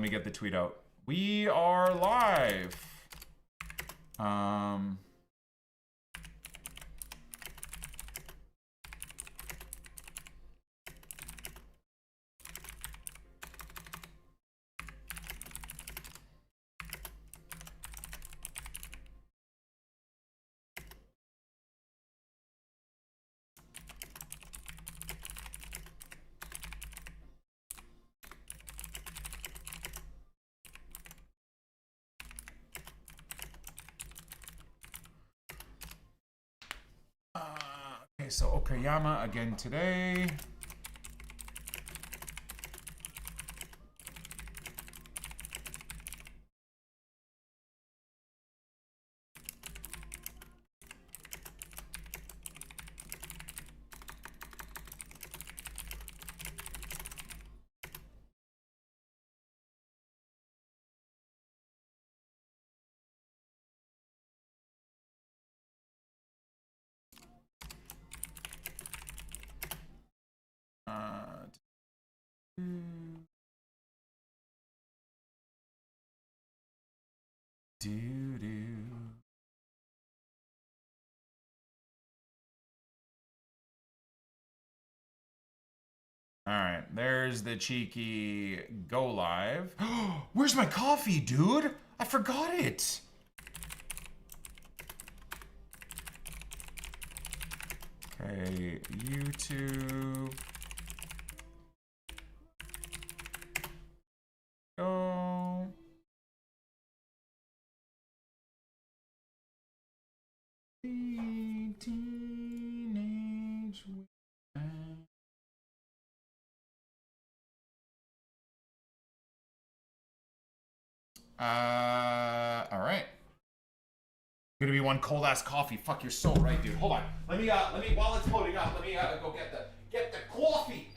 me get the tweet out. We are live. Okay, so Okayama again today. All right, there's the cheeky go live. Where's my coffee, dude? I forgot it. Okay, YouTube. Go. Teenage. All right. Gonna be one cold ass coffee. Fuck, you're so right, dude. Hold on. Let me while it's loading up, let me go get the coffee.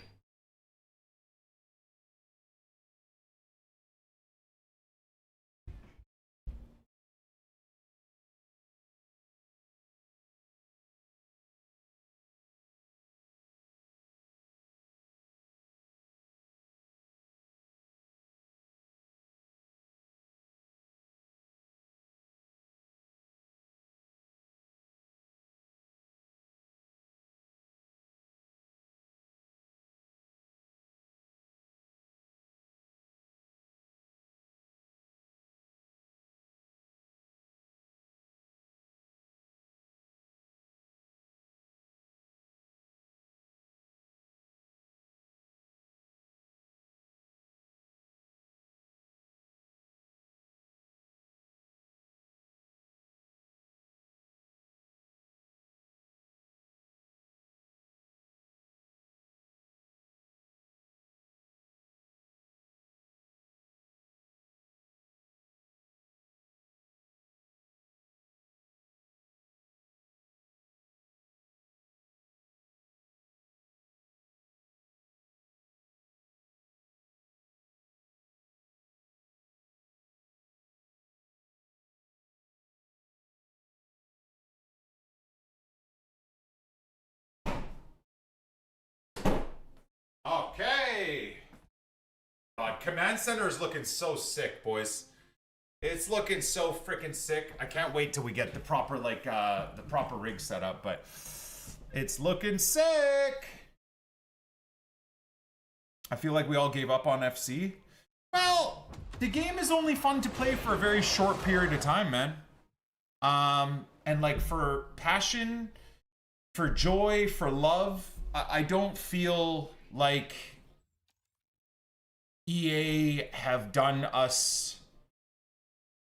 Okay. Command Center is looking so sick, boys. It's looking so freaking sick. I can't wait till we get the proper the proper rig set up, but it's looking sick. I feel like we all gave up on FC. Well, the game is only fun to play for a very short period of time, man. And like for passion, for joy, for love, I don't feel like EA have done us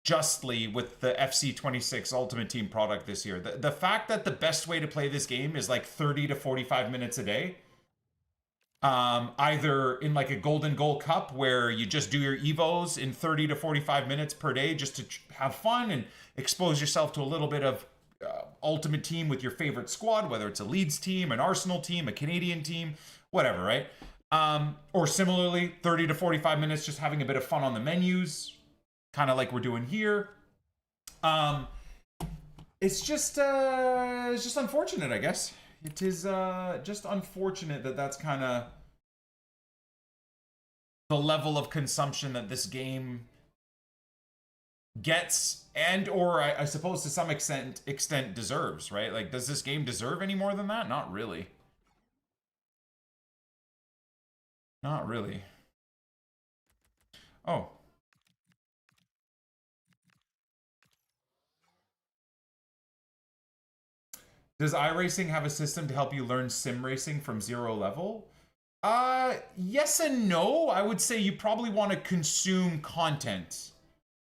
justly with the FC26 Ultimate Team product this year. The fact that the best way to play this game is like 30 to 45 minutes a day, either in like a Golden Goal Cup where you just do your Evos in 30 to 45 minutes per day just to have fun and expose yourself to a little bit of Ultimate Team with your favorite squad, whether it's a Leeds team, an Arsenal team, a Canadian team, whatever, right? Or similarly, 30 to 45 minutes just having a bit of fun on the menus, kind of like we're doing here. It's just unfortunate, I guess. It is just unfortunate that that's kind of the level of consumption that this game gets, and or I suppose to some extent deserves, right? Like, does this game deserve any more than that? Not really. Not really. Oh. Does iRacing have a system to help you learn sim racing from zero level? Yes and no. I would say you probably want to consume content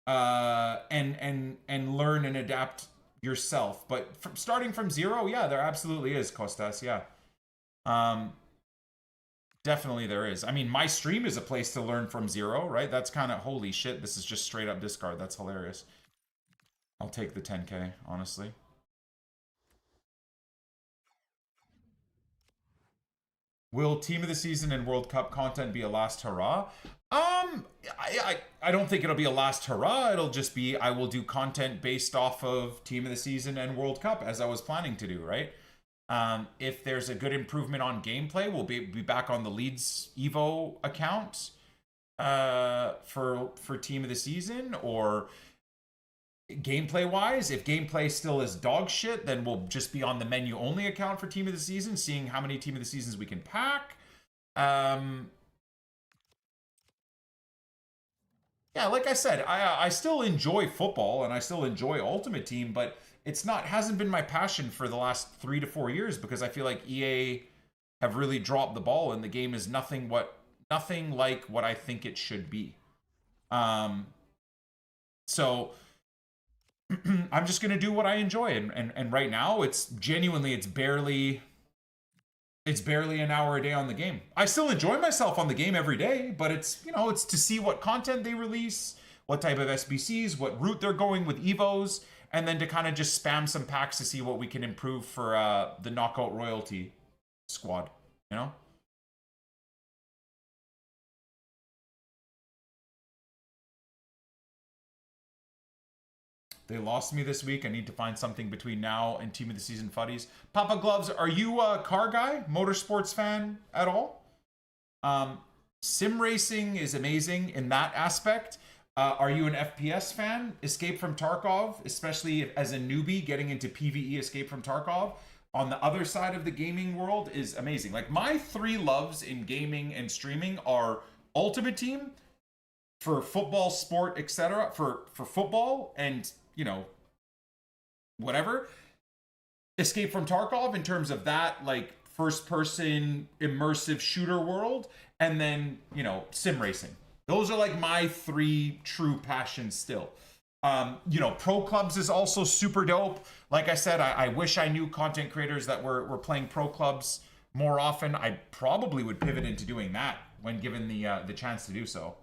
and learn and adapt yourself. But from starting from zero, yeah, there absolutely is, Costas. Yeah, definitely there is. I mean, my stream is a place to learn from zero, right? That's kind of holy shit. This is just straight up discard. That's hilarious. I'll take the 10K, honestly. Will Team of the Season and World Cup content be a last hurrah? I don't think it'll be a last hurrah. It'll just be I will do content based off of Team of the Season and World Cup as I was planning to do, right? If there's a good improvement on gameplay, we'll be back on the Leeds Evo account for Team of the Season. Or gameplay wise, if gameplay still is dog shit, then we'll just be on the menu only account for Team of the Season, seeing how many Team of the Seasons we can pack. Yeah, like I said, I still enjoy football and I still enjoy Ultimate Team, but hasn't been my passion for the last 3 to 4 years, because I feel like EA have really dropped the ball and the game is nothing like what I think it should be. So I'm just gonna do what I enjoy, and right now it's barely an hour a day on the game. I still enjoy myself on the game every day, but it's to see what content they release, what type of SBCs, what route they're going with Evos, and then to kind of just spam some packs to see what we can improve for the Knockout Royalty squad, you know? They lost me this week. I need to find something between now and Team of the Season fuddies. Papa Gloves, are you a car guy, motorsports fan at all? Sim racing is amazing in that aspect. Are you an FPS fan? Escape from Tarkov, especially as a newbie getting into PvE Escape from Tarkov on the other side of the gaming world is amazing. Like, my 3 loves in gaming and streaming are Ultimate Team for football, sport, etc. For football and whatever. Escape from Tarkov in terms of that, like, first person immersive shooter world, and then sim racing. Those are like my 3 true passions still. Pro clubs is also super dope. Like I said, I wish I knew content creators that were playing pro clubs more often. I probably would pivot into doing that when given the chance to do so.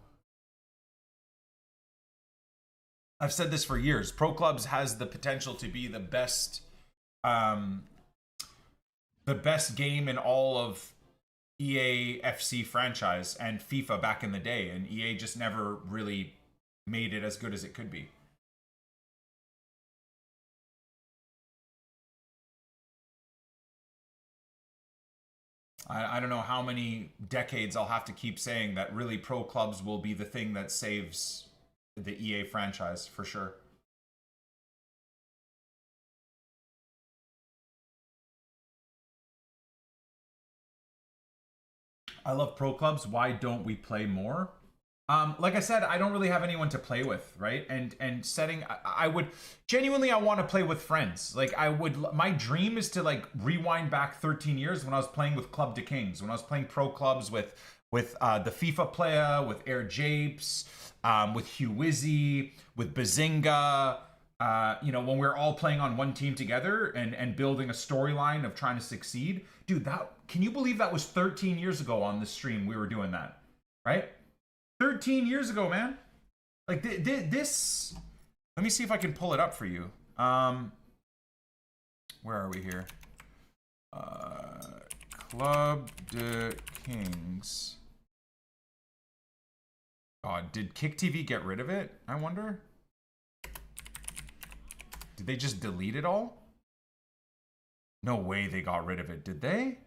I've said this for years. Pro Clubs has the potential to be the best game in all of EA FC franchise and FIFA back in the day, and EA just never really made it as good as it could be. I don't know how many decades I'll have to keep saying that really Pro Clubs will be the thing that saves the EA franchise, for sure. I love pro clubs. Why don't we play more? Like I said, I don't really have anyone to play with, right? And setting, I would genuinely, I want to play with friends. Like, my dream is to like rewind back 13 years when I was playing with Club de Kings, when I was playing pro clubs with the FIFA player, with Air Japes, with Hugh Wizzy, with Bazinga. When we're all playing on one team together and building a storyline of trying to succeed. Dude, can you believe that was 13 years ago on the stream we were doing that, right? 13 years ago, man. Like, this, let me see if I can pull it up for you. Where are we here? Club de Kings. God, did Kick TV get rid of it? I wonder. Did they just delete it all? No way they got rid of it, did they?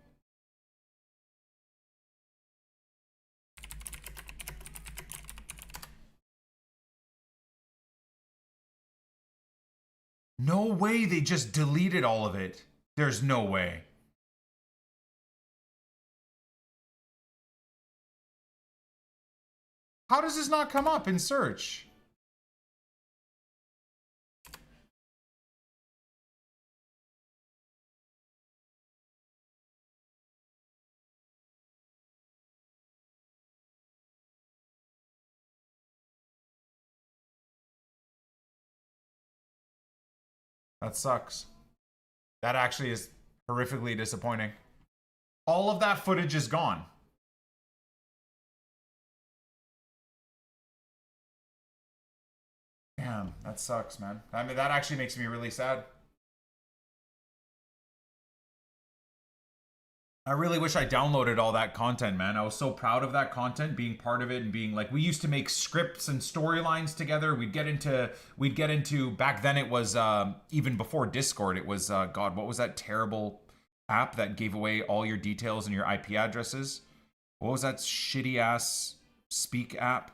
No way they just deleted all of it. There's no way. How does this not come up in search? That sucks. That actually is horrifically disappointing. All of that footage is gone. Damn, that sucks, man. I mean, that actually makes me really sad. I really wish I downloaded all that content, man. I was so proud of that content, being part of it and being like, we used to make scripts and storylines together. We'd get into back then it was even before Discord, it was God, what was that terrible app that gave away all your details and your IP addresses? What was that shitty ass Speak app?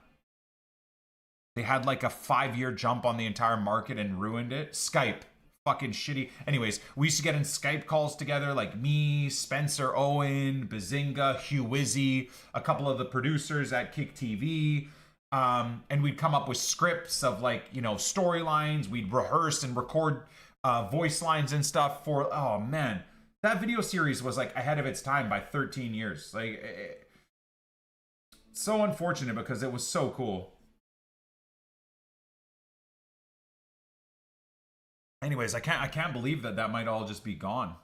They had like a 5-year jump on the entire market and ruined it. Skype. Fucking shitty. Anyways, we used to get in Skype calls together, like me, Spencer Owen, Bazinga, Hugh Wizzy, a couple of the producers at Kick TV. And we'd come up with scripts of like, you know, storylines. We'd rehearse and record voice lines and stuff for, oh man. That video series was like ahead of its time by 13 years. Like, so unfortunate because it was so cool. Anyways, I can't believe that might all just be gone.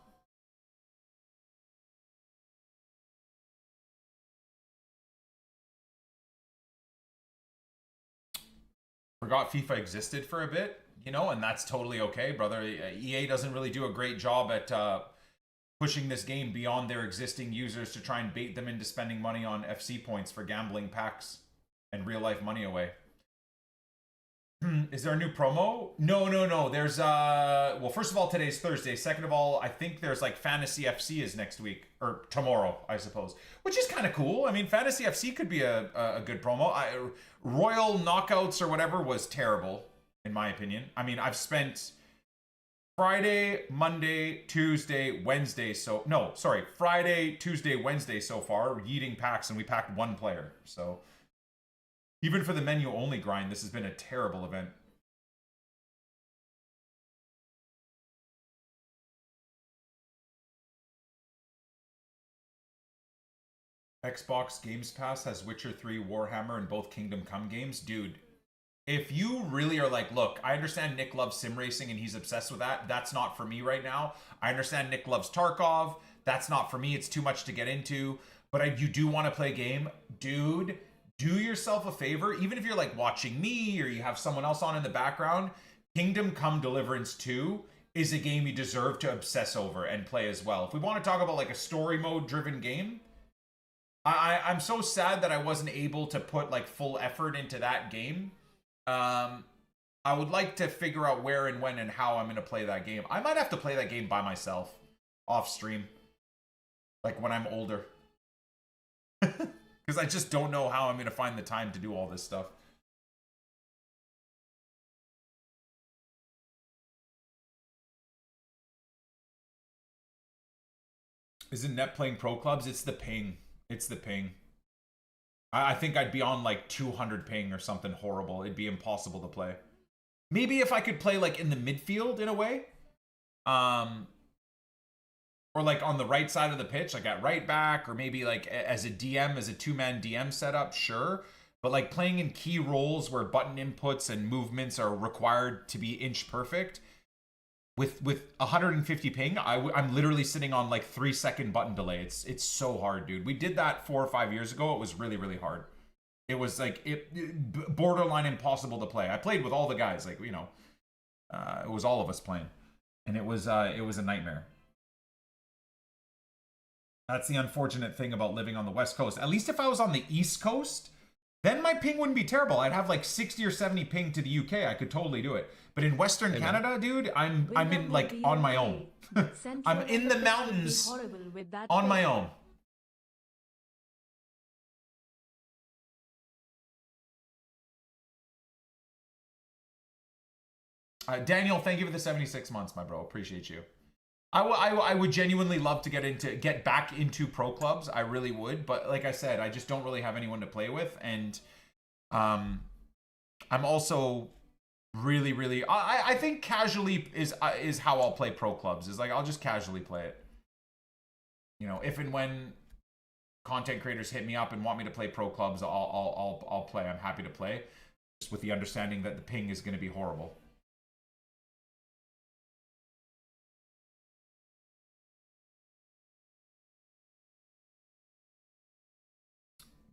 Forgot FIFA existed for a bit, you know, and that's totally okay, brother. EA doesn't really do a great job at pushing this game beyond their existing users to try and bait them into spending money on FC points for gambling packs and real life money away. Is there a new promo? No. There's well, first of all, today's Thursday. Second of all, I think there's like Fantasy FC is next week or tomorrow, I suppose, which is kind of cool. I mean, Fantasy FC could be a good promo. Royal Knockouts or whatever was terrible in my opinion. I mean, I've spent Friday, Monday, Tuesday, Wednesday. Friday, Tuesday, Wednesday so far yeeting packs, and we packed one player. So even for the menu only grind, this has been a terrible event. Xbox Games Pass has Witcher 3, Warhammer, and both Kingdom Come games. Dude, if you really are like, look, I understand Nick loves sim racing and he's obsessed with that. That's not for me right now. I understand Nick loves Tarkov. That's not for me. It's too much to get into. But you do want to play a game. Dude, do yourself a favor. Even if you're like watching me or you have someone else on in the background, Kingdom Come Deliverance 2 is a game you deserve to obsess over and play as well. If we want to talk about like a story mode driven game, I'm so sad that I wasn't able to put like full effort into that game. I would like to figure out where and when and how I'm going to play that game. I might have to play that game by myself off stream, like when I'm older, because I just don't know how I'm going to find the time to do all this stuff. Isn't net playing pro clubs? It's the ping. It's the ping. I think I'd be on like 200 ping or something horrible. It'd be impossible to play. Maybe if I could play like in the midfield in a way. Or like on the right side of the pitch, like at right back, or maybe like as a DM, as a two-man DM setup, sure. But like playing in key roles where button inputs and movements are required to be inch perfect, with 150 ping, I'm literally sitting on like 3-second button delay. It's so hard, dude. We did that 4 or 5 years ago. It was really, really hard. It was like borderline impossible to play. I played with all the guys, like, you know, it was all of us playing, and it was a nightmare. That's the unfortunate thing about living on the West Coast. At least if I was on the East Coast, then my ping wouldn't be terrible. I'd have like 60 or 70 ping to the UK. I could totally do it. But in Western Canada, dude, I'm in like on my own. I'm in the mountains on my own. Daniel, thank you for the 76 months, my bro. Appreciate you. I would genuinely love to get back into pro clubs. I really would, but like I said, I just don't really have anyone to play with, and I'm also really I think casually is how I'll play pro clubs. Is like I'll just casually play it. You know, if and when content creators hit me up and want me to play pro clubs, I'll play. I'm happy to play, just with the understanding that the ping is going to be horrible.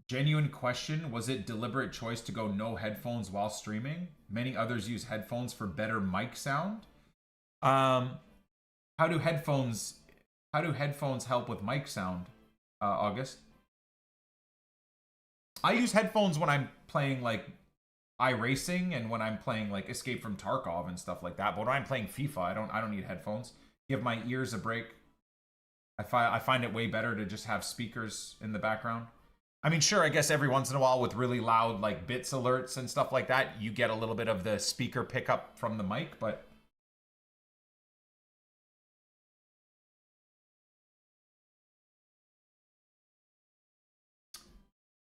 Genuine question, was it deliberate choice to go no headphones while streaming? Many others use headphones for better mic sound. How do headphones help with mic sound, August? I use headphones when I'm playing like iRacing and when I'm playing like Escape from Tarkov and stuff like that. But when I'm playing FIFA, I don't need headphones. Give my ears a break. I find it way better to just have speakers in the background. I mean, sure, I guess every once in a while with really loud like bits alerts and stuff like that, you get a little bit of the speaker pickup from the mic, but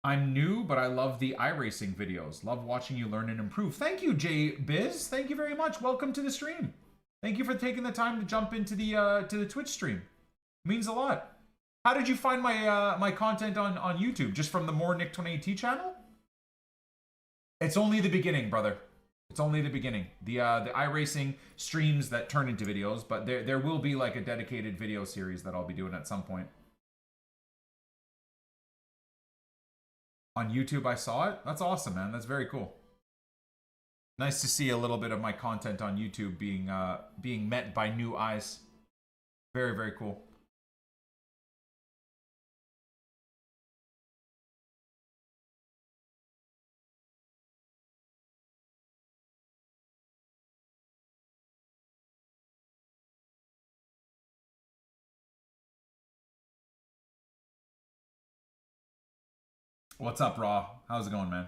I'm new, but I love the iRacing videos. Love watching you learn and improve. Thank you, Jay Biz. Thank you very much. Welcome to the stream. Thank you for taking the time to jump into the Twitch stream. It means a lot. How did you find my my content on YouTube? Just from the More NICK28T channel? It's only the beginning, brother. It's only the beginning. The iRacing streams that turn into videos, but there will be like a dedicated video series that I'll be doing at some point. On YouTube, I saw it. That's awesome, man. That's very cool. Nice to see a little bit of my content on YouTube being met by new eyes. Very, very cool. What's up, Raw? How's it going, man?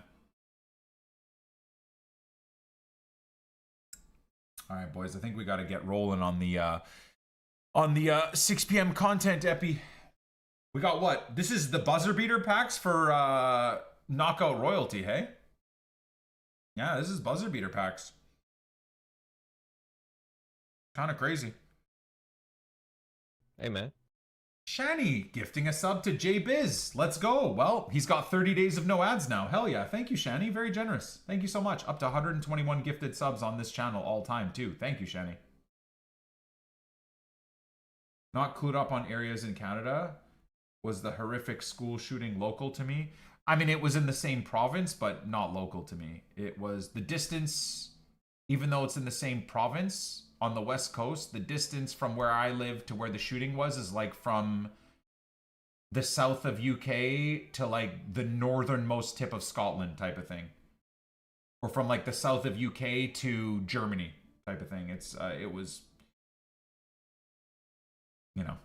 All right, boys. I think we got to get rolling on the 6 p.m. content epi. We got what? This is the buzzer beater packs for Knockout Royalty, hey? Yeah, this is buzzer beater packs. Kind of crazy. Hey, man. Shani gifting a sub to J Biz. Let's go. Well, he's got 30 days of no ads now. Hell yeah. Thank you, Shani. Very generous. Thank you so much. Up to 121 gifted subs on this channel all time, too. Thank you, Shani. Not clued up on areas in Canada. Was the horrific school shooting local to me? I mean, it was in the same province, but not local to me. It was the distance, even though it's in the same province, on the West Coast, the distance from where I live to where the shooting was is like from the south of UK to like the northernmost tip of Scotland type of thing. Or from like the south of UK to Germany type of thing. It was, you know,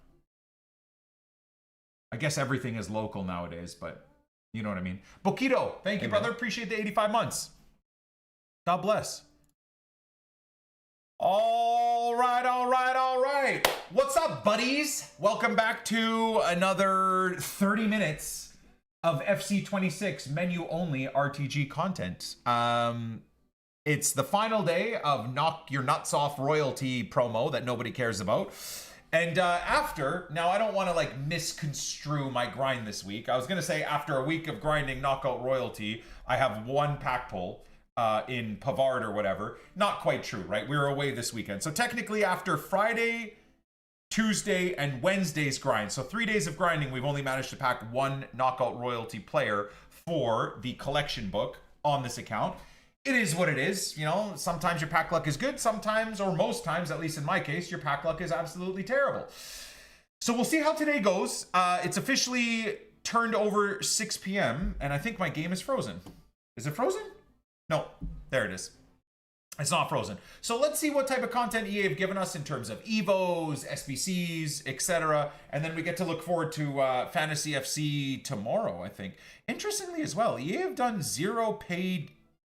I guess everything is local nowadays, but you know what I mean. Boquito, thank you, brother. Appreciate the 85 months. God bless. All right. What's up, buddies? Welcome back to another 30 minutes of FC26 menu only RTG content. It's the final day of Knock Your Nuts Off Royalty promo that nobody cares about. And now I don't want to like misconstrue my grind this week. I was going to say after a week of grinding Knockout Royalty, I have one pack pull. In Pavard or whatever. Not quite true, right? We were away this weekend. So technically after Friday, Tuesday, and Wednesday's grind, so 3 days of grinding, we've only managed to pack one Knockout Royalty player for the collection book on this account. It is what it is. You know, sometimes your pack luck is good. Sometimes, or most times, at least in my case, your pack luck is absolutely terrible. So we'll see how today goes. It's officially turned over 6 p.m. and I think my game is frozen. Is it frozen? No, there it is. It's not frozen. So let's see what type of content EA have given us in terms of Evos, SBCs, etc. And then we get to look forward to Fantasy FC tomorrow, I think. Interestingly as well, EA have done 0 paid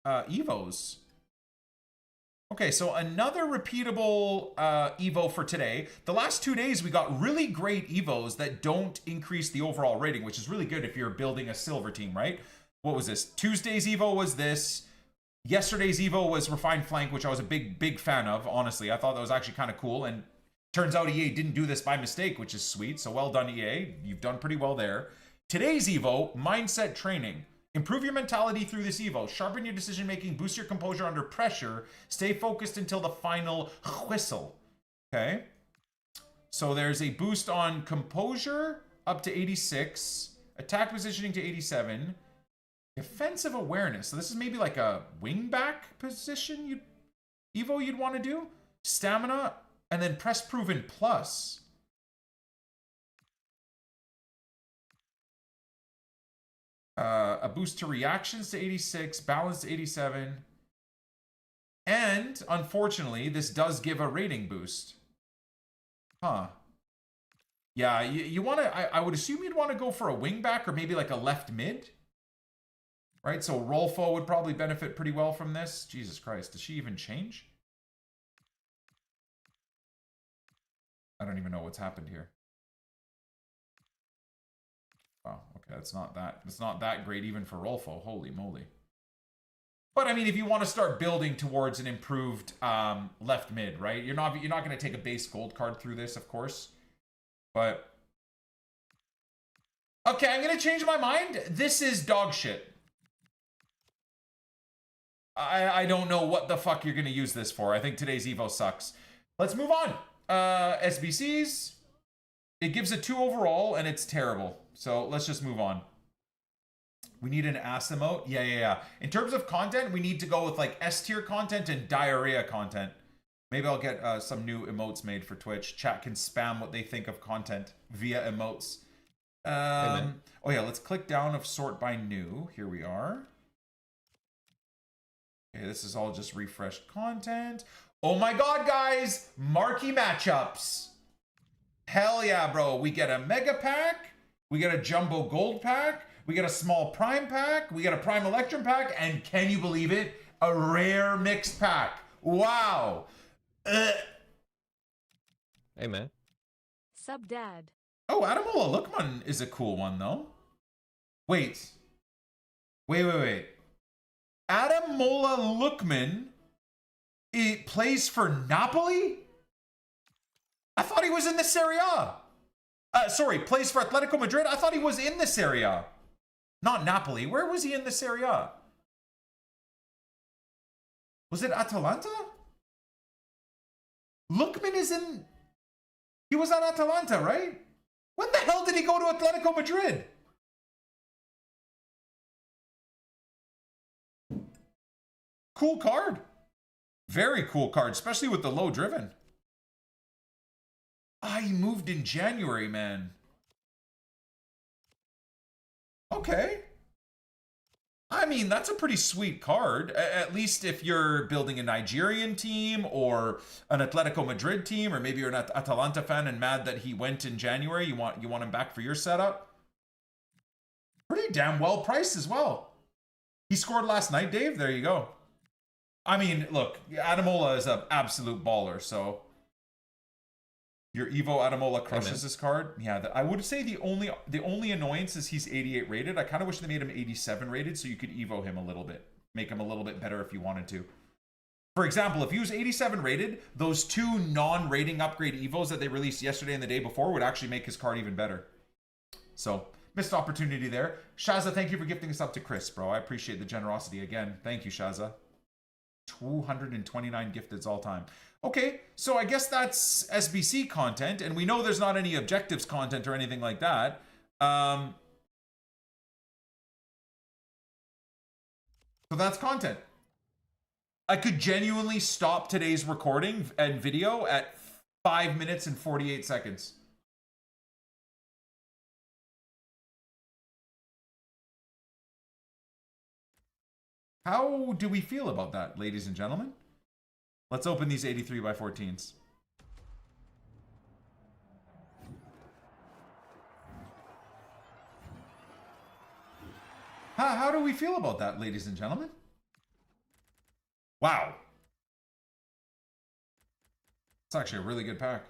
Evos Okay, so another repeatable Evo for today. The last 2 days, we got really great Evos that don't increase the overall rating, which is really good if you're building a silver team, right? What was this? Tuesday's Evo was this. Yesterday's Evo was Refined Flank, which I was a big fan of, honestly. I thought that was actually kind of cool, and turns out EA didn't do this by mistake, which is sweet, so well done, EA. You've done pretty well there. Today's Evo, Mindset Training. Improve your mentality through this Evo. Sharpen your decision making, boost your composure under pressure, stay focused until the final whistle. Okay? So there's a boost on composure up to 86, attack positioning to 87, defensive awareness. So this is maybe like a wingback position Evo you'd want to do. Stamina, and then press proven plus. A boost to reactions to 86, balance to 87. And, unfortunately, this does give a rating boost. Huh. Yeah, you want to... I would assume you'd want to go for a wingback or maybe like a left mid. Right, so Rolfo would probably benefit pretty well from this. Jesus Christ, does she even change? I don't even know what's happened here. Wow, okay, that's not that great even for Rolfo. Holy moly. But I mean, if you want to start building towards an improved left mid, right? You're not going to take a base gold card through this, of course. But okay, I'm going to change my mind. This is dog shit. I don't know what the fuck you're going to use this for. I think today's Evo sucks. Let's move on. SBCs. It gives a 2 overall, and it's terrible. So let's just move on. We need an ass emote. Yeah. In terms of content, we need to go with like S tier content and diarrhea content. Maybe I'll get some new emotes made for Twitch. Chat can spam what they think of content via emotes. Oh yeah, let's click down of sort by new. Here we are. Okay, this is all just refreshed content. Oh my god, guys! Marquee matchups. Hell yeah, bro. We get a mega pack. We get a jumbo gold pack. We get a small prime pack. We get a prime electrum pack. And can you believe it? A rare mixed pack. Wow. Hey, man. Sub dad. Oh, Adamola Lookman is a cool one, though. Wait. Adamola Lookman plays for Napoli? I thought he was in the Serie A. Sorry, plays for Atletico Madrid? I thought he was in the Serie A. Not Napoli. Where was he in the Serie A? Was it Atalanta? Lookman is in... He was at Atalanta, right? When the hell did he go to Atletico Madrid? Cool card. Very cool card, especially with the low driven. Ah, he moved in January, man. Okay. I mean, that's a pretty sweet card. At least if you're building a Nigerian team or an Atletico Madrid team, or maybe you're an Atalanta fan and mad that he went in January. You want him back for your setup. Pretty damn well priced as well. He scored last night, Dave. There you go. I mean, look, Adamola is an absolute baller, so your Evo Adamola crushes this card. Yeah, I would say the only annoyance is he's 88 rated. I kind of wish they made him 87 rated so you could Evo him a little bit. Make him a little bit better if you wanted to. For example, if he was 87 rated, those 2 non-rating upgrade Evos that they released yesterday and the day before would actually make his card even better. So, missed opportunity there. Shaza, thank you for gifting us up to Chris, bro. I appreciate the generosity again. Thank you, Shaza. 229 gifteds all time. Okay, so I guess that's SBC content, and we know there's not any objectives content or anything like that. So that's content. I could genuinely stop today's recording and video at 5 minutes and 48 seconds. How do we feel about that, ladies and gentlemen? Let's open these 83 by 14s. How do we feel about that, ladies and gentlemen? Wow. actually a really good pack.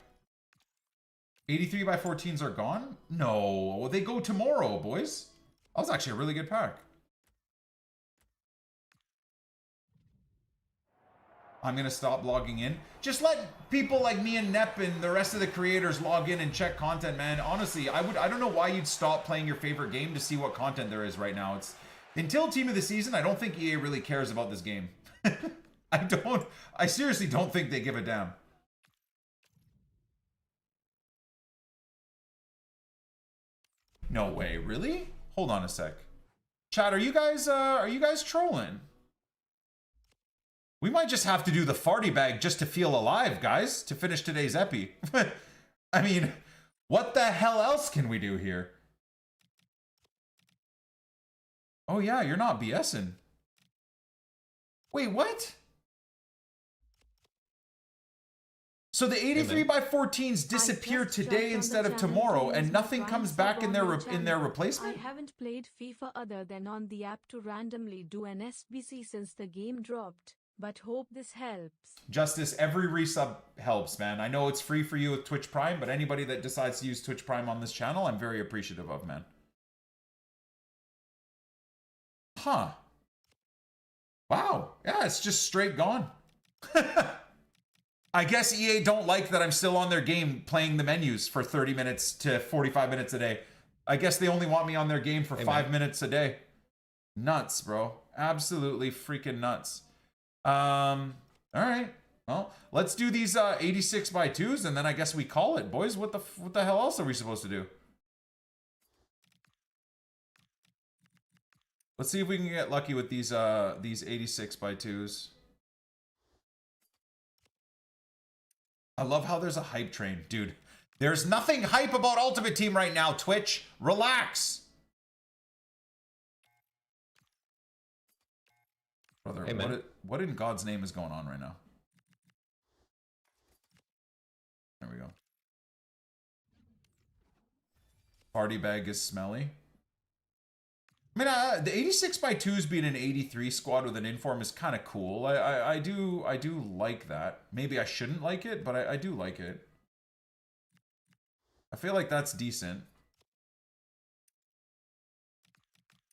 83 by 14s are gone? No, they go tomorrow, boys. That was actually a really good pack. I'm going to stop logging in. Just let people like me and Nep and the rest of the creators log in and check content, man. Honestly, I don't know why you'd stop playing your favorite game to see what content there is right now. It's until Team of the Season, I don't think EA really cares about this game. I seriously don't think they give a damn. No way, really? Hold on a sec. Chat, are you guys trolling? We might just have to do the farty bag just to feel alive, guys, to finish today's epi. I mean, what the hell else can we do here? Oh yeah, you're not BSing. Wait, what? So the 83 by 14s disappear today instead of tomorrow, and nothing comes back in their replacement? I haven't played FIFA other than on the app to randomly do an SBC since the game dropped, but hope this helps. Justice, every resub helps, man. I know it's free for you with Twitch Prime, but anybody that decides to use Twitch Prime on this channel, I'm very appreciative of, man. Huh. Wow. Yeah, it's just straight gone. I guess EA don't like that I'm still on their game playing the menus for 30 minutes to 45 minutes a day. I guess they only want me on their game for 5 minutes a day. Nuts, bro. Absolutely freaking nuts. All right. Well, let's do these 86 by 2s, and then I guess we call it, boys. What the hell else are we supposed to do? Let's see if we can get lucky with these 86 by 2s. I love how there's a hype train. Dude, there's nothing hype about Ultimate Team right now, Twitch. Relax. Brother, hey, what in God's name is going on right now? There we go. Party bag is smelly. I mean, the 86 by 2s being an 83 squad with an inform is kind of cool. I do like that. Maybe I shouldn't like it, but I do like it. I feel like that's decent.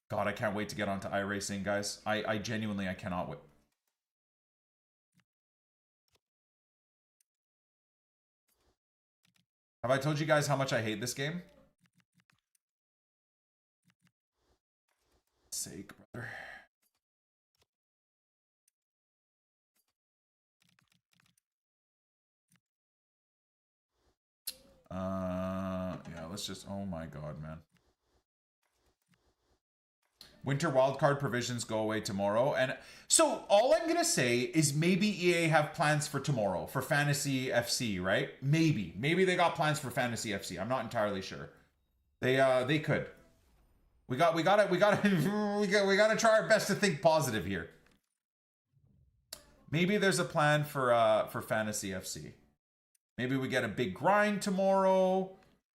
God, I can't wait to get onto iRacing, guys. I genuinely, I cannot wait. Have I told you guys how much I hate this game? Sake, brother. Yeah, let's just, oh my God, man. Winter wildcard provisions go away tomorrow. And so all I'm going to say is maybe EA have plans for tomorrow for Fantasy FC, right? Maybe they got plans for Fantasy FC. I'm not entirely sure. They could. We gotta try our best to think positive here. Maybe there's a plan for Fantasy FC. Maybe we get a big grind tomorrow.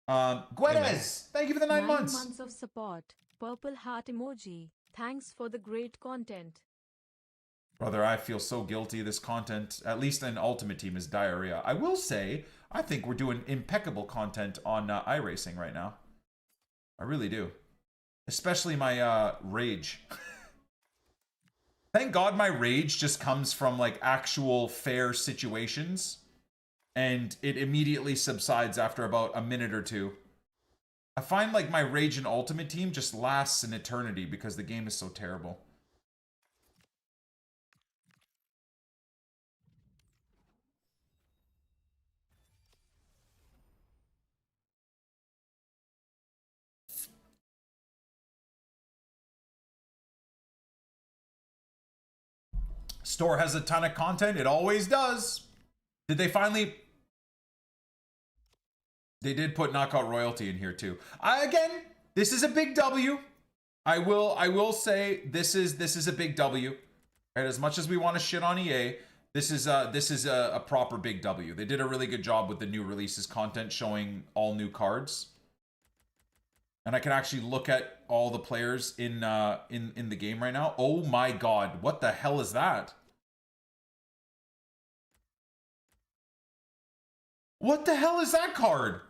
Guedes, thank you for the 9 months. 9 months of support. Purple heart emoji. Thanks for the great content. Brother, I feel so guilty. This content, at least in Ultimate Team, is diarrhea. I will say, I think we're doing impeccable content on iRacing right now. I really do. Especially my rage. Thank God my rage just comes from like actual fair situations. And it immediately subsides after about a minute or two. I find like my rage in Ultimate Team just lasts an eternity because the game is so terrible. Store has a ton of content. It always does. Did they finally... They did put Knockout Royalty in here too. Again, this is a big W. I will say this is a big W. Right? As much as we want to shit on EA, this is a proper big W. They did a really good job with the new releases content showing all new cards. And I can actually look at all the players in the game right now. Oh my God, what the hell is that? What the hell is that card?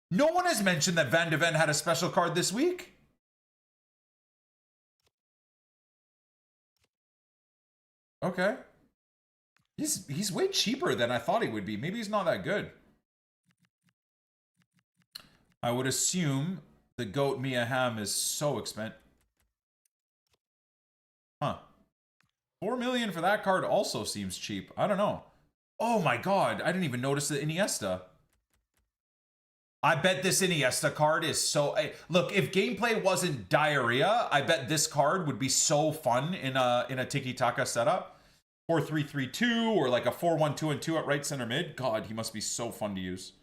No one has mentioned that Van de Ven had a special card this week. Okay. He's way cheaper than I thought he would be. Maybe he's not that good. I would assume the GOAT Mia Hamm is so expensive. Huh. 4 million for that card also seems cheap. I don't know. Oh my god, I didn't even notice the Iniesta. I bet this Iniesta card is so... Look, if gameplay wasn't diarrhea, I bet this card would be so fun in a tiki-taka setup. 4-3-3-2 or like a 4-1-2-2 at right center mid. God, he must be so fun to use.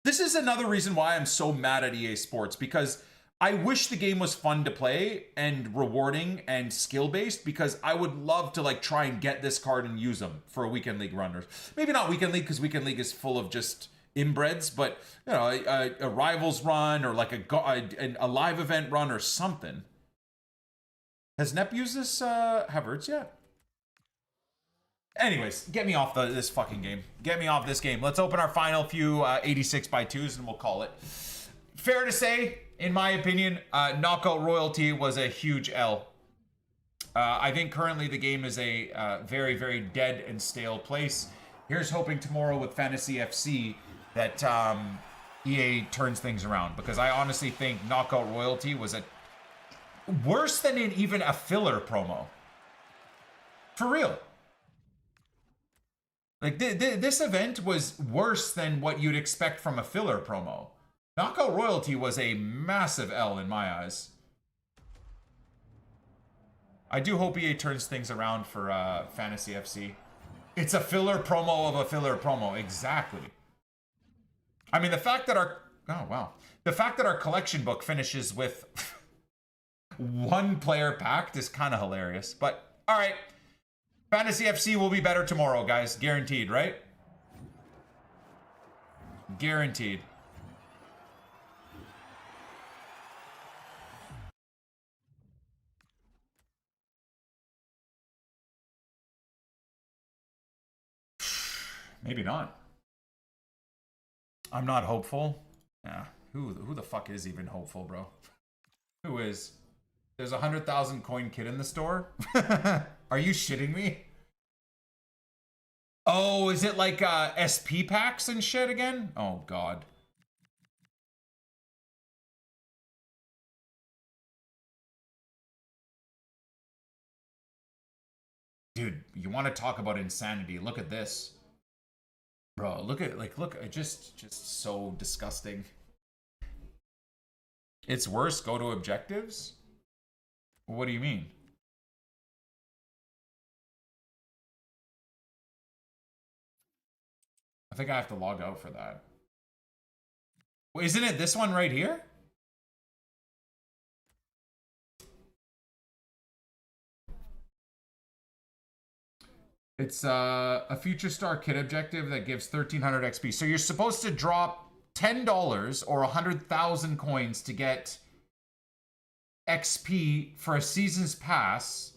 This is another reason why I'm so mad at EA Sports, because I wish the game was fun to play and rewarding and skill-based, because I would love to like try and get this card and use them for a Weekend League run. Or maybe not Weekend League, because Weekend League is full of just inbreds, but you know, a Rivals run or like a live event run or something. Has Nep used this Havertz yet? Anyways, get me off this fucking game. Get me off this game. Let's open our final few 86x2s and we'll call it. Fair to say, in my opinion, Knockout Royalty was a huge L. I think currently the game is a very, very dead and stale place. Here's hoping tomorrow with Fantasy FC that EA turns things around, because I honestly think Knockout Royalty was worse than even a filler promo. For real. Like, this event was worse than what you'd expect from a filler promo. Knockout Royalty was a massive L in my eyes. I do hope EA turns things around for Fantasy FC. It's a filler promo of a filler promo. Exactly. I mean, the fact that our... Oh, wow. The fact that our collection book finishes with one player packed is kind of hilarious. But, all right. Fantasy FC will be better tomorrow, guys. Guaranteed, right? Guaranteed. Maybe not. I'm not hopeful. Yeah. Who the fuck is even hopeful, bro? Who is? There's 100,000 coin kit in the store? Are you shitting me? Oh, is it like SP packs and shit again? Oh, God. Dude, you want to talk about insanity? Look at this. Bro, look, just so disgusting. It's worse, go to objectives? What do you mean? I think I have to log out for that. Well, isn't it this one right here? It's a Future Star kit objective that gives 1,300 XP. So you're supposed to drop $10 or 100,000 coins to get XP for a season's pass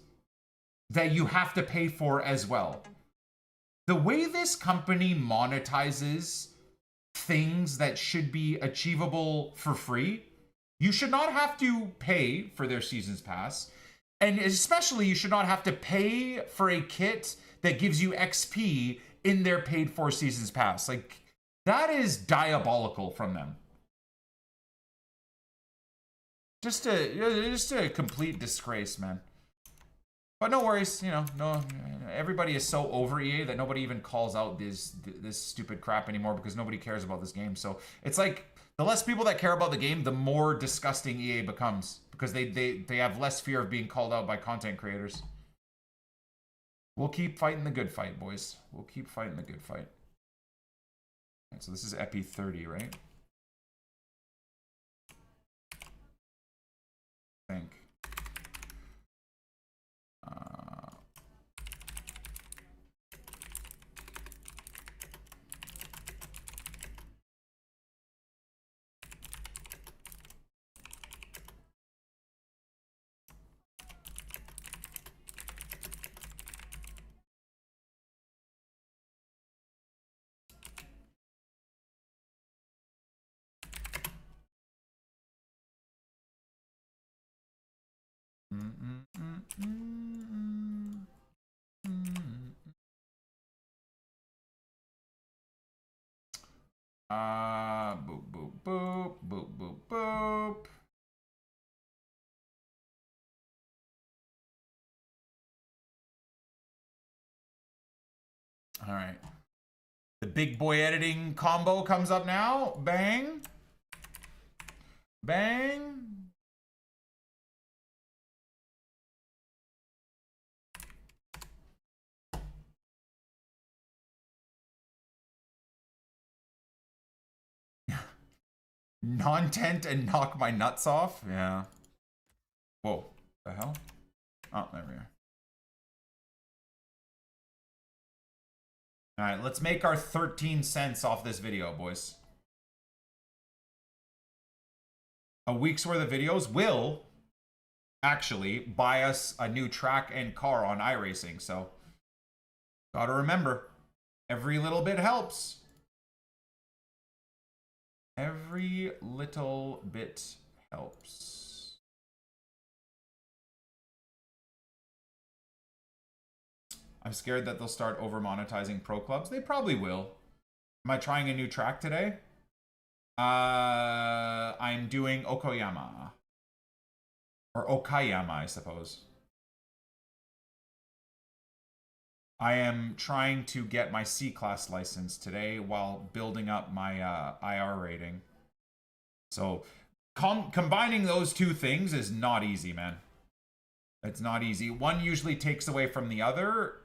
that you have to pay for as well. The way this company monetizes things that should be achievable for free, you should not have to pay for their season's pass. And especially you should not have to pay for a kit that gives you XP in their paid for seasons pass. Like, that is diabolical from them. Just a complete disgrace, man. But no worries, you know, no, everybody is so over EA that nobody even calls out this stupid crap anymore, because nobody cares about this game. So it's like, the less people that care about the game, the more disgusting EA becomes, because they have less fear of being called out by content creators. We'll keep fighting the good fight, boys. We'll keep fighting the good fight. Right, so this is Epi 30, right? I think. Boop, boop, boop, boop, boop, boop. All right. The big boy editing combo comes up now. Bang. Bang. Non-tent and knock my nuts off? Yeah. Whoa. The hell? Oh, there we are. All right, let's make our 13 cents off this video, boys. A week's worth of videos will actually buy us a new track and car on iRacing. So, gotta remember, every little bit helps. Every little bit helps. I'm scared that they'll start over monetizing pro clubs. They probably will. Am I trying a new track today? I'm doing Okoyama. Or Okayama, I suppose. I am trying to get my C-Class license today while building up my IR rating. So combining those two things is not easy, man. It's not easy. One usually takes away from the other.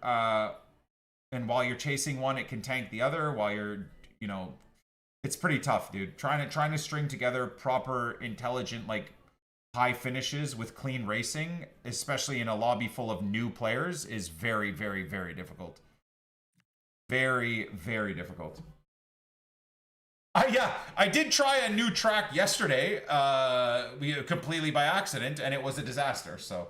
And while you're chasing one, it can tank the other. While you're, you know, it's pretty tough, dude. Trying to string together proper, intelligent, like, high finishes with clean racing, especially in a lobby full of new players, is very, very, very difficult. Very, very difficult. Yeah, I did try a new track yesterday, completely by accident, and it was a disaster, so.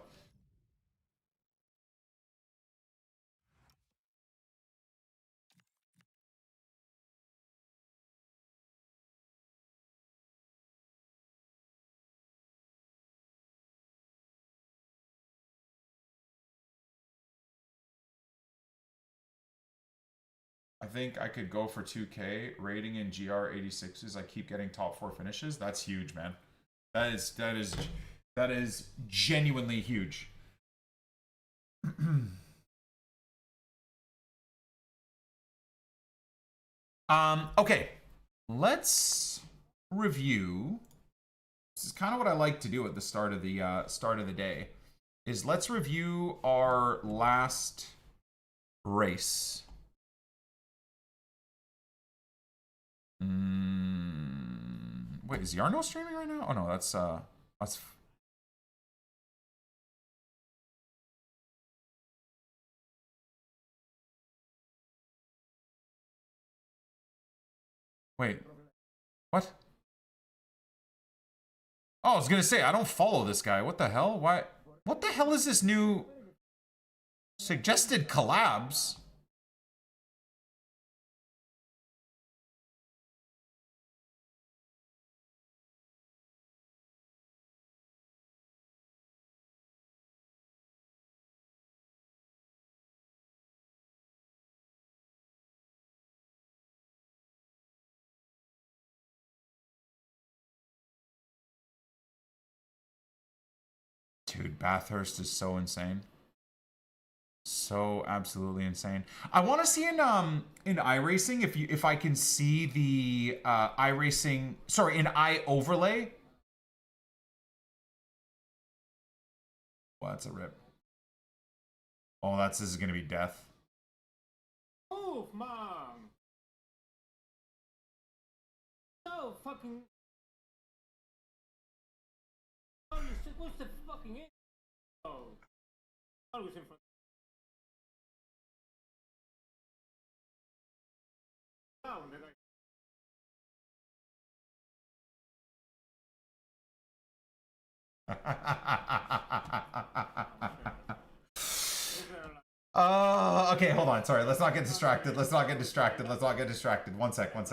I think I could go for 2K rating in GR86s. I keep getting top 4 finishes. That's huge, man. That is genuinely huge. Okay. Let's review. This is kind of what I like to do at the start of the day. Is let's review our last race. Wait, is Yarno streaming right now? Oh no, that's wait. What? Oh, I was gonna say I don't follow this guy. What the hell? Why? What the hell is this new suggested collabs? Dude, Bathurst is so insane. So absolutely insane. I want to see in iRacing if I can see the iRacing, sorry, in iOverlay. Well, that's a rip. Oh, this is gonna be death. Move, mom. So fucking. What's the fucking in? Oh, I was in front. Down, then Okay, hold on. Sorry, let's not get distracted. Let's not get distracted. Let's not get distracted. One sec. Go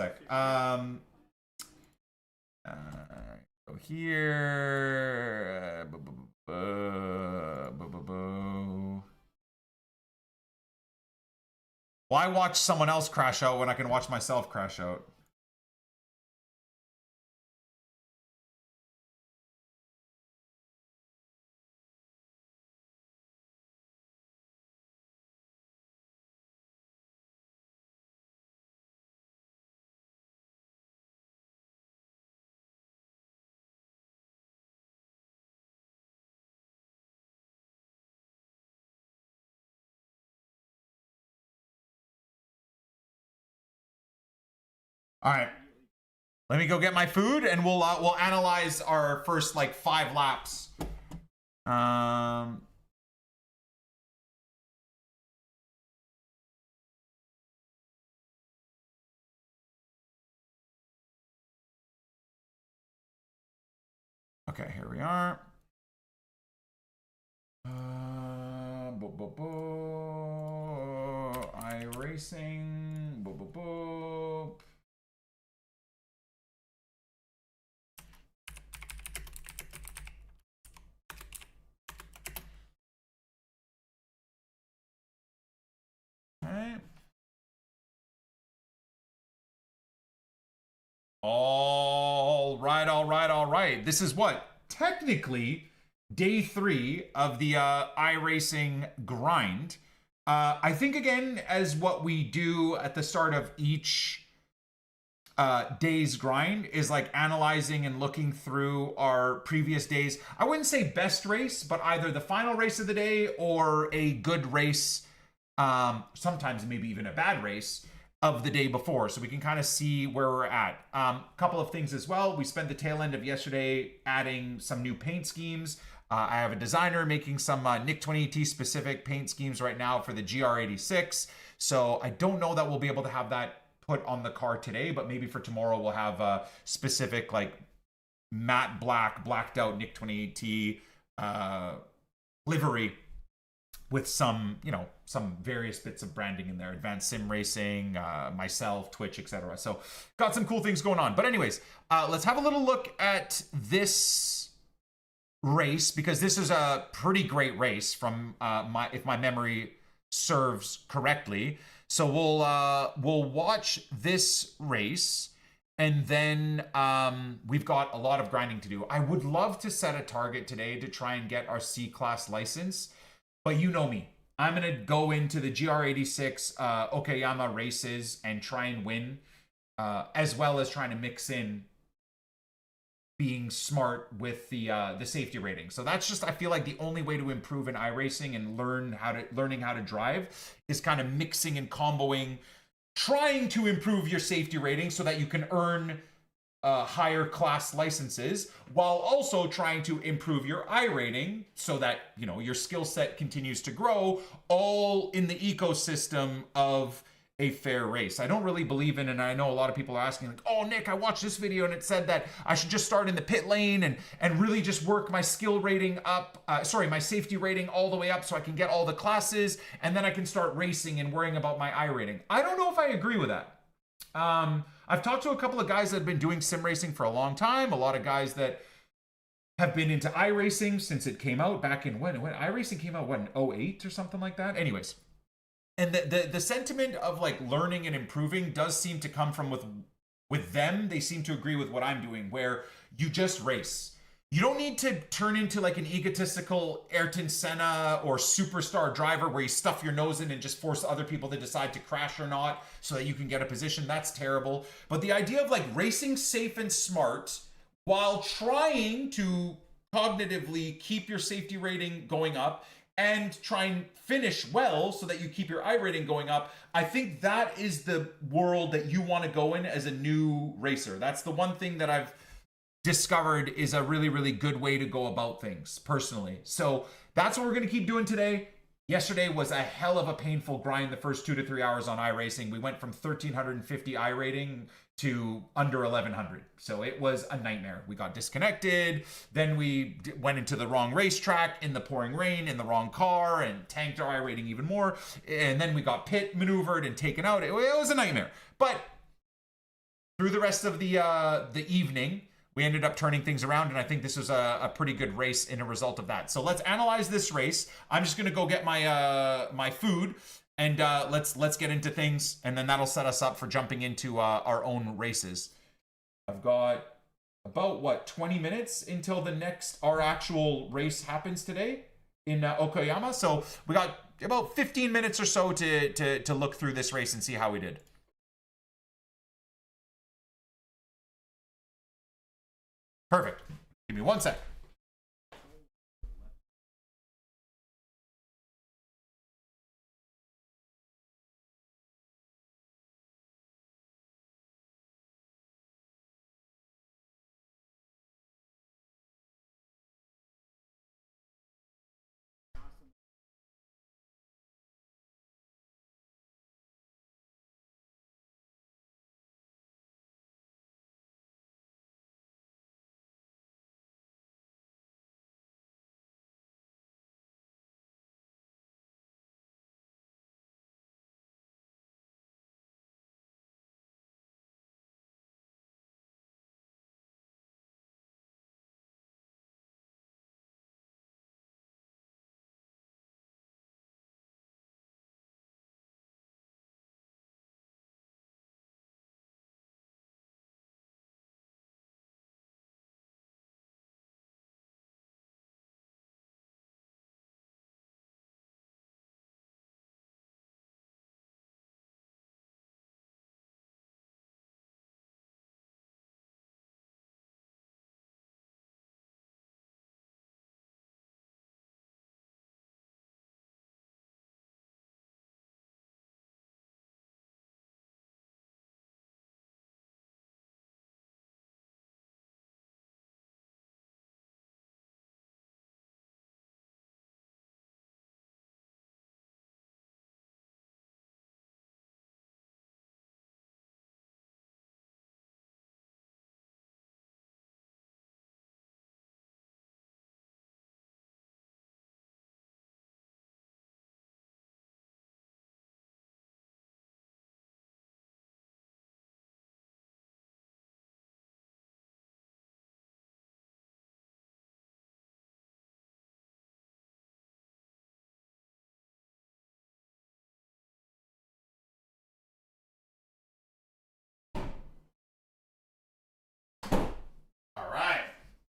here. Why watch someone else crash out when I can watch myself crash out? All right. Let me go get my food, and we'll analyze our first like 5 laps. Okay, here we are. iRacing. Okay. All right. This is what? Technically, day 3 of the iRacing grind. I think, again, as what we do at the start of each day's grind is like analyzing and looking through our previous days. I wouldn't say best race, but either the final race of the day or a good race, sometimes maybe even a bad race of the day before, so we can kind of see where we're at. Couple of things as well. We spent the tail end of yesterday adding some new paint schemes. I have a designer making some NICK28T specific paint schemes right now for the GR86. So I don't know that we'll be able to have that put on the car today, but maybe for tomorrow we'll have a specific like matte black, blacked out NICK28T livery with some, you know, some various bits of branding in there, advanced sim racing, myself, Twitch, etc. So got some cool things going on. But anyways, let's have a little look at this race, because this is a pretty great race from if my memory serves correctly. So we'll watch this race, and then we've got a lot of grinding to do. I would love to set a target today to try and get our C-Class license, but you know me. I'm going to go into the GR86 Okayama races and try and win, as well as trying to mix in being smart with the safety rating. So that's just, I feel like the only way to improve in iRacing and learning how to drive is kind of mixing and comboing, trying to improve your safety rating so that you can earn higher class licenses, while also trying to improve your iRating so that, you know, your skill set continues to grow, all in the ecosystem of a fair race. I don't really believe in, and I know a lot of people are asking like, oh, Nick, I watched this video and it said that I should just start in the pit lane and really just work my skill rating up, my safety rating all the way up so I can get all the classes, and then I can start racing and worrying about my iRating. I don't know if I agree with that. I've talked to a couple of guys that have been doing sim racing for a long time, a lot of guys that have been into iRacing since it came out back in when iRacing came out, what, in 08 or something like that? Anyways. And the sentiment of like learning and improving does seem to come from with them. They seem to agree with what I'm doing, where you just race. You don't need to turn into like an egotistical Ayrton Senna or superstar driver where you stuff your nose in and just force other people to decide to crash or not so that you can get a position. That's terrible. But the idea of like racing safe and smart while trying to cognitively keep your safety rating going up and try and finish well so that you keep your iRating going up, I think that is the world that you want to go in as a new racer. That's the one thing that I've discovered is a really, really good way to go about things personally. So that's what we're going to keep doing today. Yesterday was a hell of a painful grind the first 2 to 3 hours on iRacing. We went from 1,350 iRating to under 1,100. So it was a nightmare. We got disconnected. Then we went into the wrong racetrack in the pouring rain in the wrong car and tanked our iRating even more. And then we got pit maneuvered and taken out. It was a nightmare. But through the rest of the evening, we ended up turning things around, and I think this was a pretty good race in a result of that. So let's analyze this race. I'm just gonna go get my my food, and let's get into things, and then that'll set us up for jumping into our own races. I've got about what 20 minutes until our actual race happens today in Okayama. So we got about 15 minutes or so to look through this race and see how we did. Perfect. Give me 1 sec.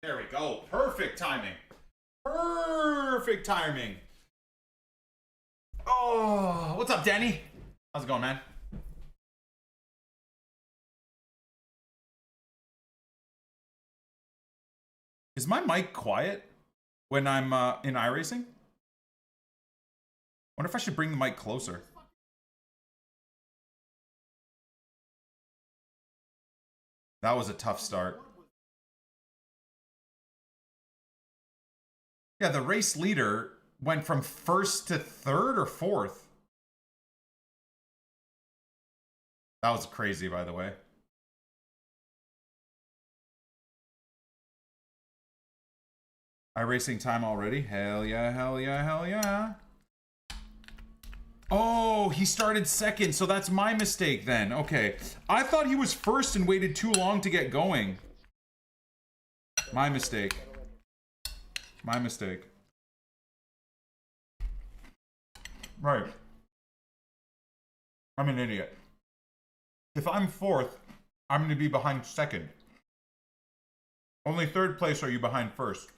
There we go. Perfect timing. Perfect timing. Oh, what's up, Danny? How's it going, man? Is my mic quiet when I'm in iRacing? Wonder if I should bring the mic closer. That was a tough start. Yeah, the race leader went from first to third or fourth. That was crazy, by the way. iRacing time already? Hell yeah, hell yeah, hell yeah. Oh, he started second, so that's my mistake then. Okay. I thought he was first and waited too long to get going. My mistake. My mistake. Right. I'm an idiot. If I'm fourth, I'm going to be behind second. Only third place are you behind first.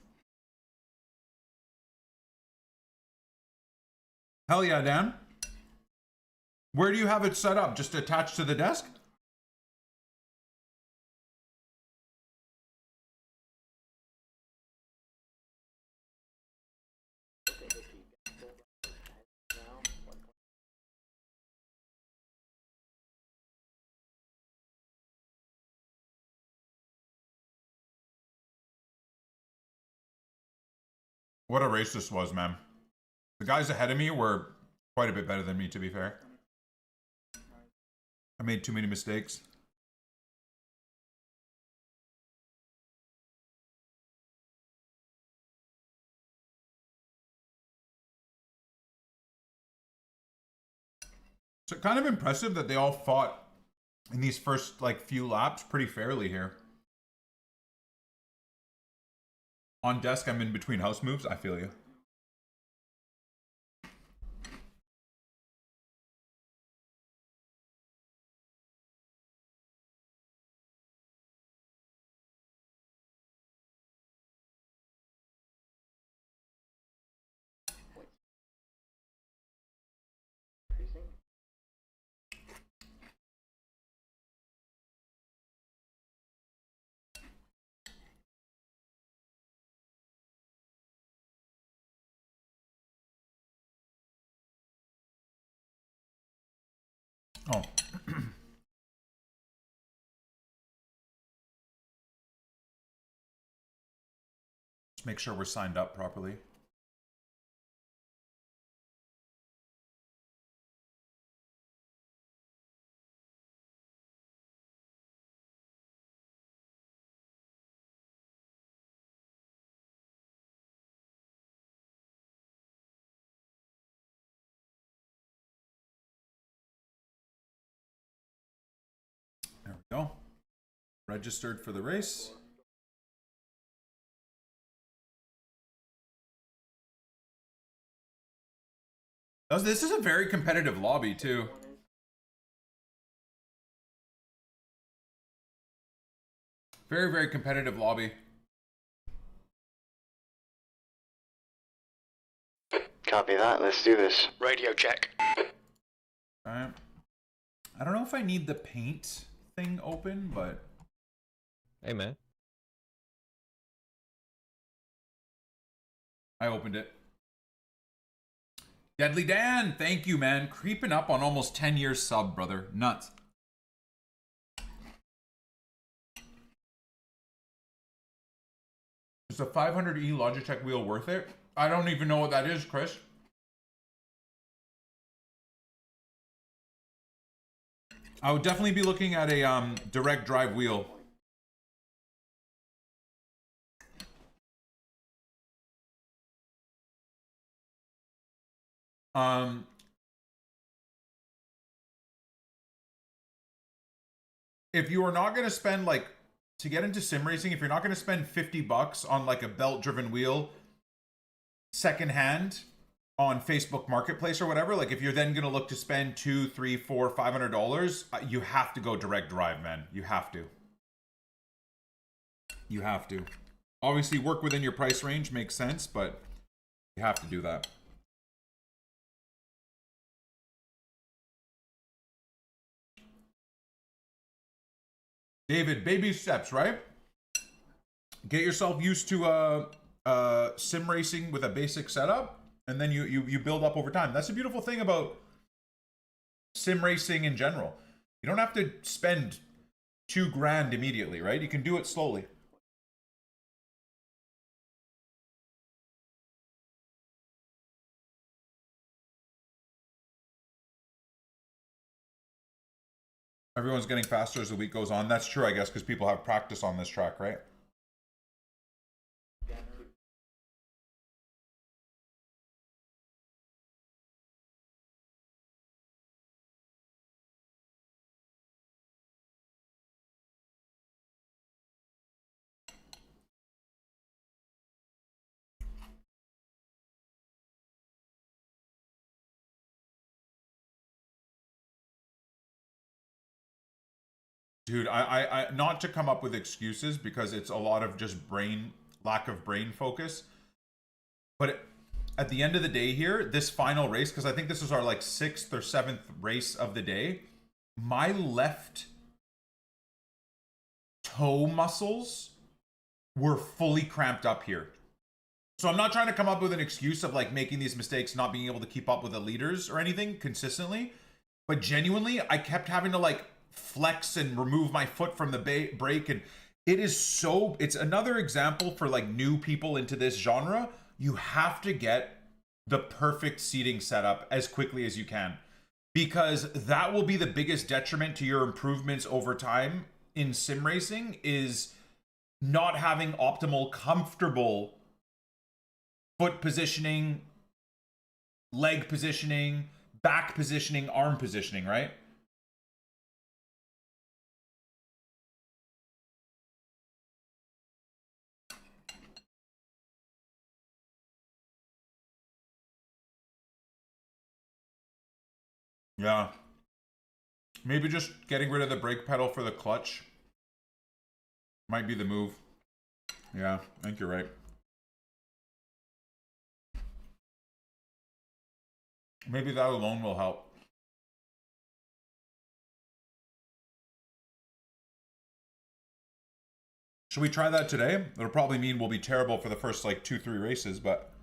Hell yeah, Dan. Where do you have it set up? Just attached to the desk? What a race this was, man. The guys ahead of me were quite a bit better than me, to be fair. I made too many mistakes. So kind of impressive that they all fought in these first like few laps pretty fairly here. On desk, I'm in between house moves. I feel you. Oh. Just make sure we're signed up properly. There we go. Registered for the race. This is a very competitive lobby, too. Very, very competitive lobby. Copy that. Let's do this. Radio check. Alright. I don't know if I need the paint thing open, but... Hey, man. I opened it. Deadly Dan, thank you, man. Creeping up on almost 10 years sub, brother. Nuts. Is the 500E Logitech wheel worth it? I don't even know what that is, Chris. I would definitely be looking at a direct drive wheel. If you are not going to spend like to get into sim racing, if you're not going to spend $50 on like a belt driven wheel secondhand on Facebook Marketplace or whatever, like if you're then going to look to spend $200, $300, $400, $500, you have to go direct drive, man. You have to. You have to. Obviously, work within your price range makes sense, but you have to do that. David, baby steps, right? Get yourself used to sim racing with a basic setup, and then you build up over time. That's the beautiful thing about sim racing in general. You don't have to spend $2,000 immediately, right? You can do it slowly. Everyone's getting faster as the week goes on. That's true, I guess, because people have practice on this track, right? Dude, I not to come up with excuses because it's a lot of just lack of brain focus. But at the end of the day here, this final race, because I think this is our like 6th or 7th race of the day, my left toe muscles were fully cramped up here. So I'm not trying to come up with an excuse of like making these mistakes, not being able to keep up with the leaders or anything consistently. But genuinely, I kept having to like flex and remove my foot from the brake. And it's another example for like new people into this genre. You have to get the perfect seating setup as quickly as you can, because that will be the biggest detriment to your improvements over time in sim racing, is not having optimal, comfortable foot positioning, leg positioning, back positioning, arm positioning, right? Yeah. Maybe just getting rid of the brake pedal for the clutch might be the move. Yeah, I think you're right. Maybe that alone will help. Should we try that today? It'll probably mean we'll be terrible for the first like 2-3 races, but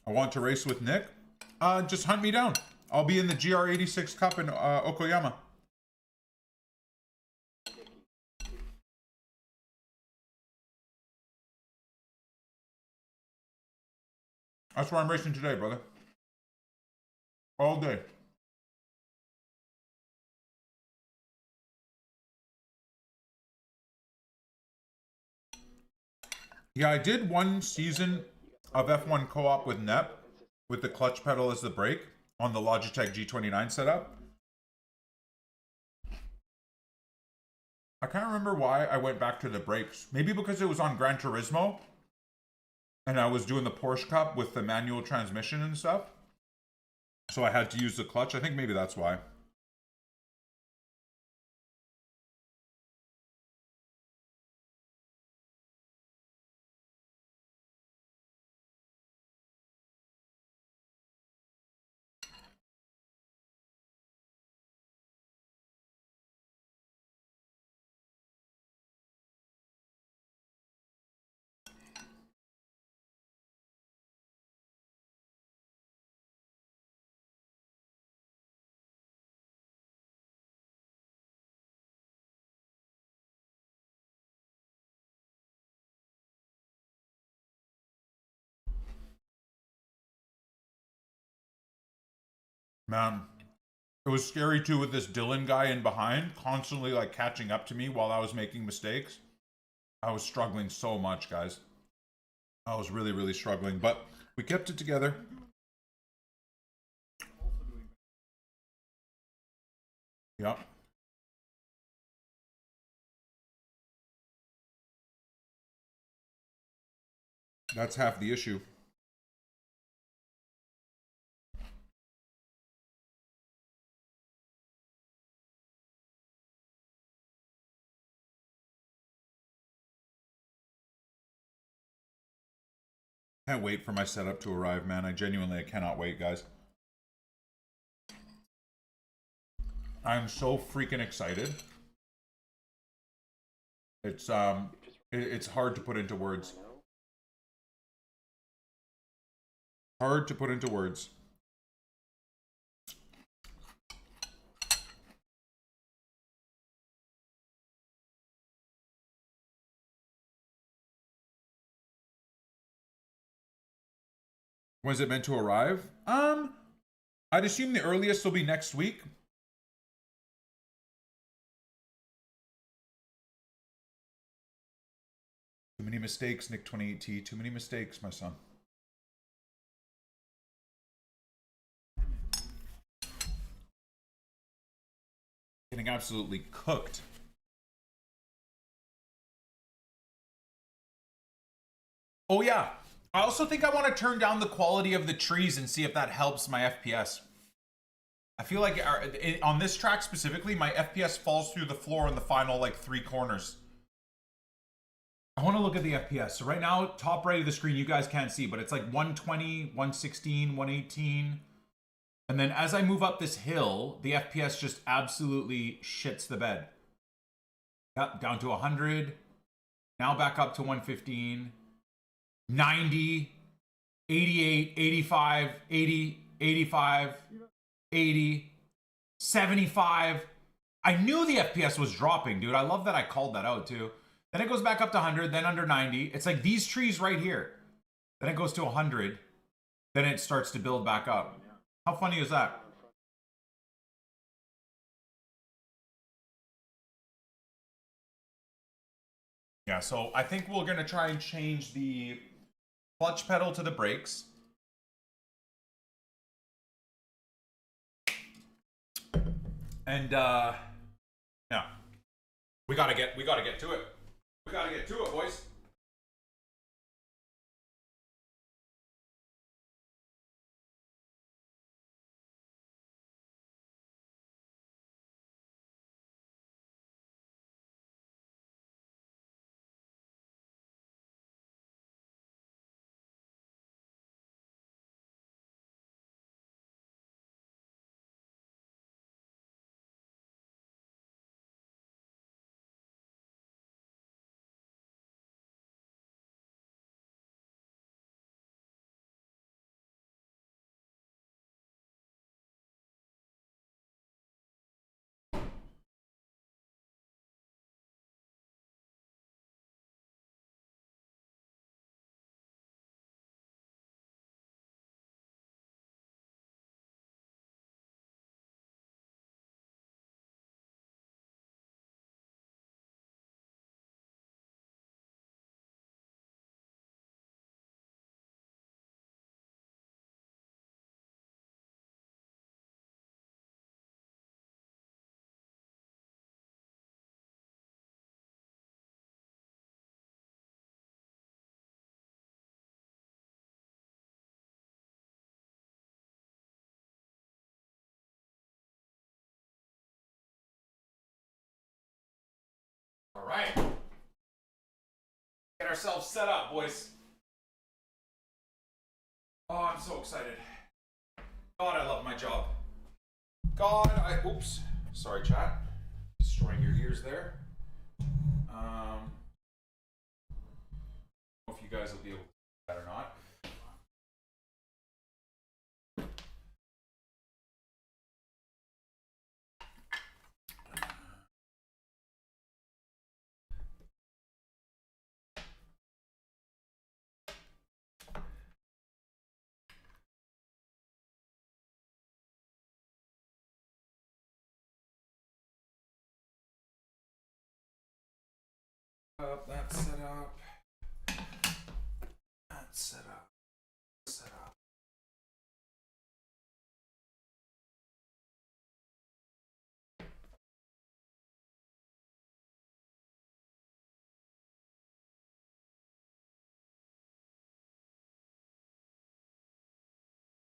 I want to race with Nick. Just hunt me down. I'll be in the GR86 Cup in Okoyama. That's where I'm racing today, brother. All day. Yeah, I did one season of F1 co-op with NEP, with the clutch pedal as the brake on the Logitech G29 setup. I can't remember why I went back to the brakes. Maybe because it was on Gran Turismo and I was doing the Porsche Cup with the manual transmission and stuff. So I had to use the clutch. I think maybe that's why. Man, it was scary too with this Dylan guy in behind, constantly like catching up to me while I was making mistakes. I was struggling so much, guys. I was really, really struggling, but we kept it together. Yep. That's half the issue. Can't wait for my setup to arrive, man. I cannot wait, guys. I'm so freaking excited. It's hard to put into words. Hard to put into words. When's it meant to arrive? I'd assume the earliest will be next week. Too many mistakes, NICK28T. Too many mistakes, my son. Getting absolutely cooked. Oh yeah. I also think I want to turn down the quality of the trees and see if that helps my FPS. I feel like on this track specifically, my FPS falls through the floor in the final like 3 corners. I want to look at the FPS. So right now, top right of the screen, you guys can't see, but it's like 120, 116, 118. And then as I move up this hill, the FPS just absolutely shits the bed. Yep, down to 100. Now back up to 115. 90, 88, 85, 80, 85, 80, 75. I knew the FPS was dropping, dude. I love that I called that out, too. Then it goes back up to 100, then under 90. It's like these trees right here. Then it goes to 100. Then it starts to build back up. How funny is that? Yeah, so I think we're going to try and change the clutch pedal to the brakes. And yeah. We gotta get to it. We gotta get to it, boys. All right. Get ourselves set up, boys. Oh, I'm so excited. God, I love my job. Oops. Sorry, chat. Destroying your ears there. I don't know if you guys will be able to do that or not. That's set up. That's set up. Set up.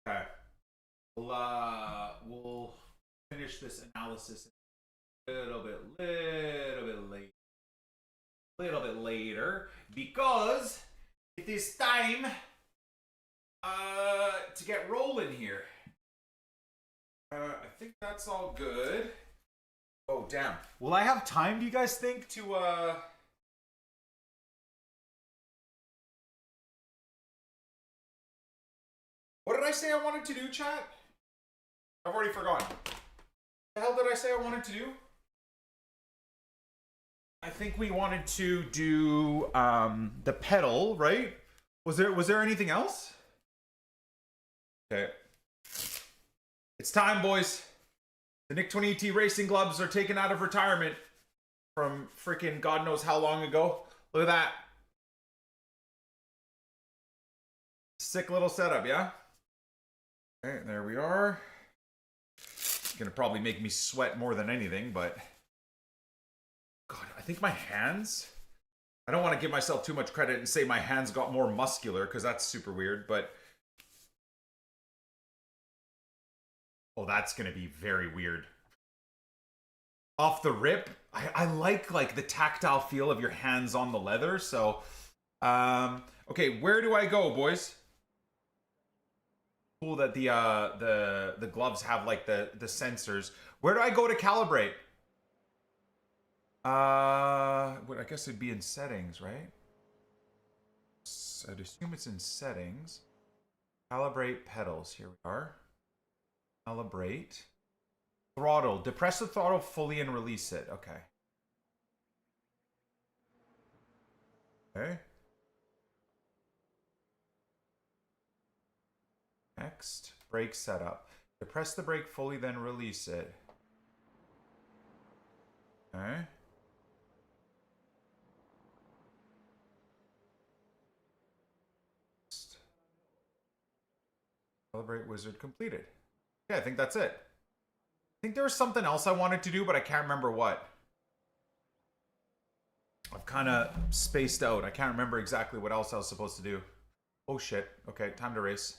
Okay. We'll finish this analysis a little bit later because it is time to get rolling here. I think that's all good. Oh, damn. Will I have time, do you guys think, to, What did I say I wanted to do, chat? I've already forgotten. What the hell did I say I wanted to do? I think we wanted to do, the pedal, right? Was there anything else? Okay. It's time, boys. The NICK28T racing gloves are taken out of retirement from freaking God knows how long ago. Look at that. Sick little setup, yeah? Okay, there we are. It's gonna probably make me sweat more than anything, but... God, I think my hands... I don't want to give myself too much credit and say my hands got more muscular, because that's super weird, but... Oh, that's gonna be very weird. Off the rip, I like the tactile feel of your hands on the leather, so... okay, where do I go, boys? Cool that the gloves have, like, the sensors. Where do I go to calibrate? Well, I guess it'd be in settings, right? So I'd assume it's in settings. Calibrate pedals. Here we are. Calibrate. Throttle. Depress the throttle fully and release it. Okay. Okay. Next. Brake setup. Depress the brake fully, then release it. Okay. Calibrate wizard completed. Yeah, I think that's it. I think there was something else I wanted to do, but I can't remember what. I've kind of spaced out. I can't remember exactly what else I was supposed to do. Oh shit. Okay, time to race.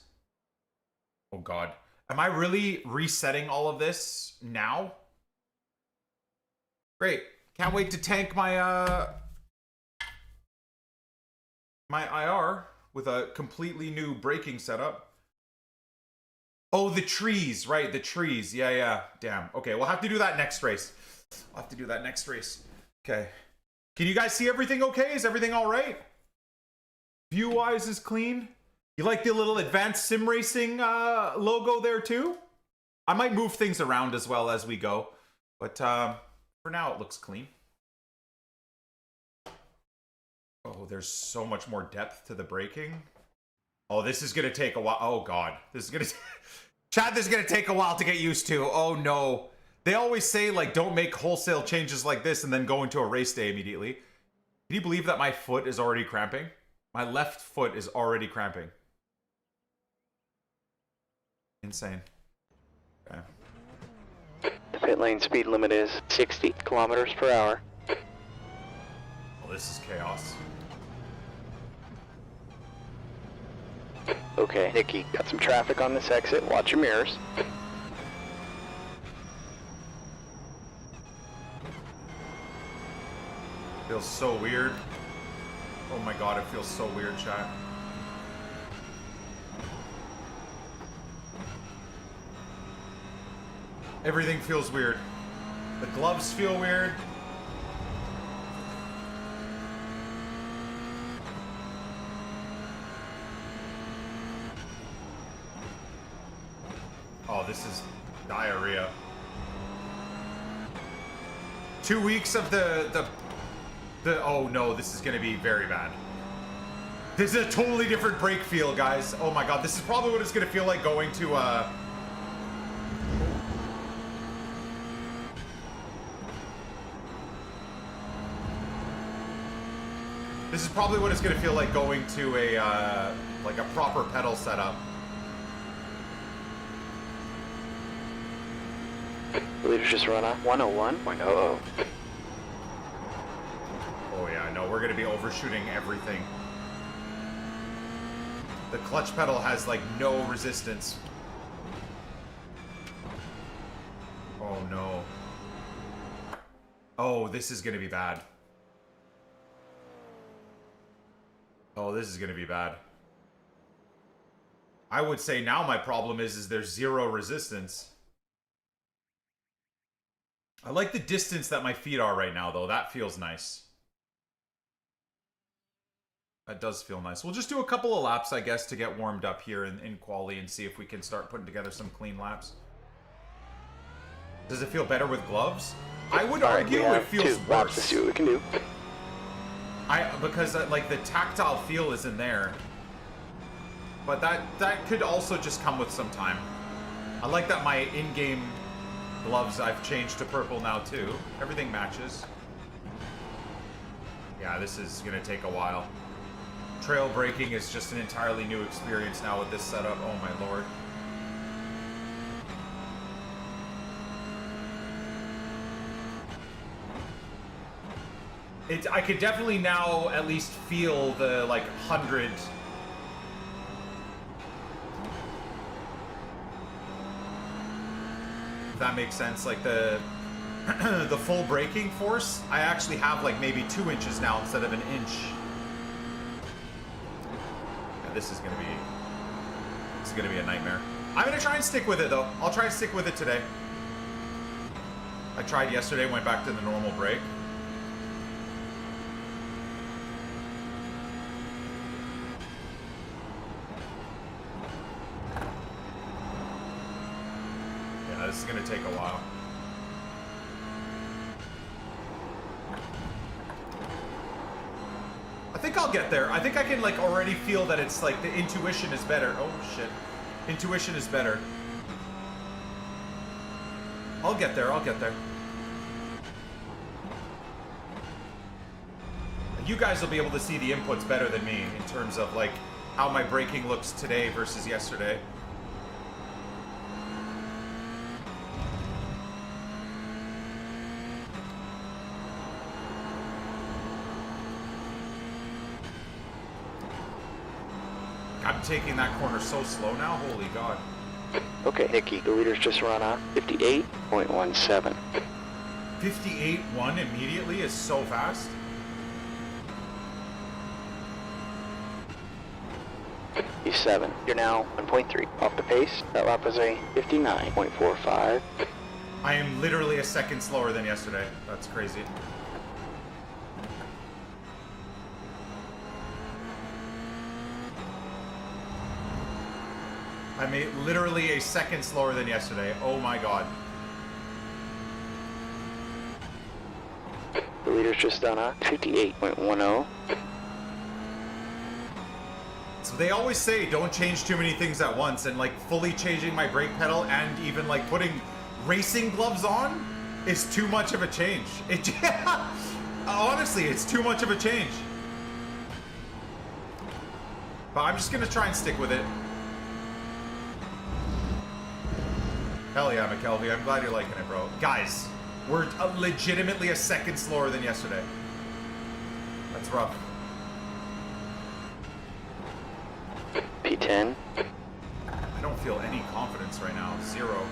Oh god. Am I really resetting all of this now? Great. Can't wait to tank my my IR with a completely new braking setup. Oh, the trees, right, the trees. Yeah. Damn. Okay, we'll have to do that next race. I'll have to do that next race. Okay. Can you guys see everything okay? Is everything all right? View-wise is clean. You like the little advanced sim racing logo there too? I might move things around as well as we go. But for now, it looks clean. Oh, there's so much more depth to the braking. Oh, this is going to take a while. Oh, God. This is going to... Chad, this is going to take a while to get used to. Oh, no. They always say, like, don't make wholesale changes like this and then go into a race day immediately. Can you believe that my foot is already cramping? My left foot is already cramping. Insane. Okay. The pit lane speed limit is 60 kilometers per hour. Well, this is chaos. Okay, Nikki, got some traffic on this exit. Watch your mirrors. Feels so weird. Oh my god, it feels so weird, chat. Everything feels weird. The gloves feel weird. Oh, this is diarrhea. 2 weeks of the oh no, this is gonna be very bad. This is a totally different brake feel, guys. Oh my god, this is probably what it's gonna feel like going to This is probably what it's gonna feel like going to a like a proper pedal setup. Leaders just run off 101.00. Oh yeah, no, we're gonna be overshooting everything. The clutch pedal has like no resistance. Oh no. Oh, this is gonna be bad. Oh, this is gonna be bad. I would say now my problem is there's zero resistance. I like the distance that my feet are right now, though. That feels nice. That does feel nice. We'll just do a couple of laps, I guess, to get warmed up here in quali and see if we can start putting together some clean laps. Does it feel better with gloves? I would argue it feels worse. Laps to see what we can do. Because like the tactile feel isn't there. But that could also just come with some time. I like that my in-game gloves I've changed to purple now too. Everything matches. Yeah, this is gonna take a while. Trail braking is just an entirely new experience now with this setup. Oh my lord. I could definitely now at least feel the like 100. If that makes sense, like the the full braking force, I actually have like maybe 2 inches now instead of an inch. Yeah, this is gonna be a nightmare. I'm gonna try and stick with it though. I'll try and stick with it today. I tried yesterday, went back to the normal brake. This is going to take a while. I think I'll get there. I think I can like already feel that it's like the intuition is better. Oh shit. Intuition is better. I'll get there. I'll get there. You guys will be able to see the inputs better than me in terms of like how my braking looks today versus yesterday. I'm taking that corner so slow now, holy god. Okay, Nicky, the leader's just run on 58.17. 58.1 immediately is so fast. E7, you're now 1.3 off the pace. That lap was a 59.45. I am literally a second slower than yesterday. That's crazy. I'm literally a second slower than yesterday. Oh my god. The leader's just done a 58.10. So they always say don't change too many things at once, and like fully changing my brake pedal and even like putting racing gloves on is too much of a change. It honestly, it's too much of a change. But I'm just gonna try and stick with it. Hell yeah, McKelvey. I'm glad you're liking it, bro. Guys, we're legitimately a second slower than yesterday. That's rough. P10. I don't feel any confidence right now. Zero.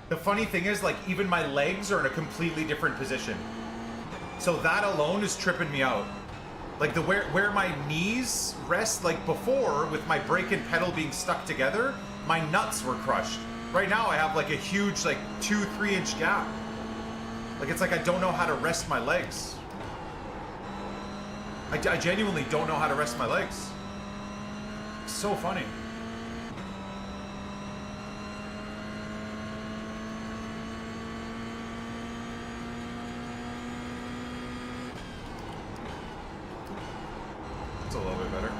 The funny thing is, like, even my legs are in a completely different position. So that alone is tripping me out. Like, the where my knees rest, like before, with my brake and pedal being stuck together, my nuts were crushed. Right now, I have, like, a huge, like, 2-3 inch gap. Like, it's like I don't know how to rest my legs. I genuinely don't know how to rest my legs. It's so funny. A little bit better.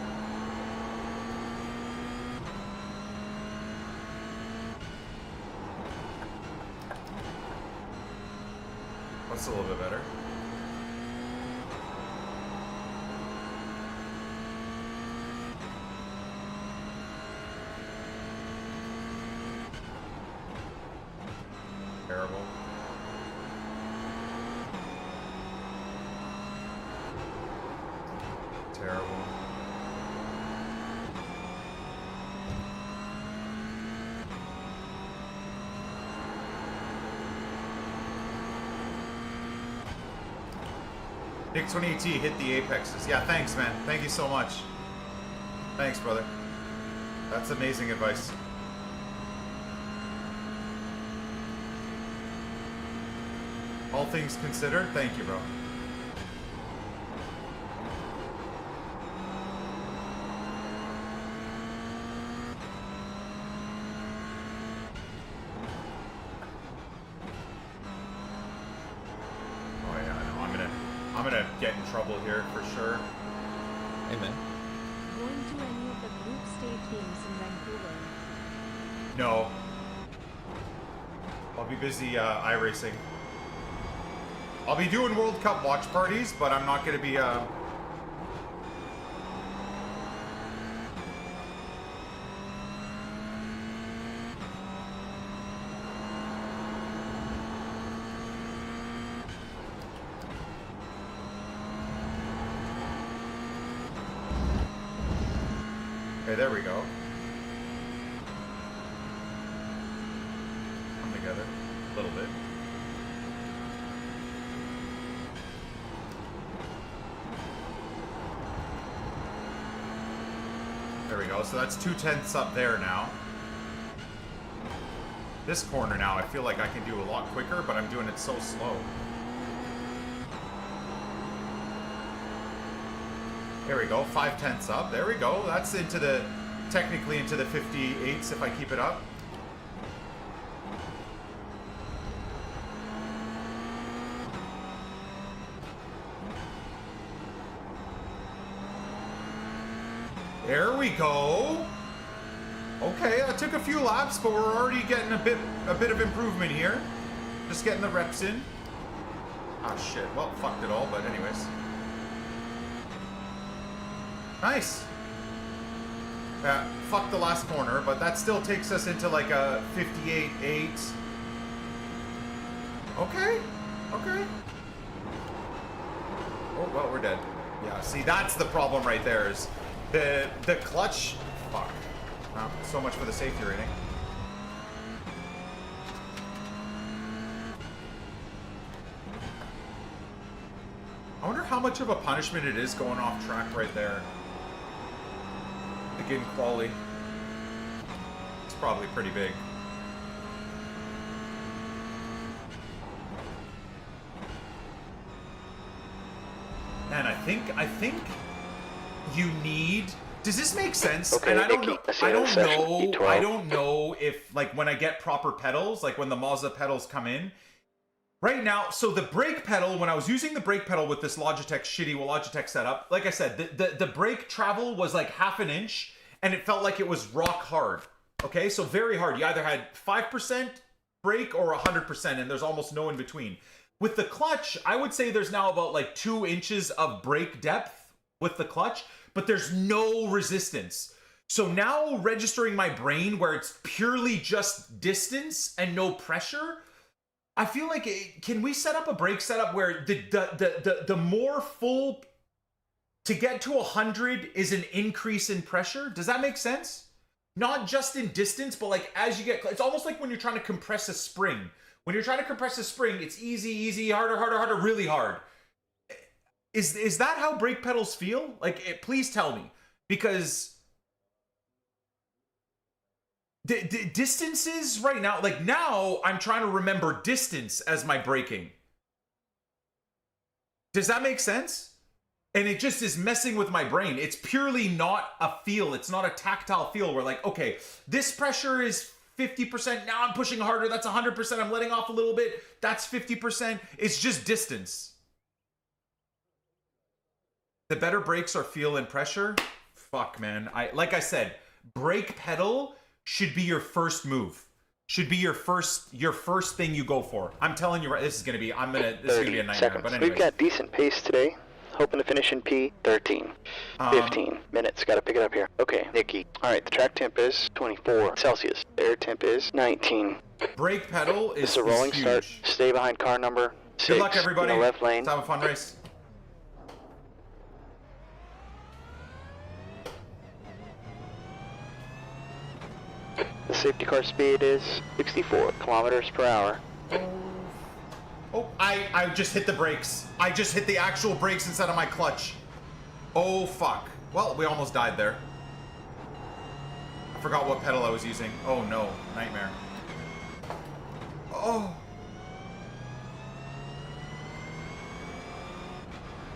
That's a little bit better. Terrible. terrible. NICK28T hit the apexes. Yeah, thanks, man. Thank you so much. Thanks, brother. That's amazing advice. All things considered, thank you, bro. Oh yeah, I know. I'm gonna get in trouble here for sure. Hey man. Going to any of the group stage games in Vancouver? No. I'll be busy iRacing. I'll be doing World Cup watch parties, but I'm not going to be... Okay, there we go. Come together a little bit. There we go. So that's 2/10 up there now. This corner now, I feel like I can do a lot quicker, but I'm doing it so slow. There we go. 5/10 up. There we go. That's into the, technically into the 58s if I keep it up. There we go. Okay, that took a few laps, but we're already getting a bit of improvement here. Just getting the reps in. Ah, shit. Well, fucked it all, but anyways. Nice. Fuck the last corner, but that still takes us into like a 58.8. Okay. Okay. Oh, well, we're dead. Yeah, see, that's the problem right there is the clutch. Fuck. So much for the safety rating. I wonder how much of a punishment it is going off track right there. Again, quali. It's probably pretty big. And I think you need. Does this make sense? Okay, and I don't Nikki, know. I I don't know if like when I get proper pedals, like when the Mazda pedals come in. Right now, so the brake pedal, when I was using the brake pedal with this shitty Logitech setup, like I said, the brake travel was like 1/2 inch, and it felt like it was rock hard. Okay, so very hard. You either had 5% brake or 100%, and there's almost no in between. With the clutch, I would say there's now about like 2 inches of brake depth with the clutch, but there's no resistance. So now registering my brain where it's purely just distance and no pressure, I feel like, can we set up a brake setup where the more full to get to 100 is an increase in pressure? Does that make sense? Not just in distance, but like as you get, it's almost like when you're trying to compress a spring. When you're trying to compress a spring, it's easy, harder, really hard. Is that how brake pedals feel? Like, please tell me, because distances right now, like now I'm trying to remember distance as my braking. Does that make sense? And it just is messing with my brain. It's purely not a feel. It's not a tactile feel where like, okay, this pressure is 50%. Now I'm pushing harder. That's 100%. I'm letting off a little bit. That's 50%. It's just distance. The better brakes are feel and pressure. Fuck, man. Like I said, brake pedal should be your first move. Should be your first thing you go for. I'm telling you, right, this is gonna be a nightmare. But anyways. We've got decent pace today. Hoping to finish in P13. 15 minutes. Got to pick it up here. Okay, Nikki. All right, the track temp is 24 Celsius. Air temp is 19. Brake pedal is It's a rolling huge. start. Stay behind car number 6. Good luck, everybody. In the left lane. Let's have a fun race. Safety car speed is 64 kilometers per hour. Oh, I just hit the brakes. I just hit the actual brakes instead of my clutch. Oh, fuck. Well, we almost died there. I forgot what pedal I was using. Oh, no. Nightmare. Oh.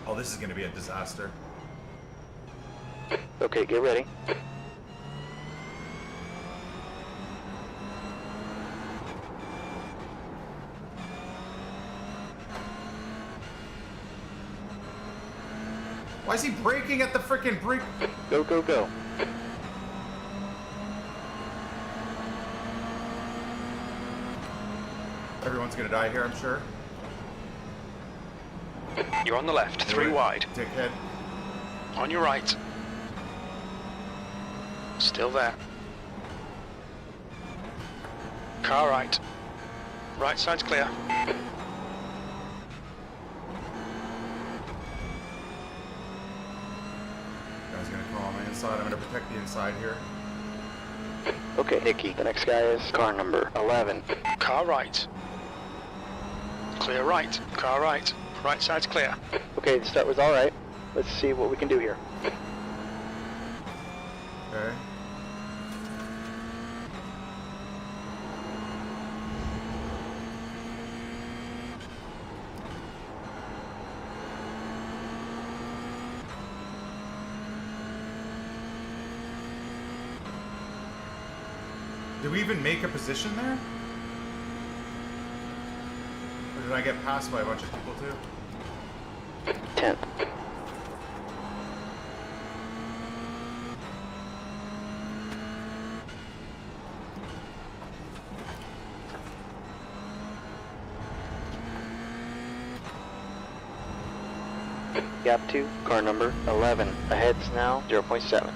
Oh, this is going to be a disaster. Okay, get ready. Why is he braking at the freaking brake? Go, go, go. Everyone's going to die here, I'm sure. You're on the left, 3 Do it, wide. Dickhead. On your right. Still there. Car right. Right side's clear. Guy's going to come on my inside. I'm going to protect the inside here. Okay, Nikki, the next guy is car number 11. Car right. Clear right. Car right. Right side's clear. Okay, the start was alright. Let's see what we can do here. Okay. Did we even make a position there? Or did I get passed by a bunch of people too? 10th. Gap 2, car number 11. Ahead's now 0.7.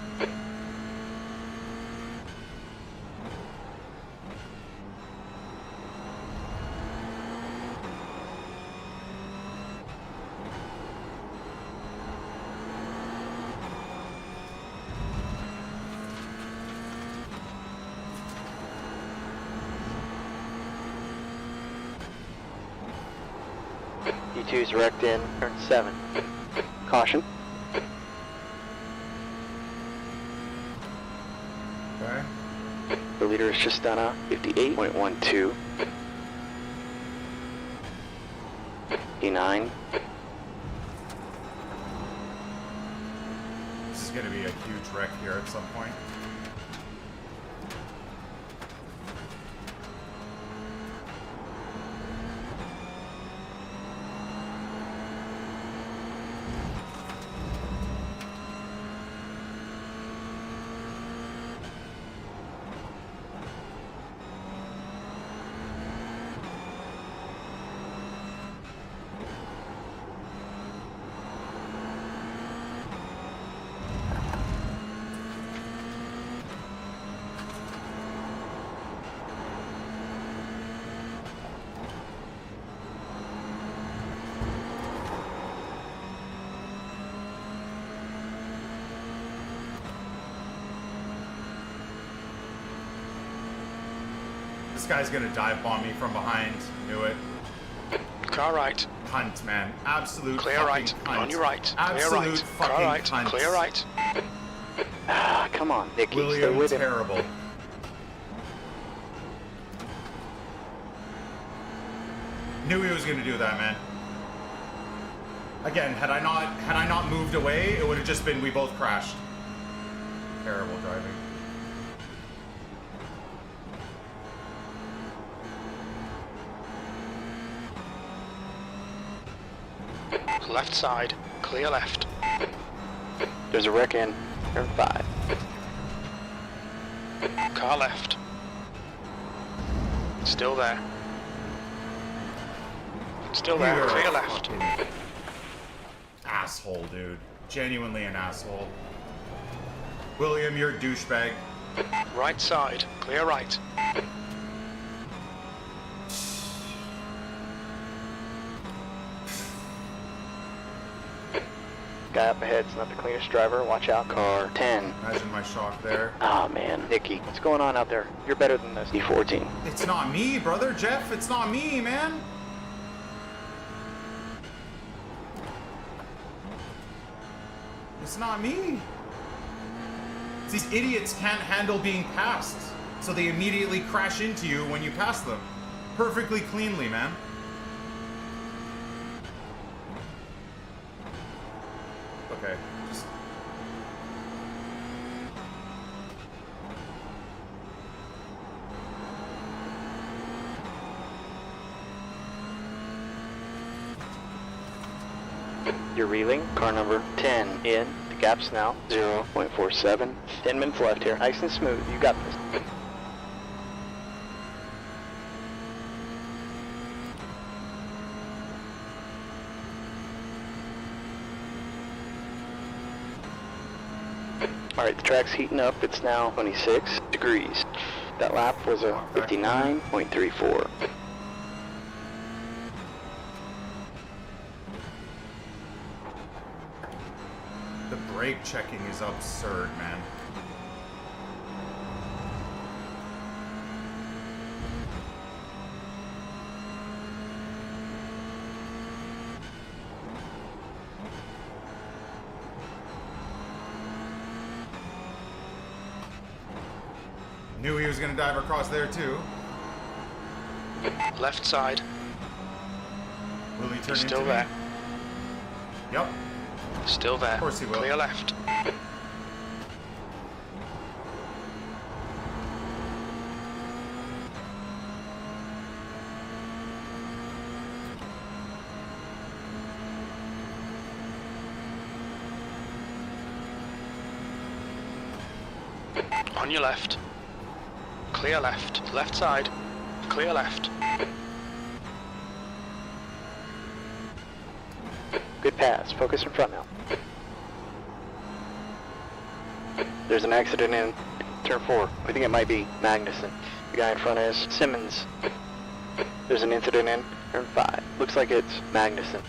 E2's wrecked in turn 7. Caution. Okay. The leader is just done a 58.12. E9. This is going to be a huge wreck here at some point. This guy's gonna dive bomb me from behind. Knew it. Car right. Cunt, man. Absolute Clear fucking right. cunt. On your right. Clear Absolute right. fucking Car right. cunt. Clear right. Ah, come on, Nikki, stay William, with him. terrible. Knew he was gonna do that, man. Again, had I not moved away, it would have just been we both crashed. Terrible driving. Left side. Clear left. There's a wreck in turn 5. Car left. Still there. Still there. You're Clear a left. fucking asshole, dude. Genuinely an asshole. William, you're a douchebag. Right side. Clear right. Guy up ahead's not the cleanest driver. Watch out. Car 10. Imagine my shock there. Ah, man. Nicky, what's going on out there? You're better than this. D14. It's not me, brother. Jeff, it's not me, man. It's not me. These idiots can't handle being passed, so they immediately crash into you when you pass them. Perfectly cleanly, man. Okay, just... You're reeling. Car number 10 in. The gap's now 0.47. 10 minutes left here. Nice and smooth. You got this. Alright, the track's heating up. It's now 26 degrees. That lap was a 59.34. The brake checking is absurd, man. Knew he was gonna dive across there too. Left side. Will he turn Still into there. me? Yep. Still there. Of course he will. Clear left. On your left. Clear left. Left side. Clear left. Good pass. Focus in front now. There's an accident in turn 4. We think it might be Magnuson. The guy in front is Simmons. There's an incident in turn 5. Looks like it's Magnuson.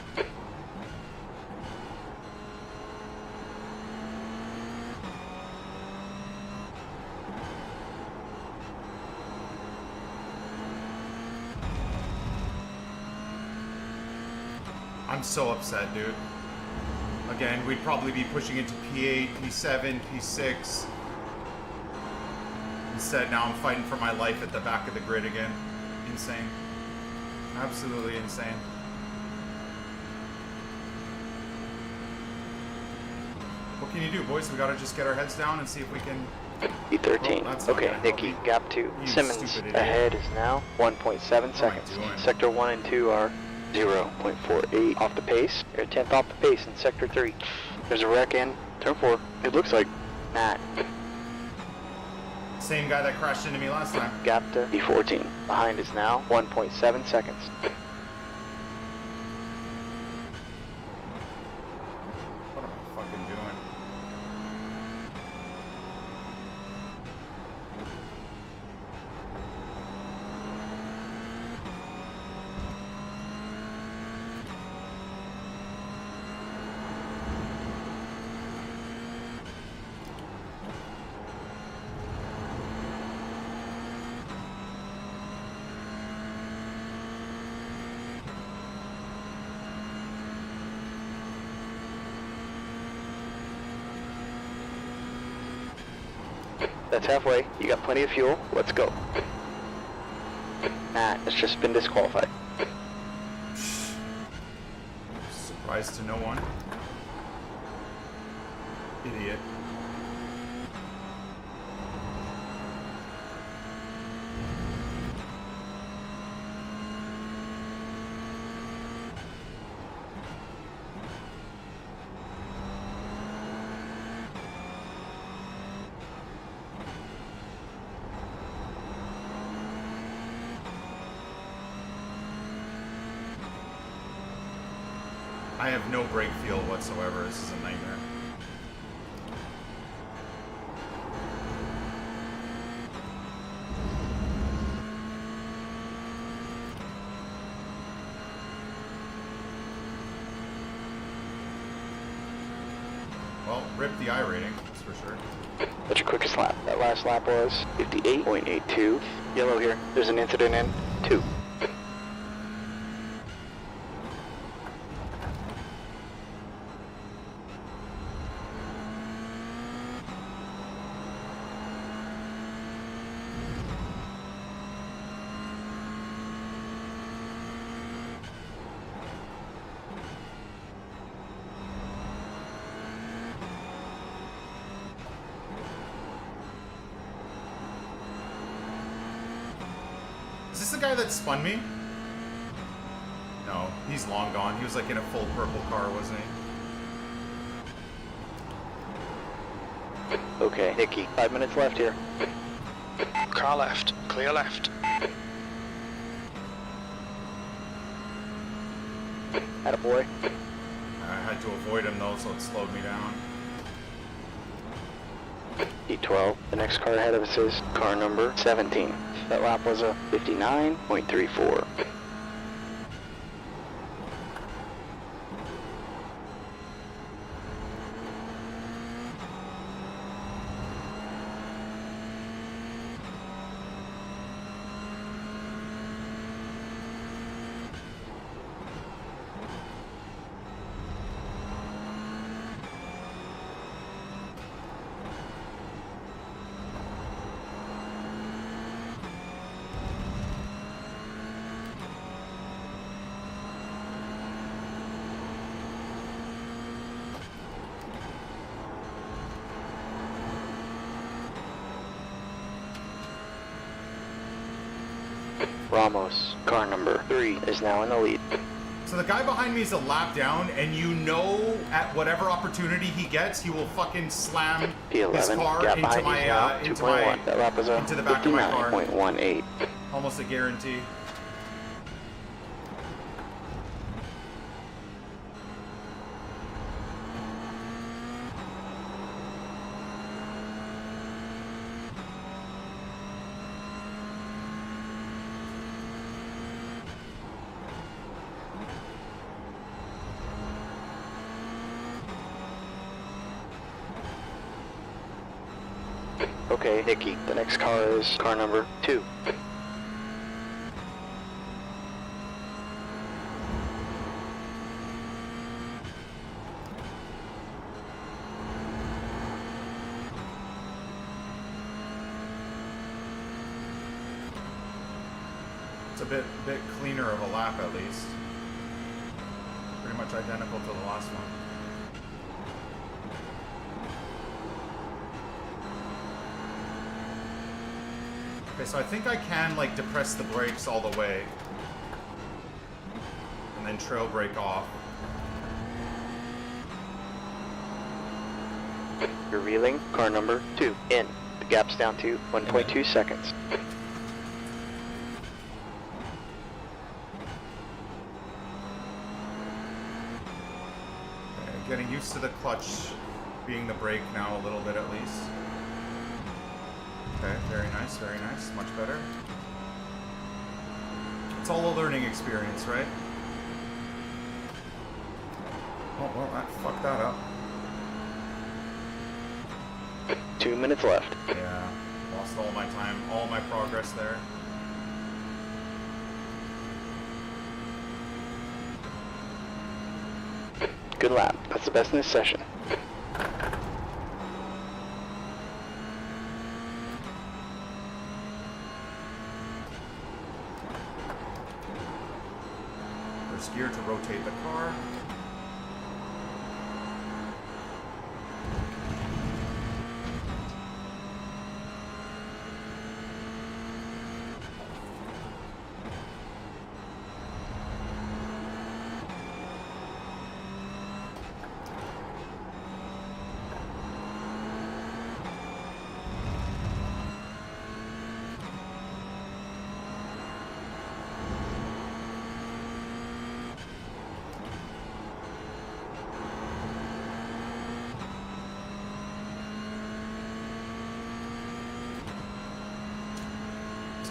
I'm so upset, dude. Again, we'd probably be pushing into P8, P7, P6. Instead, now I'm fighting for my life at the back of the grid again. Insane. Absolutely insane. What can you do, boys? We gotta just get our heads down and see if we can... E13. Oh, that's not Okay, gonna help Nicky, you. gap 2. You Simmons stupid idiot. ahead is now 1.7 seconds. doing? Sector 1 and 2 are 0.48 off the pace. You're 10th off the pace in Sector 3. There's a wreck in turn 4. It looks like Matt. Same guy that crashed into me last time. Gap to E14. Behind is now 1.7 seconds. What am I fucking doing? That's halfway. You got plenty of fuel. Let's go. Matt has just been disqualified. Surprise to no one. Idiot. I have no brake feel whatsoever. This is a nightmare. Well, rip the I rating, that's for sure. What's your quickest lap? That last lap was 58.82. Yellow here. There's an incident in 2. Is this the guy that spun me? No, he's long gone. He was like in a full purple car, wasn't he? Okay, Nikki, 5 minutes left here. Car left. Clear left. Attaboy. I had to avoid him though, so it slowed me down. E12. The next car ahead of us is car number 17. That lap was a 59.34. Ramos, car number 3, is now in the lead. So the guy behind me is a lap down, and you know at whatever opportunity he gets, he will fucking slam his P11, car gap into behind you now, my, 2.1. That lap was a into the back of my car. 59.18. Almost a guarantee. Okay, Nikki, the next car is car number 2. It's a bit cleaner of a lap at least. Pretty much identical to the last one. Okay, so I think I can like depress the brakes all the way and then trail brake off. You're reeling, car number 2, in. The gap's down to 1.2 seconds. Okay, getting used to the clutch being the brake now a little bit at least. Okay, very nice, much better. It's all a learning experience, right? Oh, well, that fucked that up. 2 minutes left. Yeah, lost all my time, all my progress there. Good lap. That's the best in this session. First gear to rotate the car.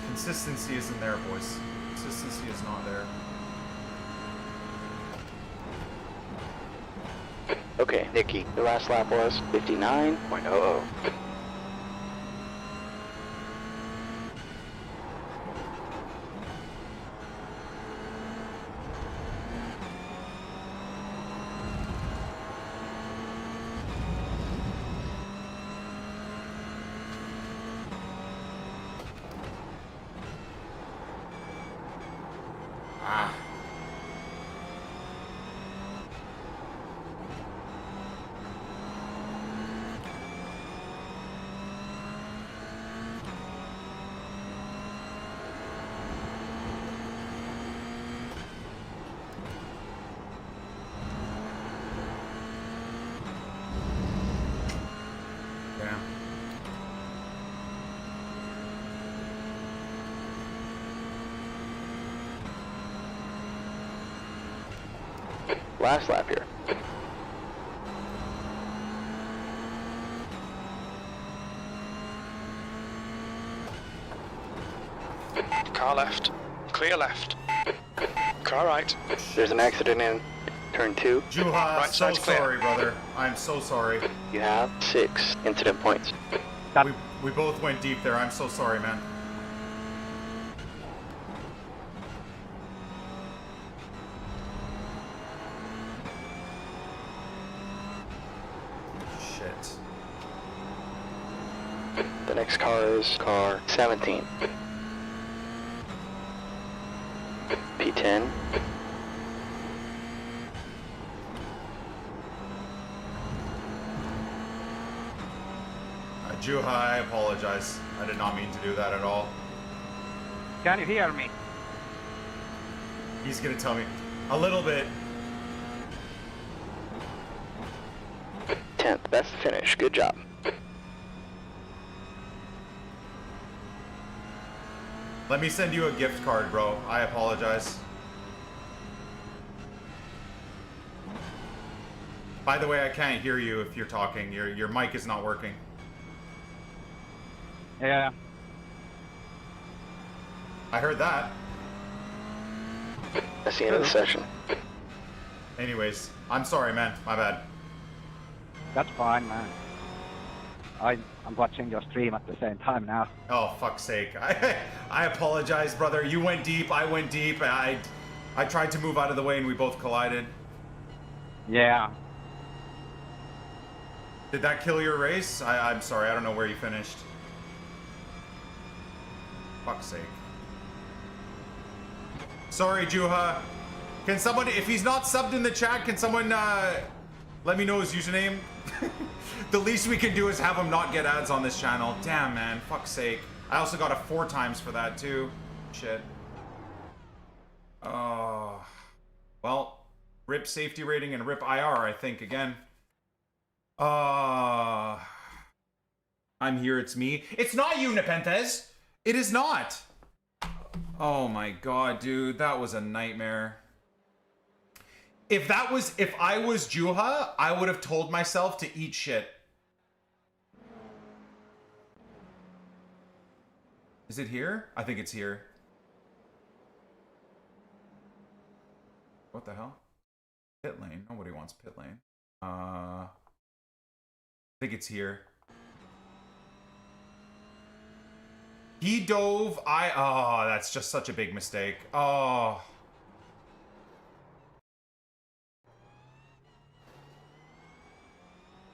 Consistency isn't there, boys. Consistency is not there. Okay, Nikki, the last lap was 59.00. Damn. Last lap here. Car left. Clear left. Car right. There's an accident in turn 2. Juha, Right so side's clear. sorry, brother. I'm so sorry. You have 6 incident points. We both went deep there. I'm so sorry, man. Shit. The next car is car 17. P10. Juha, I apologize. I did not mean to do that at all. Can you hear me? He's gonna tell me. A little bit. 10th, that's the finish. Good job. Let me send you a gift card, bro. I apologize. By the way, I can't hear you if you're talking. Your mic is not working. Yeah. I heard that. That's the end of the session. Anyways, I'm sorry, man. My bad. That's fine, man. I'm watching your stream at the same time now. Oh, fuck's sake. I apologize, brother. You went deep. I went deep. I tried to move out of the way and we both collided. Yeah. Did that kill your race? I'm sorry. I don't know where you finished. Fuck's sake. Sorry, Juha. Can someone, if he's not subbed in the chat, can someone let me know his username? The least we can do is have him not get ads on this channel. Damn, man. Fuck's sake. I also got a 4 times for that, too. Shit. Oh. Well, rip safety rating and rip IR, I think, again. I'm here, it's me. It's not you, Nepenthes! It is not! Oh my god, dude. That was a nightmare. If I was Juha, I would have told myself to eat shit. Is it here? I think it's here. What the hell? Pit lane. Nobody wants pit lane. I think it's here. He dove. Oh, that's just such a big mistake. Oh.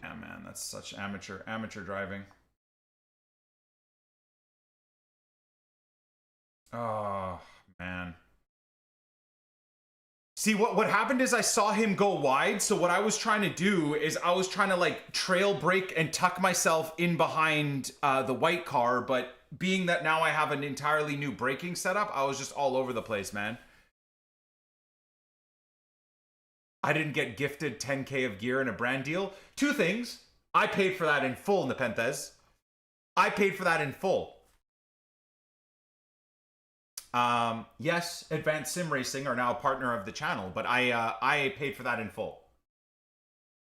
Yeah, man, that's such amateur driving. Oh, man. See, what happened is I saw him go wide, so what I was trying to do is I was trying to, like, trail brake and tuck myself in behind the white car, but being that now I have an entirely new braking setup, I was just all over the place, man. I didn't get gifted 10K of gear in a brand deal. 2 things. I paid for that in full, Nepenthes. I paid for that in full. Yes, Advanced Sim Racing are now a partner of the channel, but I paid for that in full.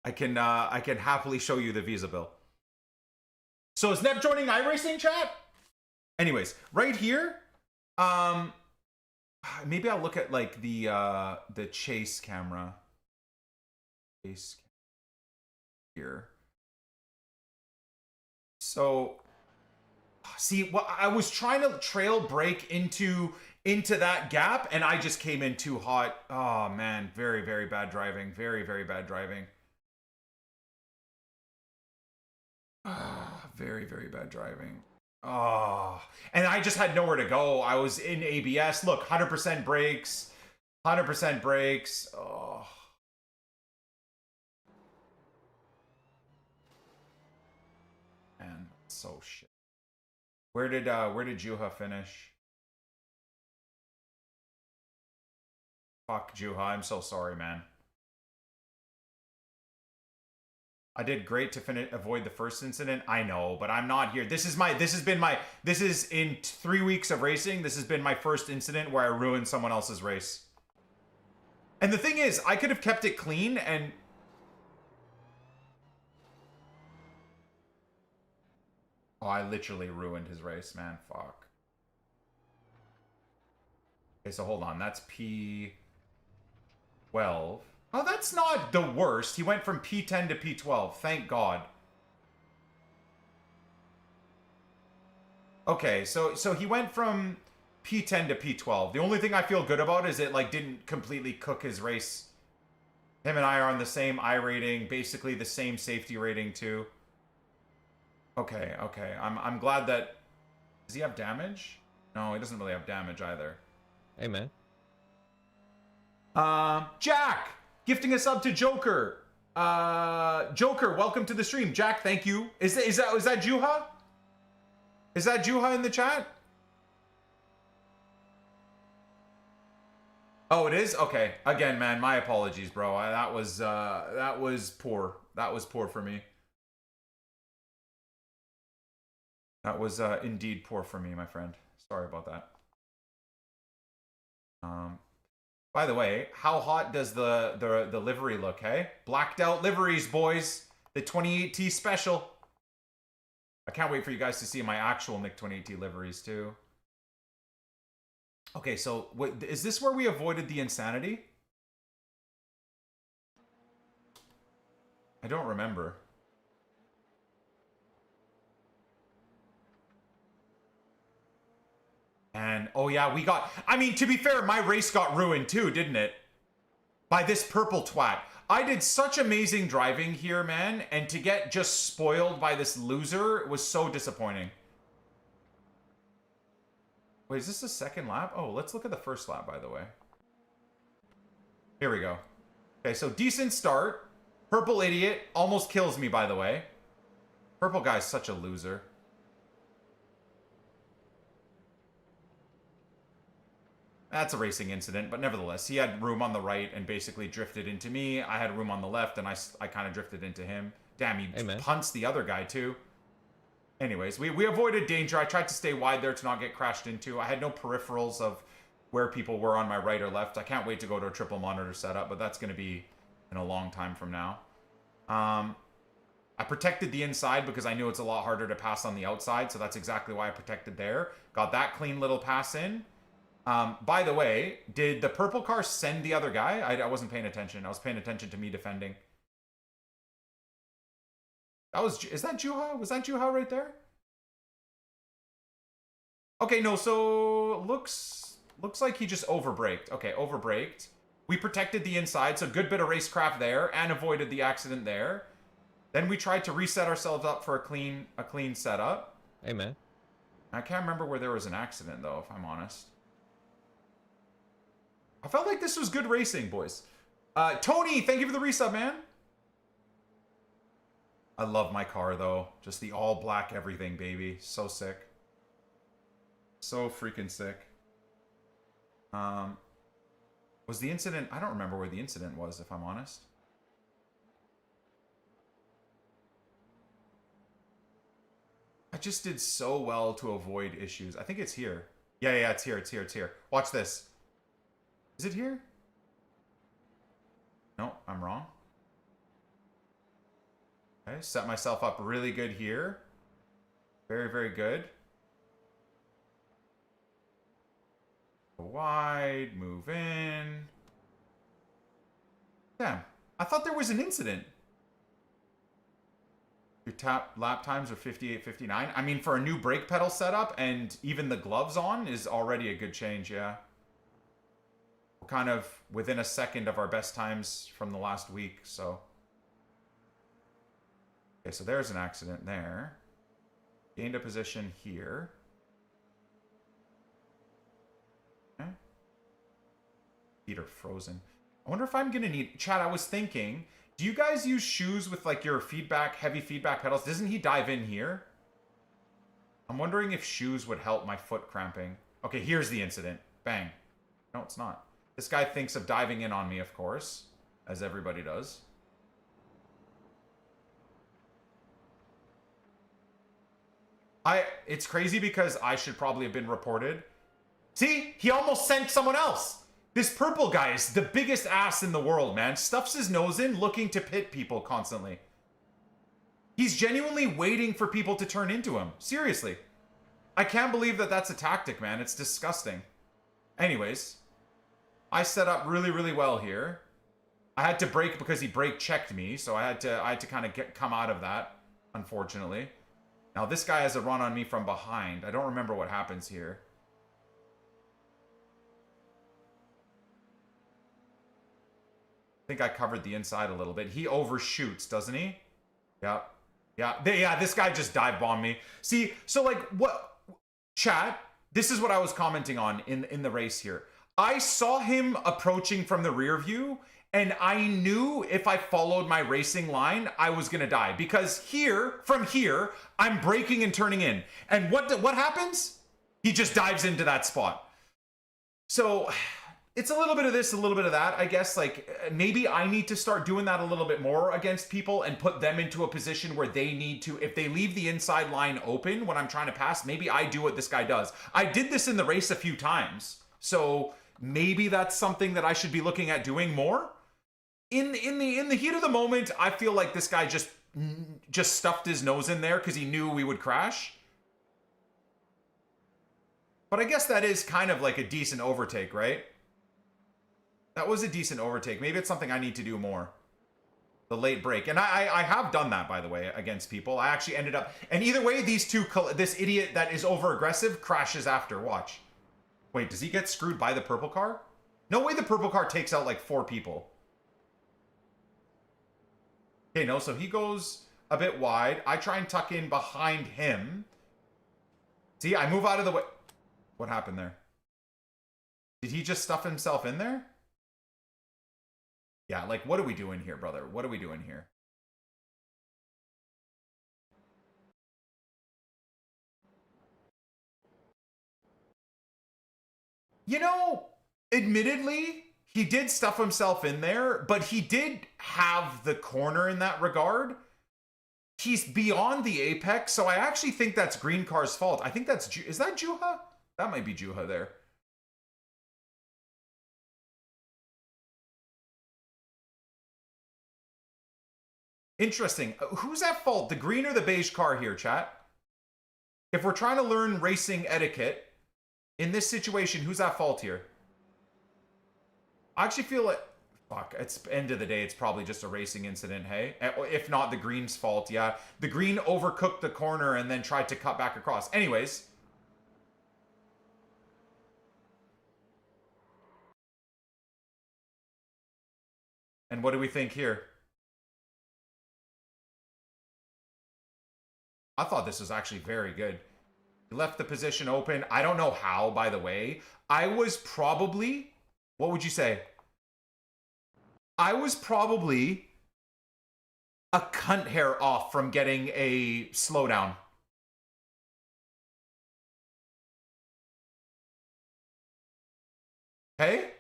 I can happily show you the Visa bill. So is Nep joining iRacing chat? Anyways, right here, maybe I'll look at like the chase camera. Chase. here. So, see, what I was trying to trail brake into that gap, and I just came in too hot. Oh man, very, very bad driving. Very, very bad driving. Very, very bad driving. Oh, and I just had nowhere to go. I was in ABS. Look, 100% brakes. 100% brakes. Oh. Man, so shit. Where did Juha finish? Fuck Juha, I'm so sorry, man. I did great to avoid the first incident. I know, but I'm not here. This is in 3 weeks of racing. This has been my first incident where I ruined someone else's race. And the thing is, I could have kept it clean and... Oh, I literally ruined his race, man. Fuck. Okay, so hold on. That's P12. Oh, that's not the worst. He went from P10 to P12. Thank God. Okay, so he went from P10 to P12. The only thing I feel good about is it like didn't completely cook his race. Him and I are on the same I rating, basically the same safety rating too. Okay, okay. I'm glad that... Does he have damage? No, he doesn't really have damage either. Hey, man. Jack! Gifting a sub to Joker. Joker, welcome to the stream. Jack, thank you. Is that Juha? Is that Juha in the chat? Oh, it is? Okay. Again, man, my apologies, bro. That was poor. That was poor for me. That was indeed poor for me, my friend. Sorry about that. By the way, how hot does the livery look, hey? Blacked out liveries, boys. The 28T special. I can't wait for you guys to see my actual NICK28T liveries, too. Okay, so is this where we avoided the insanity? I don't remember. And, oh yeah, we got... I mean, to be fair, my race got ruined too, didn't it? By this purple twat. I did such amazing driving here, man, and to get just spoiled by this loser was so disappointing. Wait, is this the second lap? Oh, let's look at the first lap, by the way. Here we go. Okay, so decent start. Purple idiot almost kills me, by the way. Purple guy's such a loser. That's a racing incident, but nevertheless, he had room on the right and basically drifted into me. I had room on the left, and I kind of drifted into him. Damn, he punts the other guy, too. Anyways, we avoided danger. I tried to stay wide there to not get crashed into. I had no peripherals of where people were on my right or left. I can't wait to go to a triple monitor setup, but that's going to be in a long time from now. I protected the inside because I knew it's a lot harder to pass on the outside, so that's exactly why I protected there. Got that clean little pass in. By the way, did the purple car send the other guy? I wasn't paying attention. I was paying attention to me defending. Is that Juha? Was that Juha right there? Okay, no, so looks like he just overbraked. Okay, overbraked. We protected the inside, so good bit of racecraft there and avoided the accident there. Then we tried to reset ourselves up for a clean setup. Hey, man. I can't remember where there was an accident, though, if I'm honest. I felt like this was good racing, boys. Tony, thank you for the resub, man. I love my car, though. Just the all-black everything, baby. So sick. So freaking sick. Was the incident... I don't remember where the incident was, if I'm honest. I just did so well to avoid issues. I think it's here. Yeah, it's here. Watch this. Is it here? No, I'm wrong. Okay, set myself up really good here. Very, very good. Go wide, move in. Damn, I thought there was an incident. Your lap times are 58:59. I mean, for a new brake pedal setup and even the gloves on is already a good change, yeah. We're kind of within a second of our best times from the last week, so. Okay, so there's an accident there. Gained a position here. Okay. Feet are frozen. I wonder if I'm gonna need... Chat, I was thinking... Do you guys use shoes with like your feedback, heavy feedback pedals? Doesn't he dive in here? I'm wondering if shoes would help my foot cramping. Okay, here's the incident. Bang. No, it's not. This guy thinks of diving in on me, of course, as everybody does. It's crazy because I should probably have been reported. See? He almost sent someone else. This purple guy is the biggest ass in the world, man. Stuffs his nose in, looking to pit people constantly. He's genuinely waiting for people to turn into him. Seriously. I can't believe that that's a tactic, man. It's disgusting. Anyways. I set up really, really well here. I had to brake because he brake checked me, so I had to kind of come out of that, unfortunately. Now this guy has a run on me from behind. I don't remember what happens here. I think I covered the inside a little bit. He overshoots, doesn't he? Yeah. Yeah, this guy just dive bombed me. See, so like what chat, this is what I was commenting on in the race here. I saw him approaching from the rear view and I knew if I followed my racing line, I was going to die because from here, I'm braking and turning in. And what happens? He just dives into that spot. So it's a little bit of this, a little bit of that. I guess like maybe I need to start doing that a little bit more against people and put them into a position where they need to, if they leave the inside line open when I'm trying to pass, maybe I do what this guy does. I did this in the race a few times. So maybe that's something that I should be looking at doing more. In the heat of the moment, I feel like this guy just stuffed his nose in there because he knew we would crash. But I guess that is kind of like a decent overtake, right? That was a decent overtake. Maybe it's something I need to do more. The late break. And I have done that, by the way, against people. I actually ended up... And either way, this idiot that is over-aggressive crashes after. Watch. Wait, does he get screwed by the purple car? No way the purple car takes out like 4 people. Okay, no, so he goes a bit wide. I try and tuck in behind him. See, I move out of the way. What happened there? Did he just stuff himself in there? Yeah, like, what are we doing here, brother? What are we doing here? You know, admittedly, he did stuff himself in there, but he did have the corner in that regard. He's beyond the apex, so I actually think that's Green Car's fault. I think that's... Is that Juha? That might be Juha there. Interesting. Who's at fault? The green or the beige car here, chat? If we're trying to learn racing etiquette, in this situation, who's at fault here? I actually feel like... Fuck, it's end of the day, it's probably just a racing incident, hey? If not the green's fault, yeah. The green overcooked the corner and then tried to cut back across. Anyways. And what do we think here? I thought this was actually very good. He left the position open. I don't know how, by the way. I was probably... What would you say? I was probably a cunt hair off from getting a slowdown. Hey?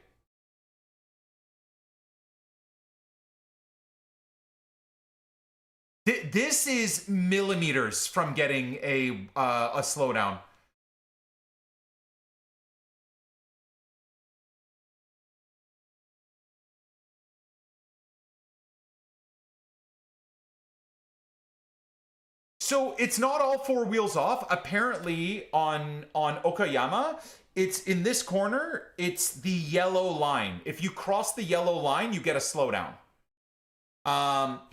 This is millimeters from getting a slowdown. So it's not all 4 wheels off. Apparently on Okayama, it's in this corner, it's the yellow line. If you cross the yellow line, you get a slowdown.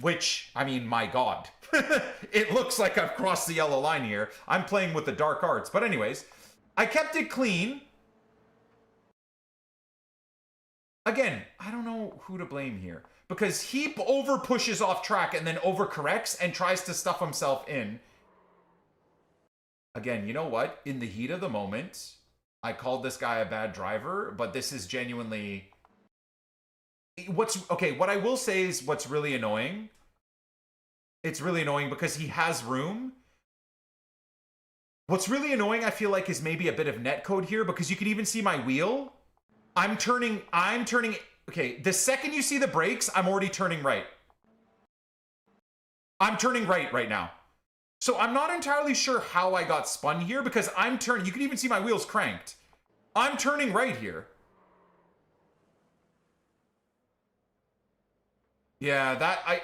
Which, I mean, my God. It looks like I've crossed the yellow line here. I'm playing with the dark arts. But anyways, I kept it clean. Again, I don't know who to blame here. Because he over pushes off track and then overcorrects and tries to stuff himself in. Again, you know what? In the heat of the moment, I called this guy a bad driver, but this is genuinely... what I will say is what's really annoying. It's really annoying because he has room. What's really annoying, I feel like, is maybe a bit of netcode here because you can even see my wheel. I'm turning, okay, the second you see the brakes, I'm already turning right. I'm turning right now. So I'm not entirely sure how I got spun here because I'm turning, you can even see my wheels cranked. I'm turning right here. Yeah,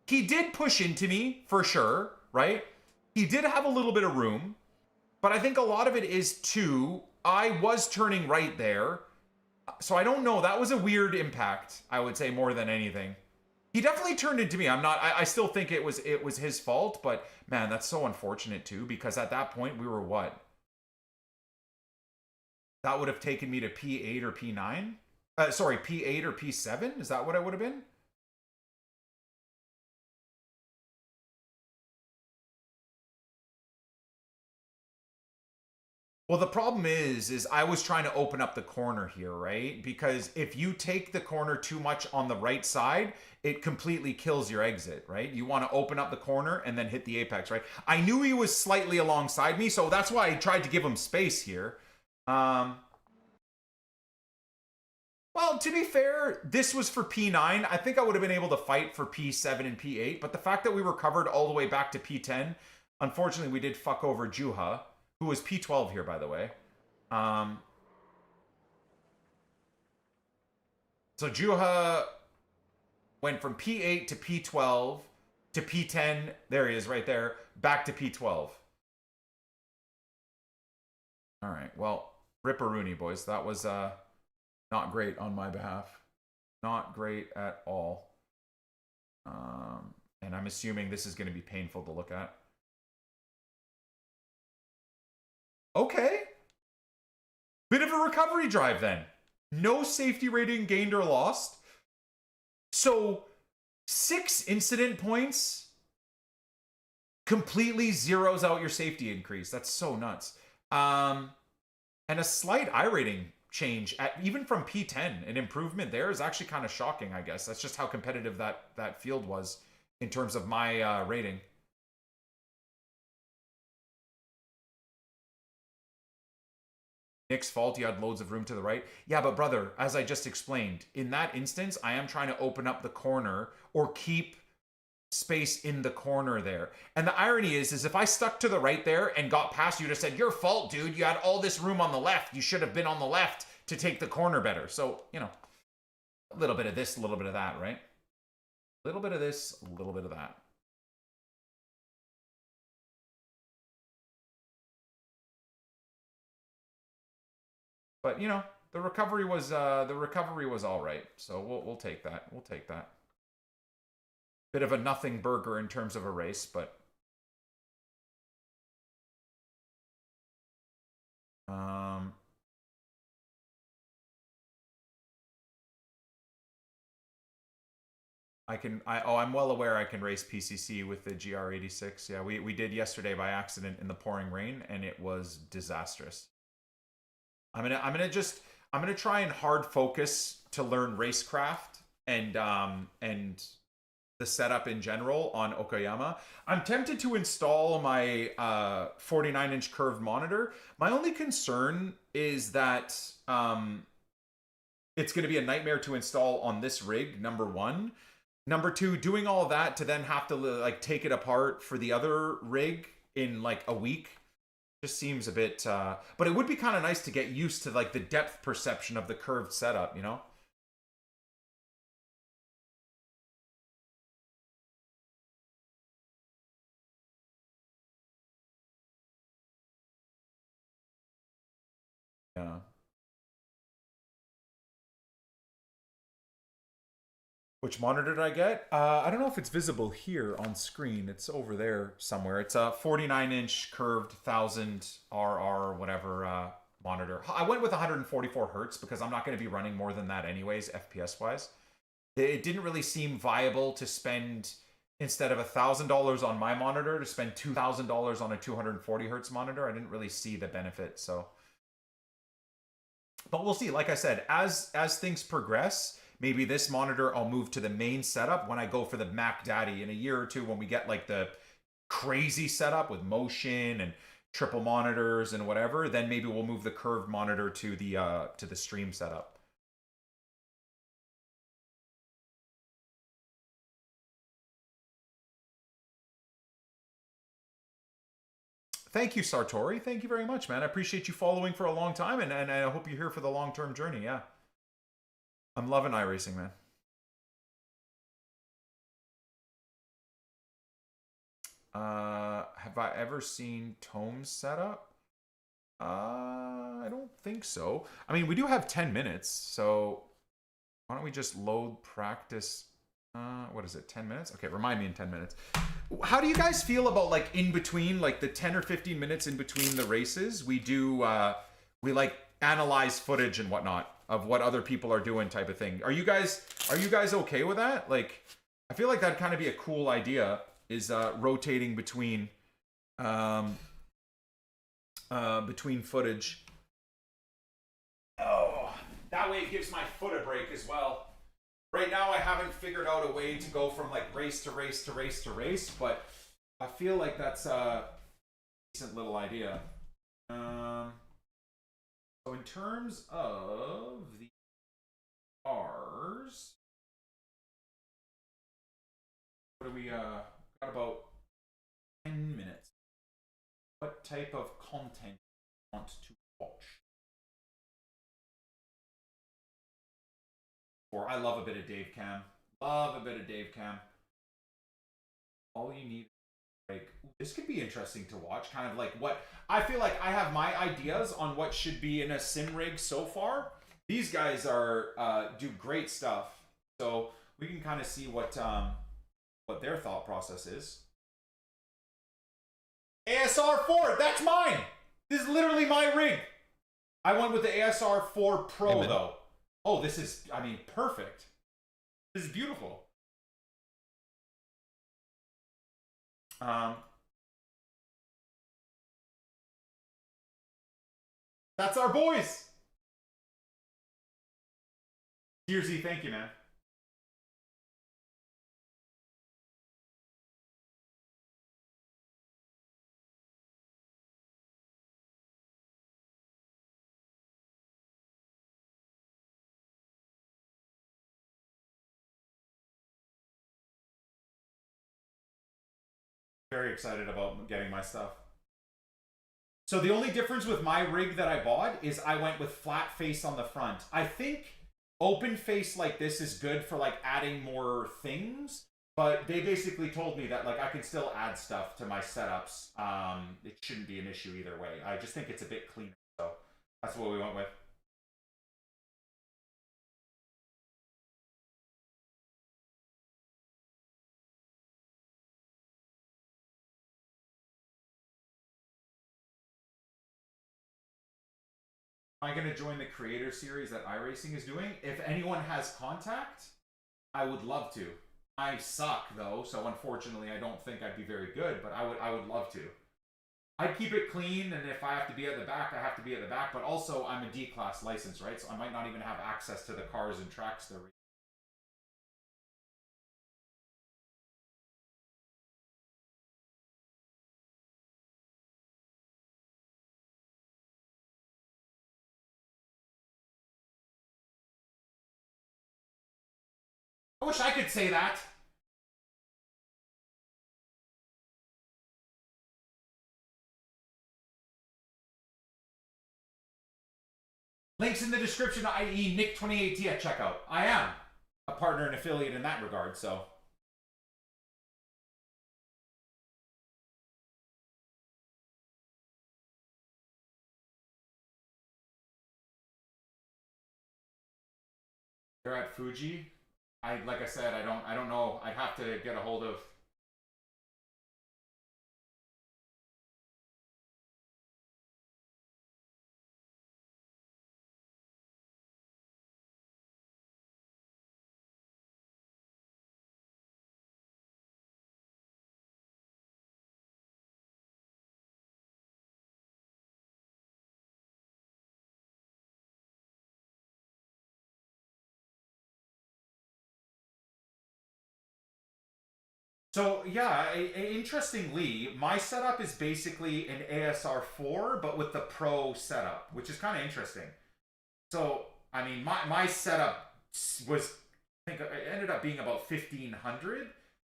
he did push into me for sure, right? He did have a little bit of room, but I think a lot of it is too, I was turning right there. So I don't know. That was a weird impact, I would say, more than anything. He definitely turned into me. I still think it was his fault, but man, that's so unfortunate too, because at that point we were what? That would have taken me to P8 or P9? Sorry, P8 or P7? Is that what I would have been? Well, the problem is I was trying to open up the corner here, right? Because if you take the corner too much on the right side, it completely kills your exit, right? You want to open up the corner and then hit the apex, right? I knew he was slightly alongside me, so that's why I tried to give him space here. Well, to be fair, this was for P9. I think I would have been able to fight for P7 and P8, but the fact that we were covered all the way back to P10, unfortunately, we did fuck over Juha, who was P12 here, by the way. So Juha went from P8 to P12 to P10. There he is right there. Back to P12. All right. Well, ripperoonie, boys. That was not great on my behalf. Not great at all. And I'm assuming this is going to be painful to look at. Okay. Bit of a recovery drive then. No safety rating gained or lost. So 6 incident points completely zeroes out your safety increase. That's so nuts. And a slight iRating change at even from P10. An improvement there is actually kind of shocking, I guess. That's just how competitive that field was in terms of my rating. Nick's fault, you had loads of room to the right. Yeah, but brother, as I just explained, in that instance, I am trying to open up the corner or keep space in the corner there. And the irony is if I stuck to the right there and got past, you'd have said, your fault, dude. You had all this room on the left. You should have been on the left to take the corner better. So, you know, a little bit of this, a little bit of that, right? A little bit of this, a little bit of that. But you know, the recovery was all right. So we'll take that. We'll take that. Bit of a nothing burger in terms of a race, but I'm well aware I can race PCC with the GR86. Yeah, we did yesterday by accident in the pouring rain, and it was disastrous. I'm gonna try and hard focus to learn racecraft and the setup in general on Okayama. I'm tempted to install my 49-inch curved monitor. My only concern is that it's going to be a nightmare to install on this rig, number one. Number two, doing all that to then have to like take it apart for the other rig in like a week just seems a bit but it would be kind of nice to get used to like the depth perception of the curved setup, you know? Yeah. Which monitor did I get? I don't know if it's visible here on screen. It's over there somewhere. It's a 49-inch curved 1000 RR whatever monitor. I went with 144 hertz because I'm not going to be running more than that anyways, FPS wise. It didn't really seem viable to spend, instead of $1,000 on my monitor, to spend $2,000 on a 240 hertz monitor. I didn't really see the benefit, so. But we'll see. Like I said, as things progress, maybe this monitor I'll move to the main setup when I go for the Mac Daddy in a year or two, when we get like the crazy setup with motion and triple monitors and whatever. Then maybe we'll move the curved monitor to the stream setup. Thank you, Sartori. Thank you very much, man. I appreciate you following for a long time, and I hope you're here for the long-term journey. Yeah. I'm loving iRacing, man. Have I ever seen Tome's setup? I don't think so. I mean, we do have 10 minutes, so why don't we just load practice? What is it, 10 minutes? Okay, remind me in 10 minutes. How do you guys feel about like in between, like the 10 or 15 minutes in between the races? We do, we like analyze footage and whatnot of what other people are doing type of thing. Are you guys okay with that? Like, I feel like that'd kind of be a cool idea, is rotating between footage. Oh, that way it gives my foot a break as well. Right now, I haven't figured out a way to go from like race to race to race to race, but I feel like that's a decent little idea. So in terms of the cars, what do we got? About 10 minutes. What type of content do you want to watch? Or I love a bit of Dave Cam. Love a bit of Dave Cam. All you need, like, this could be interesting to watch. Kind of like what I feel like I have my ideas on what should be in a sim rig so far. These guys are do great stuff, so we can kind of see what their thought process is. ASR 4, that's mine. This is literally my rig. I went with the ASR 4 Pro though. Oh, this is, I mean, perfect. This is beautiful. That's our boys. Dearsy, thank you, man. Very excited about getting my stuff. So the only difference with my rig that I bought is I went with flat face on the front. I think open face like this is good for like adding more things, but they basically told me that like I can still add stuff to my setups. It shouldn't be an issue either way. I just think it's a bit cleaner, so that's what we went with. Am I going to join the creator series that iRacing is doing? If anyone has contact, I would love to. I suck though, so unfortunately I don't think I'd be very good, but I would love to. I'd keep it clean, and if I have to be at the back, I have to be at the back, but also I'm a D-class license, right? So I might not even have access to the cars and tracks they're. I wish I could say that. Links in the description, i.e. NICK28T at checkout. I am a partner and affiliate in that regard, so. They're at Fuji. like I said, I don't know. I'd have to get a hold of. So yeah, interestingly, my setup is basically an ASR4, but with the Pro setup, which is kind of interesting. So I mean, my setup was, I think it ended up being about 1500,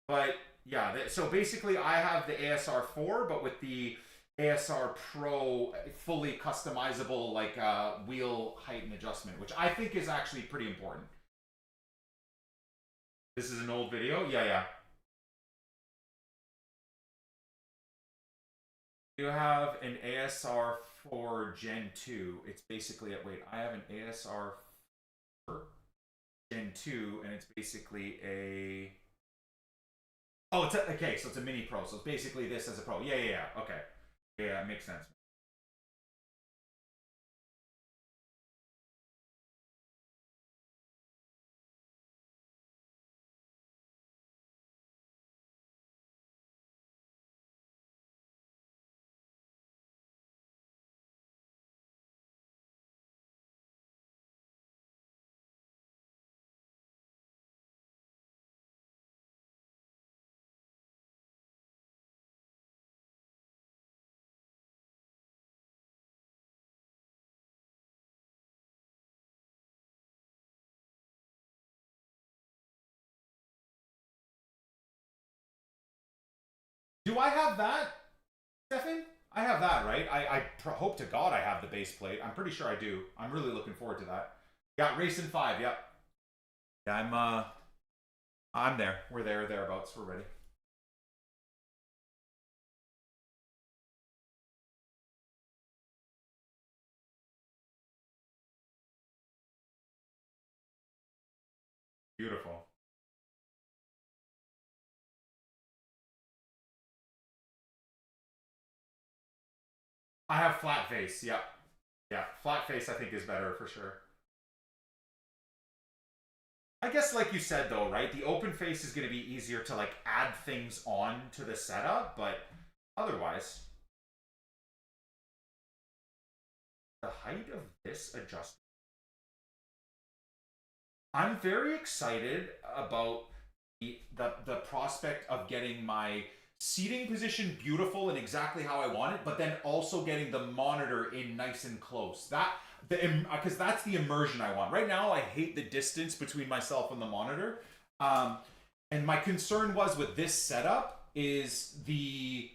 but yeah. So basically, I have the ASR4, but with the ASR Pro fully customizable like wheel height and adjustment, which I think is actually pretty important. This is an old video. Yeah, yeah. You have an ASR for Gen 2. It's basically wait, I have an ASR for Gen 2, and it's basically a. Oh, it's okay. So it's a mini pro. So it's basically this as a pro. Yeah, yeah, yeah. Okay. Yeah, it makes sense. Do I have that, Stefan? I have that, right? I hope to God I have the base plate. I'm pretty sure I do. I'm really looking forward to that. Yeah, Racing 5. Yep. Yeah, I'm there. We're there, thereabouts. We're ready. Beautiful. I have flat face. Yep. Yeah, flat face I think is better for sure. I guess like you said though, right? The open face is going to be easier to like add things on to the setup, but otherwise, the height of this adjustment. I'm very excited about the prospect of getting my seating position beautiful and exactly how I want it, but then also getting the monitor in nice and close. Because that's the immersion I want. Right now, I hate the distance between myself and the monitor. And my concern was with this setup is the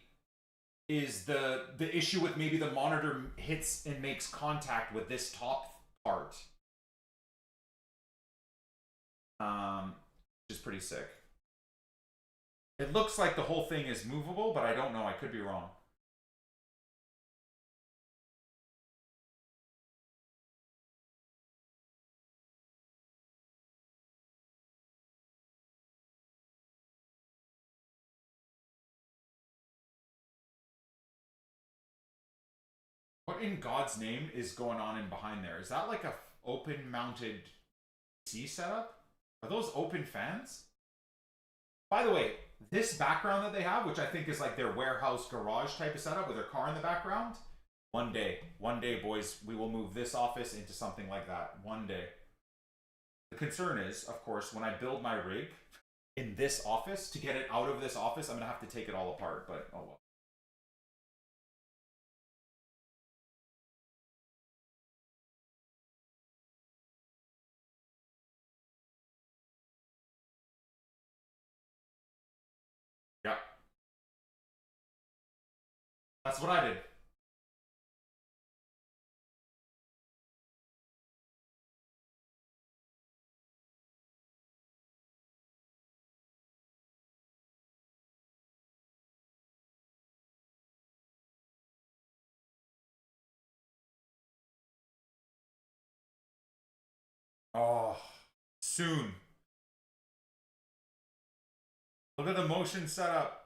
issue with maybe the monitor hits and makes contact with this top part. Which is pretty sick. It looks like the whole thing is movable, but I don't know. I could be wrong. What in God's name is going on in behind there? Is that like a open mounted PC setup? Are those open fans? By the way, this background that they have, which I think is like their warehouse garage type of setup with their car in the background, one day, boys, we will move this office into something like that. One day. The concern is, of course, when I build my rig in this office, to get it out of this office, I'm going to have to take it all apart, but oh well. Yeah. That's what I did. Oh, soon. Look at the motion setup.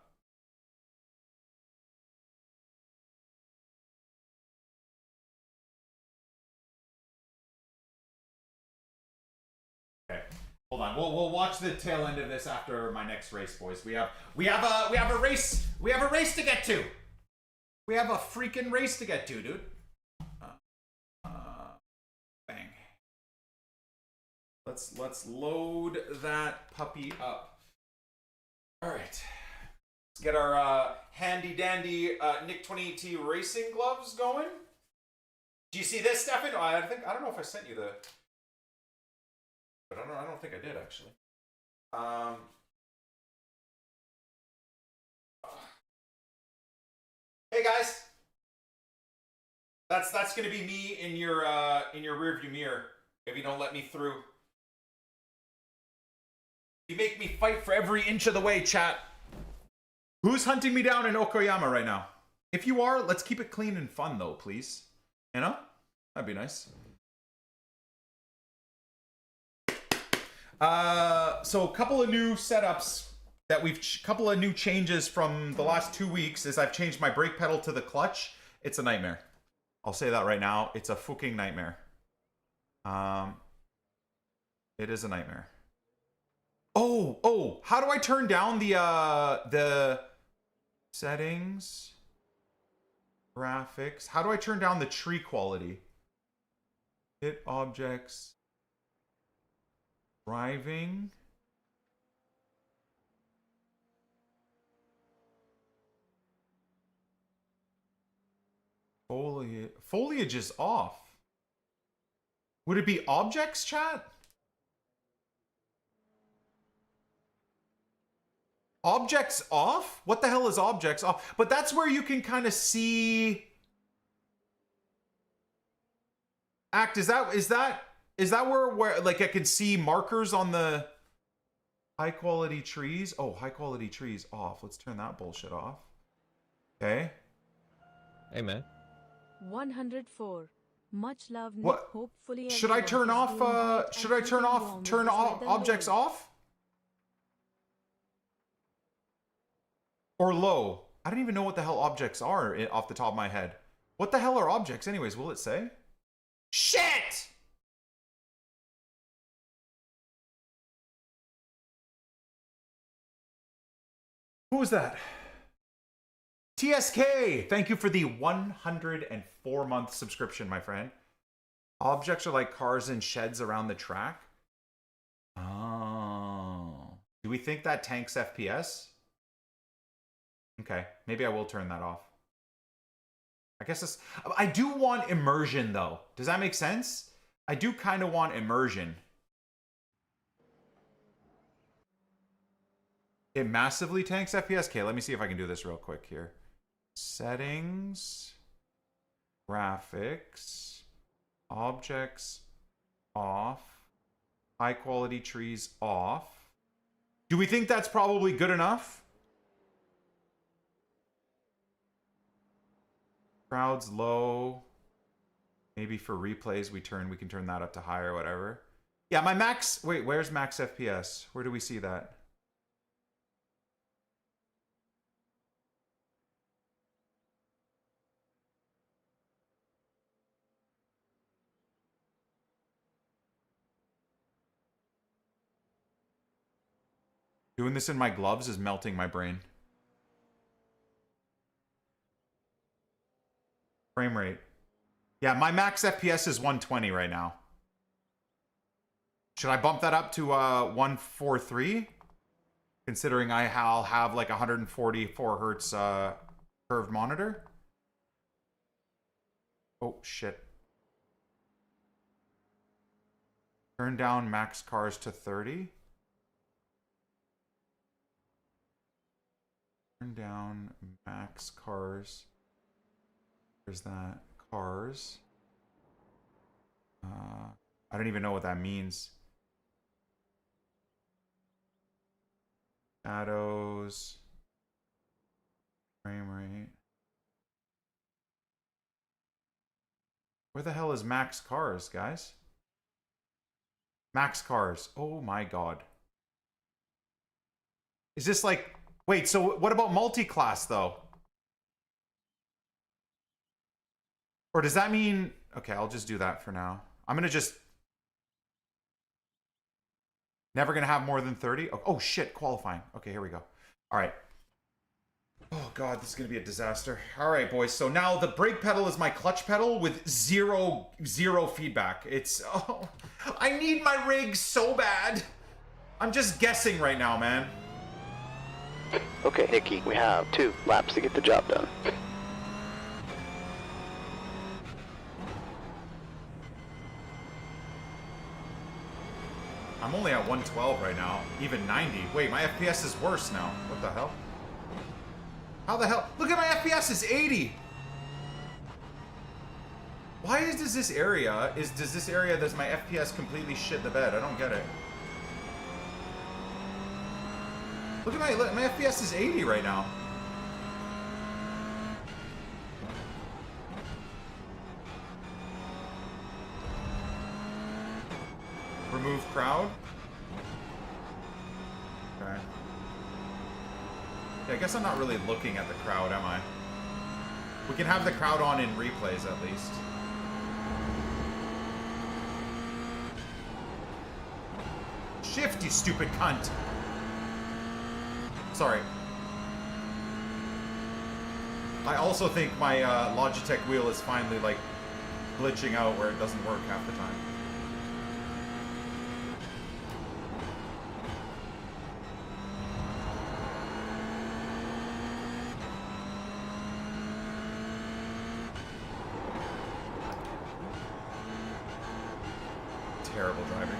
Okay, hold on. We'll watch the tail end of this after my next race, boys. We have a race to get to. We have a freaking race to get to, dude. Bang. Let's load that puppy up. All right. Let's get our handy dandy NICK28T racing gloves going. Do you see this, Stefan? Oh, I don't know if I sent you the. But I don't think I did actually. Hey guys, that's gonna be me in your rearview mirror if you don't let me through. You make me fight for every inch of the way, chat. Who's hunting me down in Okoyama right now? If you are, let's keep it clean and fun though, please. You know, that'd be nice. So a couple of new setups that couple of new changes from the last 2 weeks is I've changed my brake pedal to the clutch. It's a nightmare. I'll say that right now. It's a fucking nightmare. It is a nightmare. Oh, how do I turn down the settings, graphics? How do I turn down the tree quality? Hit objects. Driving. Foliage is off. Would it be objects, chat? Objects off? What the hell is objects off? But that's where you can kind of see. Is that where like I can see markers on the high quality trees? Oh, high quality trees off. Let's turn that bullshit off. Okay. Hey, man. 104. Much love, Nick. What? Hopefully Should I turn off objects off? Or low? I don't even know what the hell objects are off the top of my head. What the hell are objects anyways? Will it say? Shit! Who was that? TSK! Thank you for the 104-month subscription, my friend. Objects are like cars and sheds around the track. Oh. Do we think that tanks FPS? Okay, maybe I will turn that off. I guess I do want immersion, though. Does that make sense? I do kind of want immersion. It massively tanks FPS. Okay, let me see if I can do this real quick here. Settings, graphics, objects off, high quality trees off. Do we think that's probably good enough? Crowds low. Maybe for replays we can turn that up to high or whatever. Yeah, my max, wait, where's max FPS? Where do we see that? Doing this in my gloves is melting my brain. Frame rate. Yeah, my max FPS is 120 right now. Should I bump that up to 143? Considering I'll have like 144 hertz curved monitor. Oh, shit. Turn down max cars to 30. Turn down max cars. There's that. Cars. I don't even know what that means. Shadows. Frame rate. Where the hell is max cars, guys? Max cars. Oh my god. Is this like... Wait, so what about multi-class, though? Or does that mean... Okay, I'll just do that for now. I'm going to just... Never going to have more than 30? Oh, shit, qualifying. Okay, here we go. All right. Oh, God, this is going to be a disaster. All right, boys. So now the brake pedal is my clutch pedal with zero feedback. It's... Oh, I need my rig so bad. I'm just guessing right now, man. Okay, Nicky, we have 2 laps to get the job done. I'm only at 112 right now, even 90. Wait, my FPS is worse now. What the hell? How the hell? Look at my FPS is 80. Why does this area, does my FPS completely shit the bed? I don't get it. Look at my FPS is 80 right now. Remove crowd. Okay. Yeah, I guess I'm not really looking at the crowd, am I? We can have the crowd on in replays at least. Shift, you stupid cunt. Sorry. I also think my Logitech wheel is finally like glitching out where it doesn't work half the time. Terrible driving.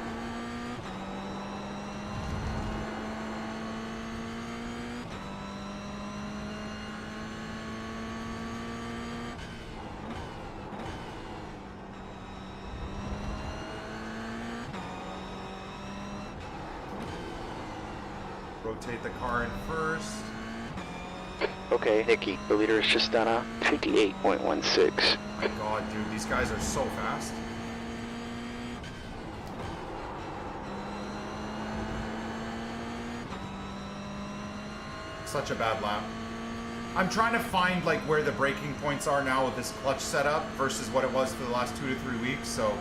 Rotate the car in first. Okay, Nicky, the leader has just done a 58.16. My God, dude, these guys are so fast. Such a bad lap. I'm trying to find like where the braking points are now with this clutch setup versus what it was for the last 2 to 3 weeks, so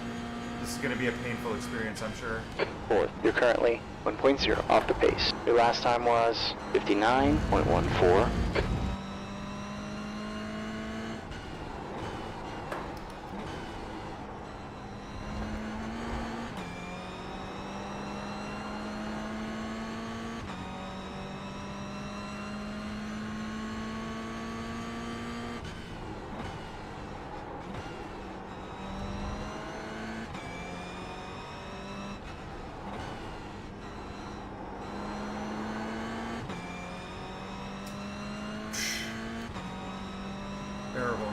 this is going to be a painful experience, I'm sure. 4th, you're currently 1.0 off the pace. Your last time was 59.14. Terrible.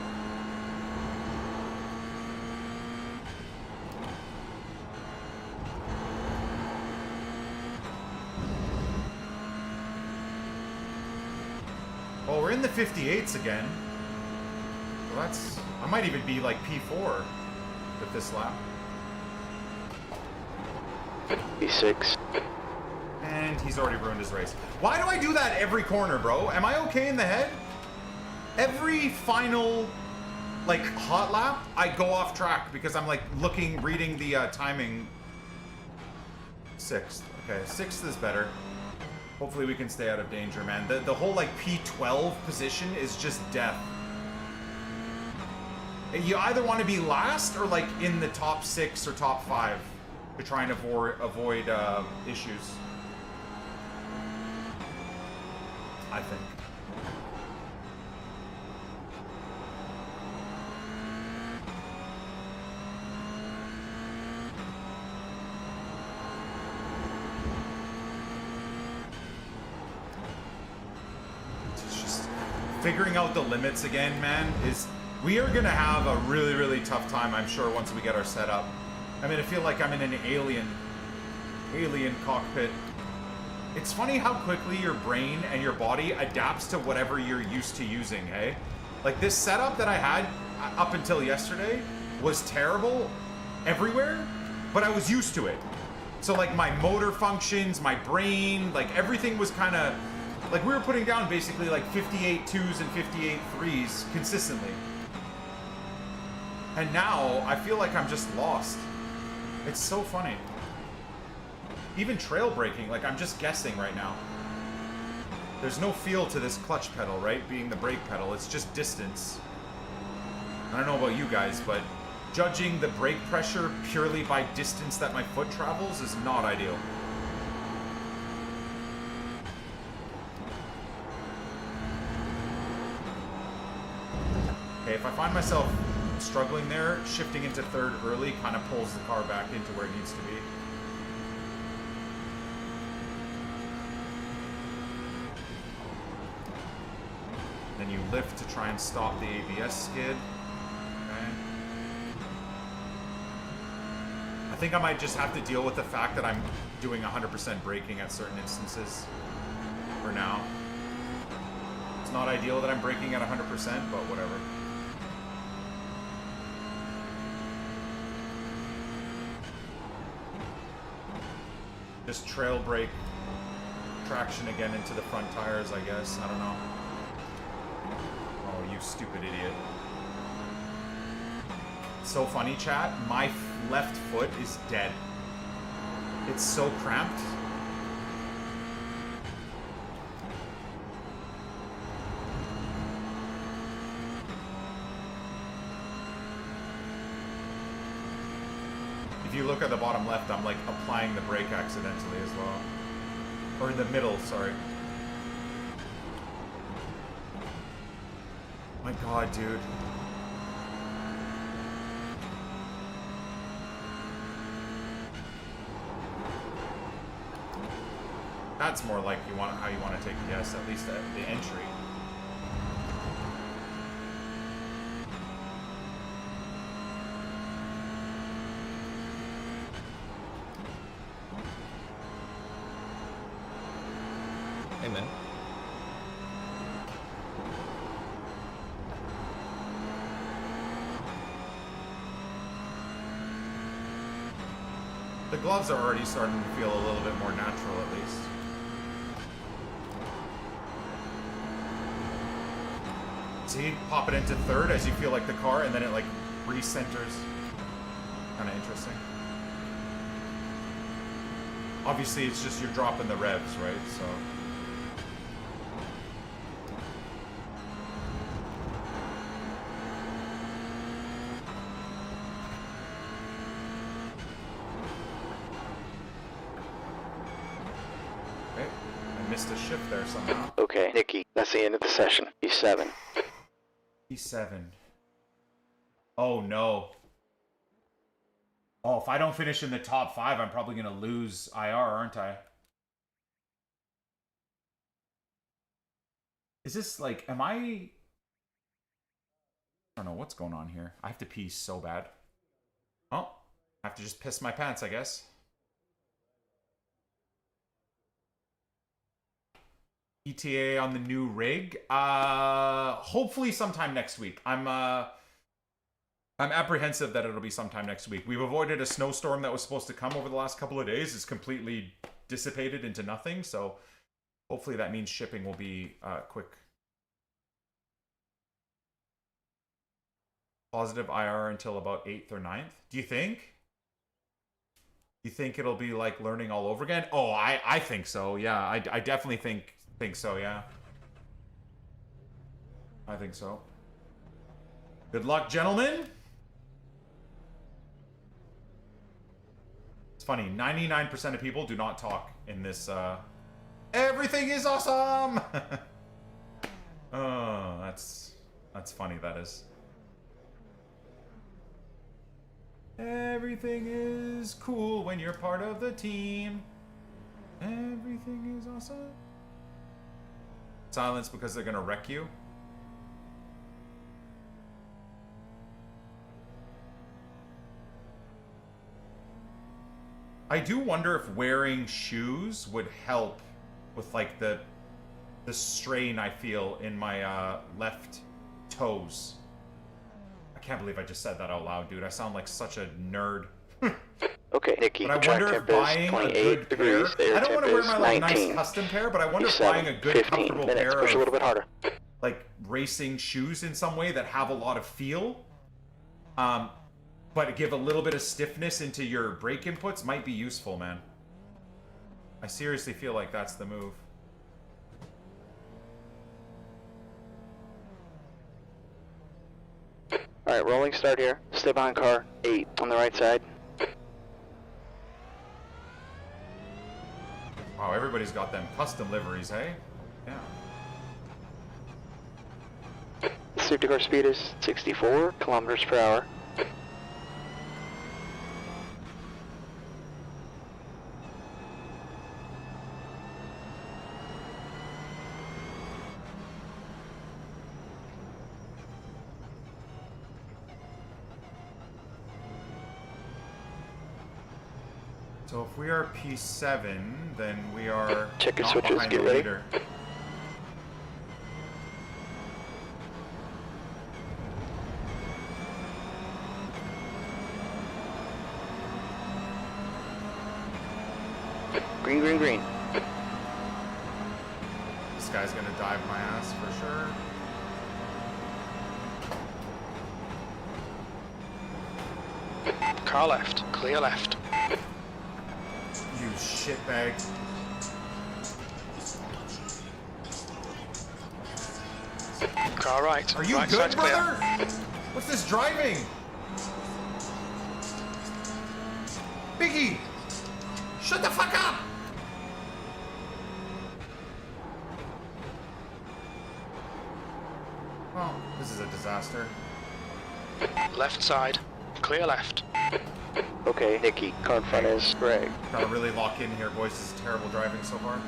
Well, we're in the 58s again. Well, that's... I might even be like P4 with this lap. P6. And he's already ruined his race. Why do I do that every corner, bro? Am I okay in the head? Every final, like, hot lap, I go off track because I'm, like, reading the timing. 6th. Okay, 6th is better. Hopefully we can stay out of danger, man. The whole, like, P12 position is just death. You either want to be last or, like, in the top 6 or top 5 to try and avoid issues. I think. Figuring out the limits again, man, we are gonna have a really, really tough time, I'm sure, once we get our setup. I mean, I feel like I'm in an alien cockpit. It's funny how quickly your brain and your body adapts to whatever you're used to using, eh? Like, this setup that I had up until yesterday was terrible everywhere, but I was used to it. So like my motor functions, my brain, like everything was kind of like we were putting down basically like 58 twos and 58 threes consistently. And now I feel like I'm just lost. It's so funny. Even trail braking, like I'm just guessing right now. There's no feel to this clutch pedal, right? Being the brake pedal, it's just distance. I don't know about you guys, but judging the brake pressure purely by distance that my foot travels is not ideal. Okay, if I find myself struggling there, shifting into third early kind of pulls the car back into where it needs to be. Then you lift to try and stop the ABS skid. Okay. I think I might just have to deal with the fact that I'm doing 100% braking at certain instances for now. It's not ideal that I'm braking at 100%, but whatever. Just trail brake traction again into the front tires, I guess. I don't know. Oh, you stupid idiot. So funny, chat. My left foot is dead. It's so cramped. If you look at the bottom left, I'm like applying the brake accidentally as well. Or in the middle, sorry. My god, dude. That's more like how you want to take the S, at least at the entry. Amen. The gloves are already starting to feel a little bit more natural, at least. See, pop it into third as you feel like the car, and then it like recenters. Kind of interesting. Obviously, it's just you're dropping the revs, right? So. Okay, I missed a shift there somehow. Okay, Nikki, that's the end of the session. E7. E7. Oh no. Oh, if I don't finish in the top 5, I'm probably going to lose IR, aren't I? Is this like, am I don't know what's going on here. I have to pee so bad. Oh, I have to just piss my pants, I guess. ETA on the new rig. Hopefully sometime next week. I'm apprehensive that it'll be sometime next week. We've avoided a snowstorm that was supposed to come over the last couple of days. It's completely dissipated into nothing, so hopefully that means shipping will be quick. Positive IR until about 8th or 9th. Do you think? You think it'll be like learning all over again? Oh, I think so. Yeah, I definitely think so, yeah. I think so. Good luck, gentlemen. It's funny, 99% of people do not talk in this, everything is awesome! Oh, that's funny, that is. Everything is cool when you're part of the team. Everything is awesome. Silence because they're gonna wreck you. I do wonder if wearing shoes would help with like the strain I feel in my left toes. I can't believe I just said that out loud, dude. I sound like such a nerd. Okay, Nikki, But the I wonder track if temp is buying a 28 good pair. degrees. The air I don't temp want to wear is my like 19. nice custom pair, but I wonder if Seven, buying a good 15 comfortable minutes. pair Push a of little bit harder. like racing shoes in some way that have a lot of feel, but give a little bit of stiffness into your brake inputs might be useful, man. I seriously feel like that's the move. Alright, rolling start here. Stay behind car 8 on the right side. Wow, everybody's got them custom liveries, hey? Yeah. The safety car speed is 64 kilometers per hour. So if we are P7, then we are Check your not switches, behind get the ready. leader. Green, green, green. This guy's gonna dive my ass for sure. Car left, clear left. You shitbag. Car right. Are you right good, side's clear. brother? What's this driving? Biggie! Shut the fuck up! Oh, this is a disaster. Left side, clear left. Okay, Nikki, car in front is Greg. Gotta really lock in here, boys. This is terrible driving so far.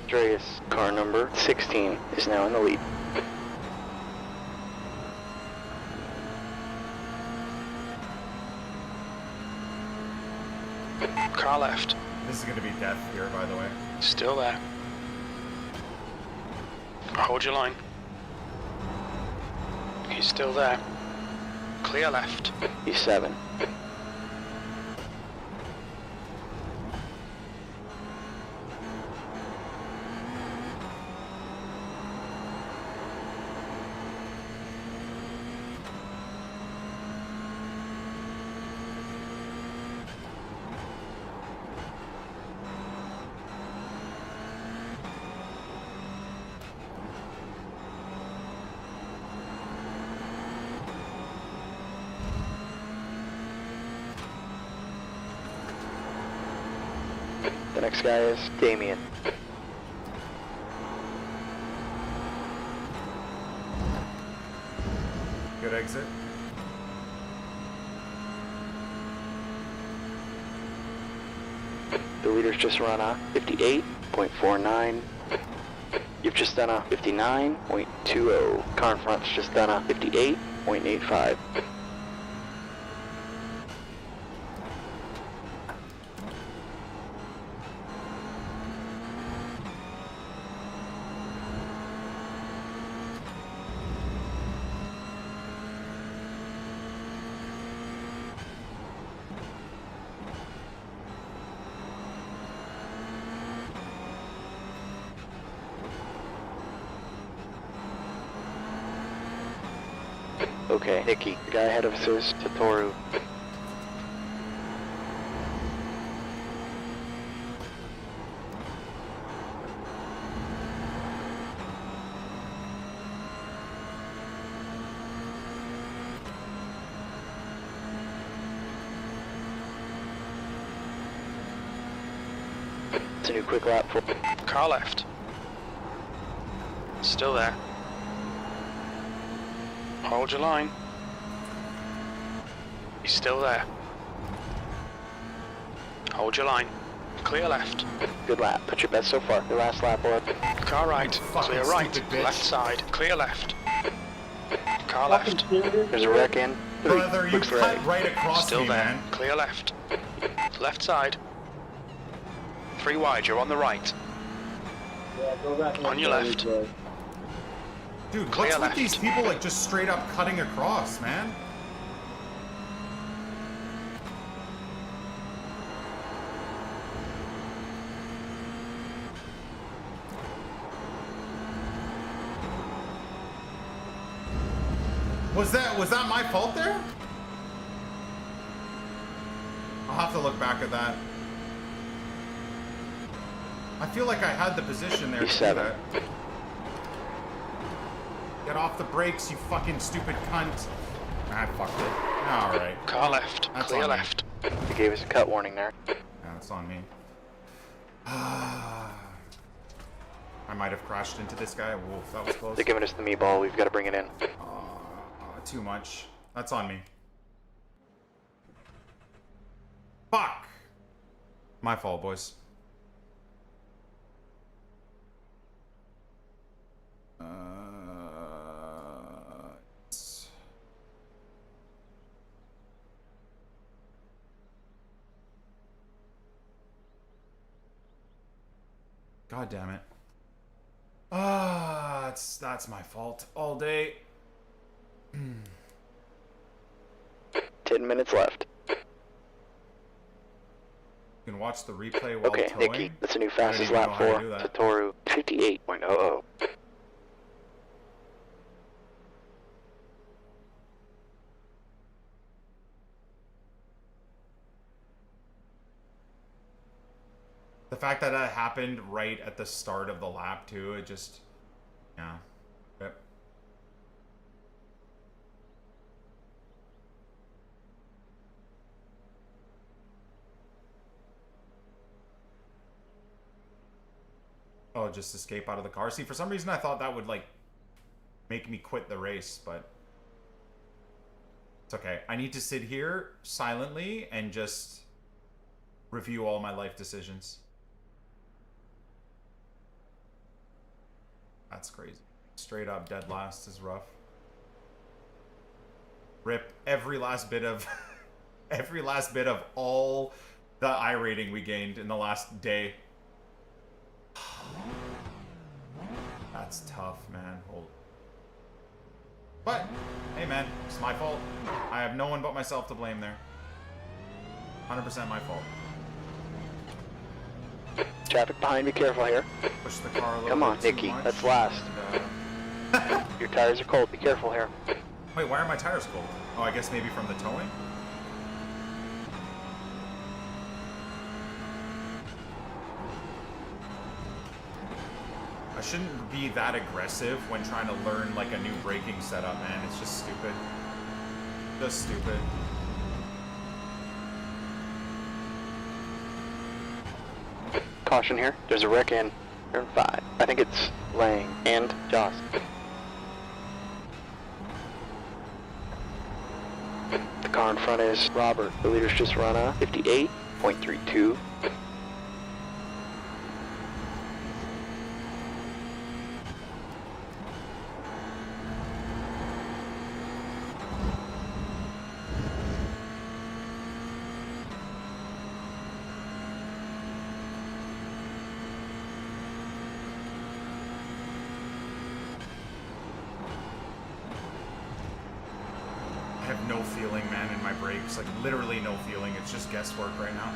Andreas, car number 16, is now in the lead. Car left, This is gonna be death here, by the way. still there. Hold your line. He's still there. Clear left. He's 7. The next guy is Damien. Good exit. The leader's just run a 58.49. You've just done a 59.20. Car in front's just done a 58.85. Okay, Nikki, the guy ahead of us is Satoru. It's a new quick lap for Car left. Still there. Hold your line. He's still there. Hold your line. Clear left. good lap. Put your best so far. Your last lap, Orb. Car right. Fucking Clear right. stupid bitch. Left side. Clear left. Car left. There's a wreck in. 3. Brother, you Looks cut ready. right across Still me, there. man. Clear left. Left side. 3 wide. You're on the right. On your left. Dude, Clear what's with left. these people like just straight up cutting across, man? Was that my fault there? I'll have to look back at that. I feel like I had the position there to do P7. that. Get off the brakes, you fucking stupid cunt. I fucked it. Alright. Car left. That's Clear on me. left. They gave us a cut warning there. Yeah, that's on me. I might have crashed into this guy. Wolf, that was close. They're giving us the meatball. We've got to bring it in. Too much. That's on me. Fuck! My fault, boys. God damn it. That's my fault all day. 10 minutes left. You can watch the replay while Okay, towing. Nikki, that's a new I don't fastest even know lap how to for do that. Satoru 58.00. The fact that that happened right at the start of the lap too, it just, yeah. Yep. Oh, just escape out of the car. See, for some reason I thought that would like make me quit the race, but it's okay. I need to sit here silently and just review all my life decisions. That's crazy. Straight up dead last is rough. Rip every last bit of every last bit of all the iRating we gained in the last day. That's tough, man. But hey man, it's my fault. I have no one but myself to blame there. 100% my fault. Traffic behind, be careful here. Push the car a little Come on, bit too Nikki, much, that's last. and, Your tires are cold, be careful here. wait, why are my tires cold? Oh, I guess maybe from the towing? I shouldn't be that aggressive when trying to learn like a new braking setup, man. It's just stupid. Just stupid. Caution here, there's a wreck in turn 5. I think it's Lang and Joss. The car in front is Robert. The leader's just run a 58.32. I have no feeling, man, in my brakes. Like, literally no feeling. It's just guesswork right now.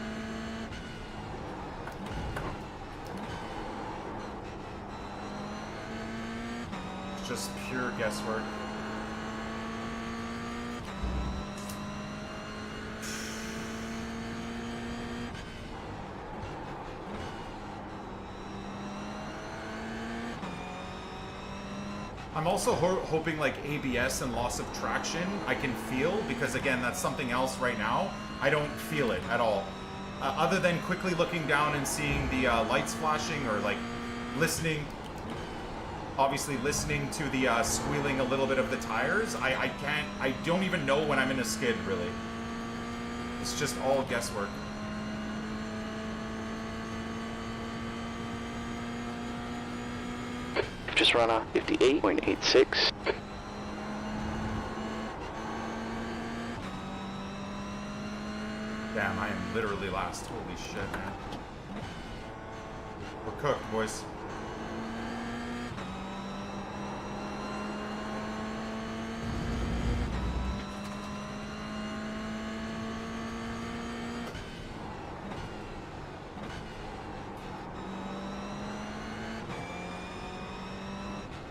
It's just pure guesswork. I'm also hoping like ABS and loss of traction I can feel, because again, that's something else right now. I don't feel it at all. Other than quickly looking down and seeing the lights flashing, or like listening, obviously listening to the squealing a little bit of the tires, I don't even know when I'm in a skid, really. It's just all guesswork. Just run a 58.86. Damn, I am literally last. Holy shit, man. We're cooked, boys.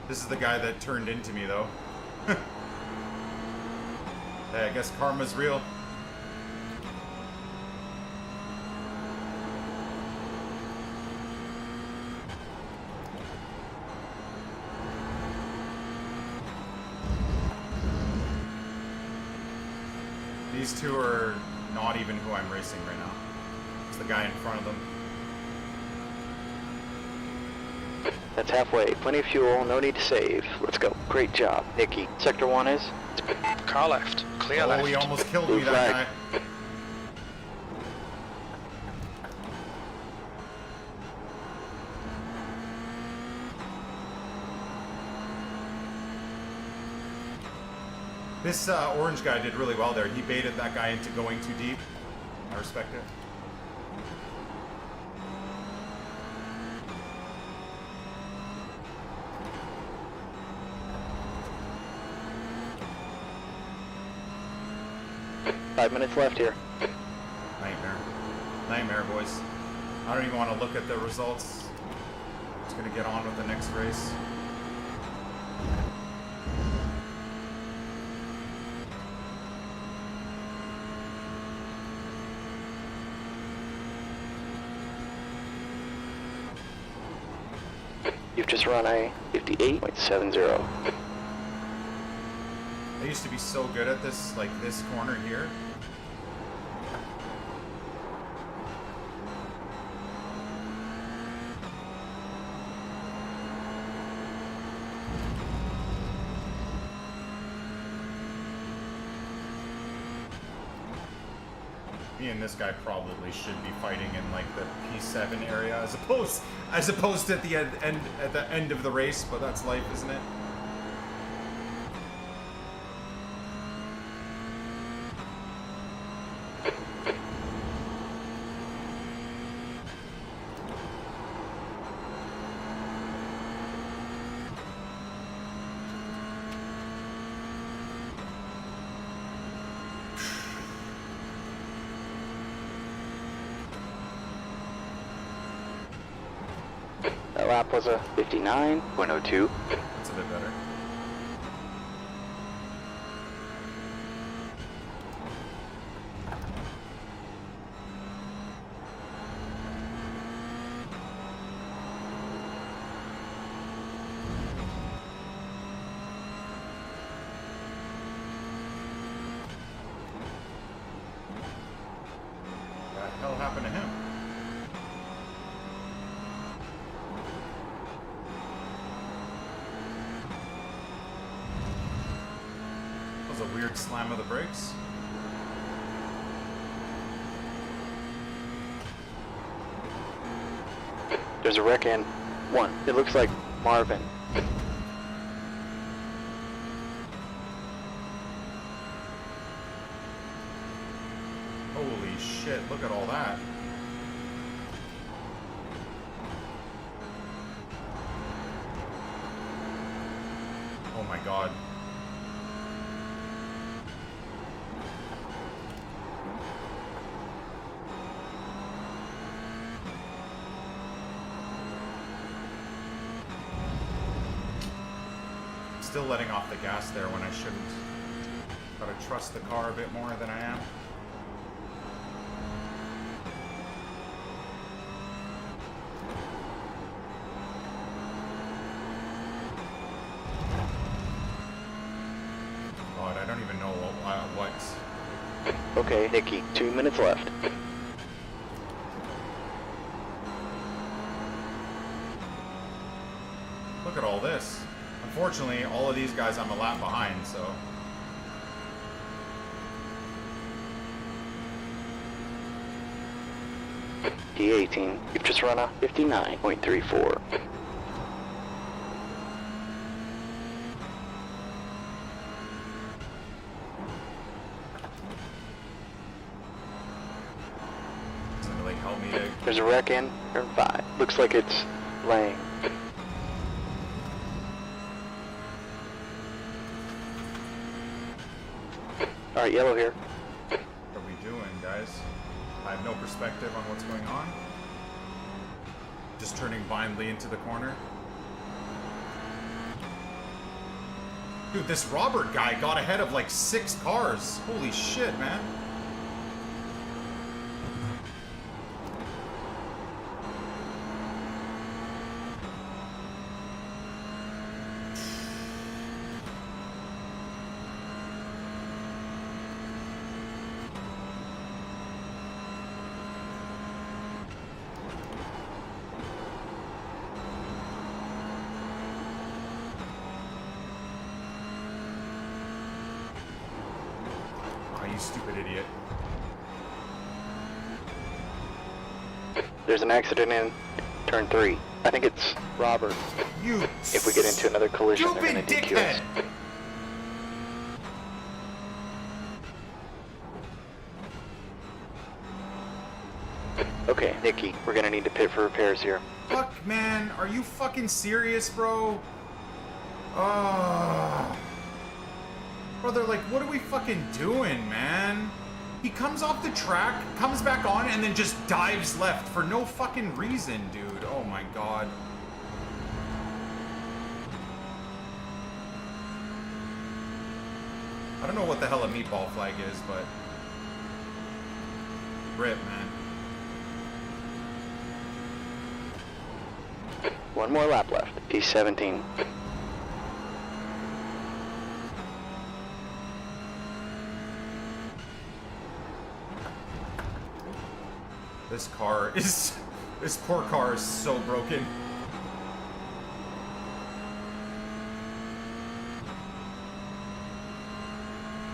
This is the guy that turned into me, though. Hey, I guess karma's real. These two are not even who I'm racing right now. It's the guy in front of them. That's halfway. Plenty of fuel, no need to save. Let's go. Great job, Nikki. Sector 1 is? Car left. Clear left. Oh, he almost killed me, Blue that flag. guy. This orange guy did really well there. He baited that guy into going too deep. I respect it. Five minutes left here. Nightmare. Nightmare, boys. I don't even want to look at the results. Just gonna get on with the next race. You've just run a 58.70. I used to be so good at this, like this corner here. Me and this guy probably should be fighting in like the P7 area as opposed to at the end of the race, but that's life, isn't it? That lap was a 59.02. That's a bit better. What the hell happened to him? That was a weird slam of the brakes. There's a wreck in 1. It looks like Marvin. Holy shit, look at all that. Oh my god. Still letting off the gas there when I shouldn't. Gotta trust the car a bit more than I am. God, I don't even know what. Okay, Nikki, 2 minutes left. Look at all this. Unfortunately, all of these guys I'm a lap behind, so. P18, you've just run a 59.34. Doesn't really help me to. There's a wreck in turn 5. Looks like it's laying. Alright, yellow here. What are we doing, guys? I have no perspective on what's going on. Just turning blindly into the corner. Dude, this Robert guy got ahead of like 6 cars. Holy shit, man. You stupid idiot. There's an accident in turn 3. I think it's Robert. You If we get into another collision, they're stupid gonna DQ us. dickhead! Okay, Nikki, we're gonna need to pit for repairs here. Fuck, man. Are you fucking serious, bro? Oh. Brother, like, what are we fucking doing, man? He comes off the track, comes back on, and then just dives left for no fucking reason, dude. Oh my god. I don't know what the hell a meatball flag is, but... Rip, man. One more lap left. P17. This car is... This poor car is so broken.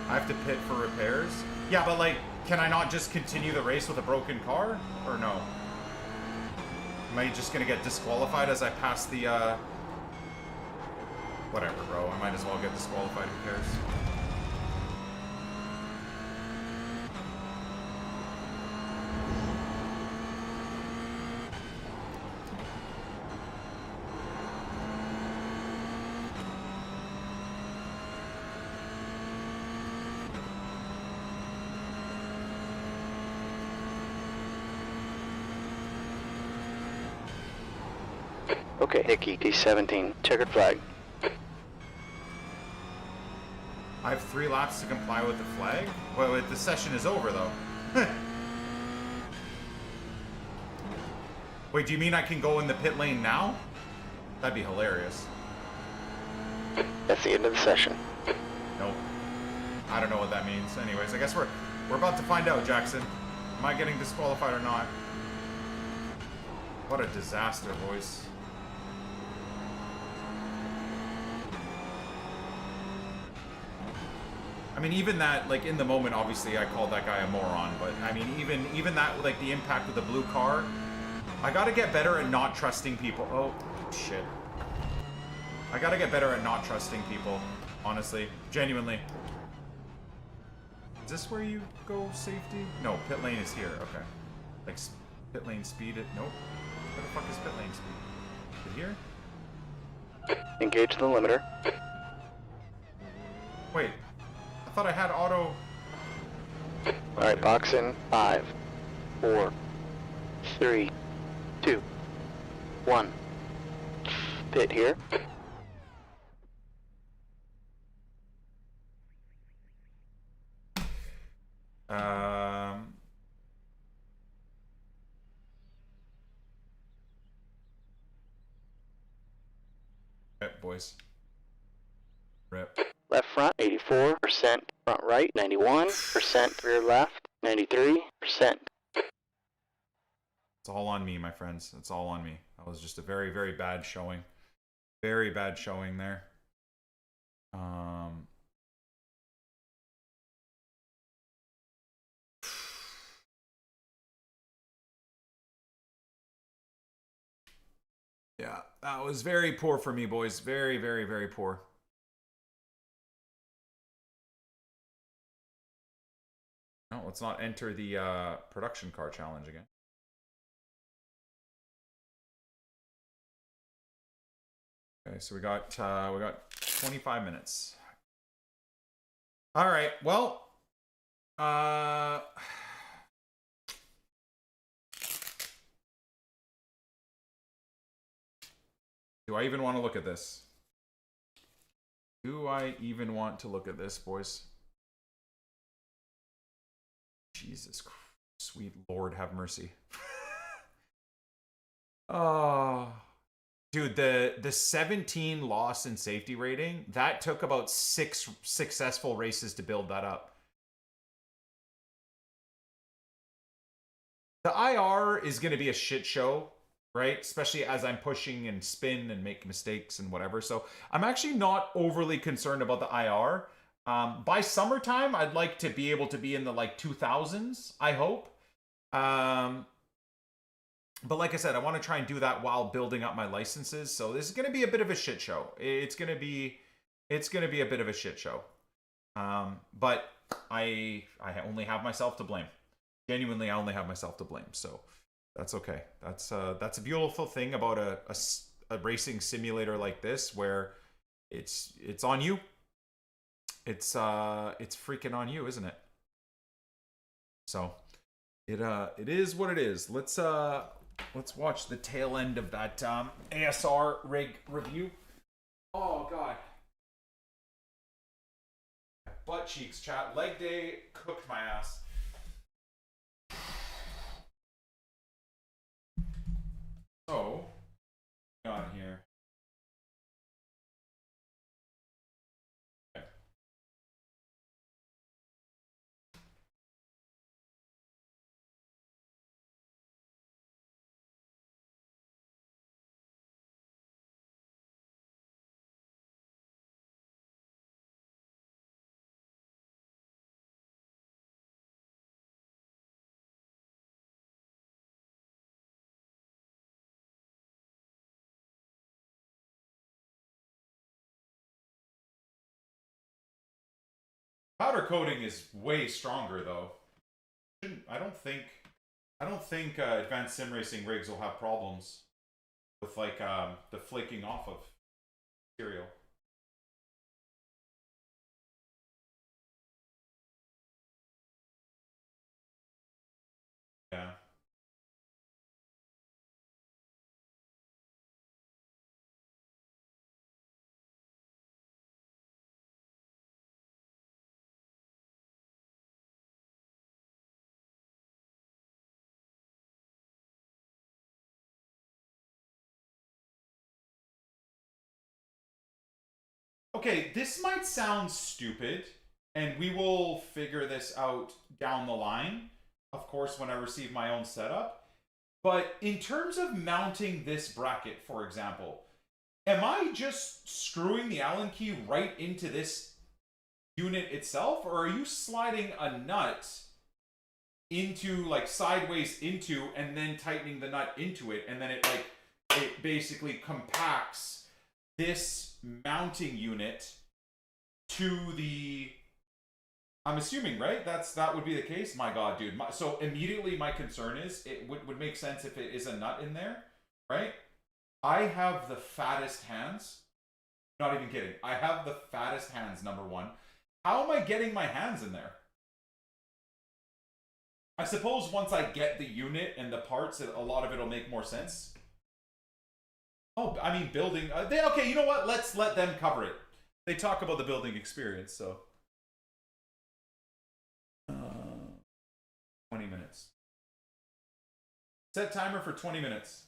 I have to pit for repairs? Yeah, but like, can I not just continue the race with a broken car? Or no? Am I just gonna get disqualified as I pass the, Whatever, bro. I might as well get disqualified. Who cares? Okay, Nikki, P17. Checkered flag. I have 3 laps to comply with the flag? Wait, the session is over, though. Wait, do you mean I can go in the pit lane now? That'd be hilarious. That's the end of the session. Nope. I don't know what that means. Anyways, I guess we're about to find out, Jackson. Am I getting disqualified or not? What a disaster, boys. I mean, even that, like, in the moment, obviously, I called that guy a moron, but, I mean, even that, like, the impact of the blue car, I gotta get better at not trusting people. Oh, shit. I gotta get better at not trusting people, honestly. Genuinely. Is this where you go safety? No, pit lane is here, okay. Like, pit lane speed, nope. Where the fuck is pit lane speed? Is it here? Engage the limiter. Wait. I thought I had auto... Alright, box in. 5, 4, 3, 2, 1. Pit here. Rip, boys. Rip. Left front, 84%. Front right, 91%. Rear left, 93%. It's all on me, my friends. It's all on me. That was just a very, very bad showing. Very bad showing there. Yeah, that was very poor for me, boys. Very, very, very poor. No, let's not enter the production car challenge again. Okay, so we got 25 minutes. All right, well, do I even want to look at this? Do I even want to look at this, boys? Jesus Christ. Sweet Lord, have mercy. Oh, dude, the 17 loss and safety rating, that took about 6 successful races to build that up. The IR is going to be a shit show, right? Especially as I'm pushing and spin and make mistakes and whatever. So I'm actually not overly concerned about the IR. By summertime, I'd like to be able to be in the like 2000s, I hope. But like I said, I want to try and do that while building up my licenses. So this is going to be a bit of a shit show. It's going to be a bit of a shit show. But I only have myself to blame. Genuinely, I only have myself to blame. So that's okay. That's a beautiful thing about a racing simulator like this, where it's on you. It's freaking on you, isn't it? So it is what it is. Let's watch the tail end of that ASR rig review. Oh god. Butt cheeks, chat. Leg day cooked my ass. So, on here. Okay. Powder coating is way stronger though. I don't think advanced sim racing rigs will have problems with like the flaking off of material. Yeah. Okay, this might sound stupid, and we will figure this out down the line, of course, when I receive my own setup. But in terms of mounting this bracket, for example, am I just screwing the Allen key right into this unit itself, or are you sliding a nut into, like, sideways into, and then tightening the nut into it, and then it basically compacts this mounting unit to the, I'm assuming, right? That would be the case. My god, dude. So immediately my concern is it would make sense if it is a nut in there, right? I have the fattest hands. Not even kidding. I have the fattest hands, number one. How am I getting my hands in there? I suppose once I get the unit and the parts, a lot of it will make more sense. Oh, I mean, building. Okay, you know what? Let's let them cover it. They talk about the building experience, so. 20 minutes. Set timer for 20 minutes.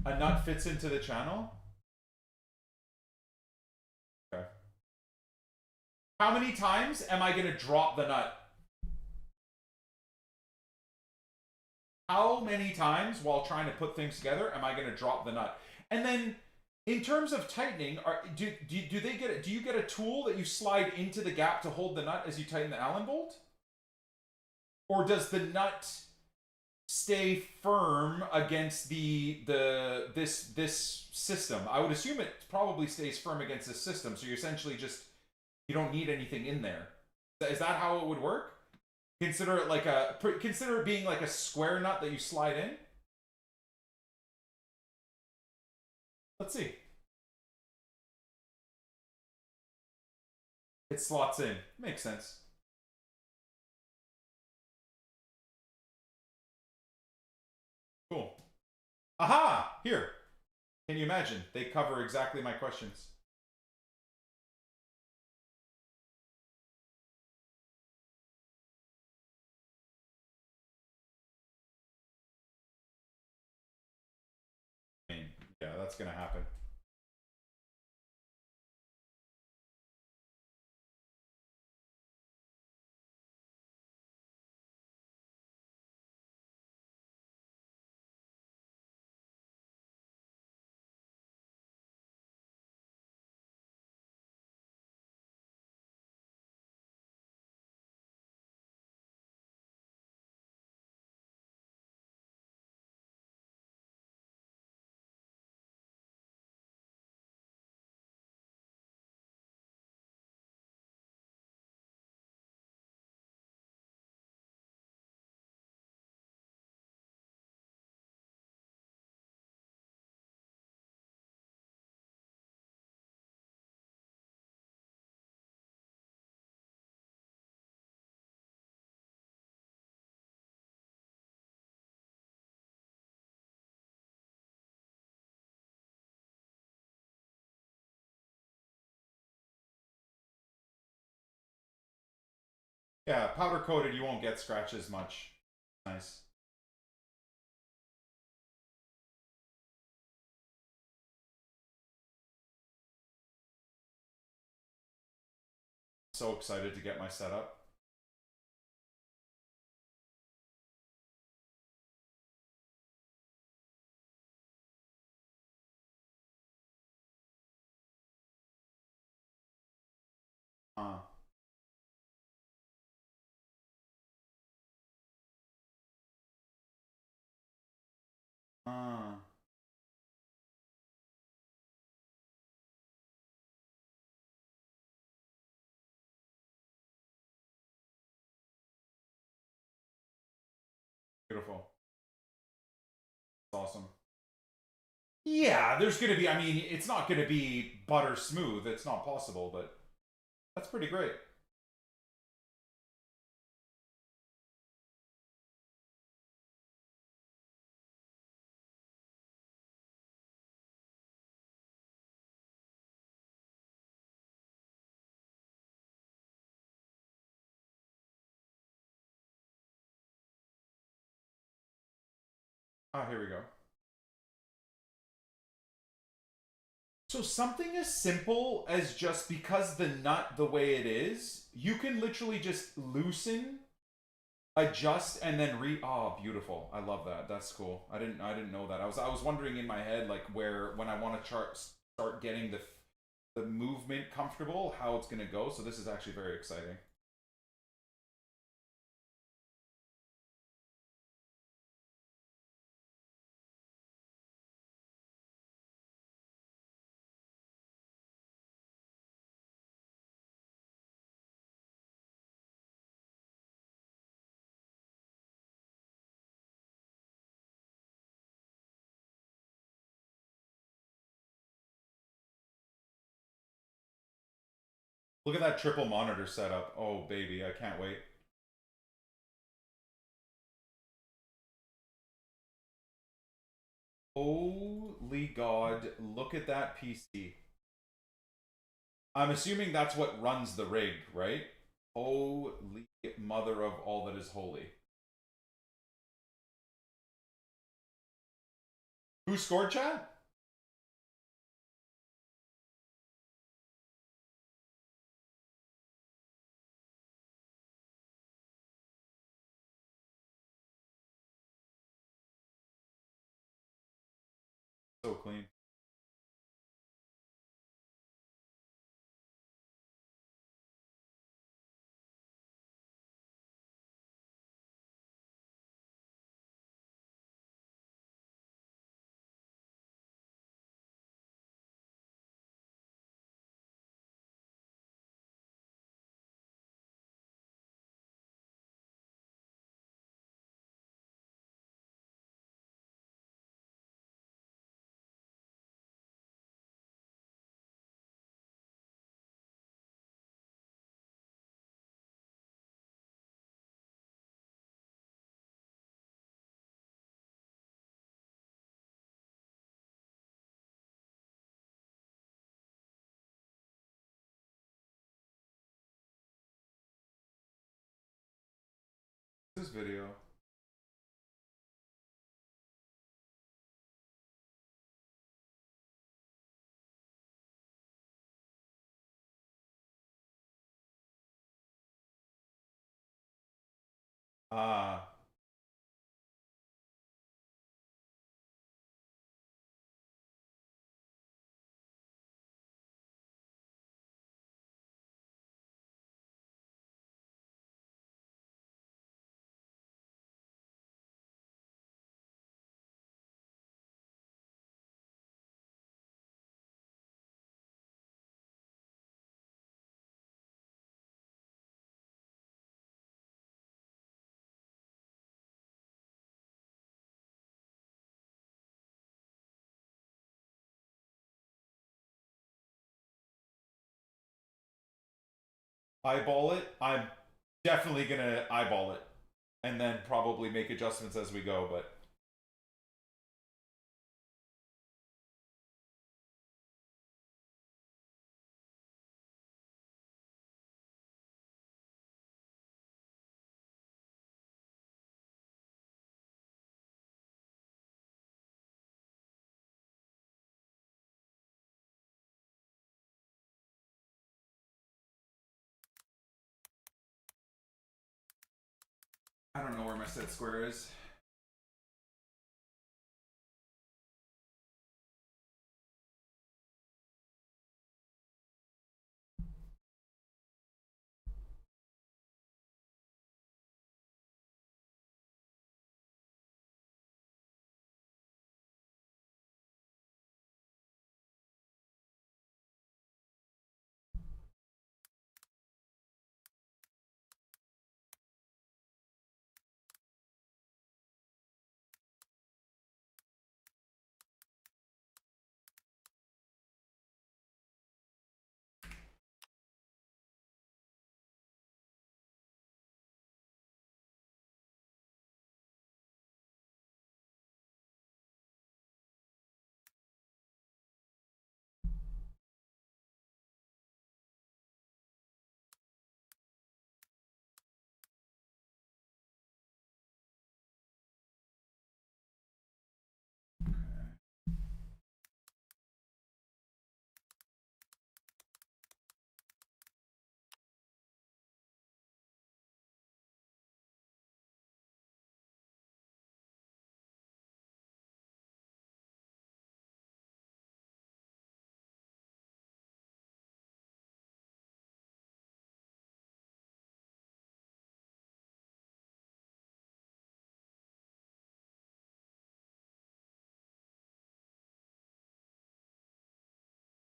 A nut fits into the channel? Okay. How many times am I going to drop the nut? How many times while trying to put things together am I going to drop the nut? And then in terms of tightening, do you get a tool that you slide into the gap to hold the nut as you tighten the Allen bolt? Or does the nut stay firm against this system? I would assume it probably stays firm against this system, so you're essentially just, you don't need anything in there. Is that how it would work? Consider it being like a square nut that you slide in. Let's see. It slots in. Makes sense. Cool. Aha! Here. Can you imagine? They cover exactly my questions. I mean, yeah, that's gonna happen. Yeah, powder coated, you won't get scratches much. Nice. So excited to get my setup. Uh. Uh. Beautiful. Awesome. Yeah, there's gonna be, I mean, it's not gonna be butter smooth. It's not possible, but that's pretty great. Ah, here we go. So something as simple as just because the nut the way it is, you can literally just loosen, adjust, and then oh, beautiful. I love that. That's cool. I didn't know that. I was wondering in my head like where when I want to start getting the movement comfortable, how it's gonna go. So this is actually very exciting. Look at that triple monitor setup. Oh, baby, I can't wait. Holy God, look at that PC. I'm assuming that's what runs the rig, right? Holy mother of all that is holy. Who scored, chat? So clean. this video? Ah. Eyeball it. I'm definitely gonna eyeball it, and then probably make adjustments as we go. But I don't know where my set square is.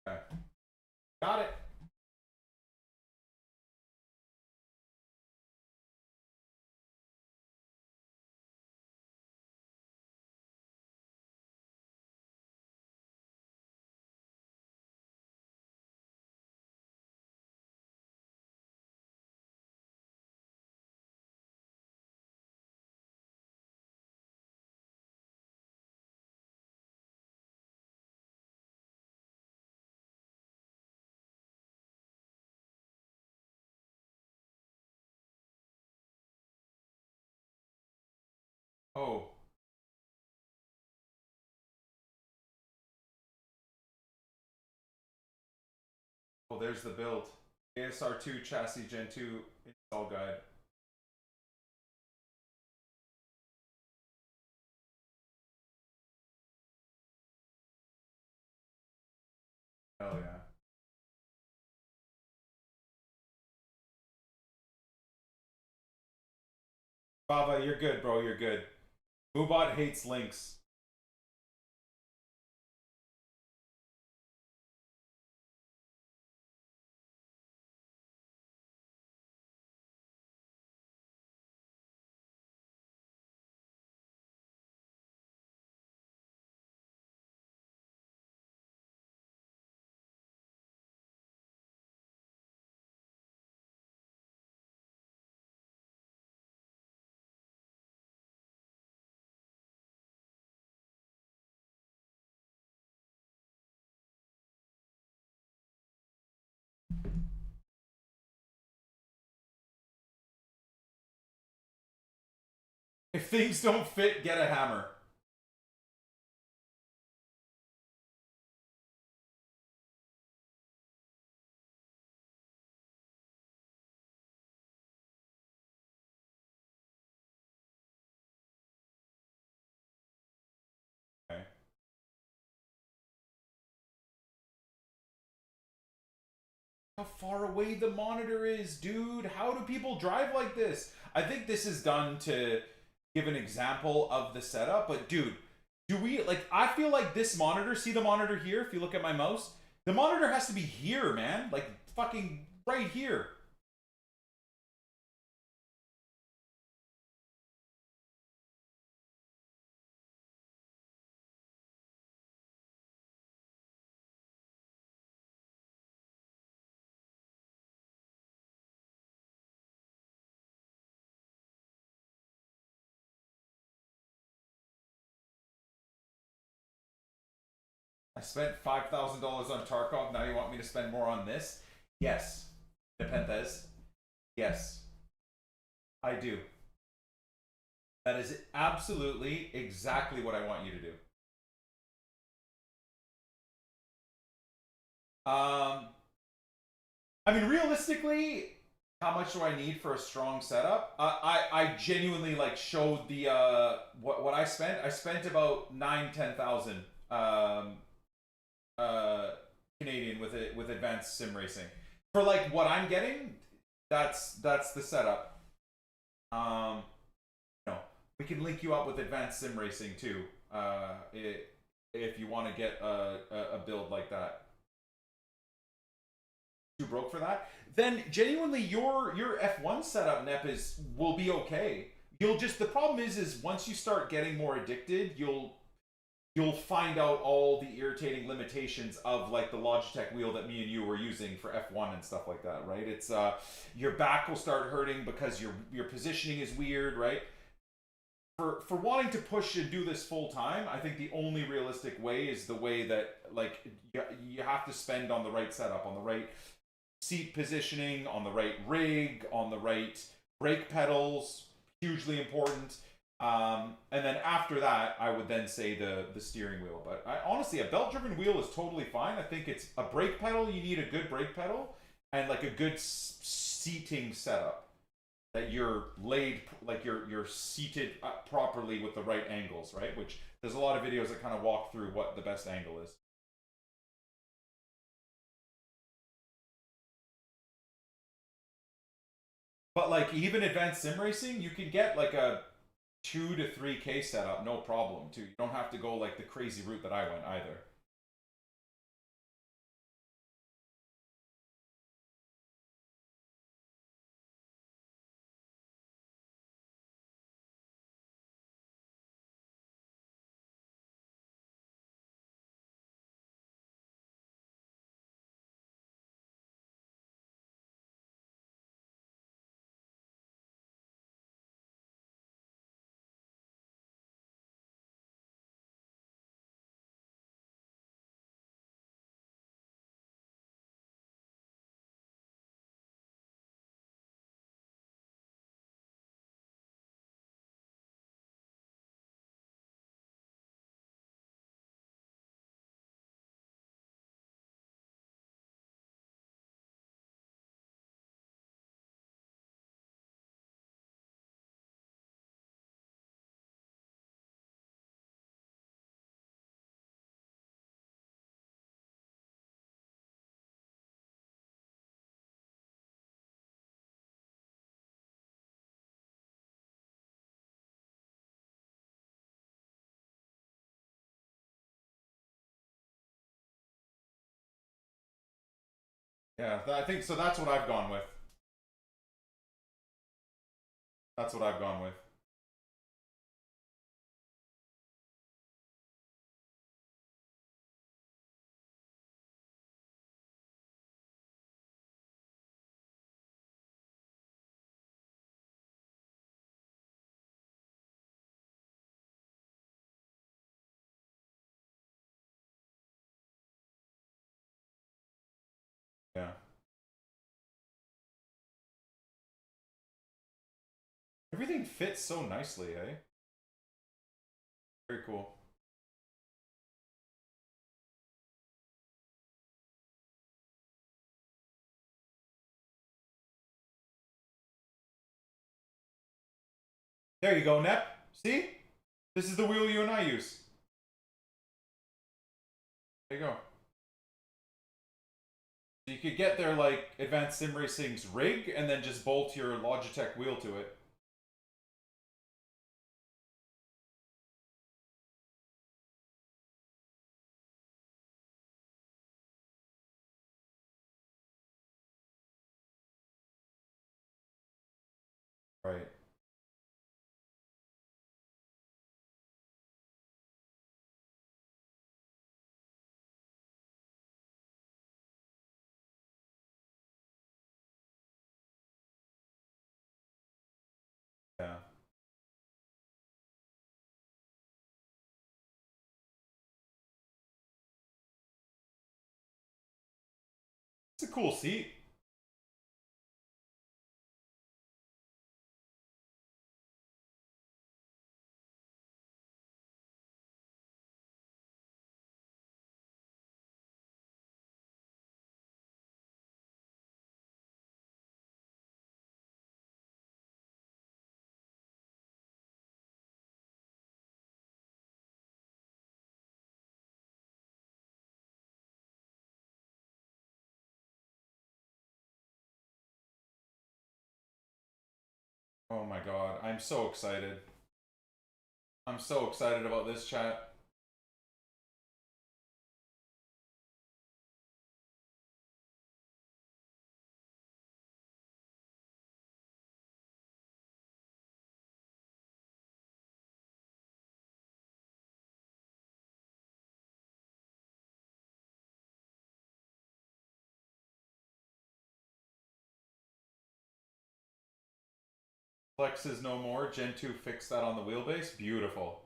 Okay. Got it. Oh. Oh, there's the build. ASR2 chassis Gen 2 install guide. Hell yeah. Baba, you're good, bro. You're good. Boobot hates links. If things don't fit, get a hammer. Okay. How far away the monitor is, dude. How do people drive like this? I think this is done to give an example of the setup, but dude, do we, like, I feel like this monitor, see the monitor here, if you look at my mouse? The monitor has to be here, man. Like, fucking right here. I spent $5,000 on Tarkov, now you want me to spend more on this? Yes. Nepenthes. Yes. I do. That is absolutely exactly what I want you to do. I mean, realistically, how much do I need for a strong setup? I genuinely like showed the what I spent. I spent about 9,000-10,000 Canadian with advanced sim racing for like what I'm getting. That's the setup. No, we can link you up with advanced sim racing too. If you want to get a build like that. Too broke for that, then genuinely your F1 setup, Nep, will be okay. You'll just, the problem is once you start getting more addicted, you'll find out all the irritating limitations of like the Logitech wheel that me and you were using for F1 and stuff like that, right? It's your back will start hurting because your positioning is weird, right? For wanting to push and do this full time, I think the only realistic way is the way that like you have to spend on the right setup, on the right seat positioning, on the right rig, on the right brake pedals, hugely important. And then after that, I would then say the steering wheel. But honestly, a belt-driven wheel is totally fine. I think it's a brake pedal. You need a good brake pedal and like a good seating setup that you're laid, like you're seated properly with the right angles, right? Which there's a lot of videos that kind of walk through what the best angle is. But like even advanced sim racing, you can get like a 2 to 3K setup, no problem too. You don't have to go like the crazy route that I went either. Yeah, I think so. That's what I've gone with. That's what I've gone with. Yeah. Everything fits so nicely, eh? Very cool. There you go, Nep. See? This is the wheel you and I use. There you go. You could get their, like, Advanced Sim Racing's rig and then just bolt your Logitech wheel to it. Right. Yeah. It's a cool seat. Oh my god, I'm so excited. I'm so excited about this, chat. Flex is no more. Gen 2 fixed that on the wheelbase. Beautiful.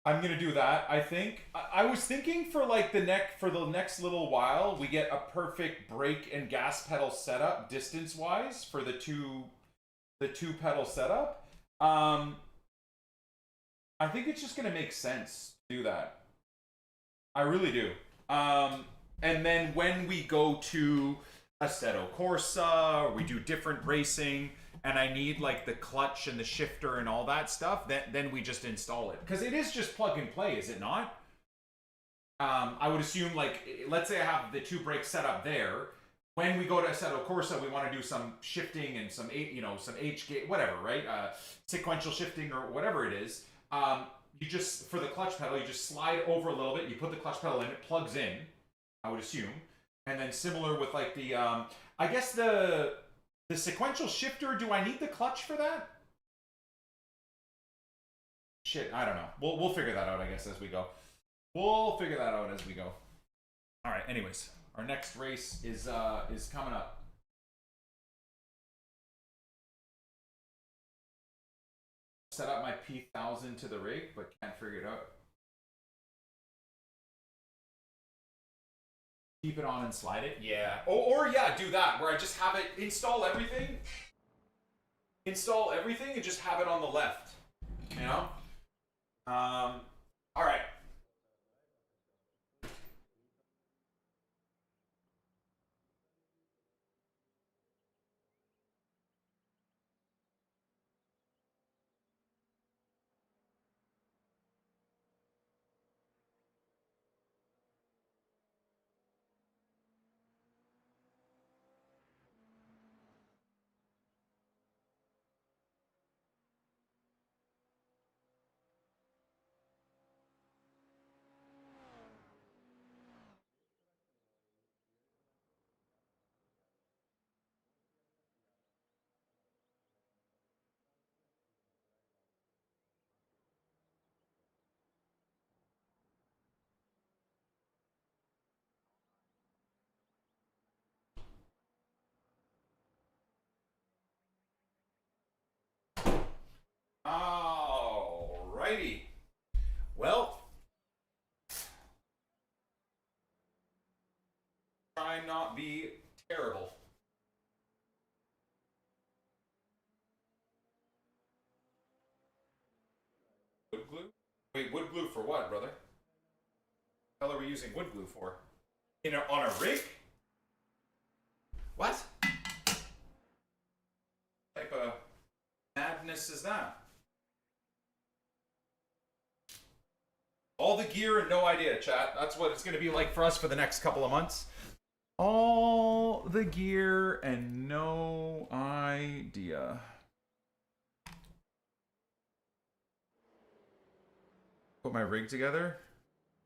I'm gonna do that. I think I was thinking for like the next little while we get a perfect brake and gas pedal setup distance wise for the two pedal setup. I think it's just gonna make sense to do that. I really do. And then when we go to Assetto Corsa, or we do different racing, and I need like the clutch and the shifter and all that stuff, then we just install it. Because it is just plug and play, is it not? I would assume, like, let's say I have the two brakes set up there. When we go to Assetto Corsa, we want to do some shifting and some H gate, whatever, right? Sequential shifting or whatever it is. You just, for the clutch pedal, you just slide over a little bit, you put the clutch pedal in, it plugs in, I would assume. And then similar with like the, I guess the sequential shifter, do I need the clutch for that? Shit, I don't know. We'll figure that out, I guess, as we go. We'll figure that out as we go. All right, anyways, our next race is coming up. Set up my P1000 to the rig, but can't figure it out. Keep it on and slide it? Yeah. Or yeah, do that, where I just have it, install everything and just have it on the left, you know? All right. try and not be terrible. Wood glue? Wait, wood glue for what, brother? What the hell are we using wood glue for? On a rig? What? Type of madness is that? All the gear and no idea, chat. That's what it's going to be like for us for the next couple of months. All the gear and no idea. Put my rig together.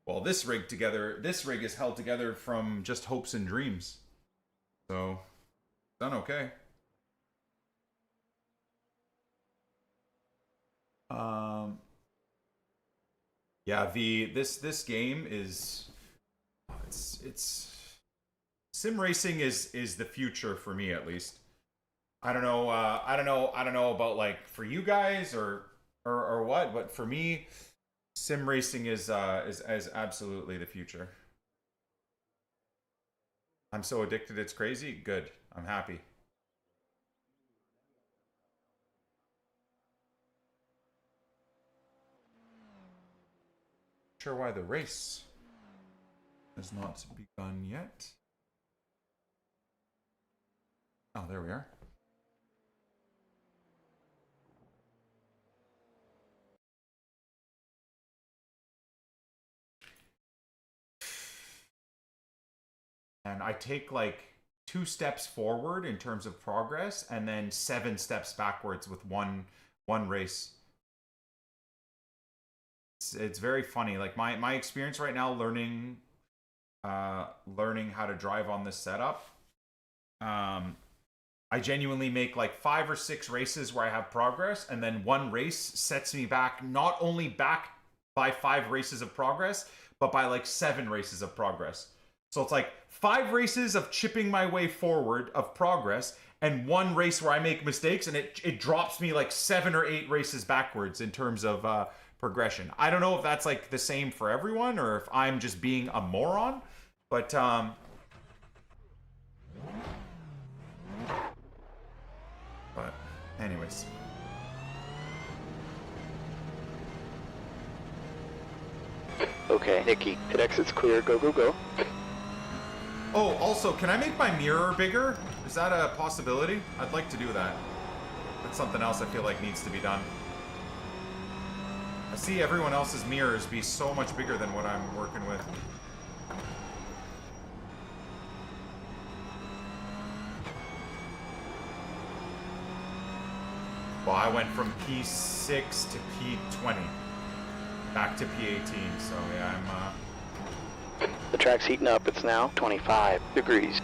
Well, this rig is held together from just hopes and dreams. So, done okay. Yeah, this game is it's sim racing is the future for me, at least. I don't know about like for you guys or what, but for me, sim racing is absolutely the future. I'm so addicted, it's crazy. Good. I'm happy. Sure why the race has not begun yet. Oh, there we are. And I take like 2 steps forward in terms of progress and then 7 steps backwards with one race. It's very funny. Like my experience right now learning how to drive on this setup. I genuinely make like 5 or 6 races where I have progress, and then 1 race sets me back, not only back by 5 races of progress, but by like 7 races of progress. So it's like 5 races of chipping my way forward of progress, and 1 race where I make mistakes, and it drops me like 7 or 8 races backwards in terms of progression. I don't know if that's like the same for everyone or if I'm just being a moron, but anyways. Okay, Nikki, hit exit's clear. Go, go, go. Oh, also, can I make my mirror bigger? Is that a possibility? I'd like to do that. That's something else I feel like needs to be done. I see everyone else's mirrors be so much bigger than what I'm working with. Well, I went from P6 to P20. Back to P18, so yeah, I'm The track's heating up. It's now 25 degrees.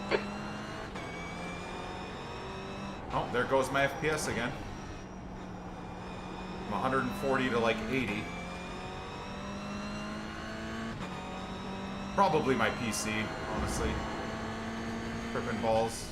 Oh, there goes my FPS again. From 140 to like 80. Probably my PC, honestly. Tripping balls.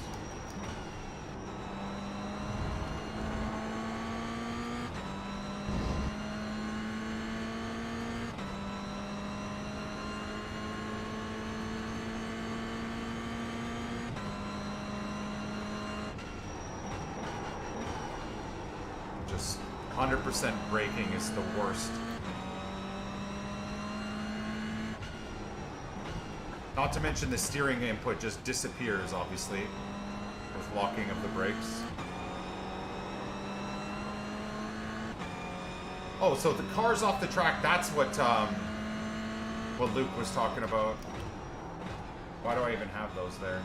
Just 100% braking is the worst. Not to mention the steering input just disappears, obviously, with locking of the brakes. Oh, so the car's off the track, that's what Luke was talking about. Why do I even have those there?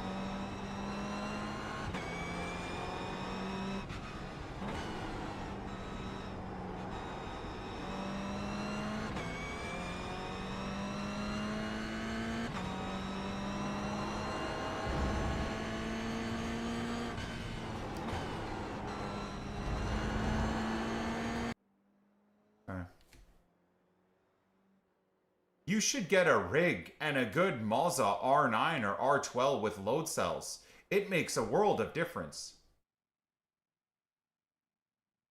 You should get a rig and a good Mazda R9 or R12 with load cells. It makes a world of difference.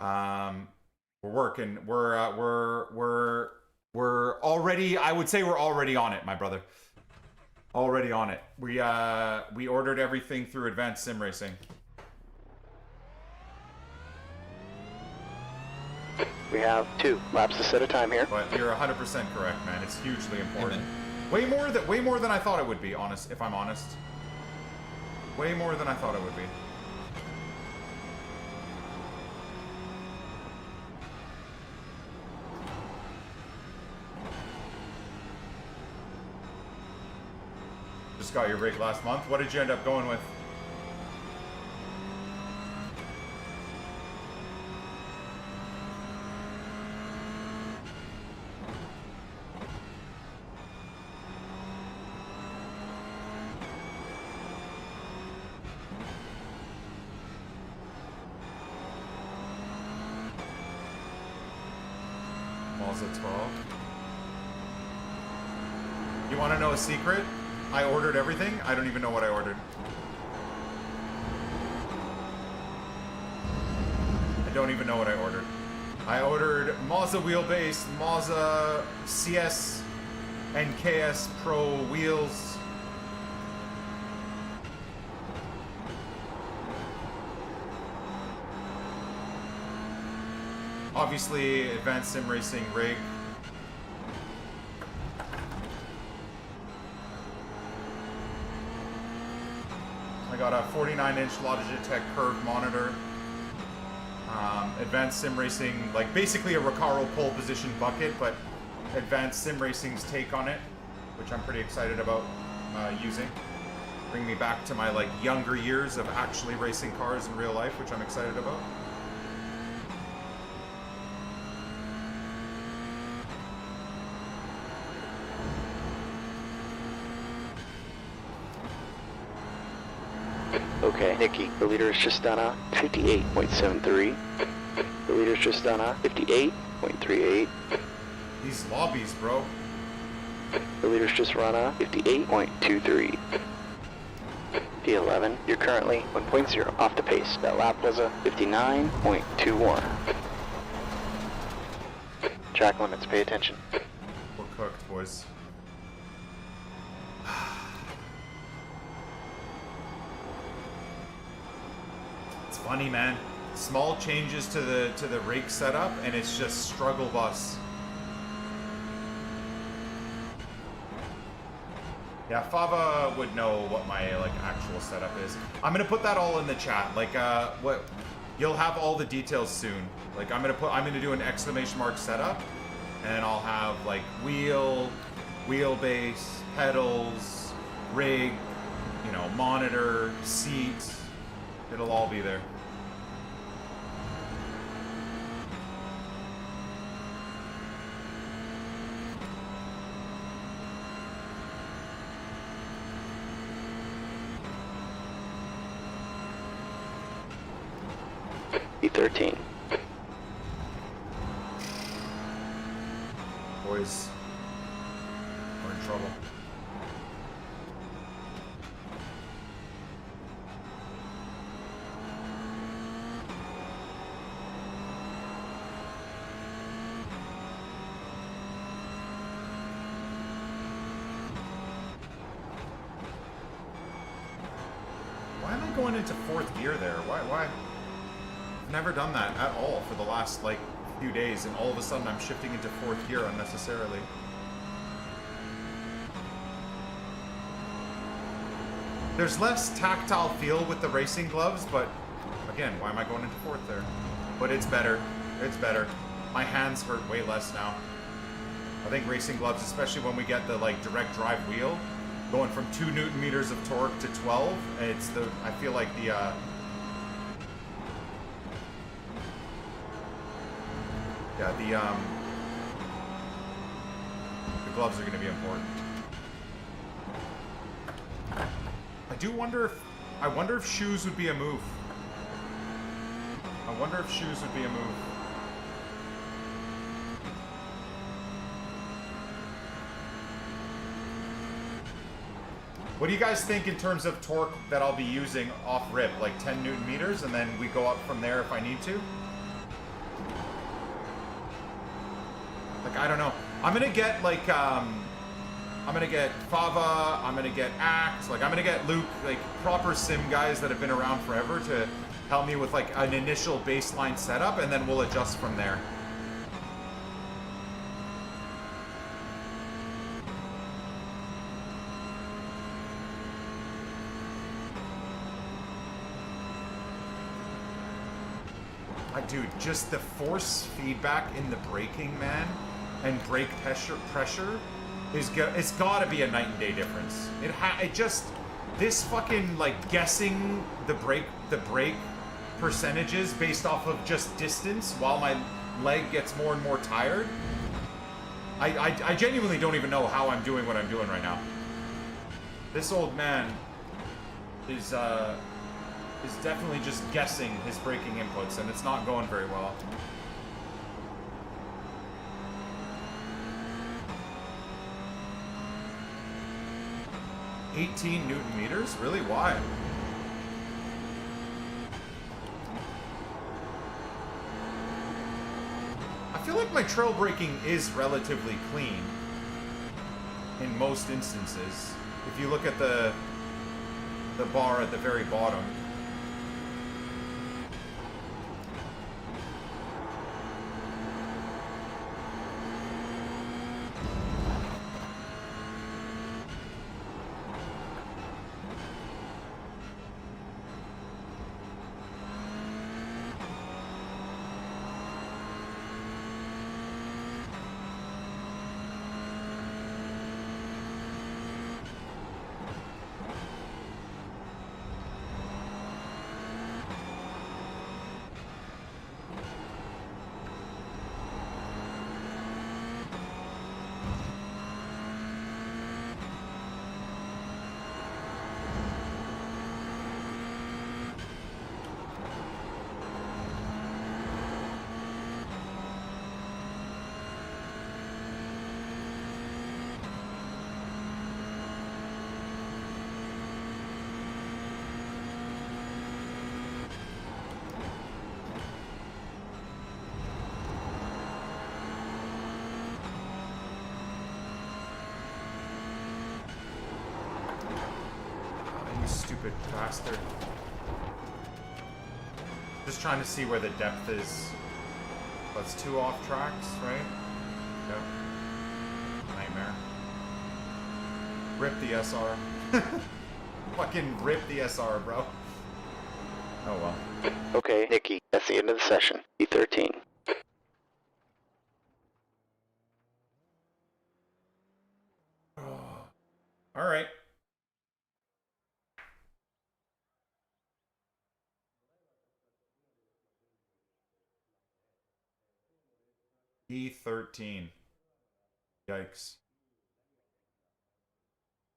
We're working. We're already. I would say we're already on it, my brother. Already on it. We ordered everything through Advanced Sim Racing. We have 2 laps to set a time here. But you're 100% correct, man. It's hugely important. Amen. Way more than I thought it would be, if I'm honest. Way more than I thought it would be. Just got your rig last month. What did you end up going with? Mazda 12. You want to know a secret? I ordered everything. I don't even know what I ordered. I don't even know what I ordered. I ordered Mazda wheelbase, Mazda CS and KS Pro wheels. Obviously, Advanced Sim Racing rig. I got a 49-inch Logitech curved monitor. Advanced Sim Racing, like basically a Recaro pole position bucket, but Advanced Sim Racing's take on it, which I'm pretty excited about using. Bring me back to my like younger years of actually racing cars in real life, which I'm excited about. Okay, Nikki, the leader is just done a 58.73. The leader's just done a 58.38. These lobbies, bro. The leader's just run a 58.23. P11, you're currently 1.0 off the pace. That lap was a 59.21. Track limits, pay attention. We're cooked, boys. It's funny, man. Small changes to the rig setup, and it's just struggle bus. Yeah, Fava would know what my like actual setup is. I'm gonna put that all in the chat. Like, what you'll have all the details soon. Like, I'm gonna do an exclamation mark setup, and I'll have like wheelbase, pedals, rig, you know, monitor, seat. It'll all be there. E13. Boys, we're in trouble. Why am I going into fourth gear there? Why? I've never done that at all for the last like few days, and all of a sudden I'm shifting into fourth gear unnecessarily. There's less tactile feel with the racing gloves, but again, why am I going into fourth there? But it's better. It's better. My hands hurt way less now. I think racing gloves, especially when we get the like direct drive wheel, going from 2 Newton meters of torque to 12, it's the, I feel like the gloves are going to be important. I wonder if shoes would be a move. I wonder if shoes would be a move. What do you guys think in terms of torque that I'll be using off rip? Like 10 Newton meters, and then we go up from there if I need to? Like, I don't know. I'm gonna get like I'm gonna get Fava, I'm gonna get Act, like I'm gonna get Luke, like proper sim guys that have been around forever to help me with like an initial baseline setup, and then we'll adjust from there. Dude, just the force feedback in the braking, man, and brake pressure is it's gotta be a night and day difference. It just, this fucking like guessing the brake percentages based off of just distance while my leg gets more and more tired. I genuinely don't even know how I'm doing what I'm doing right now. This old man is definitely just guessing his braking inputs, and it's not going very well. $18 Newton meters? Really? Why? I feel like my trail braking is relatively clean in most instances. If you look at the bar at the very bottom. Stupid bastard. Just trying to see where the depth is. That's 2 off tracks, right? Yep. Nightmare. Rip the SR. Fucking rip the SR, bro. Oh well. Okay, Nikki, that's the end of the session. E13. Alright. E13. Yikes.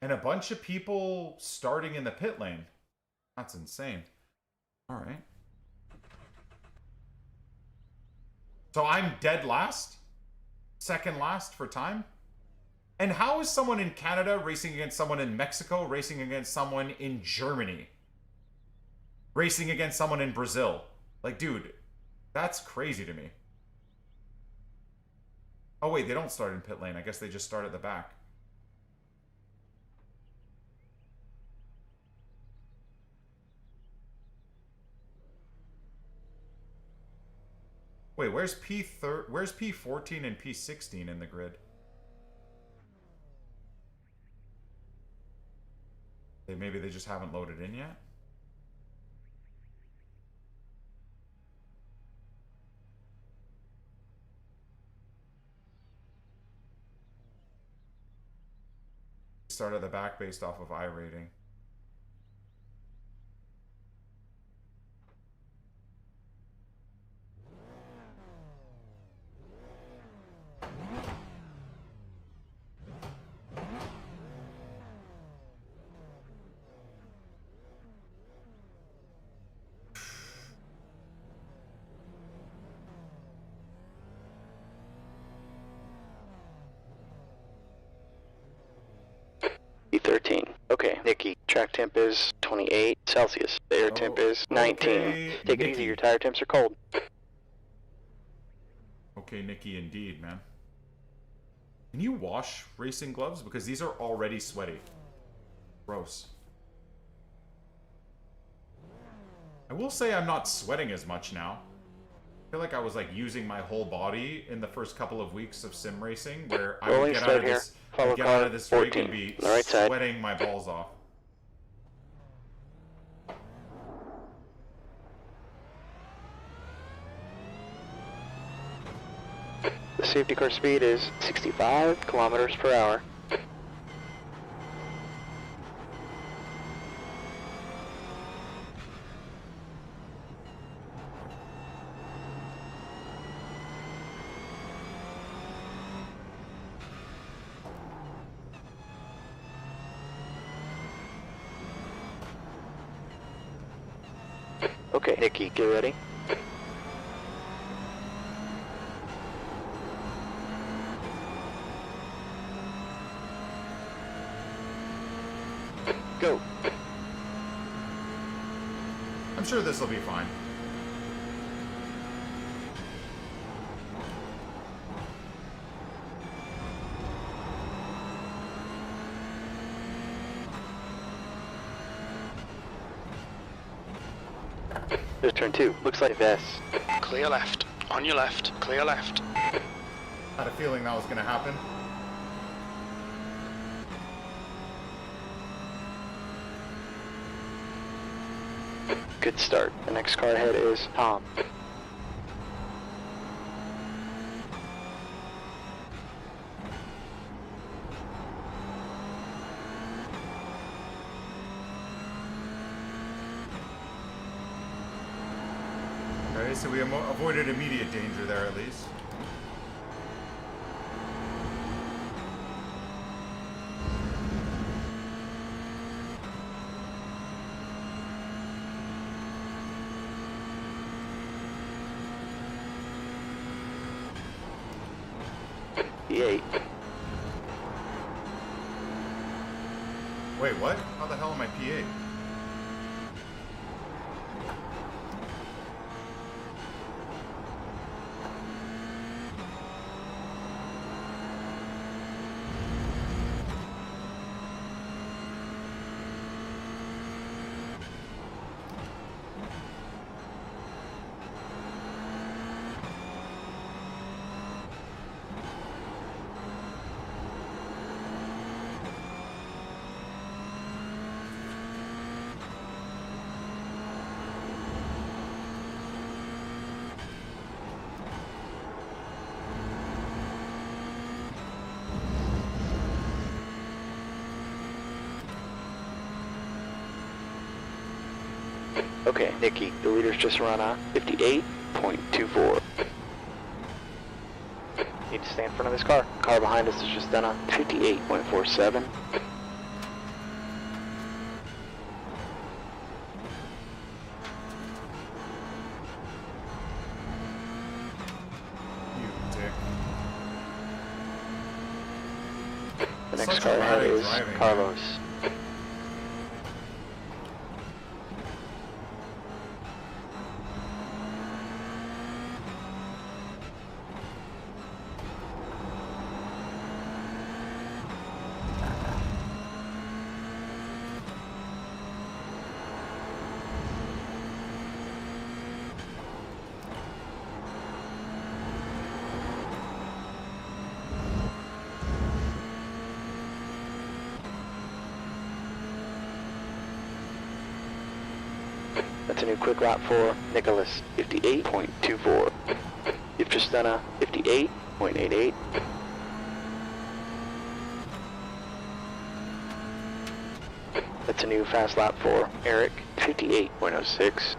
And a bunch of people starting in the pit lane. That's insane. Alright. So I'm dead last? Second last for time? And how is someone in Canada racing against someone in Mexico, racing against someone in Germany, racing against someone in Brazil? Like, dude, that's crazy to me. Oh wait, they don't start in pit lane. I guess they just start at the back. Wait, where's P14 and P16 in the grid? Maybe they just haven't loaded in yet? Start at the back based off of iRating. E13. Okay, Nikki, track temp is 28 Celsius. The air temp is 19. Okay, Take it Nikki. easy, your tire temps are cold. Okay, Nikki, indeed, man. Can you wash racing gloves? Because these are already sweaty. Gross. I will say I'm not sweating as much now. I feel like I was like using my whole body in the first couple of weeks of sim racing, where I would get out of this, Follow get car out of this rig 14, and be on the right side. sweating my balls off. The safety car speed is 65 kilometers per hour. Okay, Nikki, get ready. Go. I'm sure this will be fine. There's turn 2. Looks like this. Clear left. On your left. Clear left. Had a feeling that was going to happen. Good start. The next car ahead is Tom. Okay, so we avoided immediate danger there at least. P8. Wait, what? How the hell am I P8? Okay, Nikki, the leader's just run a 58.24. Need to stay in front of this car. Car behind us has just done a 58.47. You dick. The next Such car ahead erratic is driving. Carlos. That's a new quick lap for Nicholas, 58.24. You've just done a 58.88. That's a new fast lap for Eric, 58.06.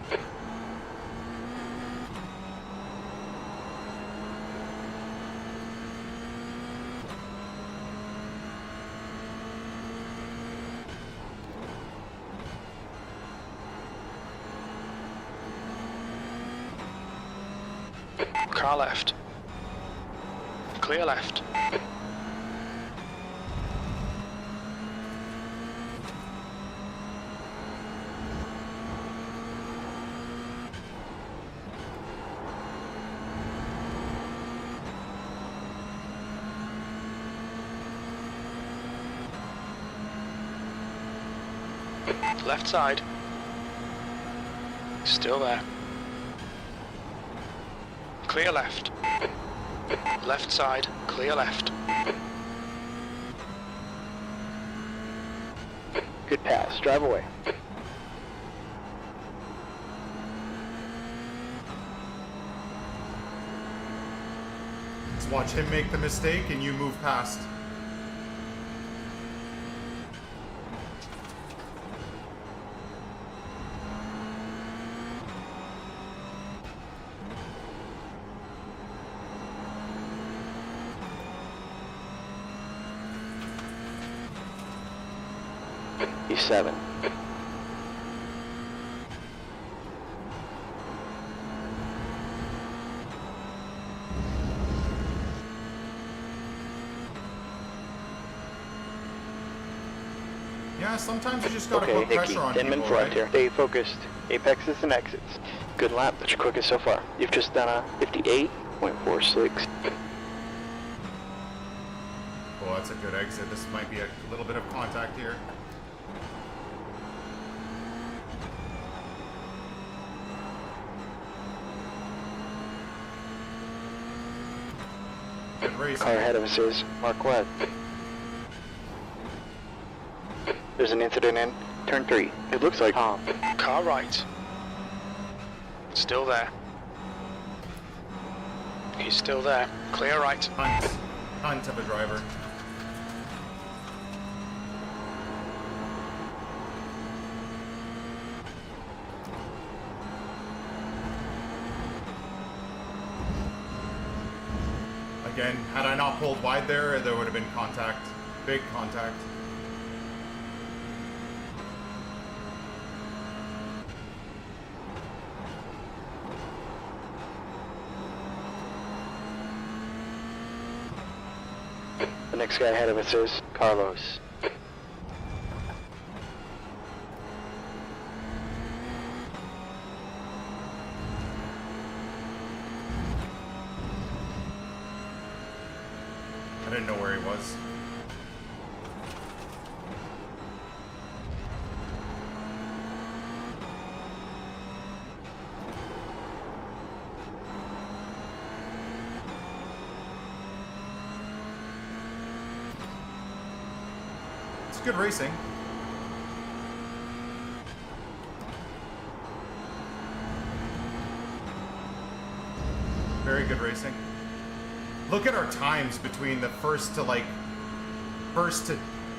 Car left. Clear left. Left side. Still there. Clear left. Left side, clear left. Good pass. Drive away. Just watch him make the mistake and you move past. E7. Yeah, sometimes you just gotta Okay, put Nicky, pressure on Inman people, front right? here. Stay focused. Apexes and exits. Good lap. That's your quickest so far. You've just done a 58.46. Oh, that's a good exit. This might be a little bit of contact here. Good racing. Car ahead of us is Mark Webb. There's an incident in turn 3. It looks like Tom. Car right. Still there. He's still there. Clear right. Hunt of a driver. Again, had I not pulled wide there would have been contact. Big contact. The next guy ahead of us is Carlos. I didn't know where he was. It's good racing. Very good racing. Look at our times between the first to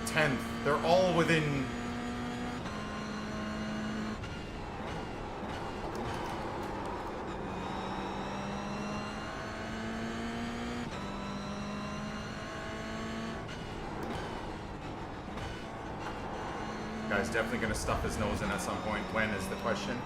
10th. They're all within. Guy's definitely going to stuff his nose in at some point. When is the question?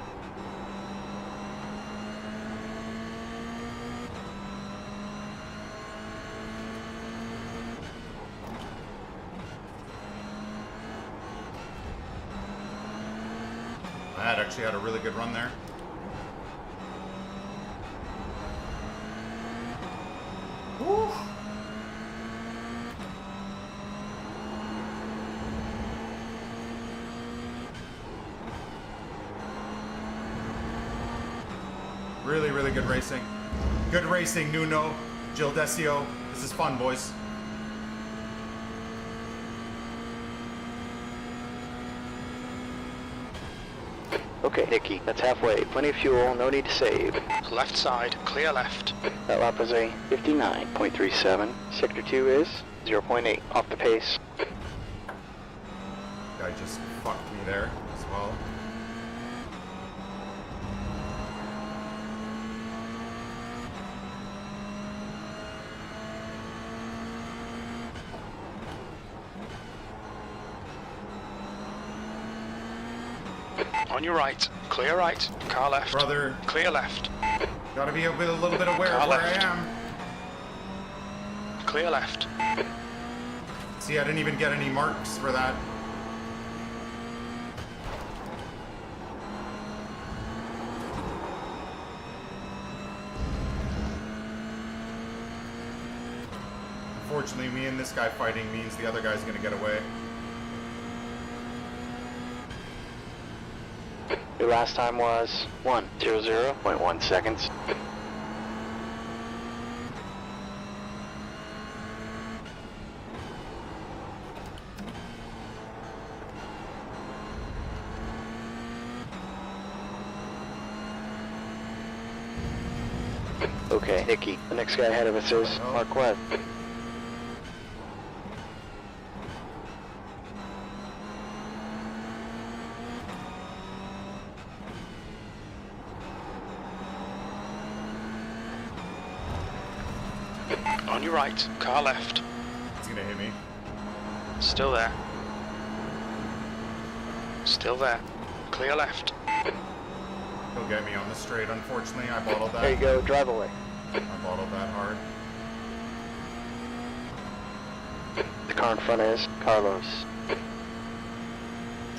I actually had a really good run there. Woo. Really, really good racing. Good racing, Nuno, Gil Decio. This is fun, boys. Okay, Nicky, that's halfway. Plenty of fuel, no need to save. Left side, clear left. That lap was a 59.37. Sector 2 is 0.8 off the pace. Guy just fucked me there as well. On your right, clear right. Car left. Brother, Clear left. gotta be a little bit aware Car of where left. I am. Clear left. See, I didn't even get any marks for that. Unfortunately, me and this guy fighting means the other guy's gonna get away. Your last time was 1:00.1 seconds. Okay, Nicky, the next guy ahead of us is Marquez. On your right, car left. He's gonna hit me. Still there. Still there. Clear left. He'll get me on the straight, unfortunately. I bottled that. There you go, drive away. I bottled that hard. The car in front is Carlos.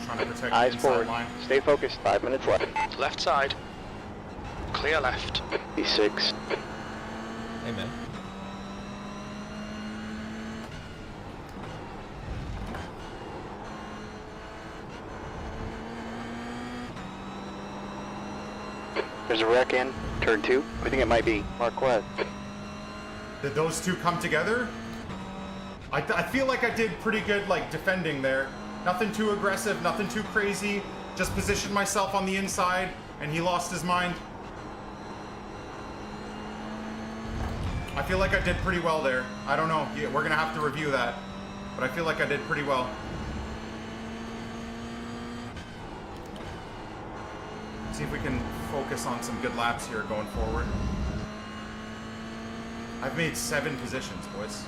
Trying to protect Eyes the inside forward. line. Stay focused. 5 minutes left. Left side. Clear left. E6. Hey, man. There's a wreck in turn 2. I think it might be Marquez. Did those two come together? I feel like I did pretty good, like, defending there. Nothing too aggressive, nothing too crazy. Just positioned myself on the inside, and he lost his mind. I feel like I did pretty well there. I don't know. Yeah, we're gonna have to review that. But I feel like I did pretty well. See if we can focus on some good laps here going forward. I've made 7 positions, boys.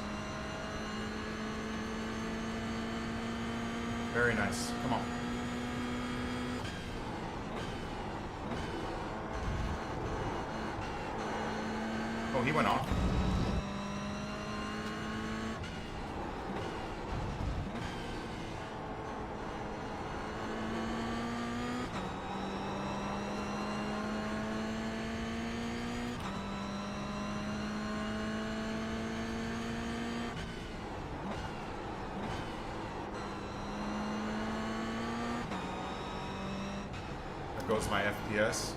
Very nice. Come on. Oh, he went off. There goes my FPS.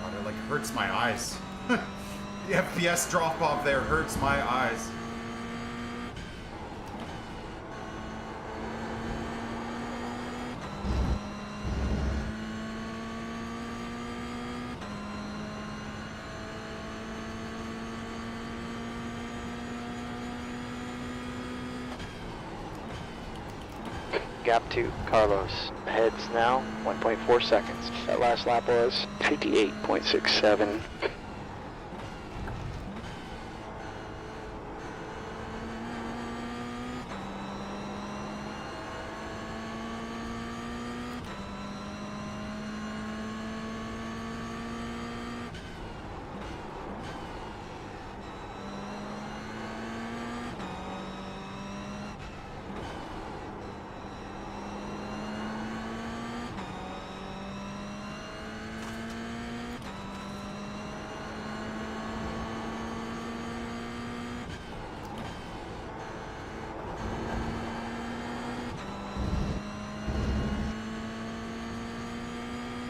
God, it like hurts my eyes. The FPS drop off there hurts my eyes. Gap 2, Carlos. Ahead's now 1.4 seconds. That last lap was 58.67.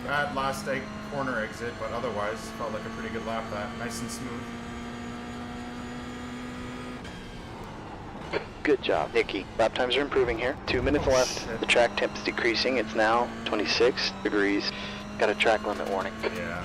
Bad last corner exit, but otherwise felt like a pretty good lap. That nice and smooth. Good job, Nicky. Lap times are improving here. 2 minutes left. Shit. The track temp is decreasing. It's now 26 degrees. Got a track limit warning. Yeah.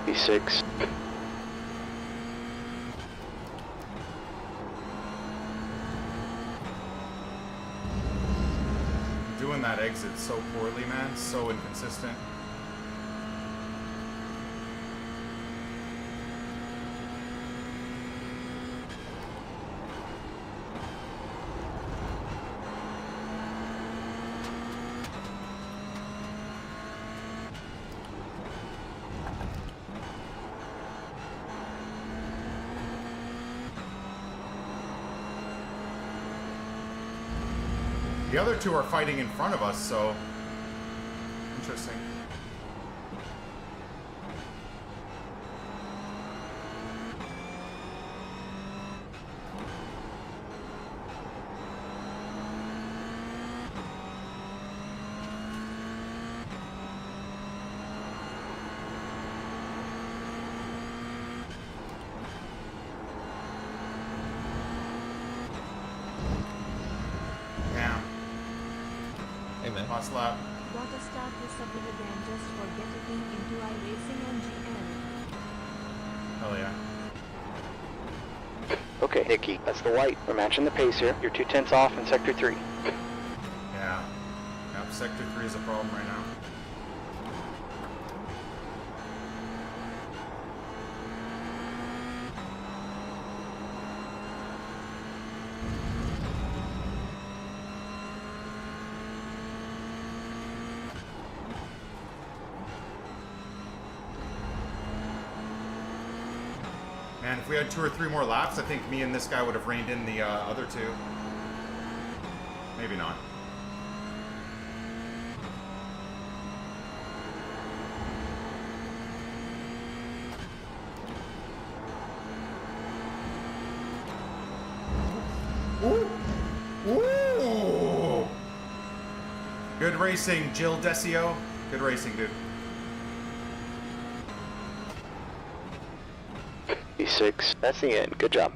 E6. Doing that exit so poorly, man. So inconsistent. The other two are fighting in front of us, so interesting. Last lap. Gotta start this up again just for getting into iRacing and GL. Hell yeah. Okay, Nicky, that's the white. We're matching the pace here. You're 2/10 off in Sector 3. Yeah. Yep, Sector 3 is a problem right now. Man, if we had 2 or 3 more laps, I think me and this guy would have reined in the other two. Maybe not. Ooh! Ooh! Good racing, Jill Decio. Good racing, dude. P6, that's the end. Good job.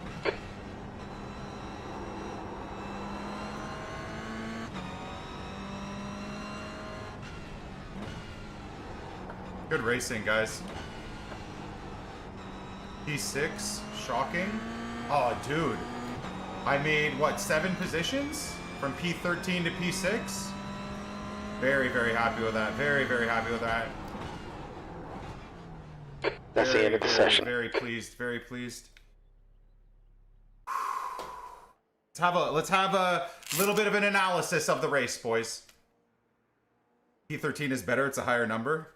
Good racing, guys. P6, shocking. Oh, dude. I made, what, 7 positions? From P13 to P6? Very, very happy with that. Very, very happy with that. That's the end of the session. Very pleased, very pleased. Let's have a little bit of an analysis of the race, boys. P13 is better, it's a higher number.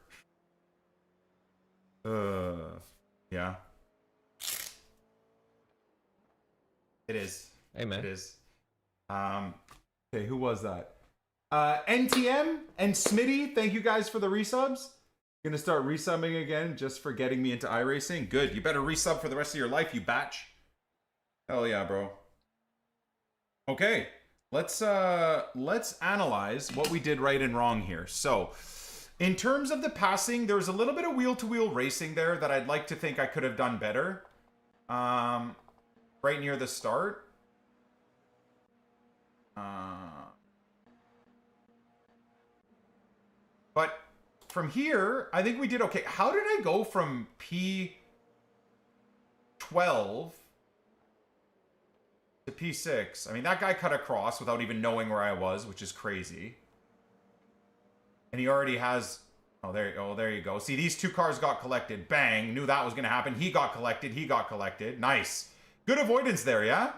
Yeah. It is. Amen. It is. Okay, who was that? NTM and Smitty, thank you guys for the resubs. Gonna start resubbing again just for getting me into iRacing. Good. You better resub for the rest of your life, you batch. Hell yeah, bro. Okay. Let's analyze what we did right and wrong here. So, in terms of the passing, there was a little bit of wheel-to-wheel racing there that I'd like to think I could have done better. Right near the start. But from here, I think we did okay. How did I go from P12 to P6? I mean, that guy cut across without even knowing where I was, which is crazy. And he already has... Oh, there you go. See, these 2 cars got collected. Bang. Knew that was going to happen. He got collected. He got collected. Nice. Good avoidance there, yeah?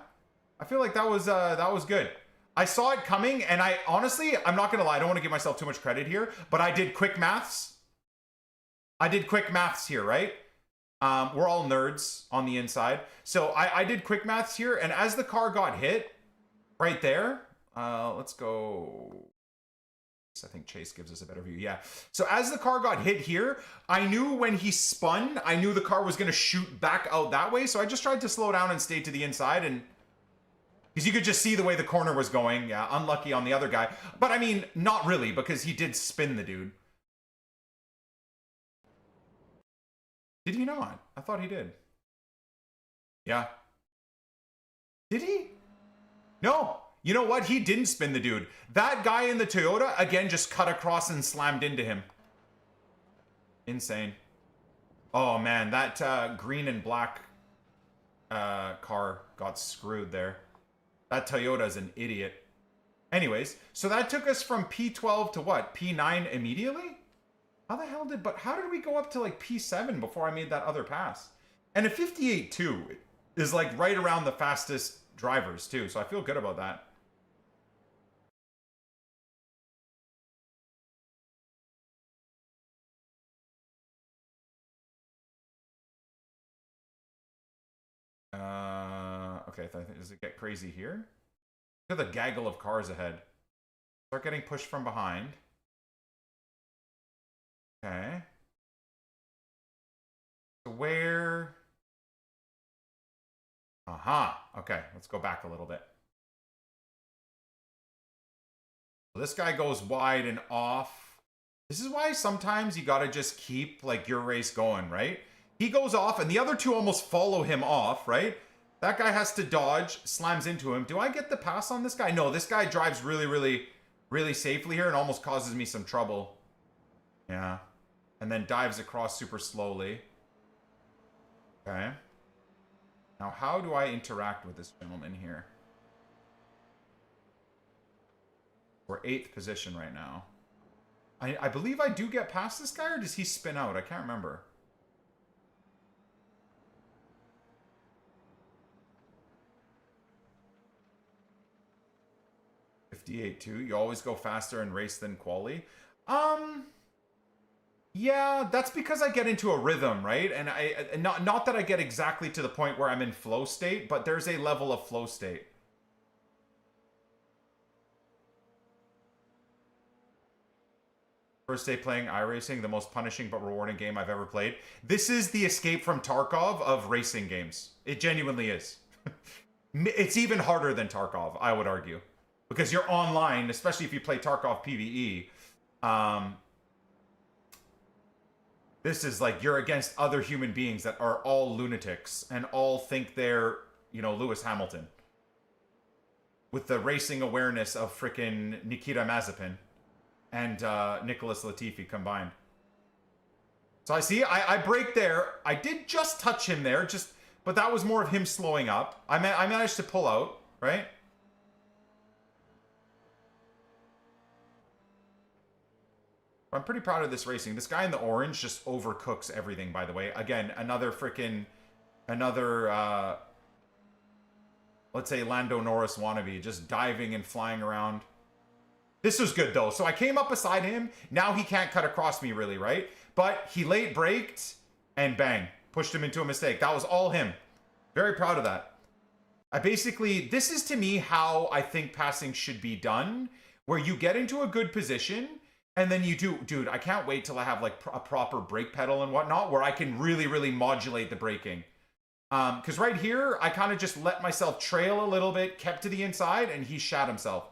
I feel like that was good. I saw it coming, and I honestly, I'm not gonna lie, I don't want to give myself too much credit here, but I did quick maths. I did quick maths here, right? We're all nerds on the inside. So I did quick maths here, and as the car got hit, right there, let's go. I think Chase gives us a better view. Yeah. So as the car got hit here, I knew when he spun, I knew the car was going to shoot back out that way. So I just tried to slow down and stay to the inside, and because you could just see the way the corner was going. Yeah, unlucky on the other guy. But I mean, not really, because he did spin the dude. Did he not? I thought he did. Yeah. Did he? No. You know what? He didn't spin the dude. That guy in the Toyota, again, just cut across and slammed into him. Insane. Oh, man. That green and black car got screwed there. That Toyota's an idiot. Anyways, so that took us from P12 to what? P9 immediately? How the hell did... But how did we go up to like P7 before I made that other pass? And a 58.2 is like right around the fastest drivers too. So I feel good about that. Okay, does it get crazy here? Look at the gaggle of cars ahead. Start getting pushed from behind. Okay. So where... Aha. Okay, let's go back a little bit. So this guy goes wide and off. This is why sometimes you gotta just keep like your race going, right? He goes off and the other two almost follow him off, right? That guy has to dodge, slams into him. Do I get the pass on this guy? No, this guy drives really safely here and almost causes me some trouble. Yeah. And then dives across super slowly. Okay. Now, how do I interact with this gentleman here? We're 8th position right now. I believe I do get past this guy, or does he spin out? I can't remember. (58.2). You always go faster in race than quali. Yeah, that's because I get into a rhythm, right? And not that I get exactly to the point where I'm in flow state, but there's a level of flow state. First day playing iRacing, the most punishing but rewarding game I've ever played. This is the Escape from Tarkov of racing games. It genuinely is. It's even harder than Tarkov, I would argue. Because you're online, especially if you play Tarkov PvE. This is like you're against other human beings that are all lunatics and all think they're, you know, Lewis Hamilton. With the racing awareness of frickin' Nikita Mazepin and Nicholas Latifi combined. So I break there. I did just touch him there, but that was more of him slowing up. I managed to pull out, right? I'm pretty proud of this racing. This guy in the orange just overcooks everything, by the way. Again, another, let's say Lando Norris wannabe, just diving and flying around. This was good, though. So I came up beside him. Now he can't cut across me, really, right? But he late braked and bang, pushed him into a mistake. That was all him. Very proud of that. This is to me how I think passing should be done, where you get into a good position and then you do, dude, I can't wait till I have like a proper brake pedal and whatnot where I can really modulate the braking. Because right here, I kind of just let myself trail a little bit, kept to the inside, and he shat himself.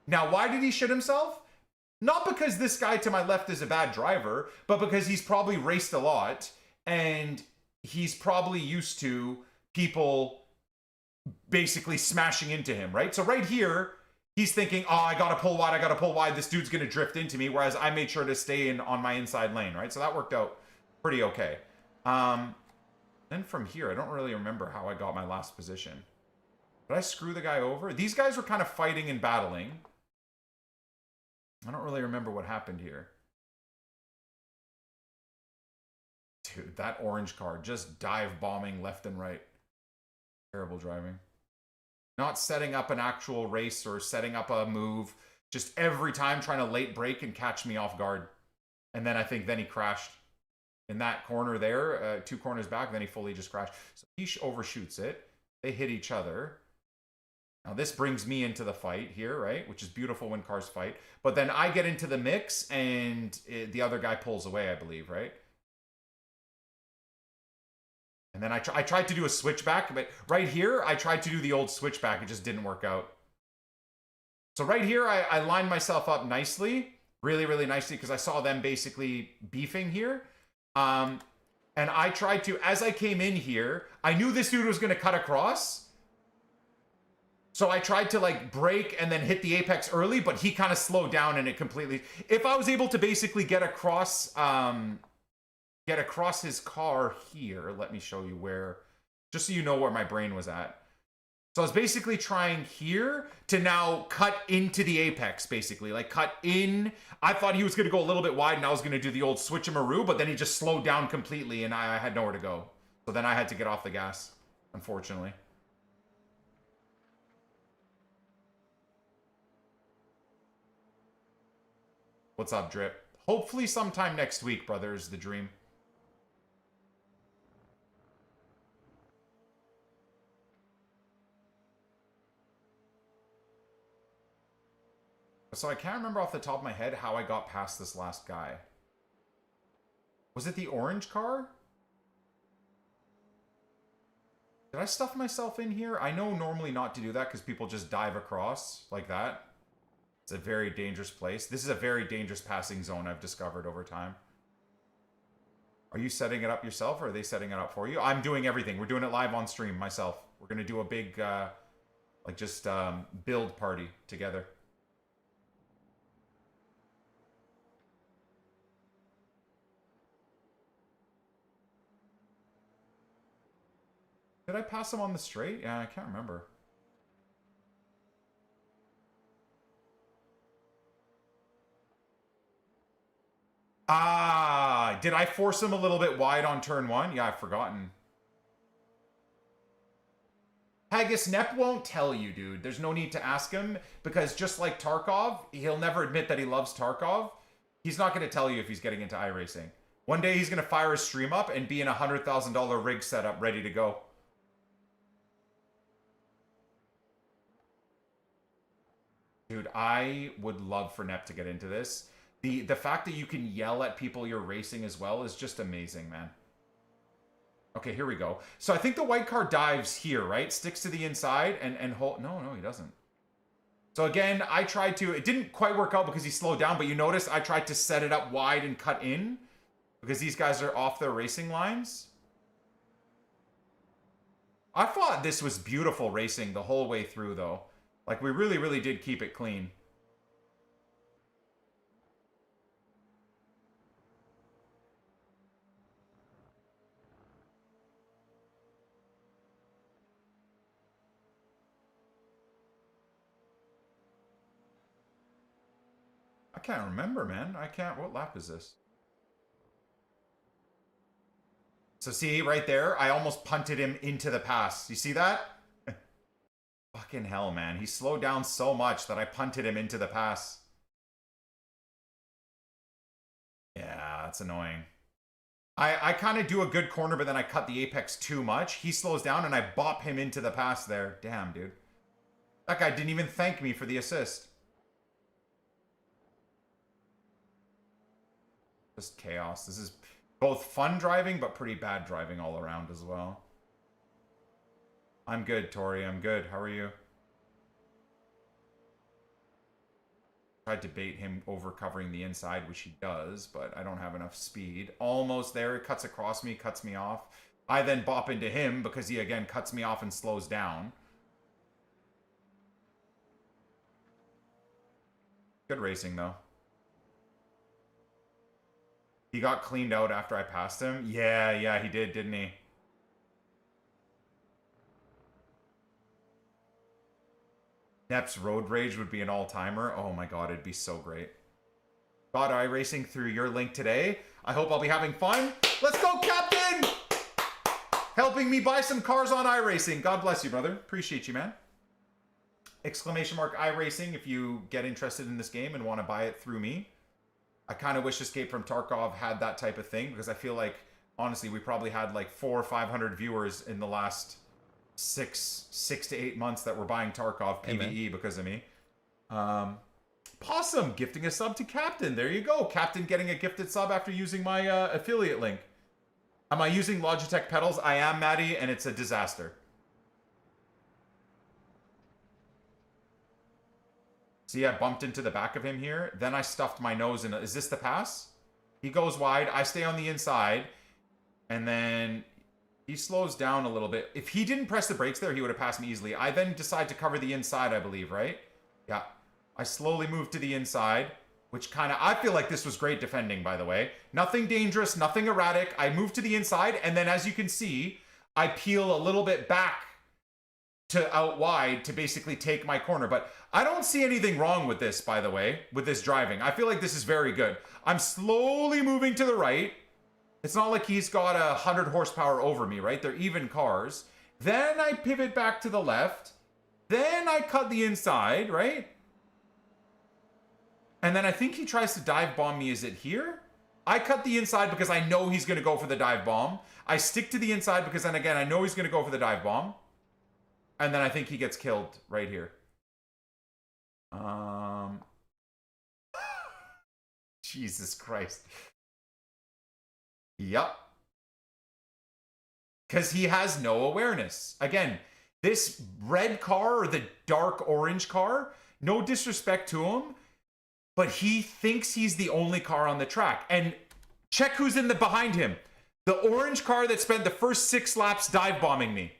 Now, why did he shit himself? Not because this guy to my left is a bad driver, but because he's probably raced a lot and he's probably used to people basically smashing into him, right? So right here, he's thinking, oh, I gotta pull wide, this dude's gonna drift into me, whereas I made sure to stay on my inside lane, right? So that worked out pretty okay. Then from here, I don't really remember how I got my last position. Did I screw the guy over? These guys were kind of fighting and battling. I don't really remember what happened here. Dude, that orange car just dive bombing left and right. Terrible driving. Not setting up an actual race or setting up a move. Just every time trying to late brake and catch me off guard. And then I think then he crashed. In that corner there, 2 corners back, then he fully just crashed. So he overshoots it. They hit each other. Now this brings me into the fight here, right? Which is beautiful when cars fight. But then I get into the mix and the other guy pulls away, I believe, right? And then I tried to do a switchback, but right here, I tried to do the old switchback. It just didn't work out. So right here, I lined myself up nicely, really nicely, because I saw them basically beefing here. And I tried to, as I came in here, I knew this dude was going to cut across. So I tried to like brake and then hit the apex early, but he kind of slowed down and it completely... If I was able to basically get across his car here, let me show you where, just so you know where my brain was at. So I was basically trying here to now cut into the apex, basically. Like cut in. I thought he was going to go a little bit wide and I was going to do the old switch-a-maroo, but then he just slowed down completely and I had nowhere to go. So then I had to get off the gas, unfortunately. What's up, Drip? Hopefully sometime next week, brother, is the dream. So I can't remember off the top of my head how I got past this last guy. Was it the orange car? Did I stuff myself in here? I know normally not to do that because people just dive across like that. It's a very dangerous place. This is a very dangerous passing zone I've discovered over time. Are you setting it up yourself or are they setting it up for you? I'm doing everything. We're doing it live on stream myself. We're going to do a big, build party together. Did I pass him on the straight? Yeah, I can't remember. Ah, did I force him a little bit wide on turn 1? Yeah, I've forgotten. Haggis, Nep won't tell you, dude. There's no need to ask him because just like Tarkov, he'll never admit that he loves Tarkov. He's not going to tell you if he's getting into iRacing. One day he's going to fire his stream up and be in a $100,000 rig setup ready to go. Dude, I would love for Nep to get into this. The fact that you can yell at people you're racing as well is just amazing, man. Okay, here we go. So I think the white car dives here, right? Sticks to the inside and hold... No, he doesn't. So again, I tried to... It didn't quite work out because he slowed down, but you notice I tried to set it up wide and cut in because these guys are off their racing lines. I thought this was beautiful racing the whole way through, though. Like, we really, really did keep it clean. I can't remember, man. I can't... What lap is this? So see, right there, I almost punted him into the pass. You see that? Fucking hell, man. He slowed down so much that I punted him into the pass. Yeah, that's annoying. I kind of do a good corner, but then I cut the apex too much. He slows down, and I bop him into the pass there. Damn, dude. That guy didn't even thank me for the assist. Just chaos. This is both fun driving, but pretty bad driving all around as well. I'm good, Tori. I'm good. How are you? Tried to bait him over covering the inside, which he does, but I don't have enough speed. Almost there. It cuts across me, cuts me off. I then bop into him because he, again, cuts me off and slows down. Good racing, though. He got cleaned out after I passed him. Yeah, he did, didn't he? Nep's road rage would be an all-timer. Oh my god, it'd be so great. Got iRacing through your link today. I hope I'll be having fun. Let's go, Captain! Helping me buy some cars on iRacing. God bless you, brother. Appreciate you, man. Exclamation mark iRacing if you get interested in this game and want to buy it through me. I kind of wish Escape from Tarkov had that type of thing because I feel like, honestly, we probably had like 400 or 500 viewers in the last six to 8 months that were buying Tarkov PvE because of me. Possum gifting a sub to Captain. There you go. Captain getting a gifted sub after using my affiliate link. Am I using Logitech pedals? I am, Maddie, and it's a disaster. See, I bumped into the back of him here. Then I stuffed my nose in. Is this the pass? He goes wide. I stay on the inside. And then he slows down a little bit. If he didn't press the brakes there, he would have passed me easily. I then decide to cover the inside, I believe, right? Yeah. I slowly move to the inside, which kind of... I feel like this was great defending, by the way. Nothing dangerous, nothing erratic. I move to the inside, and then as you can see, I peel a little bit back to out wide to basically take my corner. But I don't see anything wrong with this, by the way, with this driving. I feel like this is very good. I'm slowly moving to the right. It's not like he's got 100 horsepower over me, right? They're even cars. Then I pivot back to the left. Then I cut the inside, right? And then I think he tries to dive bomb me. Is it here? I cut the inside because I know he's going to go for the dive bomb. I stick to the inside because then again, I know he's going to go for the dive bomb. And then I think he gets killed right here. Jesus Christ. Yep. Because he has no awareness. Again, this red car or the dark orange car, no disrespect to him, but he thinks he's the only car on the track. And check who's in the behind him. The orange car that spent the first 6 laps dive bombing me.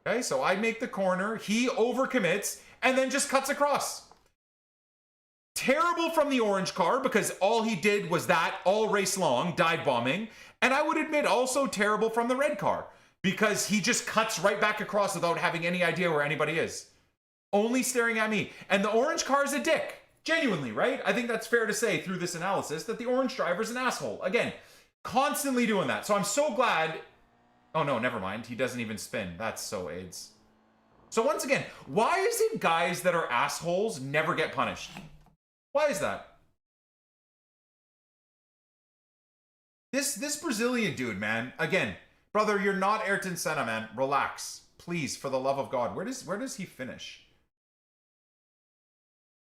Okay, so I make the corner, he overcommits, and then just cuts across. Terrible from the orange car because all he did was that all race long, dive bombing. And I would admit also terrible from the red car because he just cuts right back across without having any idea where anybody is. Only staring at me. And the orange car is a dick. Genuinely, right? I think that's fair to say through this analysis that the orange driver is an asshole. Again, constantly doing that. So I'm so glad. Oh no, never mind. He doesn't even spin. That's so AIDS. So once again, why is it guys that are assholes never get punished? Why is that? This Brazilian dude, man. Again, brother, you're not Ayrton Senna, man. Relax. Please, for the love of God. Where does he finish?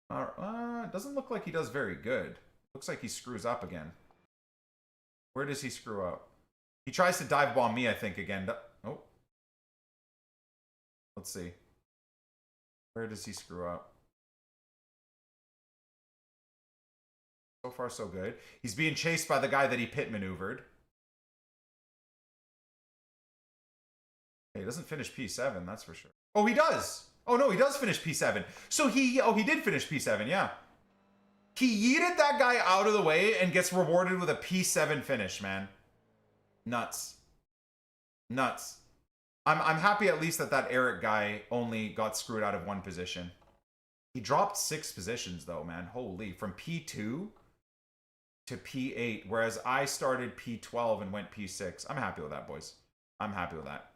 It doesn't look like he does very good. Looks like he screws up again. Where does he screw up? He tries to dive bomb me, I think, again. Oh. Let's see. Where does he screw up? So far, so good. He's being chased by the guy that he pit maneuvered. He doesn't finish P7, that's for sure. Oh, he does. Oh, no, he does finish P7. So he did finish P7, yeah. He yeeted that guy out of the way and gets rewarded with a P7 finish, man. Nuts. Nuts. I'm happy at least that Eric guy only got screwed out of 1 position. He dropped 6 positions, though, man. Holy. From P2 to P8, whereas I started P12 and went P6. I'm happy with that, boys. I'm happy with that.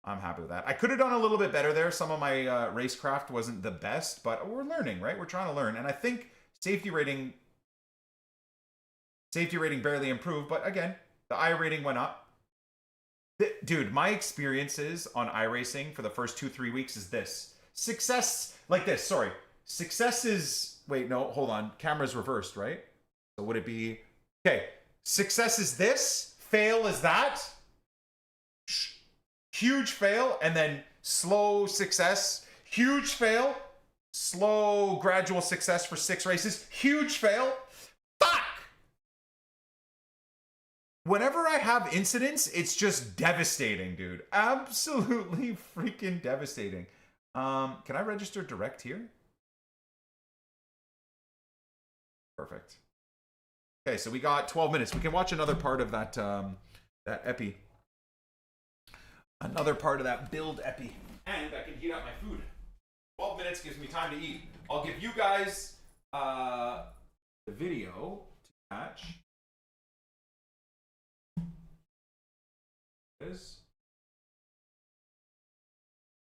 I'm happy with that. I could have done a little bit better there. Some of my racecraft wasn't the best, but we're learning, right? We're trying to learn. And I think safety rating barely improved, but again, the I rating went up. Dude, my experiences on iRacing for the first 2-3 weeks is this. Success, like this, sorry. Success is, wait, no, hold on. Camera's reversed, right? So would it be, okay. Success is this, fail is that. Huge fail, and then slow success. Huge fail, slow gradual success for 6 races. Huge fail. Fuck! Whenever I have incidents, it's just devastating, dude. Absolutely freaking devastating. Can I register direct here? Perfect. Okay, so we got 12 minutes. We can watch another part of that that epi. Another part of that build epi. And I can heat up my food. 12 minutes gives me time to eat. I'll give you guys the video to catch.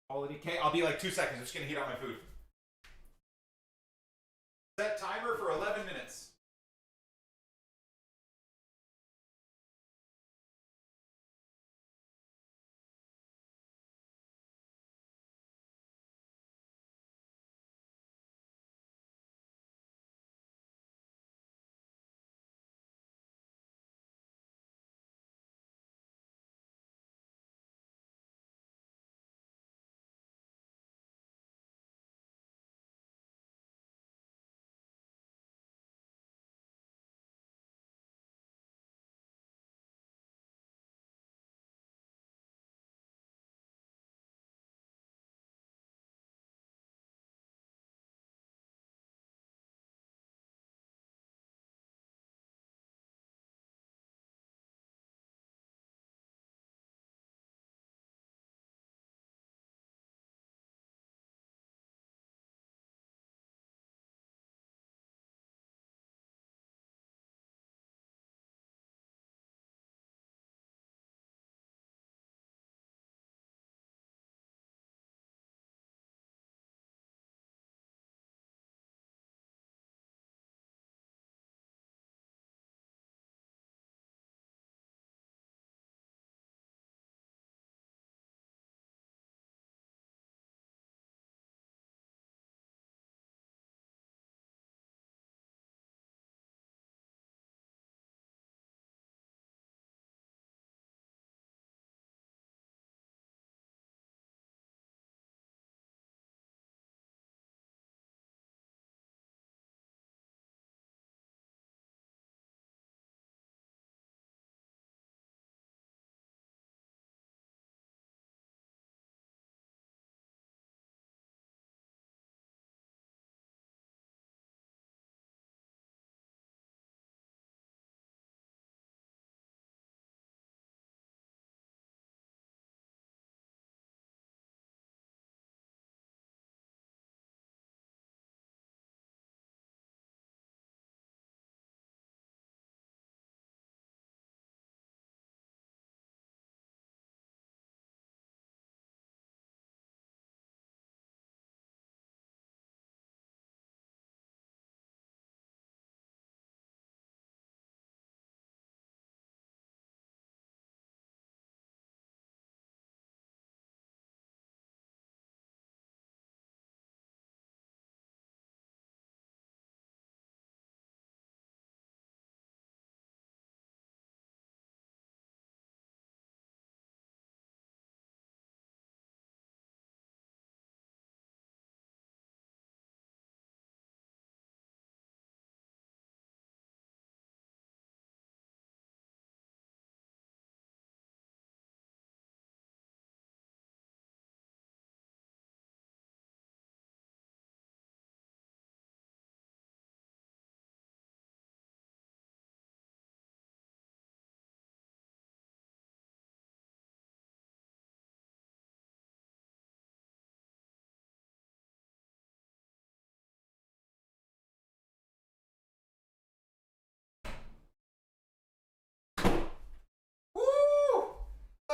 Quality. Okay, I'll be like 2 seconds. I'm just gonna heat up my food. Set timer for 11 minutes.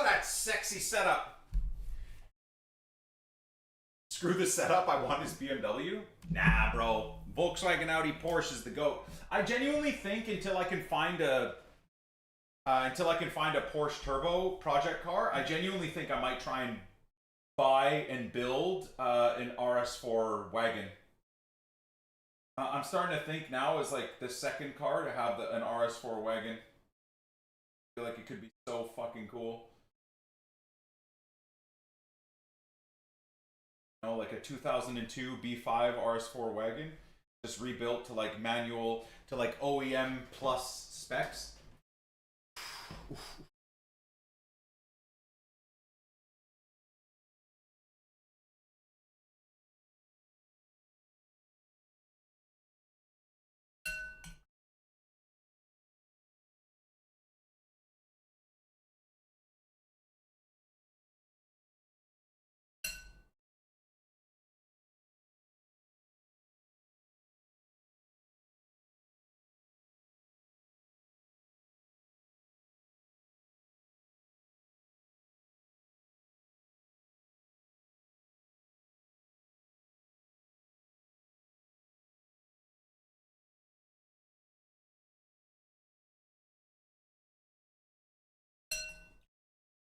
that sexy setup. Screw the setup, I want his BMW. Nah, bro. Volkswagen, Audi, Porsche is the GOAT. I genuinely think until I can find a Porsche Turbo project car, I genuinely think I might try and buy and build an RS4 wagon. I'm starting to think now as like the second car to have an RS4 wagon. I feel like it could be so fucking cool. You know, like a 2002 B5 RS4 wagon, just rebuilt to like manual, to like OEM plus specs.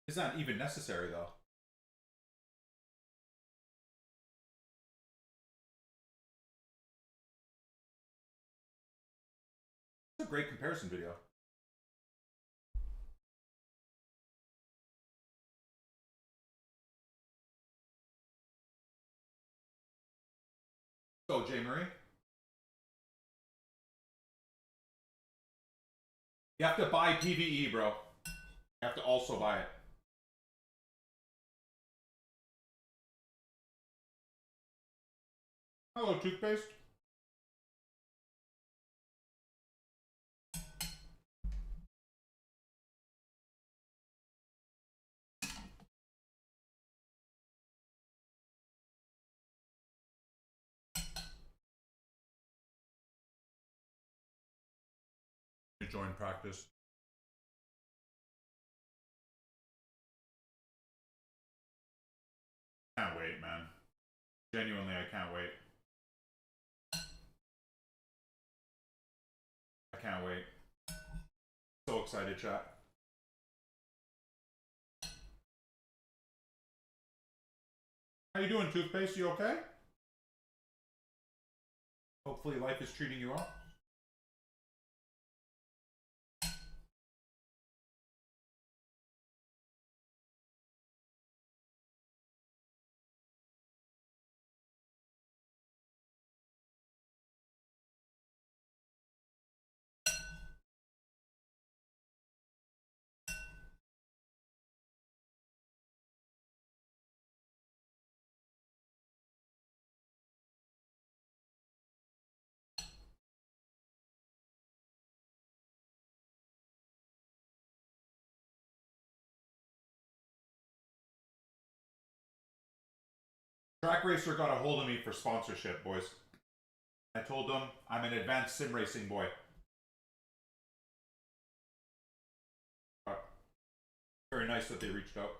It's not even necessary though. It's a great comparison video. Go, J. Marie. You have to buy PvE, bro. You have to also buy it. Hello, toothpaste. Join practice. Can't wait, man. Genuinely, I can't wait. I can't wait. So excited, chat. How you doing, toothpaste? You okay? Hopefully life is treating you well. Track Racer got a hold of me for sponsorship, boys. I told them I'm an advanced sim racing boy. Very nice that they reached out.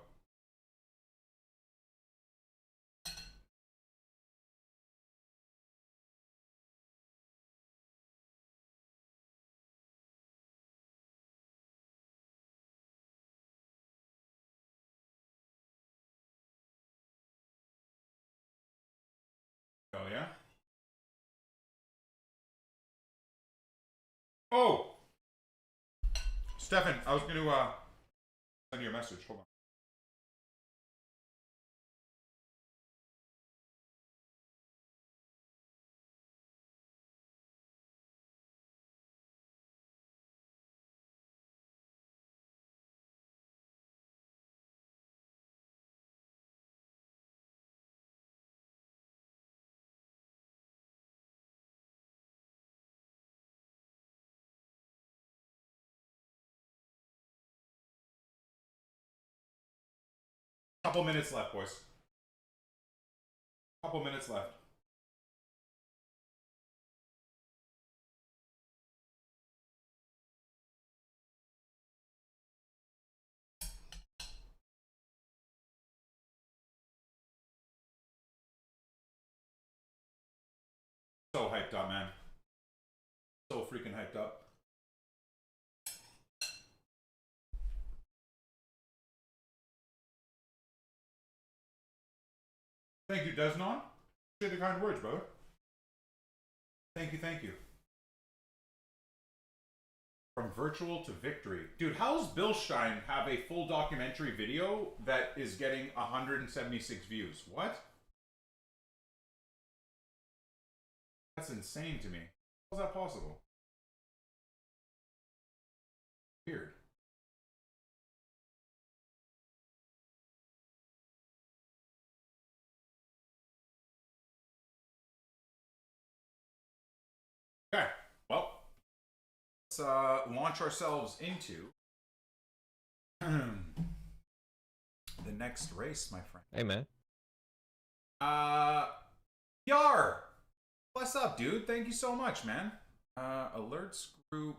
Oh, yeah? Oh! Stefan, I was going to send you a message. Hold on. Couple minutes left, boys. Couple minutes left. So hyped up, man. So freaking hyped up. Thank you, Desnon. Say the kind words, brother. Thank you, thank you. From virtual to victory. Dude, how's Bill Stein have a full documentary video that is getting 176 views? What? That's insane to me. How's that possible? Weird. Okay, well, let's launch ourselves into the next race, my friend. Hey, man. Yar! What's up, dude? Thank you so much, man. Alerts group.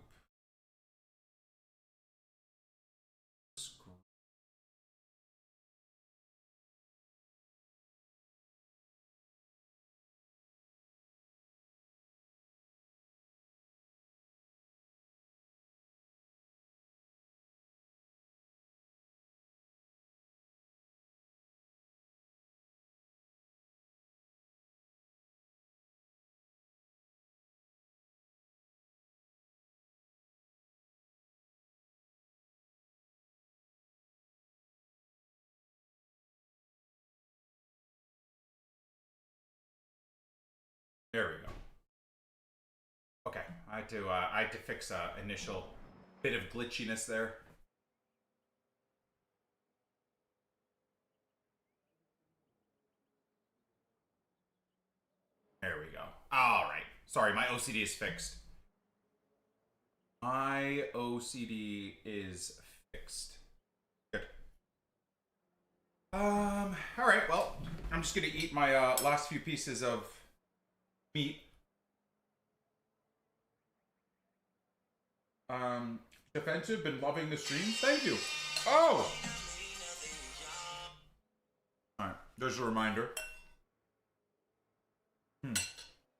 There we go. Okay, I had to fix initial bit of glitchiness there. There we go. All right. Sorry, my OCD is fixed. My OCD is fixed. Good. All right. Well, I'm just gonna eat my last few pieces of meat. Defensive, been loving the stream. Thank you. Oh! Alright, there's a reminder.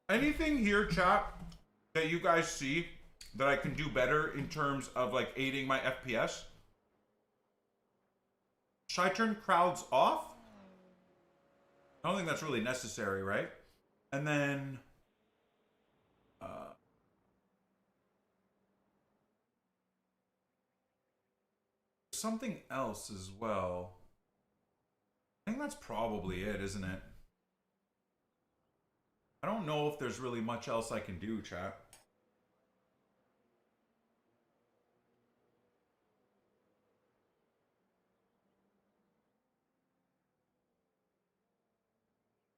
Anything here, chat, that you guys see that I can do better in terms of like aiding my FPS? Should I turn crowds off? I don't think that's really necessary, right? And then something else as well. I think that's probably it, isn't it? I don't know if there's really much else I can do, chat.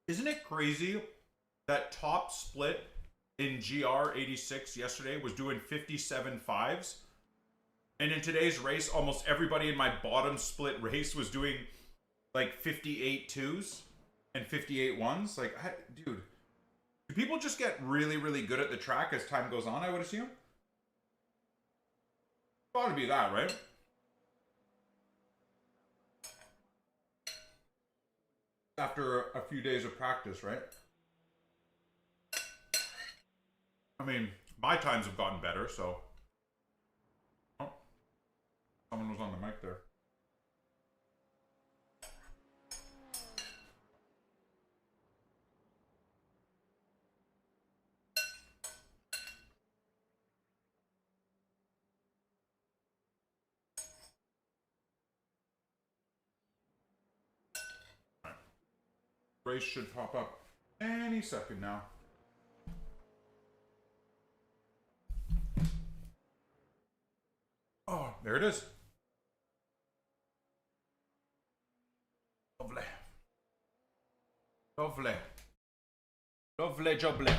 Isn't it crazy that top split in GR86 yesterday was doing 57 fives? And in today's race, almost everybody in my bottom split race was doing like 58 twos and 58 ones. Like, dude, do people just get really, really good at the track as time goes on, I would assume? Ought to be that, right? After a few days of practice, right? I mean, my times have gotten better, so... Oh, someone was on the mic there. Race should pop up any second now. Oh, there it is. Lovely. Lovely. Lovely jubbly.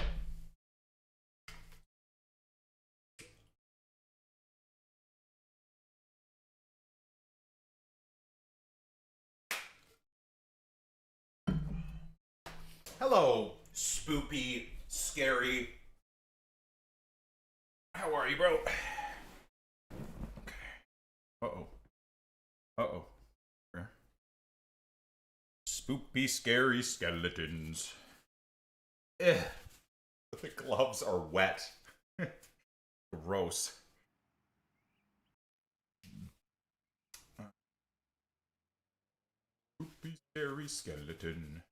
Hello, spoopy, scary. How are you, bro? Okay. Uh-oh. Uh-oh. Okay. Spoopy, scary skeletons. The The gloves are wet. Gross. Poopy scary skeleton.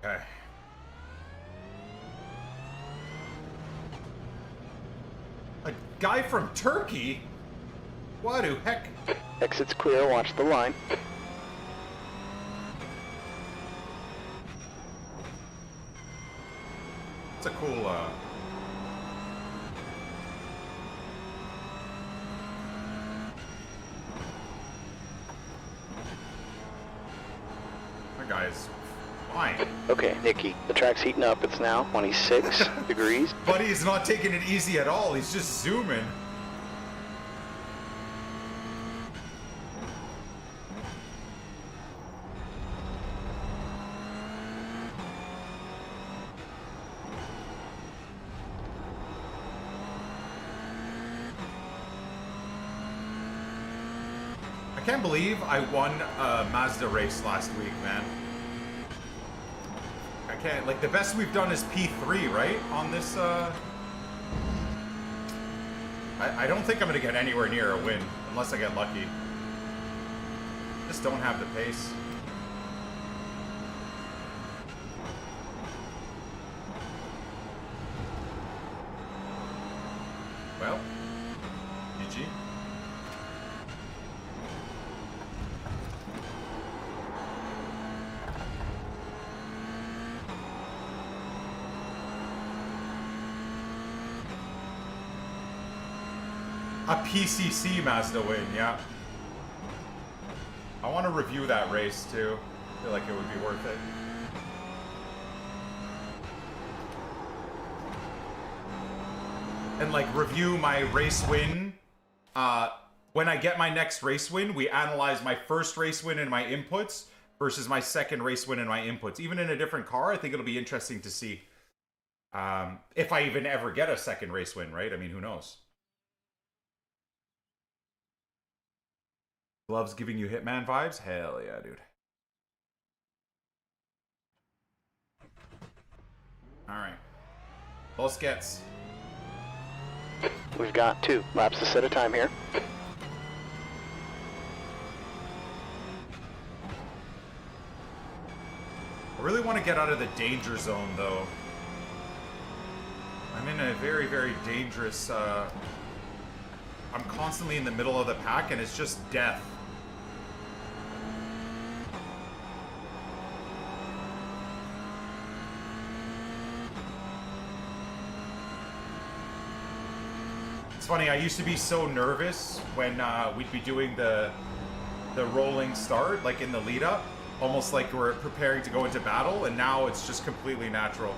Okay. A guy from Turkey? What the heck? Exit's clear, watch the line. It's a cool, That guy's fine. Okay, Nikki, the track's heating up. It's now 26 degrees. Buddy is not taking it easy at all. He's just zooming. I can't believe I won a Mazda race last week, man. I can't, like, the best we've done is P3, right? On this, I don't think I'm gonna get anywhere near a win, unless I get lucky. Just don't have the pace. Well, GG. A PCC Mazda win, yeah. I want to review that race too. I feel like it would be worth it. And like review my race win. When I get my next race win, we analyze my first race win and my inputs versus my second race win and my inputs. Even in a different car, I think it'll be interesting to see if I even ever get a second race win, right? I mean, who knows? Gloves giving you Hitman vibes? Hell yeah, dude. Alright. Los gets. We've got 2 laps to set a time here. I really want to get out of the danger zone, though. I'm in a very, very dangerous... I'm constantly in the middle of the pack, and it's just death. It's funny, I used to be so nervous when we'd be doing the rolling start, like in the lead up, almost like we're preparing to go into battle, and now it's just completely natural.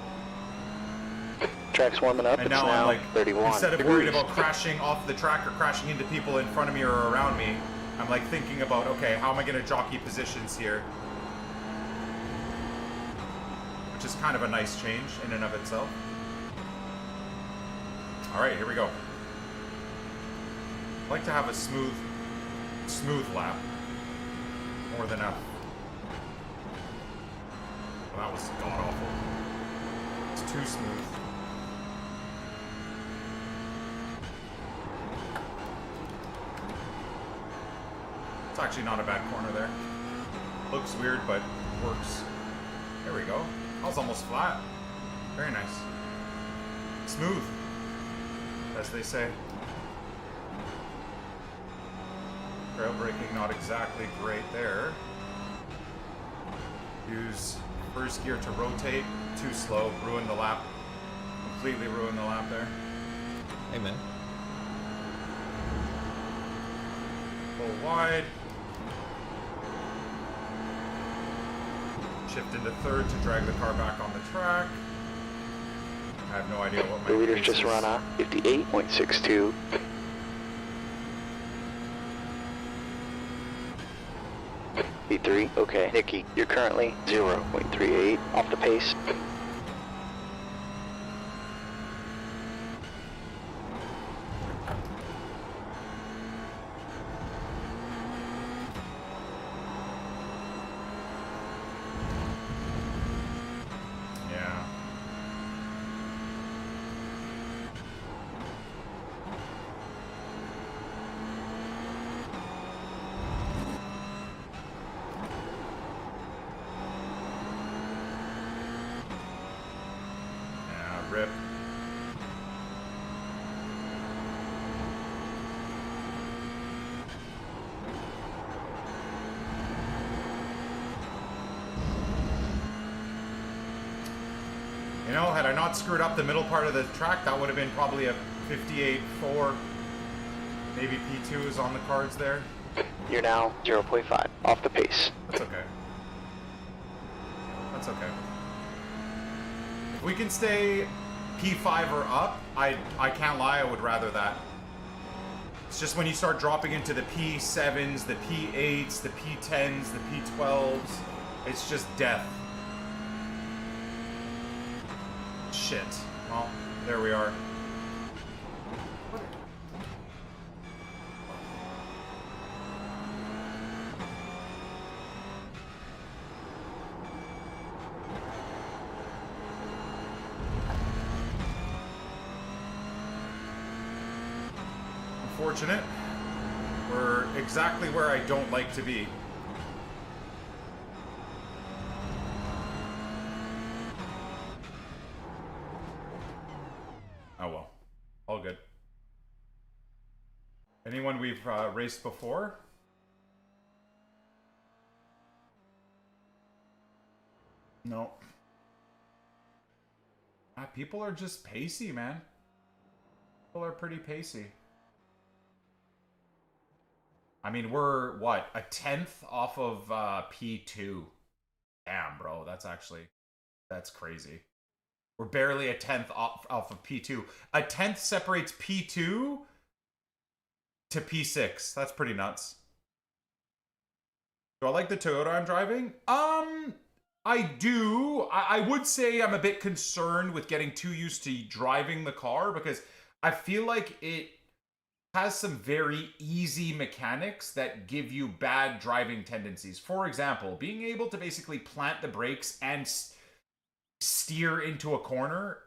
Track's warming up. And it's now I'm like, 31 instead of degrees. worried about crashing off the track or crashing into people in front of me or around me, I'm like thinking about, okay, how am I going to jockey positions here? Which is kind of a nice change in and of itself. All right, here we go. I like to have a smooth lap. More than a... Well, that was god-awful. It's too smooth. It's actually not a bad corner there. Looks weird, but works. There we go. That was almost flat. Very nice. Smooth, as they say. Trail braking not exactly great there. Use first gear to rotate. Too slow. Ruined the lap. Completely ruined the lap there. Hey, man. Pull wide. Shift into third to drag the car back on the track. I have no idea what my The leaders pace just is. run off 58.62. P3, okay. Nikki, you're currently 0.38 off the pace. Yeah. Yeah, rip. You know, had I not screwed up the middle part of the track, that would have been probably a 58.4. Maybe P2 is on the cards there. You're now 0.5 off the pace. That's okay. That's okay. If we can stay P5 or up, I can't lie, I would rather that. It's just when you start dropping into the P7s, the P8s, the P10s, the P12s, it's just death. Shit. Well, there we are. Unfortunate. We're exactly where I don't like to be. Oh well. All good. Anyone we've raced before? No. People are just pacey, man. People are pretty pacey. I mean, we're, what, a 10th off of P2. Damn, bro, that's crazy. We're barely a 10th off of P2. A 10th separates P2 to P6. That's pretty nuts. Do I like the Toyota I'm driving? I do. I would say I'm a bit concerned with getting too used to driving the car because I feel like it has some very easy mechanics that give you bad driving tendencies. For example, being able to basically plant the brakes and steer into a corner,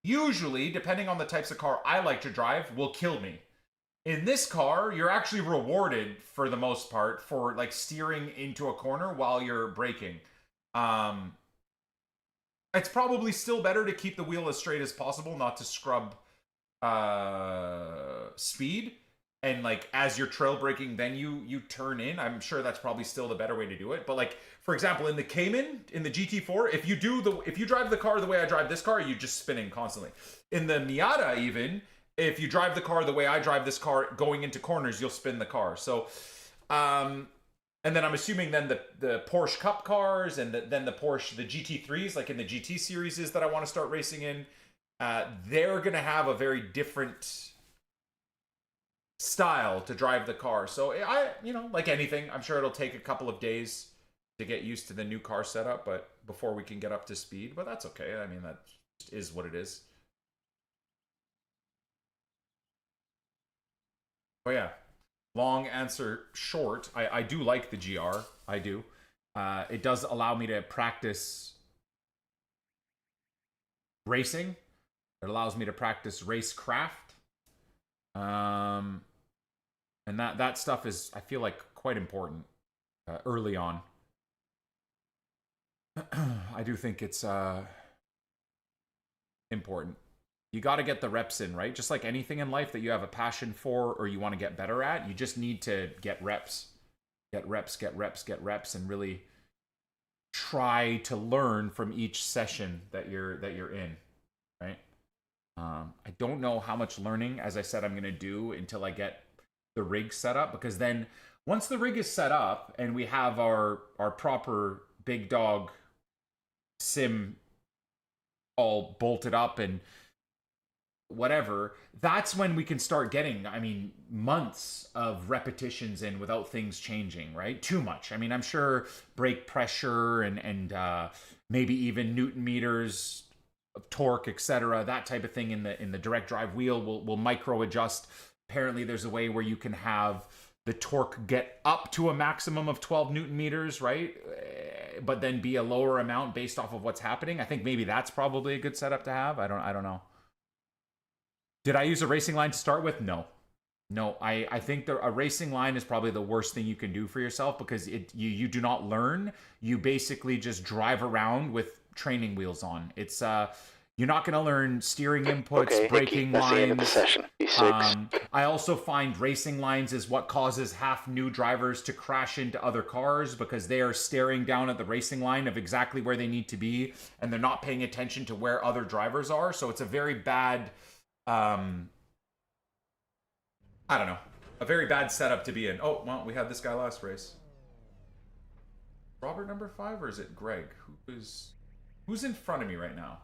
usually, depending on the types of car I like to drive, will kill me. In this car, you're actually rewarded for the most part for like steering into a corner while you're braking. It's probably still better to keep the wheel as straight as possible, not to scrub speed, and like as you're trail braking then you turn in. I'm sure that's probably still the better way to do it, but like for example in the Cayman, in the GT4, if you drive the car the way I drive this car, you're just spinning constantly. In the Miata, even if you drive the car the way I drive this car going into corners, you'll spin the car. So and then I'm assuming then the Porsche Cup cars and then the Porsche, the GT3s, like in the GT series that I want to start racing in, they're going to have a very different style to drive the car. So like anything, I'm sure it'll take a couple of days to get used to the new car setup, but before we can get up to speed, but that's okay. I mean, that just is what it is. Oh yeah. Long answer short, I do like the GR. I do. It does allow me to practice racing. It allows me to practice racecraft. And that stuff is, I feel like, quite important early on. I do think it's important. You got to get the reps in, right? Just like anything in life that you have a passion for or you want to get better at, you just need to get reps. Get reps, and really try to learn from each session that you're in, right? I don't know how much learning, as I said, I'm going to do until I get the rig set up, because then once the rig is set up and we have our proper big dog sim all bolted up and whatever, that's when we can start getting, I mean, months of repetitions in without things changing, right? Too much. I mean, I'm sure brake pressure and maybe even Newton meters of torque, etc., that type of thing in the direct drive wheel will micro adjust. Apparently there's a way where you can have the torque get up to a maximum of 12 Newton meters, right? But then be a lower amount based off of what's happening. I think maybe that's probably a good setup to have. I don't know. Did I use a racing line to start with? No. I think a racing line is probably the worst thing you can do for yourself, because you do not learn. You basically just drive around with training wheels on. It's you're not going to learn steering inputs, okay, braking that's lines. the end of the session. E6. I also find racing lines is what causes half new drivers to crash into other cars, because they are staring down at the racing line of exactly where they need to be, and they're not paying attention to where other drivers are. So it's a very bad, I don't know, a very bad setup to be in. Oh, well, we had this guy last race. Robert number 5, or is it Greg? Who's in front of me right now?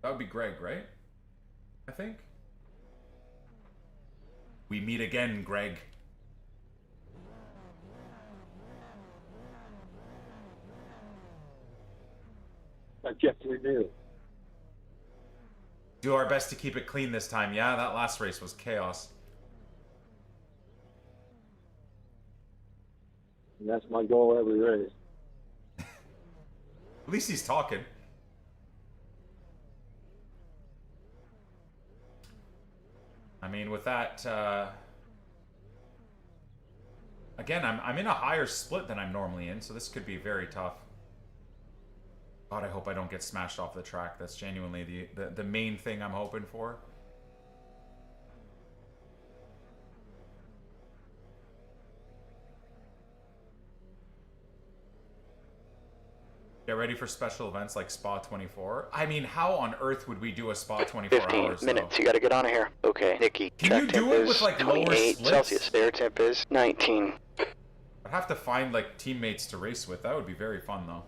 That would be Greg, right? I think. We meet again, Greg. I kept renew. Do our best to keep it clean this time. Yeah, that last race was chaos. And that's my goal every race. At least he's talking. I mean, with that, again, I'm in a higher split than I'm normally in, so this could be very tough. God, I hope I don't get smashed off the track. That's genuinely the main thing I'm hoping for. Get ready for special events like Spa 24. I mean, how on earth would we do a Spa 24 15 hours? minutes. You got to get on here. Okay, Nikki. Can track you temp do it is with, like, lower 28 splits? Celsius. Air temp is 19. I'd have to find like teammates to race with. That would be very fun, though.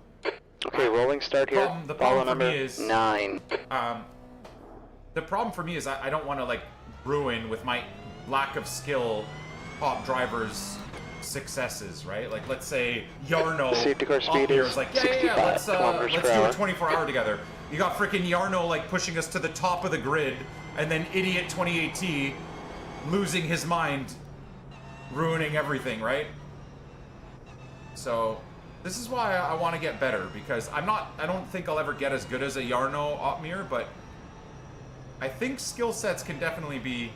Okay, rolling start here. The Follow problem for number me is 9. The problem for me is I don't want to like ruin with my lack of skill top drivers' successes, right? Like, let's say Yarno The safety car speed here is is like, 65 let's kilometers do per a hour. 24-hour together. You got freaking Yarno like pushing us to the top of the grid, and then idiot 28T losing his mind, ruining everything, right? So this is why I want to get better, because I don't think I'll ever get as good as a Yarno Otmir, but I think skill sets can definitely be.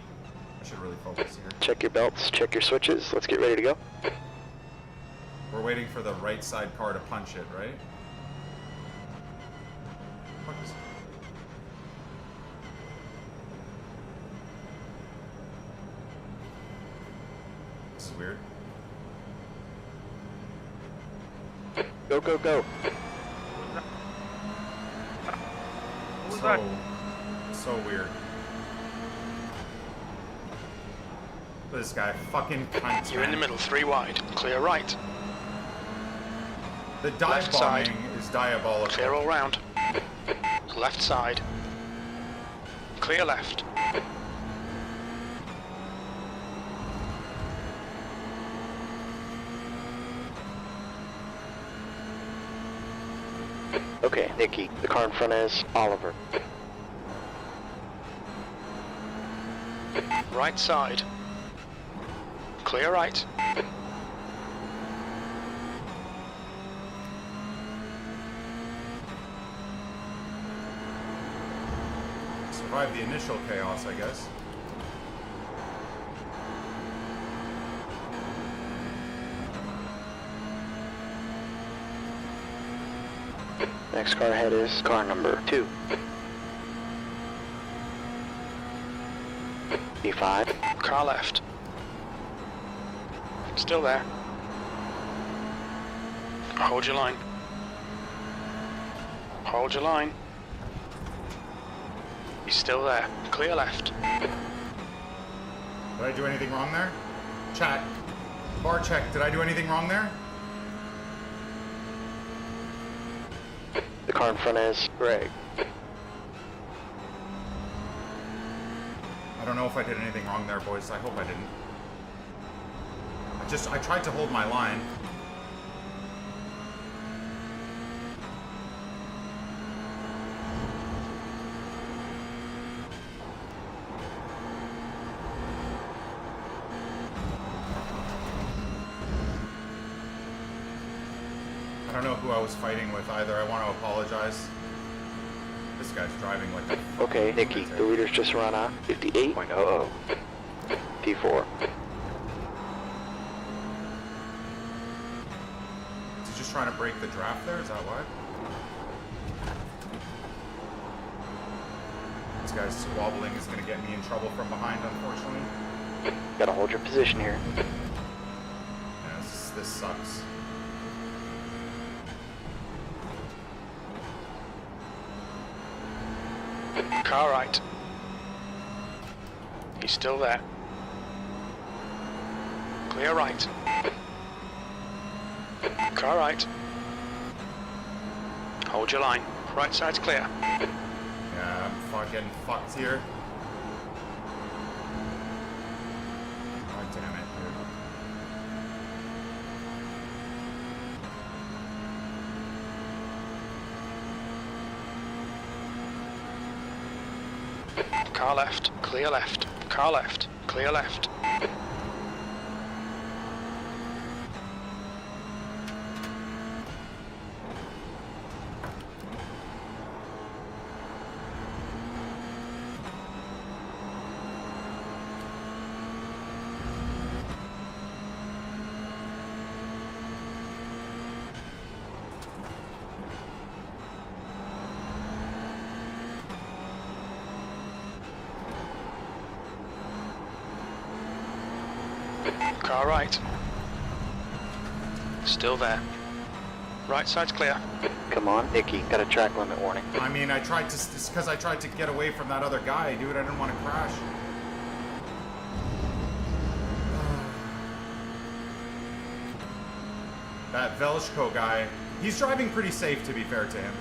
I should really focus here. Check your belts, check your switches. Let's get ready to go. We're waiting for the right side car to punch it, right? What is it? This is weird. Go, go, go. So weird. This guy fucking cunts. You're in the man. middle, 3 wide. Clear right. The dive Left side. bombing is diabolical. Clear all round. Left side. Clear left. Okay, Nikki. The car in front is Oliver. Right side. Clear right. Survive the initial chaos, I guess. Next car ahead is car number 2. B5. Car left. Still there. Hold your line. Hold your line. He's still there. Clear left. Did I do anything wrong there? Chat. Bar check. Did I do anything wrong there? The car in front is Greg. don't know if I did anything wrong there, boys. I hope I didn't. I tried to hold my line. I don't know who I was fighting with either. I want to apologize. This guy's driving like a... Okay, Nikki, the leader's just run a 58.00. P4. Is he just trying to break the draft there? Is that why? This guy's wobbling is going to get me in trouble from behind, unfortunately. Gotta hold your position here. Yeah, this sucks. Car right. He's still there. Clear right. Car right. Hold your line. Right side's clear. Yeah, I'm fucking fucked here. God damn it, dude. Car left. Clear left. Car left. Clear left. Car right. Still there. Right side's clear. Come on, Nikki, got a track limit warning. I mean, I tried to, it's because I tried to get away from that other guy, dude. I didn't want to crash. That Velshko guy, he's driving pretty safe, to be fair to him.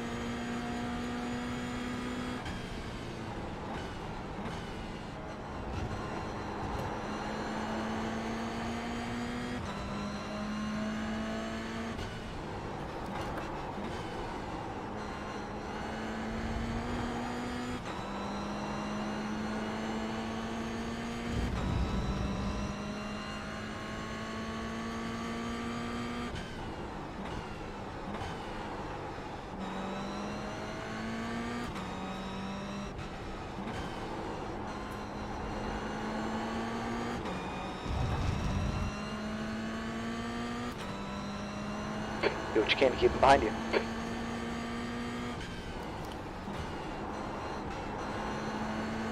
Do what you can to keep him behind you.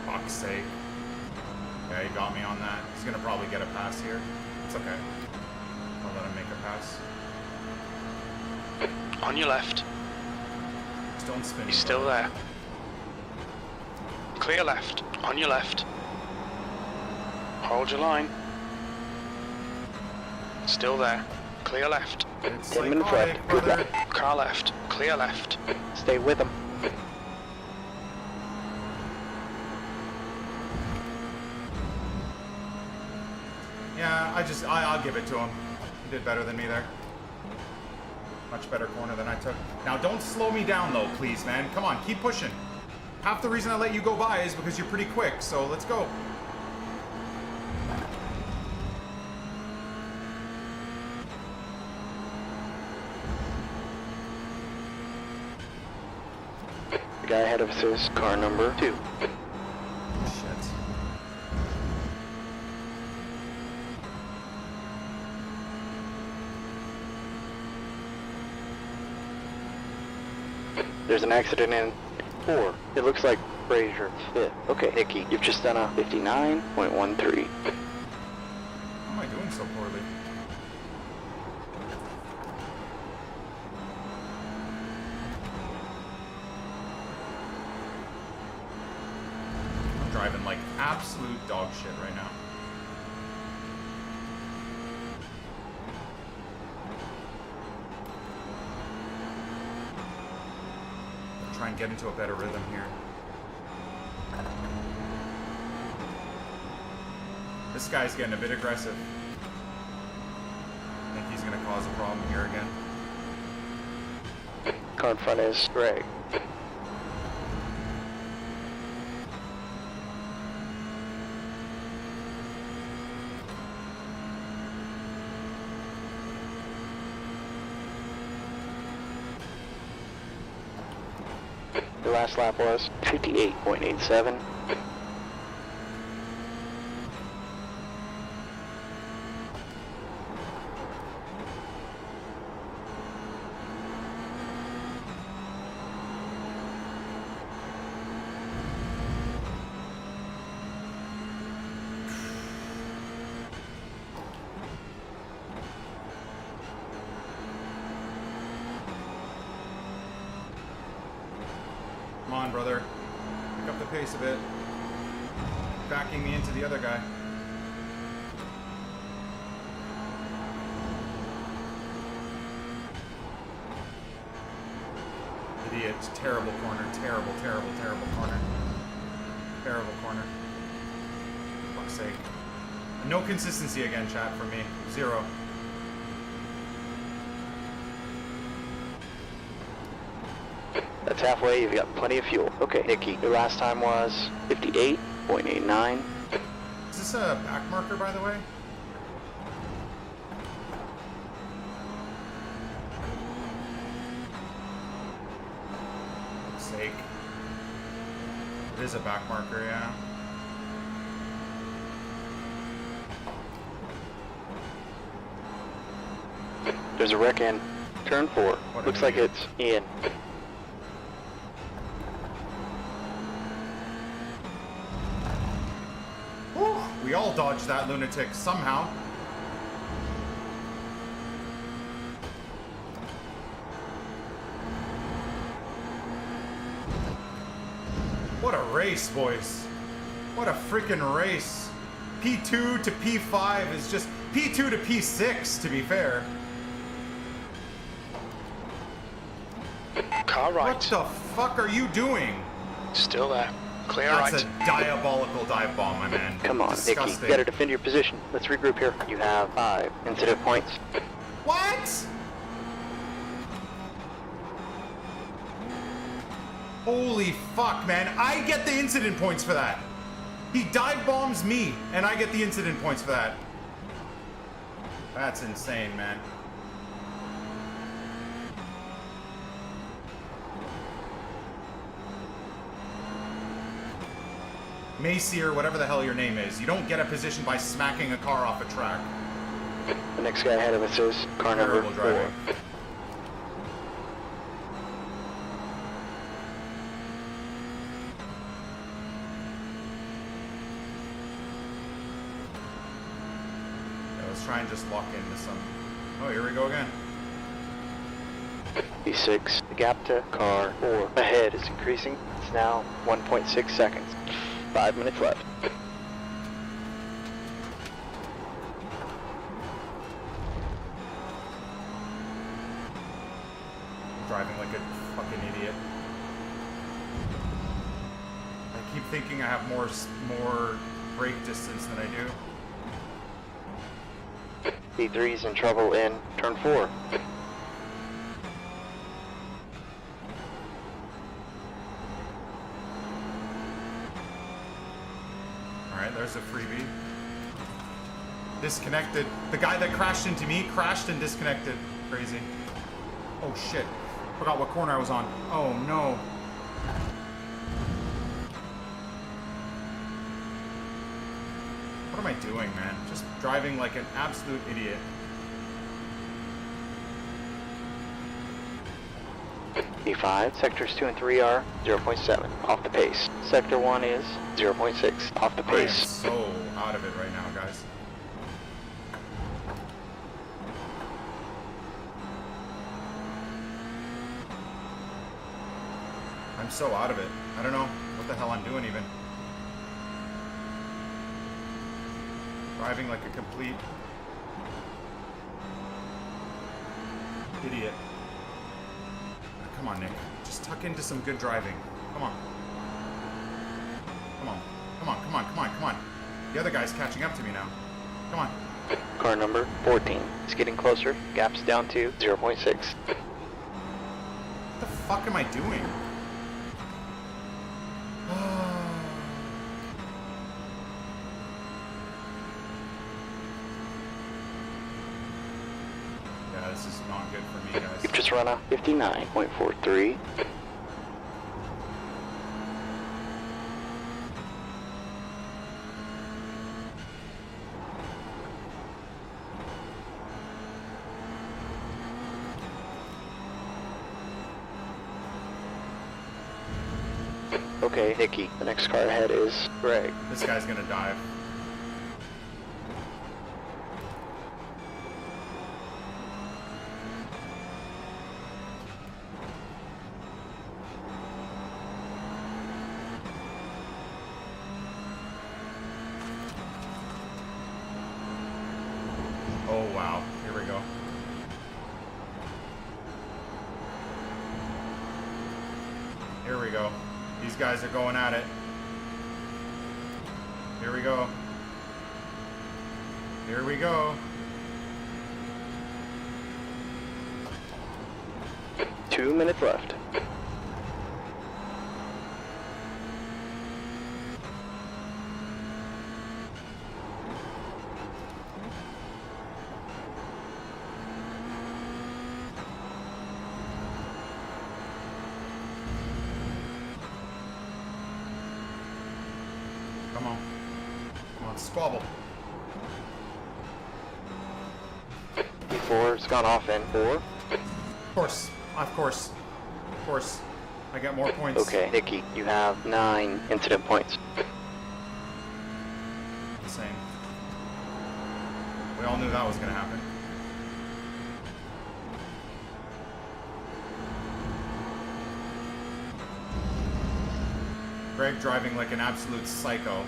Fuck's sake. Yeah, he got me on that. He's gonna probably get a pass here. It's okay. I'll let him make a pass. On your left. Just don't spin. He's still there. Clear left. On your left. Hold your line. Still there. Clear left. It's 10 like, minutes alright, left. Good brother. luck. Car left. Clear left. Stay with him. Yeah, I'll give it to him. He did better than me there. Much better corner than I took. Now don't slow me down though, please, man. Come on, keep pushing. Half the reason I let you go by is because you're pretty quick, so let's go. The guy ahead of us is car number 2. Shit. There's an accident in 4. It looks like Fraser 5th. Okay, Nikki, you've just done a 59.13. How am I doing so poorly? I'm driving like absolute dog shit right now. Try and get into a better rhythm here. This guy's getting a bit aggressive. I think he's going to cause a problem here again. Car in front is Greg. The last lap was 58.87. Come on, brother. Pick up the pace a bit. Backing me into the other guy. Idiot. Terrible corner. Terrible, terrible, terrible corner. Terrible corner. For fuck's sake. No consistency again, chat, for me. Zero. That's halfway, you've got plenty of fuel. Okay, Nikki, your last time was 58.89. Is this a back marker, by the way? For fuck's sake. It is a back marker, yeah. There's a wreck in turn 4. What Looks an like idiot. it's Ian. Whew, we all dodged that lunatic somehow. What a race, boys. What a freaking race. P2 to P5 is just P2 to P6, to be fair. Car right. What the fuck are you doing? Still there. Clear That's right. a diabolical dive bomb, my man. Come on, Nikki, Disgusting. you gotta defend your position. Let's regroup here. You have 5 incident points. What? Holy fuck, man. I get the incident points for that. He dive bombs me, and I get the incident points for that. That's insane, man. Macy, or whatever the hell your name is, you don't get a position by smacking a car off a track. The next guy ahead of us is car number Terrible 4. driving. Yeah, let's try and just lock into some. Oh, here we go again. P6. The gap to car 4 ahead is increasing. It's now 1.6 seconds. 5 minutes left. Driving like a fucking idiot. I keep thinking I have more brake distance than I do. P3's in trouble in turn 4. Alright, there's a freebie. Disconnected. The guy that crashed into me crashed and disconnected. Crazy. Oh shit. Forgot what corner I was on. Oh no. What am I doing, man? Just driving like an absolute idiot. P5, sectors 2 and 3 are 0.7 off the pace. Sector 1 is 0.6 off the I am pace. so out of it right now, guys. I'm so out of it. I don't know what the hell I'm doing even. Driving like a complete idiot. Come on, Nick. Just tuck into some good driving. Come on. Come on. Come on, come on, come on, come on. The other guy's catching up to me now. Come on. Car number 14. It's getting closer. Gap's down to 0.6. What the fuck am I doing? Yeah, this is not good for me, guys. You've just run a 59.43. Okay, Nikki, the next car ahead is Greg. This guy's gonna dive. Oh wow, here we go. Here we go. These guys are going at it. Here we go. Here we go. 2 minutes left. Come on. Come on, squabble. P4 has gone off in 4. Of course. Of course. Of course. I get more points. Okay, Nikki, you have 9 incident points. Insane. We all knew that was gonna happen. Greg driving like an absolute psycho.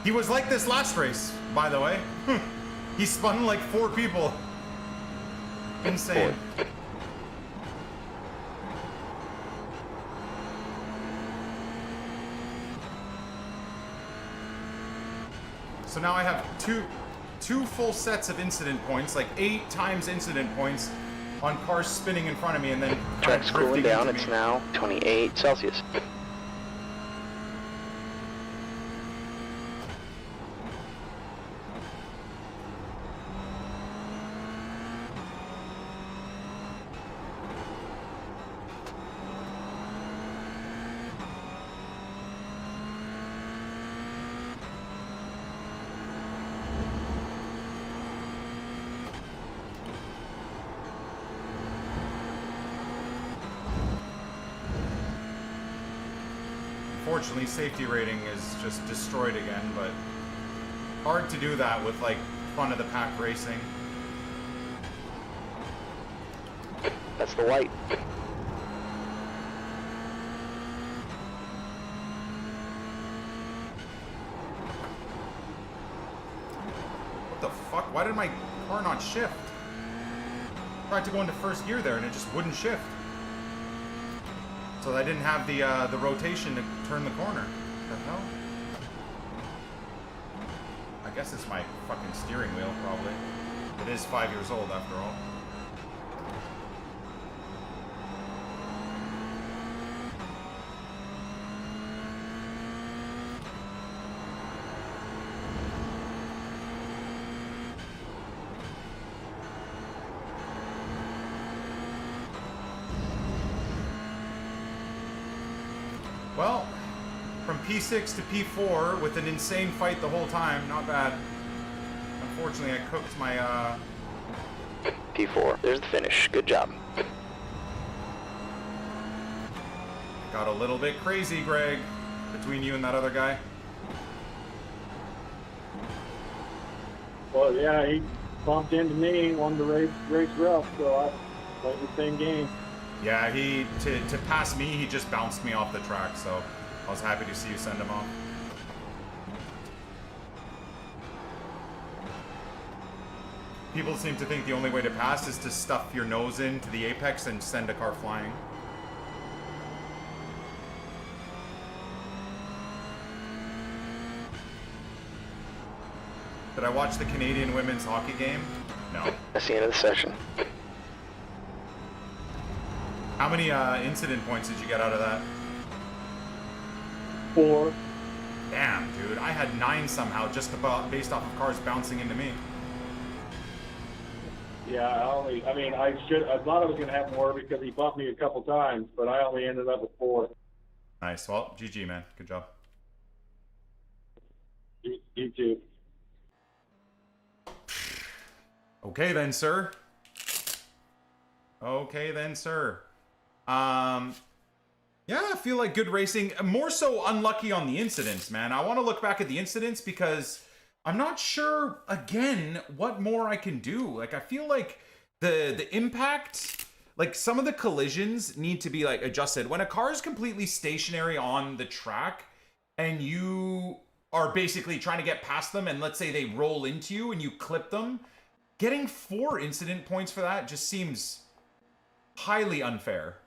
He was like this last race, by the way. He spun like 4 people. Insane. So now I have two full sets of incident points, like 8 times incident points on cars spinning in front of me and then Track's cooling drifting down, into it's me. now 28 Celsius. Unfortunately, safety rating is just destroyed again, but hard to do that with like front of the pack racing. That's the white. What the fuck? Why did my car not shift? Tried to go into first gear there and it just wouldn't shift. So I didn't have the rotation to turn the corner. What the hell? I guess it's my fucking steering wheel, probably. It is 5 years old after all. Well, from P6 to P4 with an insane fight the whole time, not bad. Unfortunately, I cooked my, P4, there's the finish. Good job. got a little bit crazy, Greg, between you and that other guy. Well, yeah, he bumped into me, wanted to race rough, so I played the same game. Yeah, to pass me, he just bounced me off the track, so I was happy to see you send him off. People seem to think the only way to pass is to stuff your nose into the apex and send a car flying. Did I watch the Canadian women's hockey game? No. That's the end of the session. How many incident points did you get out of that? 4. Damn, dude. I had 9 somehow just about based off of cars bouncing into me. Yeah, I thought I was going to have more because he bumped me a couple times, but I only ended up with 4. Nice. Well, GG, man. Good job. You too. Okay then, sir. Okay then, sir. Yeah, I feel like good racing. More so unlucky on the incidents, man. I want to look back at the incidents because I'm not sure, again, what more I can do. Like, I feel like the impact, like, some of the collisions need to be, like, adjusted. When a car is completely stationary on the track and you are basically trying to get past them and let's say they roll into you and you clip them, getting 4 incident points for that just seems highly unfair.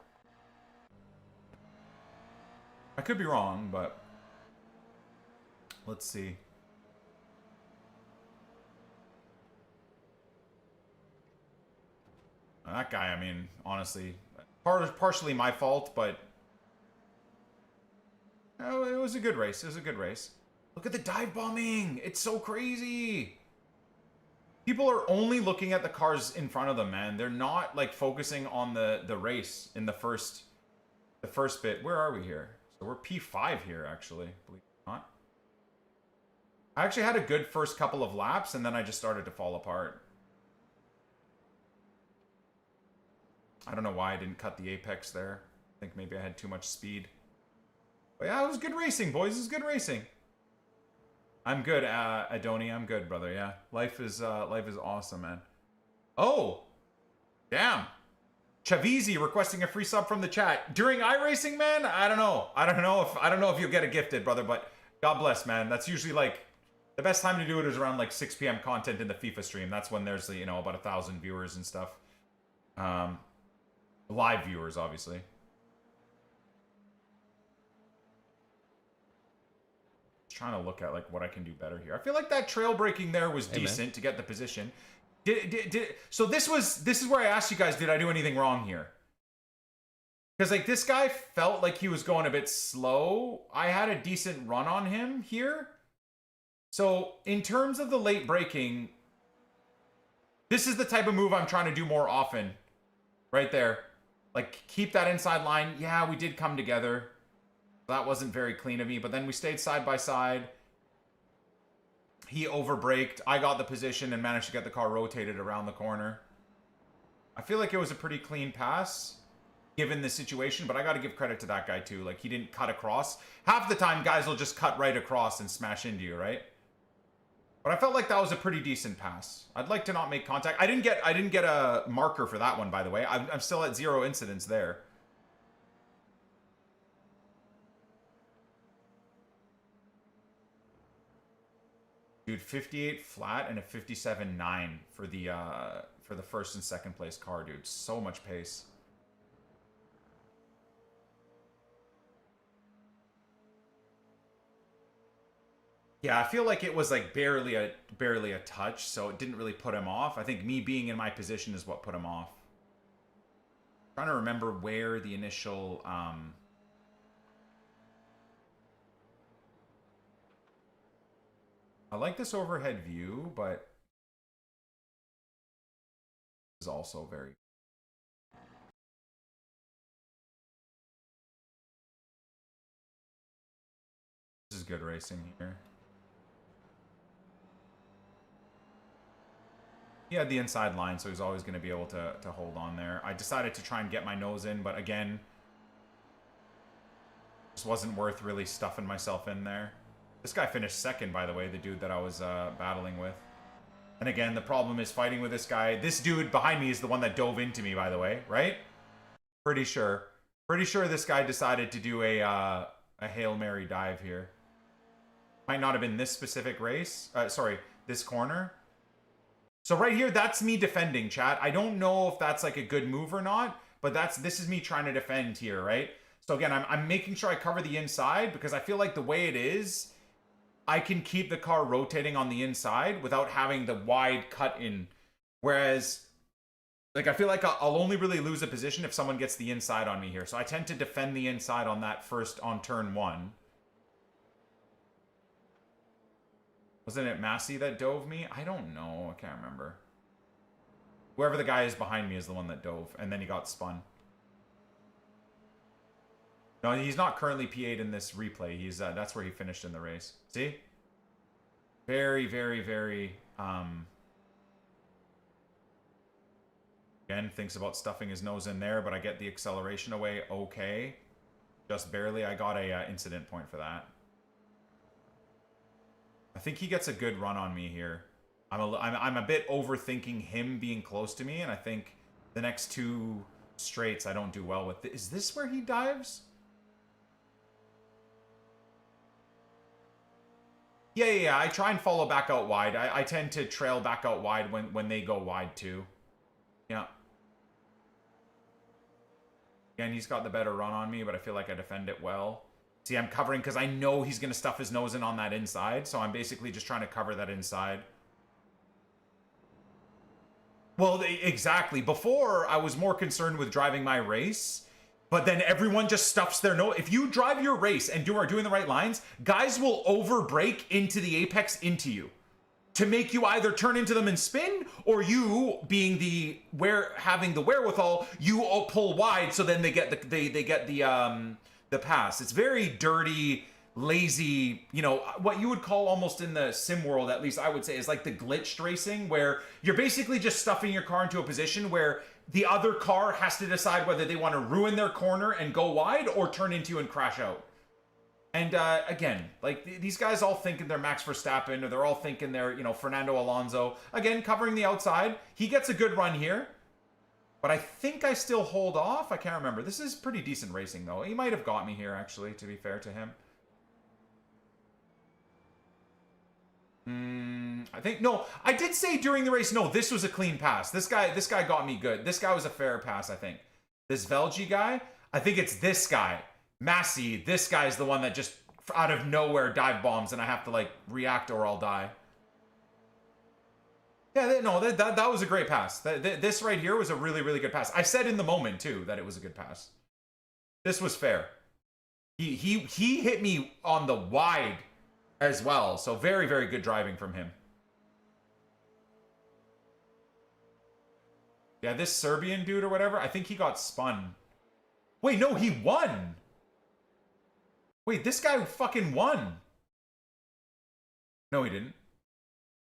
I could be wrong, but let's see. That guy, I mean, honestly, partially my fault, but oh, it was a good race. It was a good race. Look at the dive bombing. It's so crazy. People are only looking at the cars in front of them, man. They're not like focusing on the race in the first bit. Where are we here? So we're P5 here, actually, believe it or not. I actually had a good first couple of laps, and then I just started to fall apart. I don't know why I didn't cut the apex there. I think maybe I had too much speed. But yeah, it was good racing, boys. It was good racing. I'm good, Adoni. I'm good, brother. Yeah, life is awesome, man. Oh, damn. Chavizi requesting a free sub from the chat during iRacing, man. I don't know if you'll get it gifted, brother. But God bless, man. That's usually like the best time to do it is around like 6 p.m. content in the FIFA stream. That's when there's about 1,000 viewers and stuff. Live viewers, obviously. Trying to look at like what I can do better here. I feel like that trail braking there was decent to get the position. So this is where I asked you guys, did I do anything wrong here? Because like this guy felt like he was going a bit slow. I had a decent run on him here. So in terms of the late braking, this is the type of move I'm trying to do more often. Right there. Like keep that inside line. Yeah, we did come together. That wasn't very clean of me, but then we stayed side by side. He overbraked. I got the position and managed to get the car rotated around the corner. I feel like it was a pretty clean pass, given the situation, but I got to give credit to that guy too. Like, he didn't cut across. Half the time, guys will just cut right across and smash into you, right? But I felt like that was a pretty decent pass. I'd like to not make contact. I didn't get a marker for that one, by the way. I'm still at 0 incidents there. Dude, 58 flat and a 57.9 for the first and second place car, dude. So much pace. Yeah, I feel like it was like barely a touch, so it didn't really put him off. I think me being in my position is what put him off. I'm trying to remember where the initial I like this overhead view, but is also very. This is good racing here. He had the inside line, so he's always going to be able to hold on there. I decided to try and get my nose in, but again, just wasn't worth really stuffing myself in there. This guy finished second, by the way, the dude that I was battling with. And again, the problem is fighting with this guy. This dude behind me is the one that dove into me, by the way, right? Pretty sure. Pretty sure this guy decided to do a Hail Mary dive here. Might not have been this specific race. Sorry, this corner. So right here, that's me defending, chat. I don't know if that's like a good move or not, but this is me trying to defend here, right? So again, I'm making sure I cover the inside because I feel like the way it is, I can keep the car rotating on the inside without having the wide cut in. Whereas, like, I feel like I'll only really lose a position if someone gets the inside on me here. So I tend to defend the inside on that first, on turn 1. Wasn't it Massey that dove me? I don't know. I can't remember. Whoever the guy is behind me is the one that dove, and then he got spun. No, he's not currently P8 in this replay. He's that's where he finished in the race. See? Very, very, very... Again, thinks about stuffing his nose in there, but I get the acceleration away. Okay. Just barely. I got a incident point for that. I think he gets a good run on me here. I'm a bit overthinking him being close to me, and I think the next 2 straights I don't do well with. Is this where he dives? Yeah. I try and follow back out wide. I tend to trail back out wide when they go wide too. Yeah. Again, he's got the better run on me, but I feel like I defend it well. See, I'm covering because I know he's going to stuff his nose in on that inside, so I'm basically just trying to cover that inside. Well, exactly. Before, I was more concerned with driving my race, but then everyone just stuffs their nose. If you drive your race and are doing the right lines, guys will over-brake into the apex into you to make you either turn into them and spin, or you, being having the wherewithal, you pull wide, so then they get the pass. It's very dirty, lazy, you know, what you would call almost in the sim world, at least I would say, is like the glitched racing, where you're basically just stuffing your car into a position where the other car has to decide whether they want to ruin their corner and go wide or turn into you and crash out. And again, like these guys all thinking they're Max Verstappen, or they're all thinking they're, you know, Fernando Alonso. Again, covering the outside. He gets a good run here. But I think I still hold off. I can't remember. This is pretty decent racing, though. He might have got me here, actually, to be fair to him. I think, no, I did say during the race, no, this was a clean pass. This guy got me good. This guy was a fair pass, I think. This Velgi guy, I think it's this guy. Massey, this guy's the one that just out of nowhere dive bombs, and I have to, like, react or I'll die. Yeah, no, that was a great pass. This right here was a really, really good pass. I said in the moment, too, that it was a good pass. This was fair. He hit me on the wide as well, so very, very good driving from him. Yeah, this Serbian dude or whatever, I think he got spun. Wait, no, he won! Wait, this guy fucking won! No, he didn't.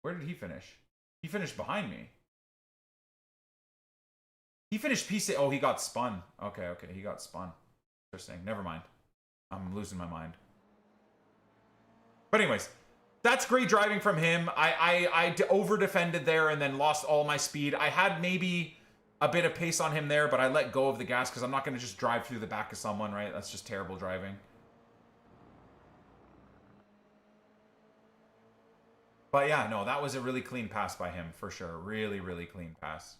Where did he finish? He finished behind me. He finished P6. Oh, he got spun. Okay, he got spun. Interesting. Never mind. I'm losing my mind. But anyways, that's great driving from him. I over-defended there and then lost all my speed. I had maybe a bit of pace on him there, but I let go of the gas because I'm not going to just drive through the back of someone, right? That's just terrible driving. But yeah, no, that was a really clean pass by him, for sure. Really, really clean pass.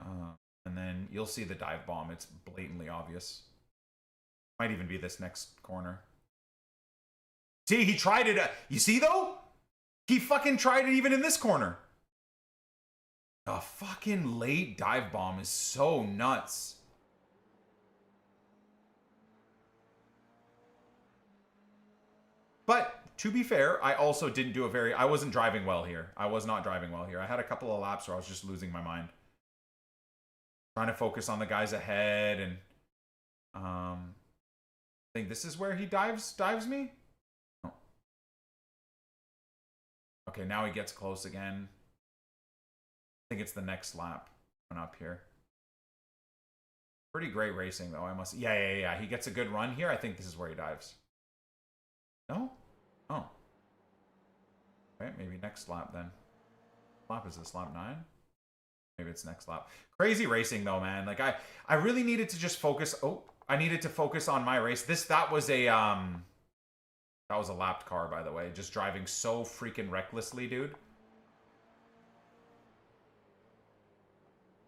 And then you'll see the dive bomb. It's blatantly obvious. Might even be this next corner. See, he tried it. You see, though? He fucking tried it even in this corner. A fucking late dive bomb is so nuts. But to be fair, I also didn't do I wasn't driving well here. I was not driving well here. I had a couple of laps where I was just losing my mind. Trying to focus on the guys ahead, and I think this is where he dives me? Oh. Okay, now he gets close again. I think it's the next lap coming up here. Pretty great racing though, I must. Yeah. He gets a good run here. I think this is where he dives. No? Oh. Okay, maybe next lap then. Lap is this, lap 9? Maybe it's next lap. Crazy racing though, man. Like I really needed to just focus. Oh, I needed to focus on my race. That was a lapped car, by the way. Just driving so freaking recklessly, dude.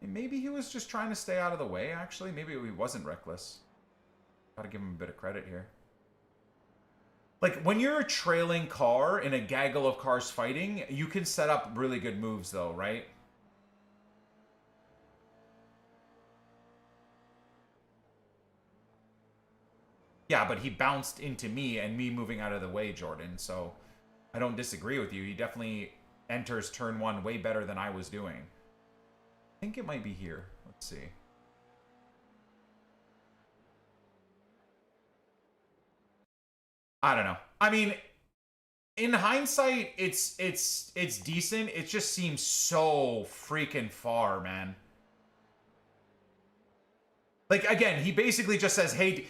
Maybe he was just trying to stay out of the way, actually. Maybe he wasn't reckless. Gotta give him a bit of credit here. Like, when you're a trailing car in a gaggle of cars fighting, you can set up really good moves, though, right? Yeah, but he bounced into me and me moving out of the way, Jordan, so I don't disagree with you. He definitely enters turn 1 way better than I was doing. I think it might be here. Let's see. I don't know. I mean, in hindsight, it's decent. It just seems so freaking far, man. Like, again, he basically just says, hey,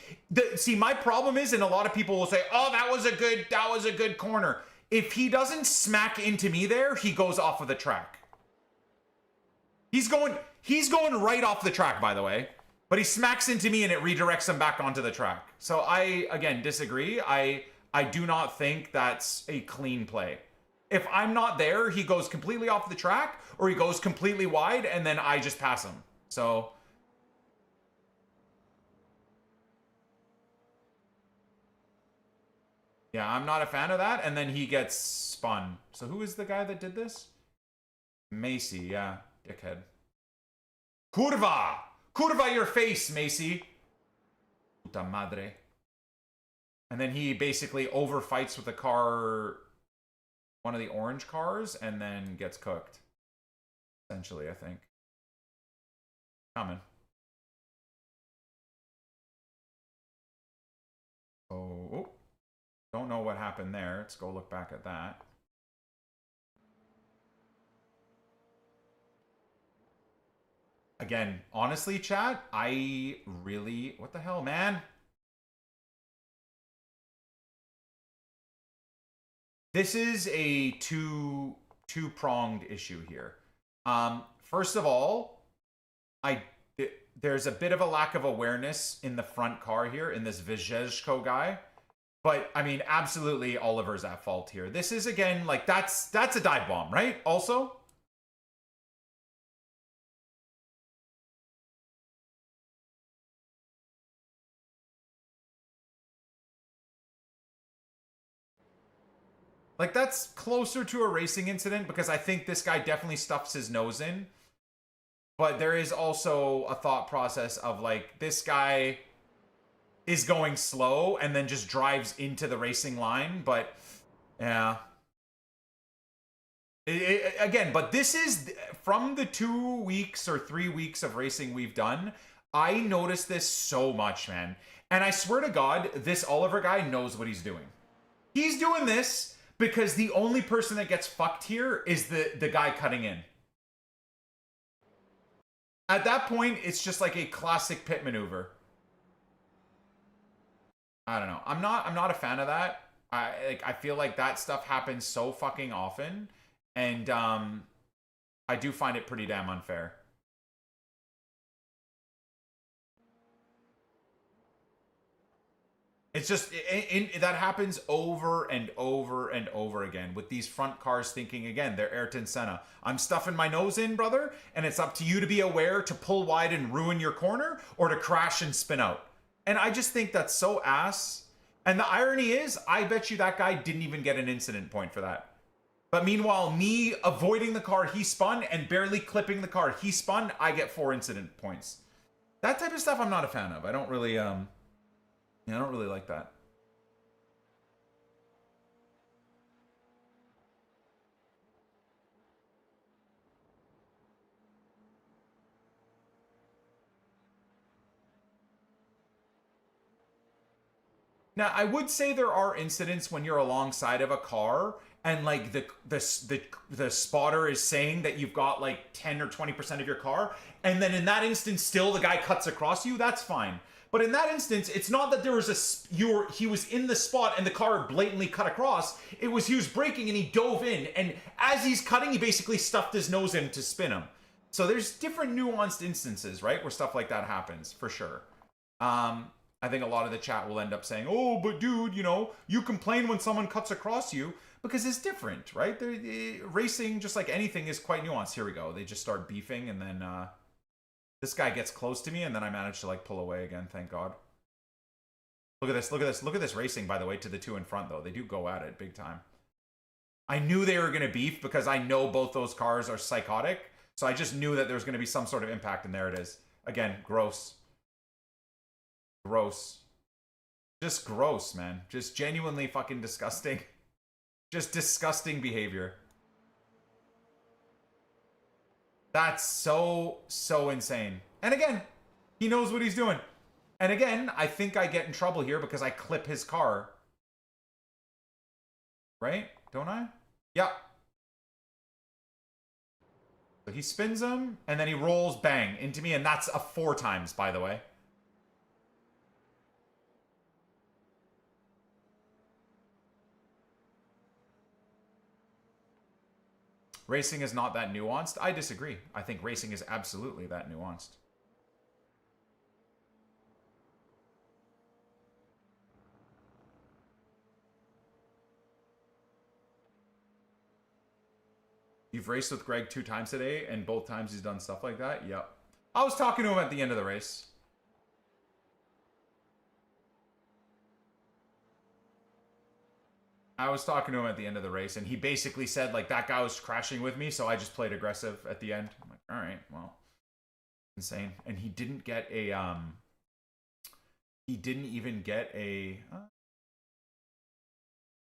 see, my problem is, and a lot of people will say, oh, that was a good corner. If he doesn't smack into me there, he goes off of the track. He's going right off the track, by the way. But he smacks into me and it redirects him back onto the track. So I, again, disagree. I do not think that's a clean play. If I'm not there, he goes completely off the track, or he goes completely wide, and then I just pass him. So... yeah, I'm not a fan of that. And then he gets spun. So who is the guy that did this? Macy, yeah. Dickhead. Curva! Curva your face, Macy! Puta madre. And then he basically overfights with the car, one of the orange cars, and then gets cooked. Essentially, I think. Coming. Oh. Don't know what happened there. Let's go look back at that. Again, honestly, chat, I really... what the hell, man? This is a two-pronged issue here. First of all, there's a bit of a lack of awareness in the front car here, in this Vizhezhko guy. But, I mean, absolutely Oliver's at fault here. This is, again, like, that's a dive bomb, right? Also? Like, that's closer to a racing incident because I think this guy definitely stuffs his nose in. But there is also a thought process of, like, this guy... is going slow and then just drives into the racing line, but yeah. Again, but this is from the 2 weeks or 3 weeks of racing we've done. I noticed this so much, man. And I swear to God, this Oliver guy knows what he's doing. He's doing this because the only person that gets fucked here is the guy cutting in. At that point, it's just like a classic pit maneuver. I don't know. I'm not a fan of that. I feel like that stuff happens so fucking often, and I do find it pretty damn unfair. It's just that happens over and over and over again with these front cars thinking, again, they're Ayrton Senna. I'm stuffing my nose in, brother, and it's up to you to be aware to pull wide and ruin your corner or to crash and spin out. And I just think that's so ass. And the irony is, I bet you that guy didn't even get an incident point for that. But meanwhile, me avoiding the car he spun and barely clipping the car he spun, I get 4 incident points. That type of stuff I'm not a fan of. I don't really, I don't really like that. Now, I would say there are incidents when you're alongside of a car and like the spotter is saying that you've got like 10 or 20% of your car, and then in that instance still the guy cuts across you, that's fine. But in that instance, it's not that there was he was in the spot and the car blatantly cut across. It was he was braking and he dove in, and as he's cutting, he basically stuffed his nose in to spin him. So there's different nuanced instances, right, where stuff like that happens, for sure. I think a lot of the chat will end up saying, oh, but dude, you know, you complain when someone cuts across you because it's different, right? Racing, just like anything, is quite nuanced. Here we go. They just start beefing, and then this guy gets close to me, and then I manage to, like, pull away again, thank God. Look at this. Look at this. Look at this racing, by the way, to the two in front, though. They do go at it big time. I knew they were going to beef because I know both those cars are psychotic. So I just knew that there was going to be some sort of impact, and there it is. Again, gross. Gross. Just gross, man. Just genuinely fucking disgusting. Just disgusting behavior. That's so insane. And again, he knows what he's doing. And again, I think I get in trouble here because I clip his car. Right? Don't I? Yeah. So he spins him, and then he rolls, bang, into me, and that's a 4 times, by the way. Racing is not that nuanced. I disagree. I think racing is absolutely that nuanced. You've raced with Greg 2 times today, and both times he's done stuff like that? Yep. I was talking to him at the end of the race. And he basically said, like, that guy was crashing with me, so I just played aggressive at the end. I'm like, all right, well, insane. And he didn't get a, he didn't even get a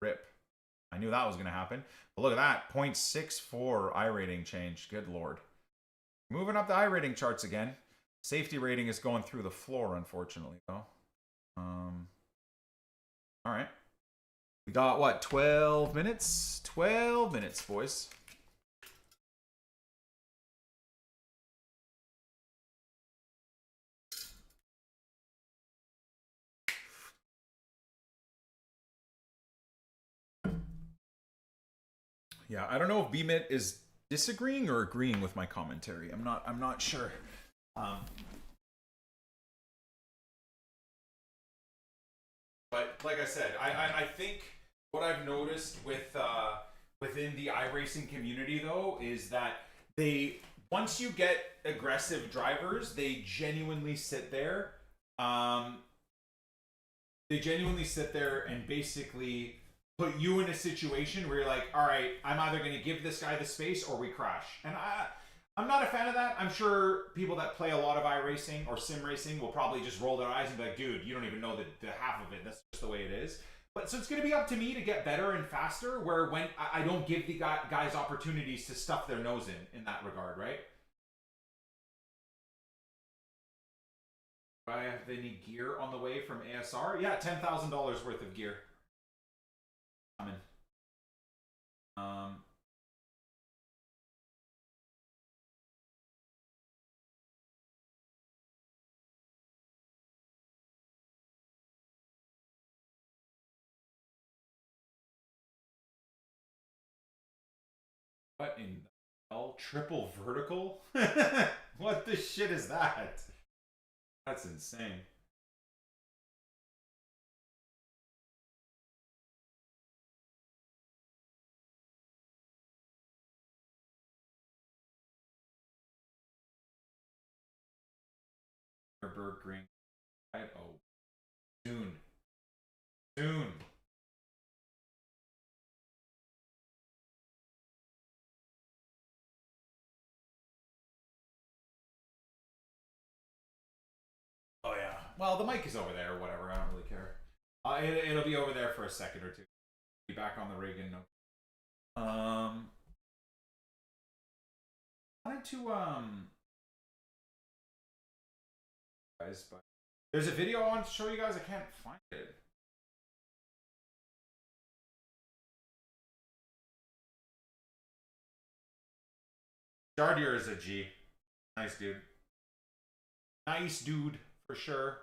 rip. I knew that was going to happen. But look at that, 0.64 iRating change. Good lord. Moving up the iRating charts again. Safety rating is going through the floor, unfortunately, though. All right. We got, what, 12 minutes? 12 minutes, boys. Yeah, I don't know if BMIT is disagreeing or agreeing with my commentary. I'm not sure. But like I said, I think what I've noticed with within the iRacing community, though, is that once you get aggressive drivers, they genuinely sit there. They genuinely sit there and basically put you in a situation where you're like, all right, I'm either going to give this guy the space or we crash. And I'm not a fan of that. I'm sure people that play a lot of iRacing or sim racing will probably just roll their eyes and be like, dude, you don't even know the half of it. That's just the way it is. But so it's going to be up to me to get better and faster, where when I don't give the guys opportunities to stuff their nose in that regard, right? Do I have any gear on the way from ASR? Yeah, $10,000 worth of gear. Coming. What in the hell? Triple vertical? What the shit is that? That's insane. Bird green. Oh, soon. Soon. Oh yeah. Well, the mic is over there or whatever. I don't really care. It'll be over there for a second or two. Be back on the rig in no. I wanted to guys, but there's a video I want to show you guys. I can't find it. Jardier is a G. Nice dude. Nice dude for sure.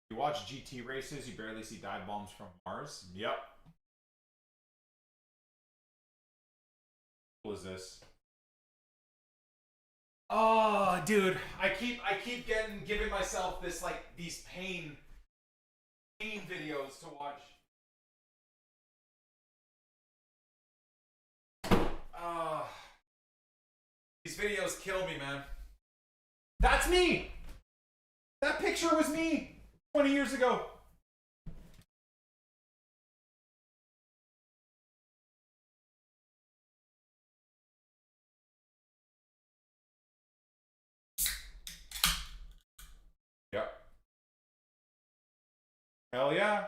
You watch GT races, you barely see dive bombs from Mars. Yep. What is this? Oh, Dude, I keep giving myself this like these pain videos to watch. These videos kill me, man. That's me. That picture was me 20 years ago. Yep. Hell yeah.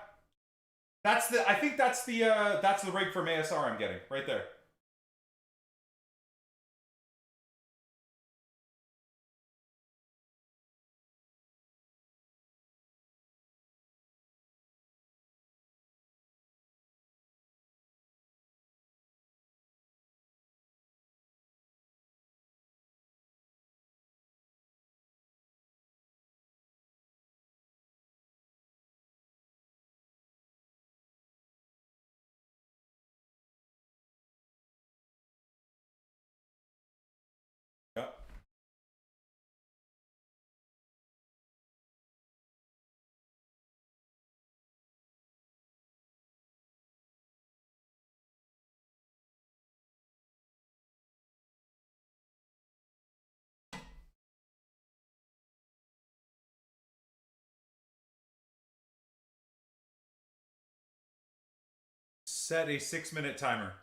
I think that's the rig from ASR I'm getting right there. Yep. Set a 6-minute timer.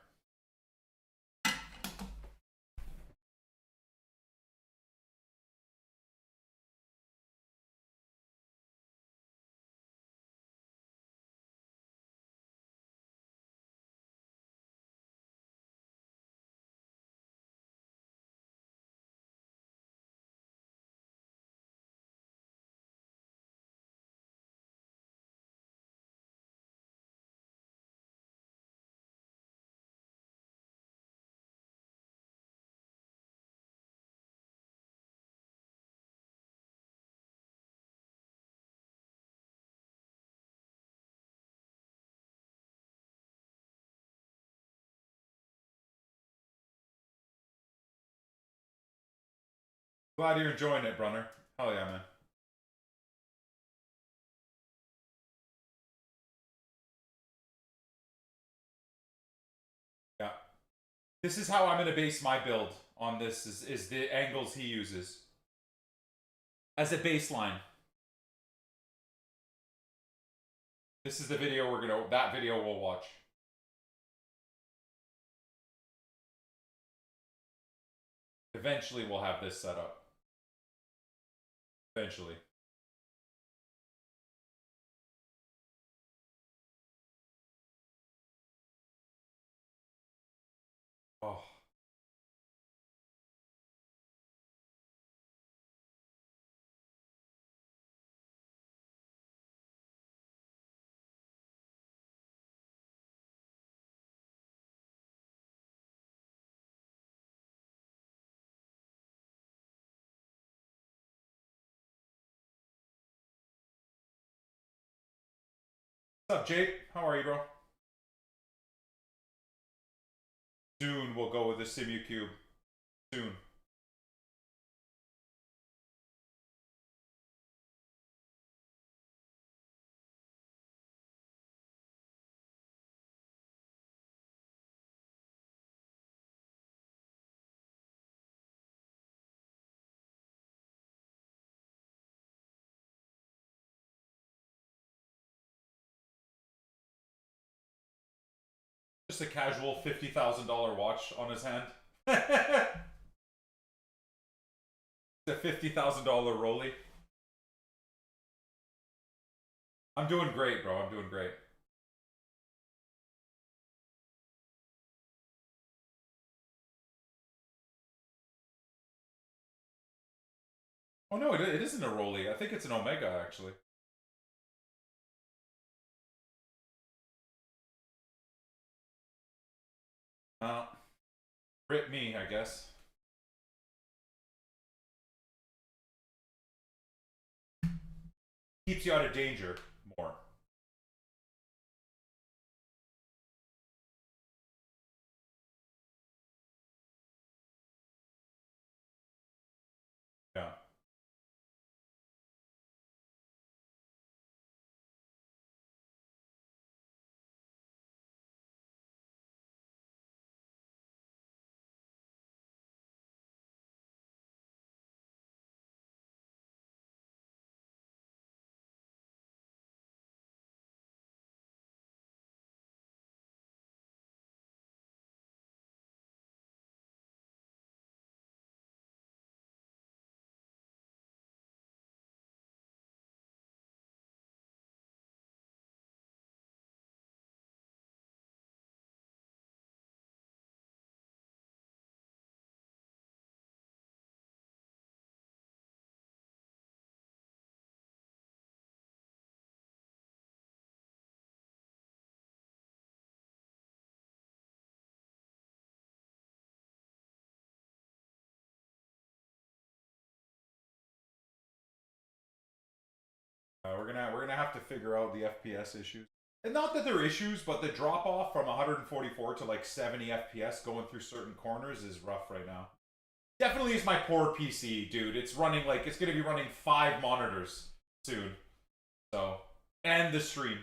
Glad you're enjoying it, Brunner. Hell yeah, man. Yeah. This is how I'm going to base my build on this, is the angles he uses. As a baseline. This is the video that video we'll watch. Eventually we'll have this set up. Eventually. Oh. What's up, Jake? How are you, bro? Soon we'll go with the SimuCube. Soon. Just a casual $50,000 watch on his hand. It's a $50,000 Rolly. I'm doing great, bro. I'm doing great. Oh no, it isn't a Rolly. I think it's an Omega, actually. Rip me, I guess. Keeps you out of danger more. Yeah. We're gonna have to figure out the FPS issues. And not that they're issues, but the drop off from 144 to like 70 FPS going through certain corners is rough right now. Definitely is my poor PC, dude. It's running like it's gonna be running 5 monitors soon. So, and the stream.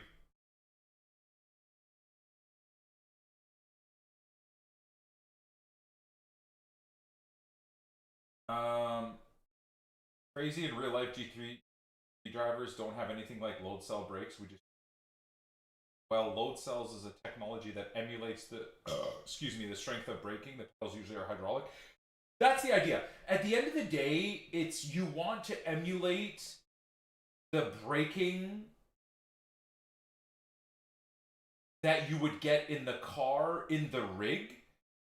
Crazy in real life G3 drivers don't have anything like load cell brakes. Well, load cells is a technology that emulates the the strength of braking. The pedals usually are hydraulic. That's the idea. At the end of the day, it's you want to emulate the braking that you would get in the car in the rig.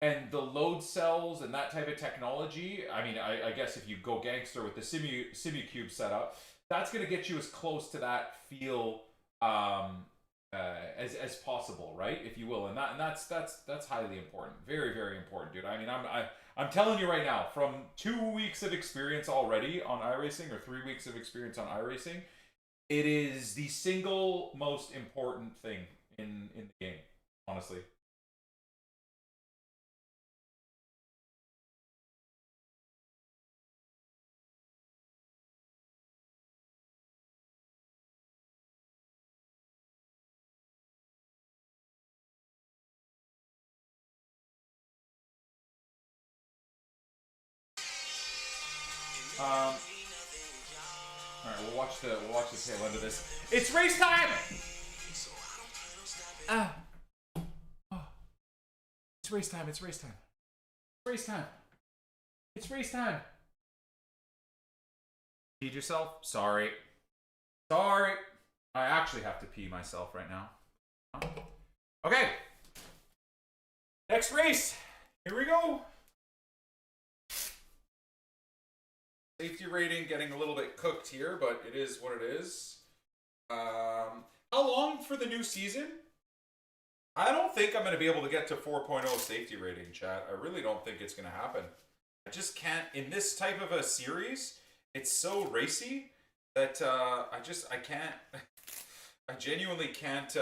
And the load cells and that type of technology, I mean, I guess if you go gangster with the Simucube setup, that's going to get you as close to that feel as possible, right? If you will, and that's highly important, very, very important, dude. I mean, I'm telling you right now, from 2 weeks of experience already on iRacing, or 3 weeks of experience on iRacing, it is the single most important thing in the game, honestly. All right, we'll watch the tail end of this. It's race time. It's race time. It's race time. It's race time. It's race time. Peed yourself? Sorry. Sorry. I actually have to pee myself right now. Okay. Next race. Here we go. Safety rating getting a little bit cooked here, but it is what it is. How long for the new season? I don't think I'm going to be able to get to 4.0 safety rating, chat. I really don't think it's going to happen. I just can't. In this type of a series, it's so racy that I can't. I genuinely can't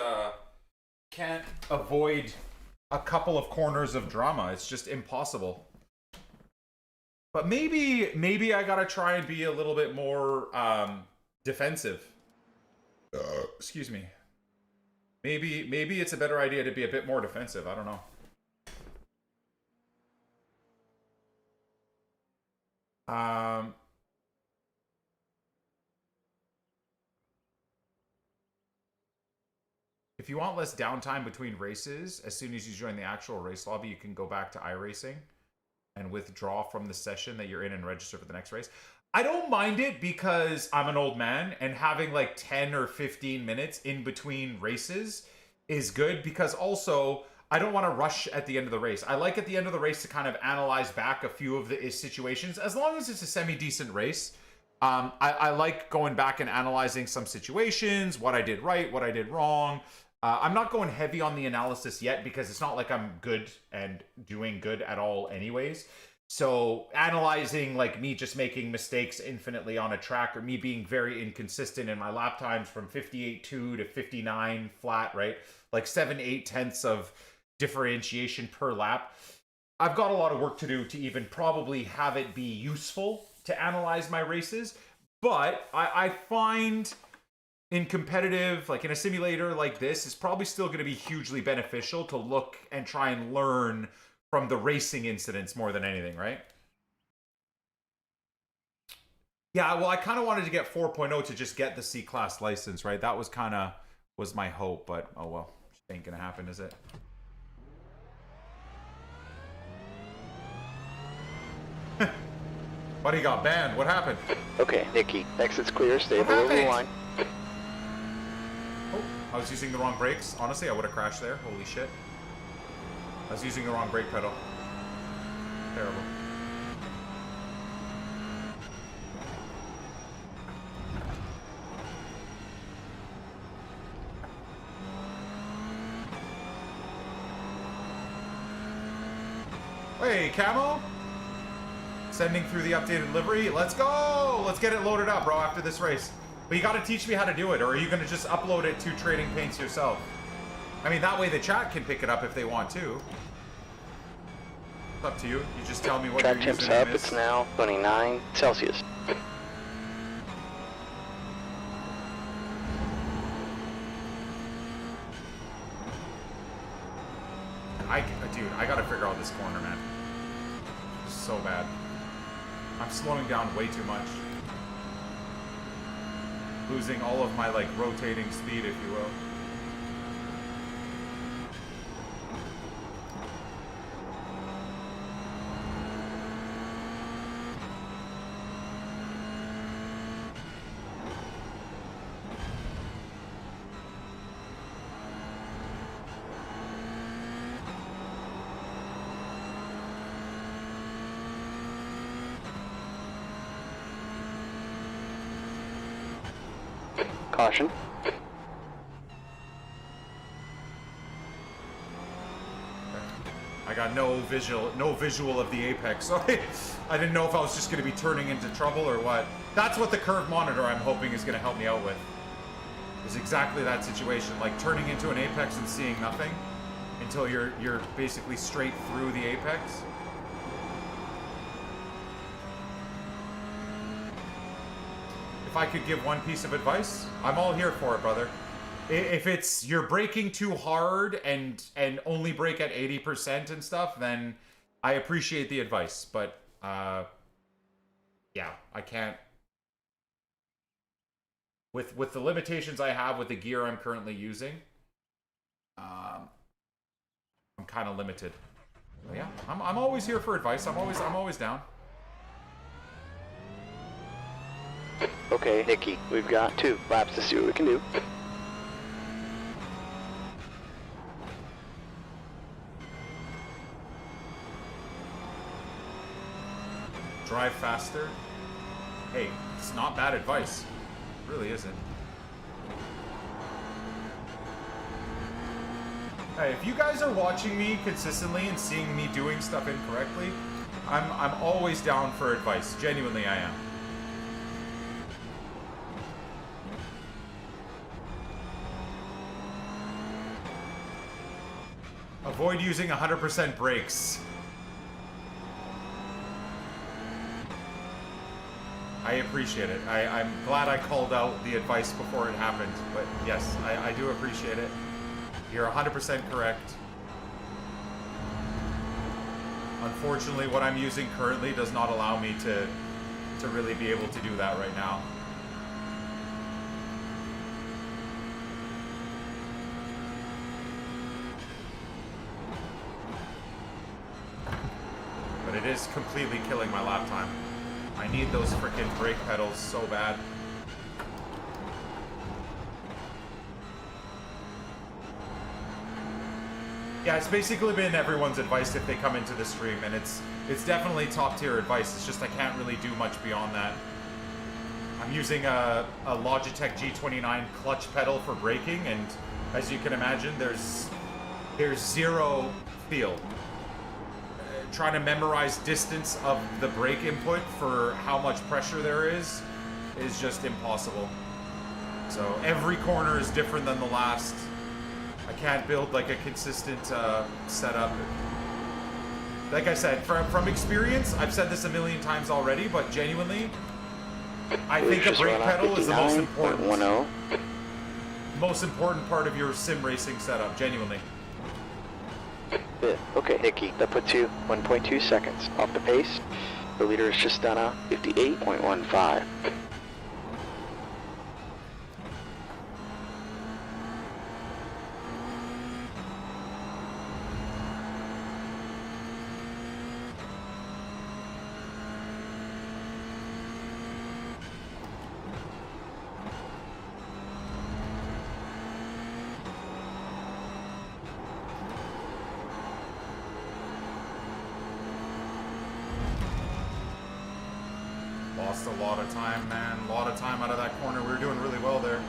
avoid a couple of corners of drama. It's just impossible. But maybe I gotta try and be a little bit more defensive. Excuse me. Maybe it's a better idea to be a bit more defensive. I don't know. If you want less downtime between races, as soon as you join the actual race lobby, you can go back to iRacing and withdraw from the session that you're in and register for the next race. I don't mind it because I'm an old man, and having like 10 or 15 minutes in between races is good, because also I don't want to rush at the end of the race. I like at the end of the race to kind of analyze back a few of the situations, as long as it's a semi-decent race. I like going back and analyzing some situations, what I did right, what I did wrong. I'm not going heavy on the analysis yet, because it's not like I'm good and doing good at all anyways. So analyzing like me just making mistakes infinitely on a track, or me being very inconsistent in my lap times from 58.2 to 59 flat, right? Like 7/8 tenths of differentiation per lap. I've got a lot of work to do to even probably have it be useful to analyze my races. But I find in competitive, like in a simulator like this, is probably still going to be hugely beneficial to look and try and learn from the racing incidents more than anything, right? Yeah, well, I kind of wanted to get 4.0 to just get the C-Class license, right? That was was my hope, but oh well. Just ain't going to happen, is it? Buddy got banned. What happened? Okay, Nikki, exit's clear. Stay below the line. Oh, I was using the wrong brakes. Honestly, I would have crashed there. Holy shit. I was using the wrong brake pedal. Terrible. Hey, Camo. Sending through the updated livery. Let's go. Let's get it loaded up, bro, after this race. But you gotta teach me how to do it, or are you gonna just upload it to Trading Paints yourself? I mean, that way the chat can pick it up if they want to. It's up to you. You just tell me what Track your temp's username up. is. It's now 29 Celsius. Dude, I gotta figure out this corner, man. It's so bad. I'm slowing down way too much. Losing all of my, like, rotating speed, if you will. Caution. I got no visual of the apex, so I didn't know if I was just going to be turning into trouble or what. That's what the curve monitor I'm hoping is going to help me out with. Is exactly that situation, like turning into an apex and seeing nothing until you're basically straight through the apex. If I could give one piece of advice, I'm all here for it, brother. If it's you're braking too hard and only brake at 80% and stuff, then I appreciate the advice. But yeah, I can't. With the limitations I have with the gear I'm currently using, I'm kind of limited. But yeah, I'm always here for advice. I'm always down. Okay, Nikki, we've got 2 laps to see what we can do. Drive faster. Hey, it's not bad advice. It really isn't. Hey, if you guys are watching me consistently and seeing me doing stuff incorrectly, I'm always down for advice. Genuinely, I am. Avoid using 100% brakes. I appreciate it. I'm glad I called out the advice before it happened. But yes, I do appreciate it. You're 100% correct. Unfortunately, what I'm using currently does not allow me to really be able to do that right now. But it is completely killing my lap time. I need those frickin' brake pedals so bad. Yeah, it's basically been everyone's advice if they come into the stream, and it's definitely top tier advice. It's just I can't really do much beyond that. I'm using a Logitech G29 clutch pedal for braking, and as you can imagine, there's zero feel. Trying to memorize distance of the brake input for how much pressure there is just impossible. So every corner is different than the last. I can't build like a consistent setup. Like I said, from experience, I've said this a million times already, but genuinely, I think a brake pedal is the most important part of your sim racing setup, genuinely. Okay, Nikki, that puts you 1.2 seconds off the pace. The leader is just done a 58.15. Lost a lot of time, man. A lot of time out of that corner. We were doing really well there.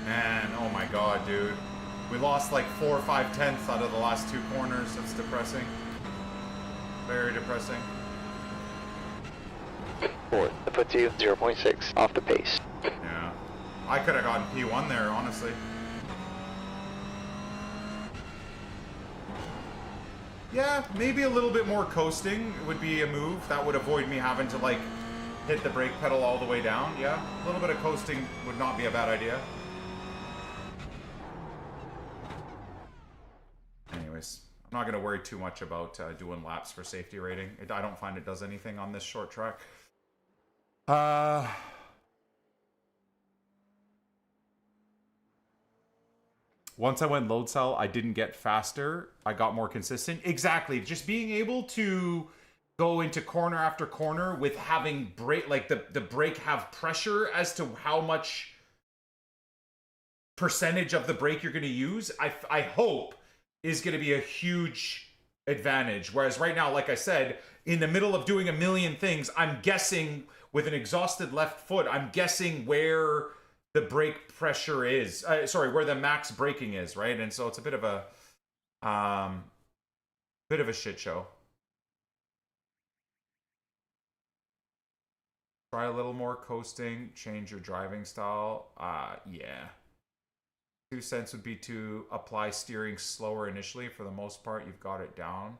Man, oh my god, dude. We lost like 4 or 5 tenths out of the last 2 corners. That's depressing. Very depressing. Fourth. That puts you 0.6 off the pace. Yeah. I could have gotten P1 there, honestly. Yeah, maybe a little bit more coasting would be a move. That would avoid me having to, like, hit the brake pedal all the way down. Yeah, a little bit of coasting would not be a bad idea. Anyways, I'm not going to worry too much about doing laps for safety rating. I don't find it does anything on this short track. Once I went load cell, I didn't get faster. I got more consistent. Exactly. Just being able to go into corner after corner with having brake, like the brake have pressure as to how much percentage of the brake you're going to use, I hope is going to be a huge advantage. Whereas right now, like I said, in the middle of doing a million things, I'm guessing with an exhausted left foot, I'm guessing where the brake pressure is, where the max braking is, right? And so it's a bit of a shit show. Try a little more coasting, change your driving style. Yeah. 2 cents would be to apply steering slower initially. For the most part, you've got it down.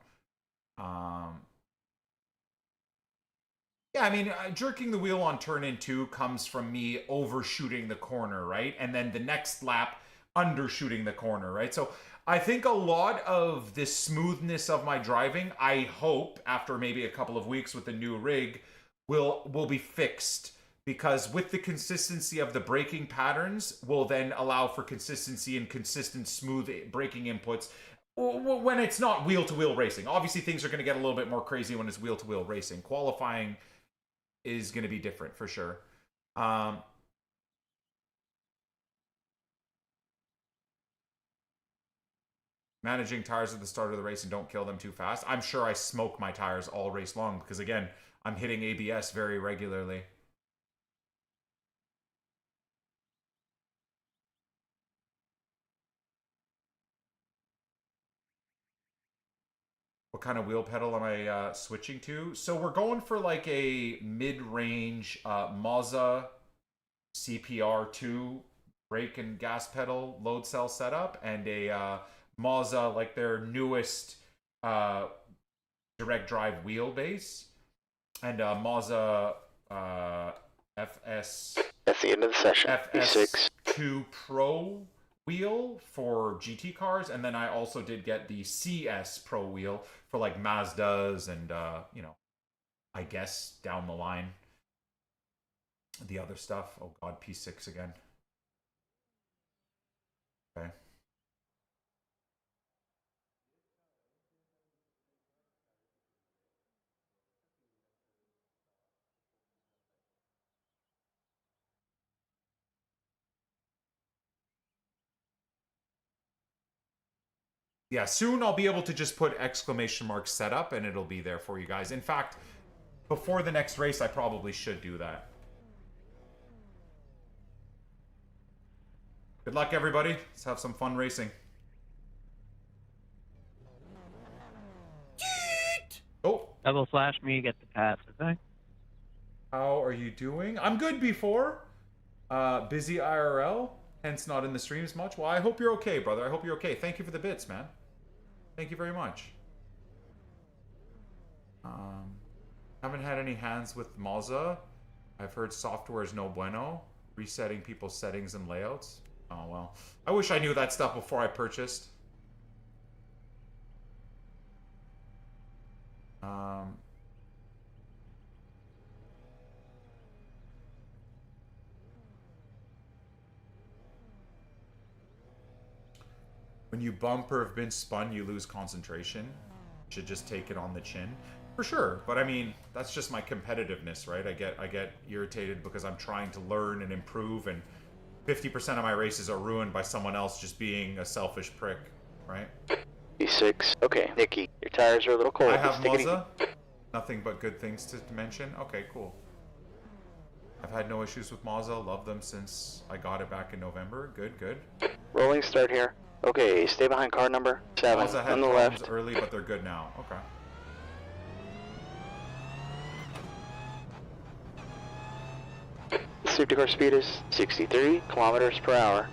Yeah, I mean, jerking the wheel on turn-in 2 comes from me overshooting the corner, right? And then the next lap, undershooting the corner, right? So I think a lot of the smoothness of my driving, I hope, after maybe a couple of weeks with the new rig, will be fixed. Because with the consistency of the braking patterns, will then allow for consistency and consistent, smooth braking inputs when it's not wheel-to-wheel racing. Obviously, things are going to get a little bit more crazy when it's wheel-to-wheel racing. Qualifying is going to be different for sure. Managing tires at the start of the race and don't kill them too fast. I'm sure I smoke my tires all race long because, again, I'm hitting ABS very regularly. What kind of wheel pedal am I switching to? So we're going for like a mid-range Mazda CPR2 brake and gas pedal load cell setup, and a Mazda, like their newest direct drive wheelbase, and a Mazda FS. That's the end of the session. FS2 Pro wheel for GT cars, and then I also did get the CS Pro wheel for like Mazdas and you know, I guess down the line the other stuff. Oh god, P6 again. Okay. Yeah, soon I'll be able to just put exclamation mark setup and it'll be there for you guys. In fact, before the next race, I probably should do that. Good luck, everybody. Let's have some fun racing. Oh. Double flash me, get the pass, okay? How are you doing? I'm good before. Busy IRL, hence not in the streams much. Well, I hope you're okay, brother. I hope you're okay. Thank you for the bits, man. Thank you very much. Haven't had any hands with Mazda. I've heard software is no bueno. Resetting people's settings and layouts. Oh, well. I wish I knew that stuff before I purchased. When you bump or have been spun, you lose concentration. You should just take it on the chin. For sure, but I mean, that's just my competitiveness, right? I get irritated because I'm trying to learn and improve, and 50% of my races are ruined by someone else just being a selfish prick, right? E6. Okay, Nikki, your tires are a little cold. I have Mazda. Nothing but good things to mention. Okay, cool. I've had no issues with Mazda. Love them since I got it back in November. Good, good. Rolling start here. Okay, stay behind car number 7 Mazda had on the problems left. early, but they're good now. Okay. safety car speed is 63 kilometers per hour.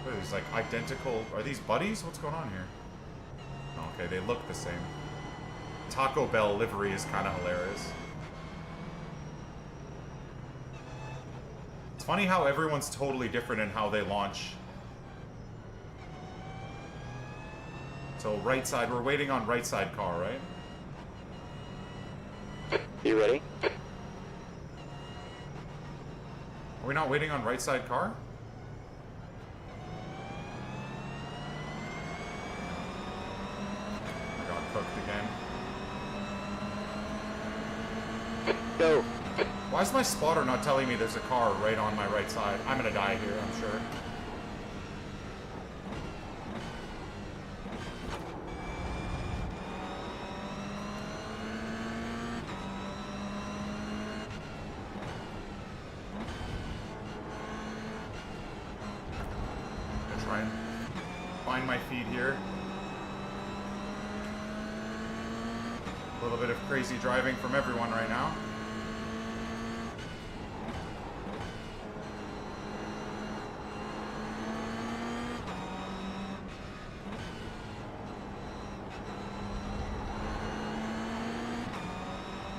What are these, like, identical... Are these buddies? What's going on here? Okay, they look the same. Taco Bell livery is kind of hilarious. It's funny how everyone's totally different in how they launch. So right side, we're waiting on right side car, right? You ready? Are we not waiting on right side car? I got cooked again. Go. Why is my spotter not telling me there's a car right on my right side? I'm gonna die here, I'm sure. I'm gonna try and find my feet here. A little bit of crazy driving from everyone right now.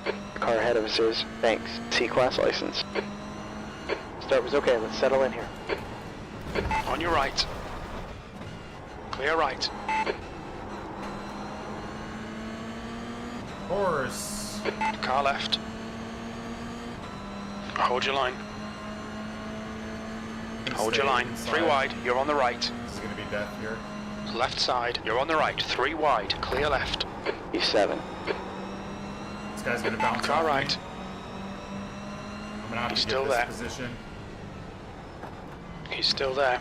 The car ahead of us is, thanks, C-Class license. Start was okay, let's settle in here. On your right. Clear right. Horse. Car left. Hold your line. Hold your line. Inside. 3 wide. You're on the right. This is gonna be death here. Left side. You're on the right. 3 wide. Clear left. E7. This guy's gonna bounce Car off me. right. I'm gonna have He's to still get this there. position. He's still there.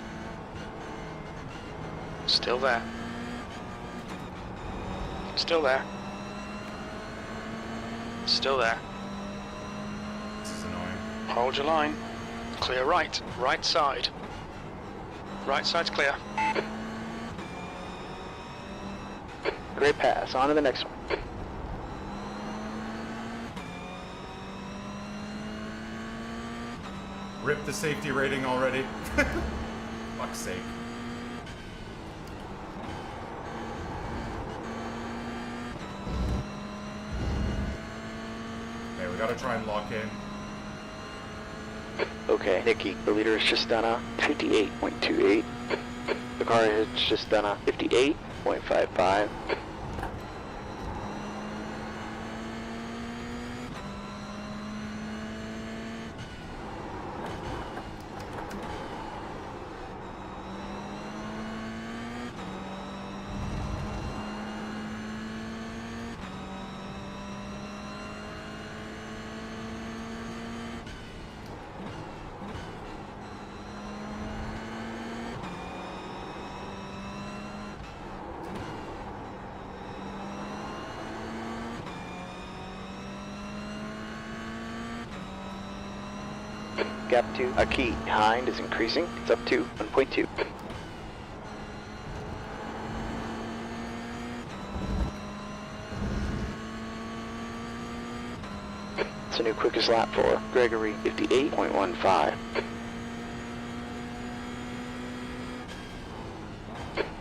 Still there. Still there. Still there. This is annoying. Hold your line. Clear right. Right side. Right side's clear. Great pass, on to the next one. Rip the safety rating already. Fuck's sake. Okay, we gotta try and lock in. Okay, Nikki, the leader has just done a 58.28. The car has just done a 58.55. Gap to a key behind is increasing. It's up to 1.2. It's a new quickest lap for Gregory, 58.15.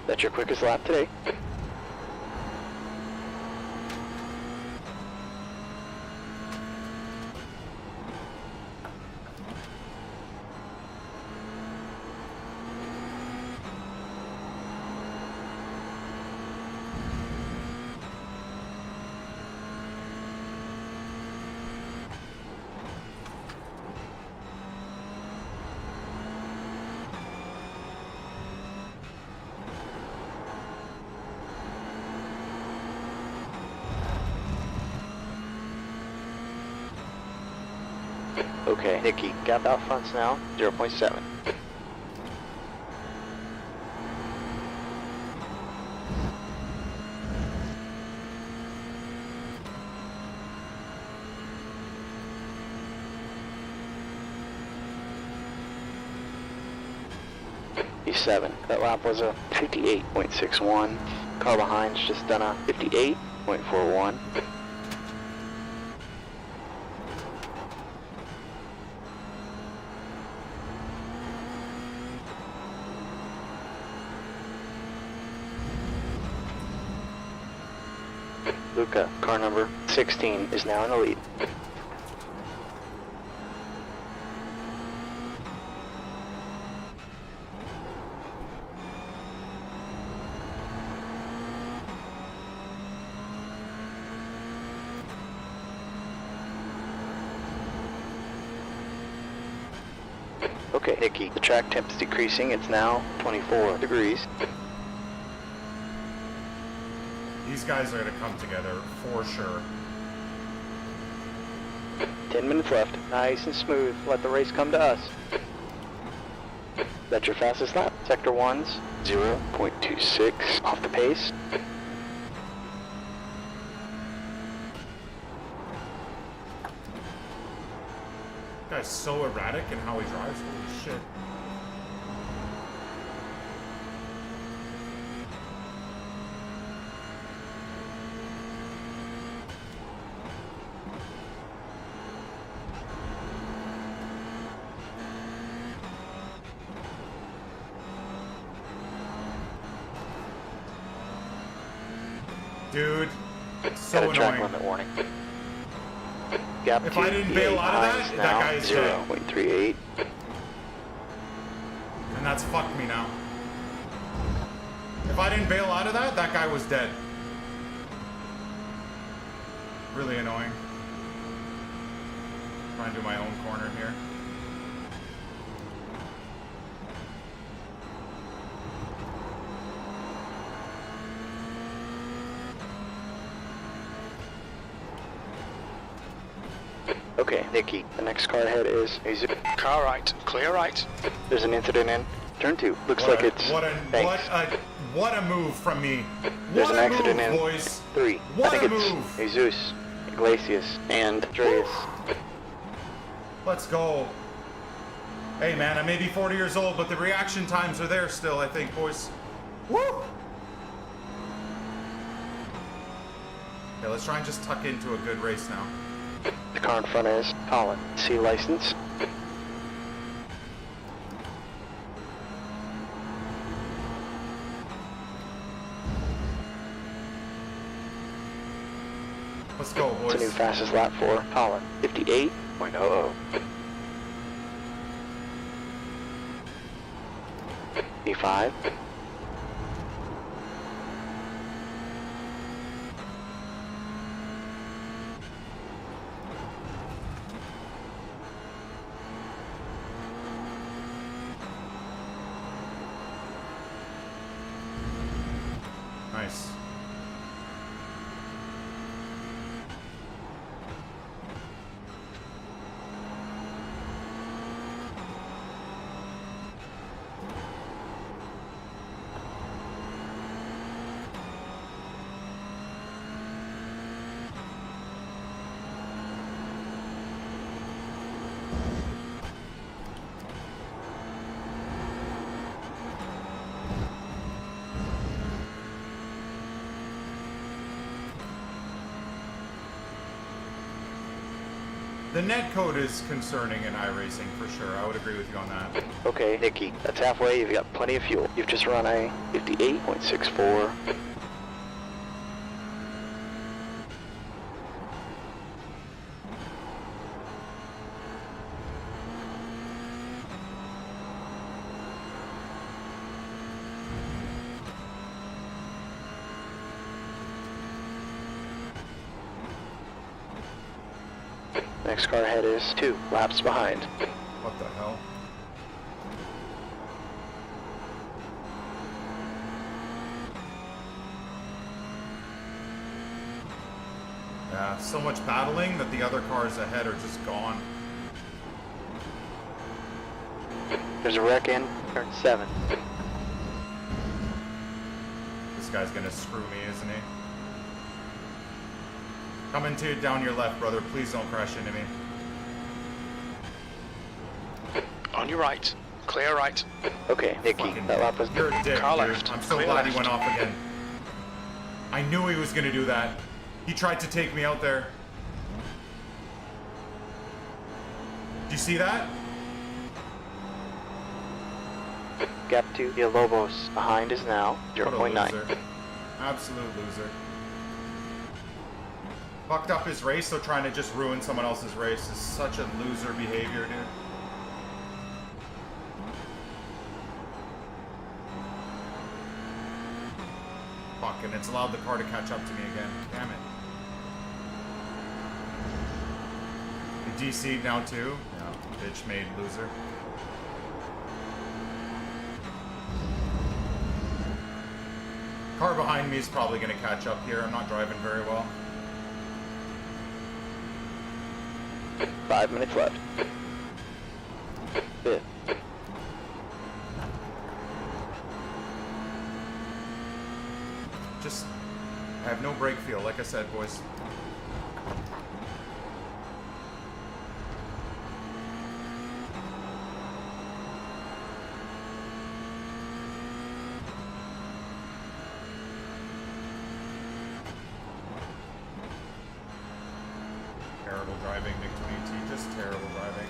That's your quickest lap today. Okay, Nikki, gap out fronts now, 0.7. E7, that lap was a 58.61. Car behind's just done a 58.41. Luca, car number 16, is now in the lead. Okay, Nikki, the track temp is decreasing. It's now 24 degrees. These guys are going to come together for sure. 10 minutes left. Nice and smooth. Let the race come to us. That's your fastest lap. Sector 1's 0.26 off the pace. Guy's so erratic in how he drives. Holy shit. Dude, so Got a track annoying. limit warning. Gap If 2, I didn't bail out of that, that guy is dead. 0.38. And that's fucked me now. If I didn't bail out of that, that guy was dead. Really annoying. Trying to do my own corner here. Okay, Nikki, the next car ahead is a Car right, clear right. There's an incident in turn 2. Looks like it's thanks. What a move from me. There's What an a accident move, in boys. 3. What I think a it's move. Jesus, Iglesias, and Andreas. Let's go. Hey man, I may be 40 years old, but the reaction times are there still, I think, boys. Woo! Okay, let's try and just tuck into a good race now. The car in front is Colin. C license. Let's go, boys. It's a new fastest lap for Colin. 58.00. P5. Nice. The net code is concerning in iRacing for sure. I would agree with you on that. Okay, Nikki, that's halfway. You've got plenty of fuel. You've just run a 58.64. Next car ahead is 2 laps behind. What the hell? Yeah, so much battling that the other cars ahead are just gone. There's a wreck in turn 7. This guy's gonna screw me, isn't he? Coming to down your left, brother. Please don't crash into me. On your right, clear right. Okay, Nikki, Fucking- that lap was... You're a dick, Car dude. left, I'm so clear glad he left. went off again. I knew he was gonna do that. He tried to take me out there. Did you see that? Gap 2, Villalobos behind is now What a 0.9. loser. Absolute loser. Fucked up his race, so trying to just ruin someone else's race is such a loser behavior, dude. Fuck, and it's allowed the car to catch up to me again. Damn it. You DC'd now too? No, bitch made loser. Car behind me is probably going to catch up here. I'm not driving very well. 5 minutes left. 5th. Just, I have no brake feel, like I said, boys. Terrible driving, NICK28T, just terrible driving.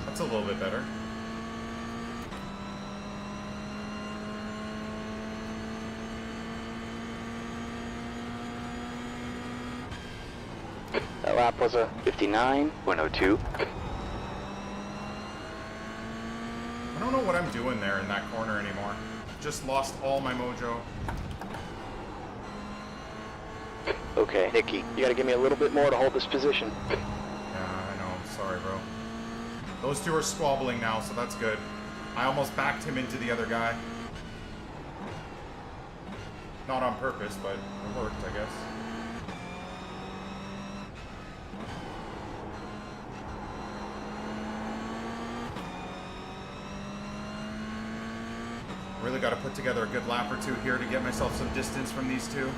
That's a little bit better. That lap was a 59.02. I don't know what I'm doing there in that corner anymore. Just lost all my mojo. Okay, Nicky, you gotta give me a little bit more to hold this position. Yeah, I know. I'm sorry, bro. Those two are squabbling now, so that's good. I almost backed him into the other guy. Not on purpose, but it worked, I guess. Really got to put together a good lap or two here to get myself some distance from these two.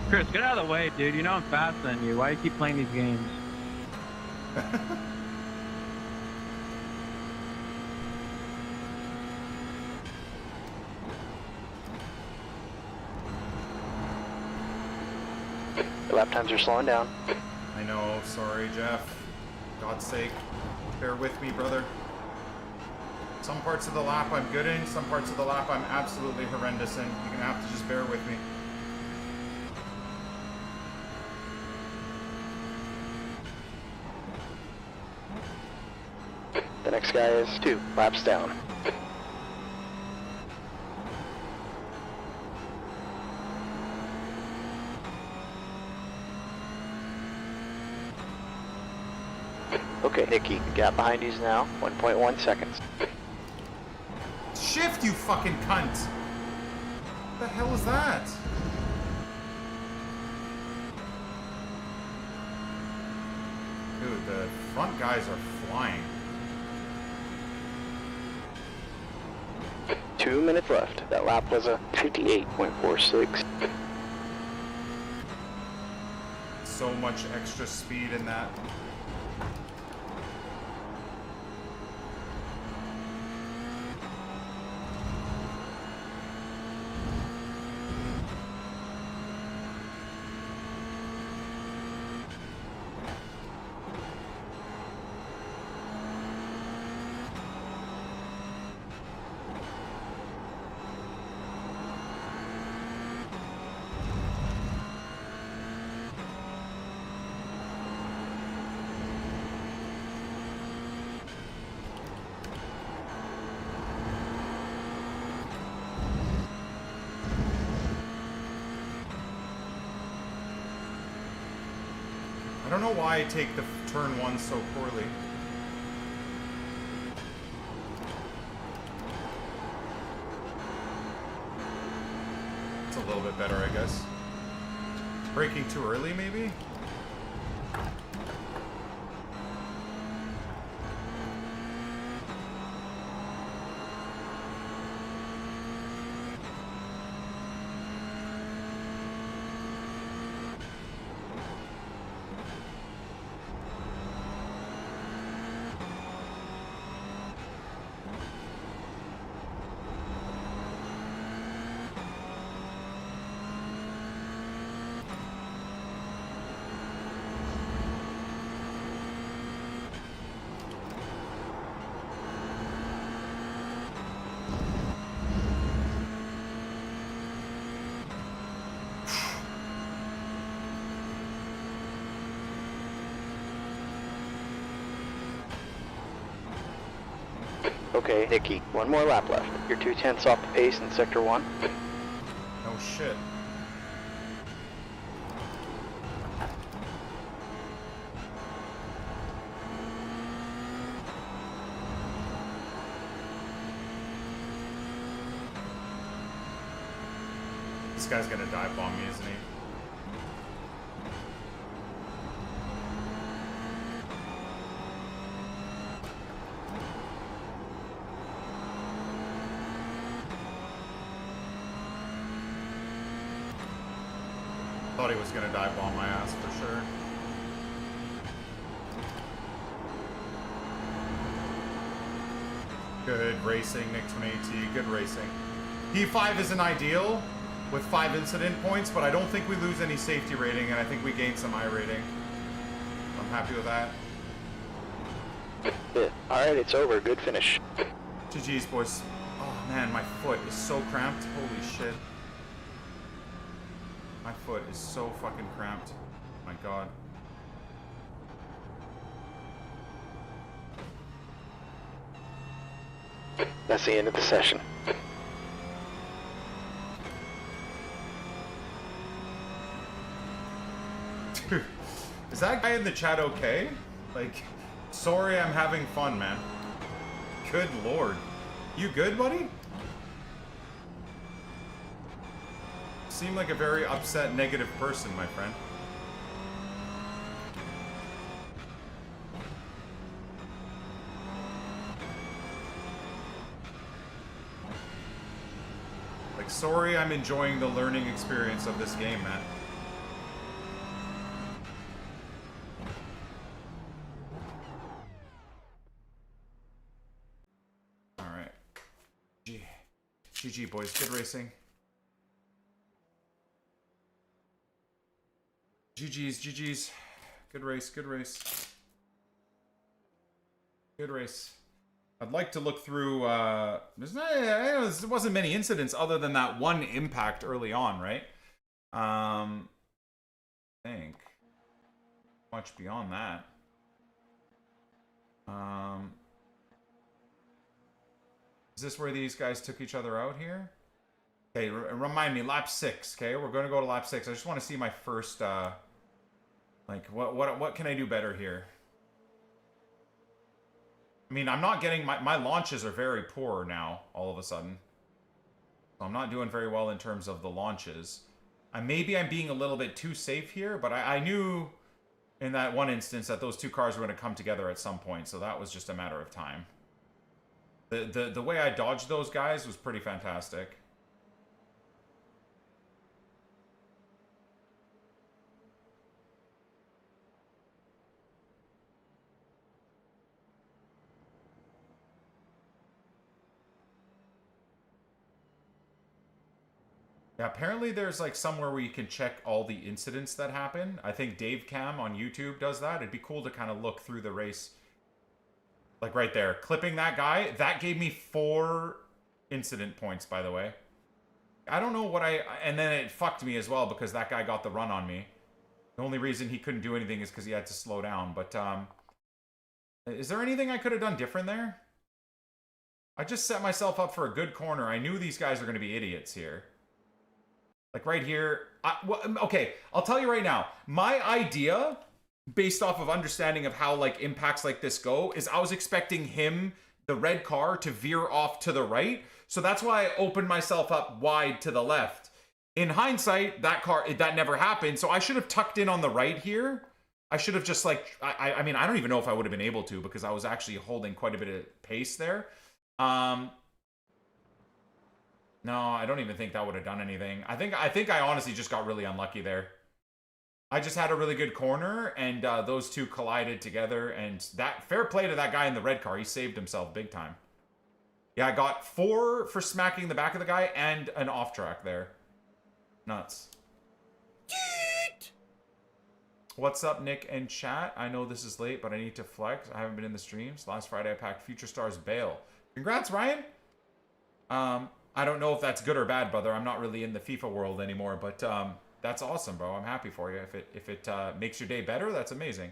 Chris, get out of the way, dude. You know I'm faster than you. Why do you keep playing these games? The lap times are slowing down. I know, sorry, Jeff. God's sake, bear with me, brother. Some parts of the lap I'm good in, some parts of the lap I'm absolutely horrendous in. You're gonna have to just bear with me. The next guy is 2 laps down. Okay, Nicky, the gap behind you is now 1.1 seconds. Shift, you fucking cunt! What the hell is that? Dude, the front guys are flying. 2 minutes left. That lap was a 58.46. So much extra speed in that. I don't know why I take the turn 1 so poorly. It's a little bit better, I guess. Braking too early, maybe? Okay, Nikki, one more lap left. You're 2/10 off the pace in Sector 1. No shit. This guy's gonna dive bomb me, isn't he? Thought he was gonna dive bomb my ass for sure. Good racing, NICK28T. Good racing. P5 isn't ideal with 5 incident points, but I don't think we lose any safety rating, and I think we gain some I rating. I'm happy with that. Yeah. Alright, it's over. Good finish. GG's, boys. Oh man, my foot is so cramped. Holy shit. My foot is so fucking cramped. My god. That's the end of the session. Dude, is that guy in the chat okay? Like, sorry I'm having fun, man. Good lord. You good, buddy? Seem like a very upset, negative person, my friend. Like, sorry I'm enjoying the learning experience of this game, man. Alright. GG, boys. Good racing. GG's, GG's. Good race, good race. Good race. I'd like to look through, there wasn't many incidents other than that one impact early on, right? I think. Much beyond that. Is this where these guys took each other out here? Okay, remind me, lap 6, okay? We're gonna go to lap 6. I just want to see my first, like, what can I do better here? I mean, I'm not getting... My launches are very poor now, all of a sudden. So I'm not doing very well in terms of the launches. Maybe I'm being a little bit too safe here, but I knew in that one instance that those two cars were going to come together at some point, so that was just a matter of time. The way I dodged those guys was pretty fantastic. Yeah, apparently there's like somewhere where you can check all the incidents that happen. I think Dave Cam on YouTube does that. It'd be cool to kind of look through the race. Like right there, clipping that guy, that gave me 4 incident points, by the way. I don't know what and then it fucked me as well because that guy got the run on me. The only reason he couldn't do anything is because he had to slow down. But is there anything I could have done different there? I just set myself up for a good corner. I knew these guys are going to be idiots here. Like right here, okay, I'll tell you right now, my idea, based off of understanding of how like impacts like this go, is I was expecting him, the red car, to veer off to the right. So that's why I opened myself up wide to the left. In hindsight, that never happened. So I should have tucked in on the right here. I should have just like, I mean, I don't even know if I would have been able to because I was actually holding quite a bit of pace there. No, I don't even think that would have done anything. I think I honestly just got really unlucky there. I just had a really good corner, and those two collided together, and that fair play to that guy in the red car. He saved himself big time. Yeah, I got 4 for smacking the back of the guy and an off track there. Nuts. What's up, Nick and chat? I know this is late, but I need to flex. I haven't been in the streams. Last Friday, I packed Future Stars bail. Congrats, Ryan. I don't know if that's good or bad, brother. I'm not really in the FIFA world anymore, but that's awesome, bro. I'm happy for you. If it makes your day better, that's amazing.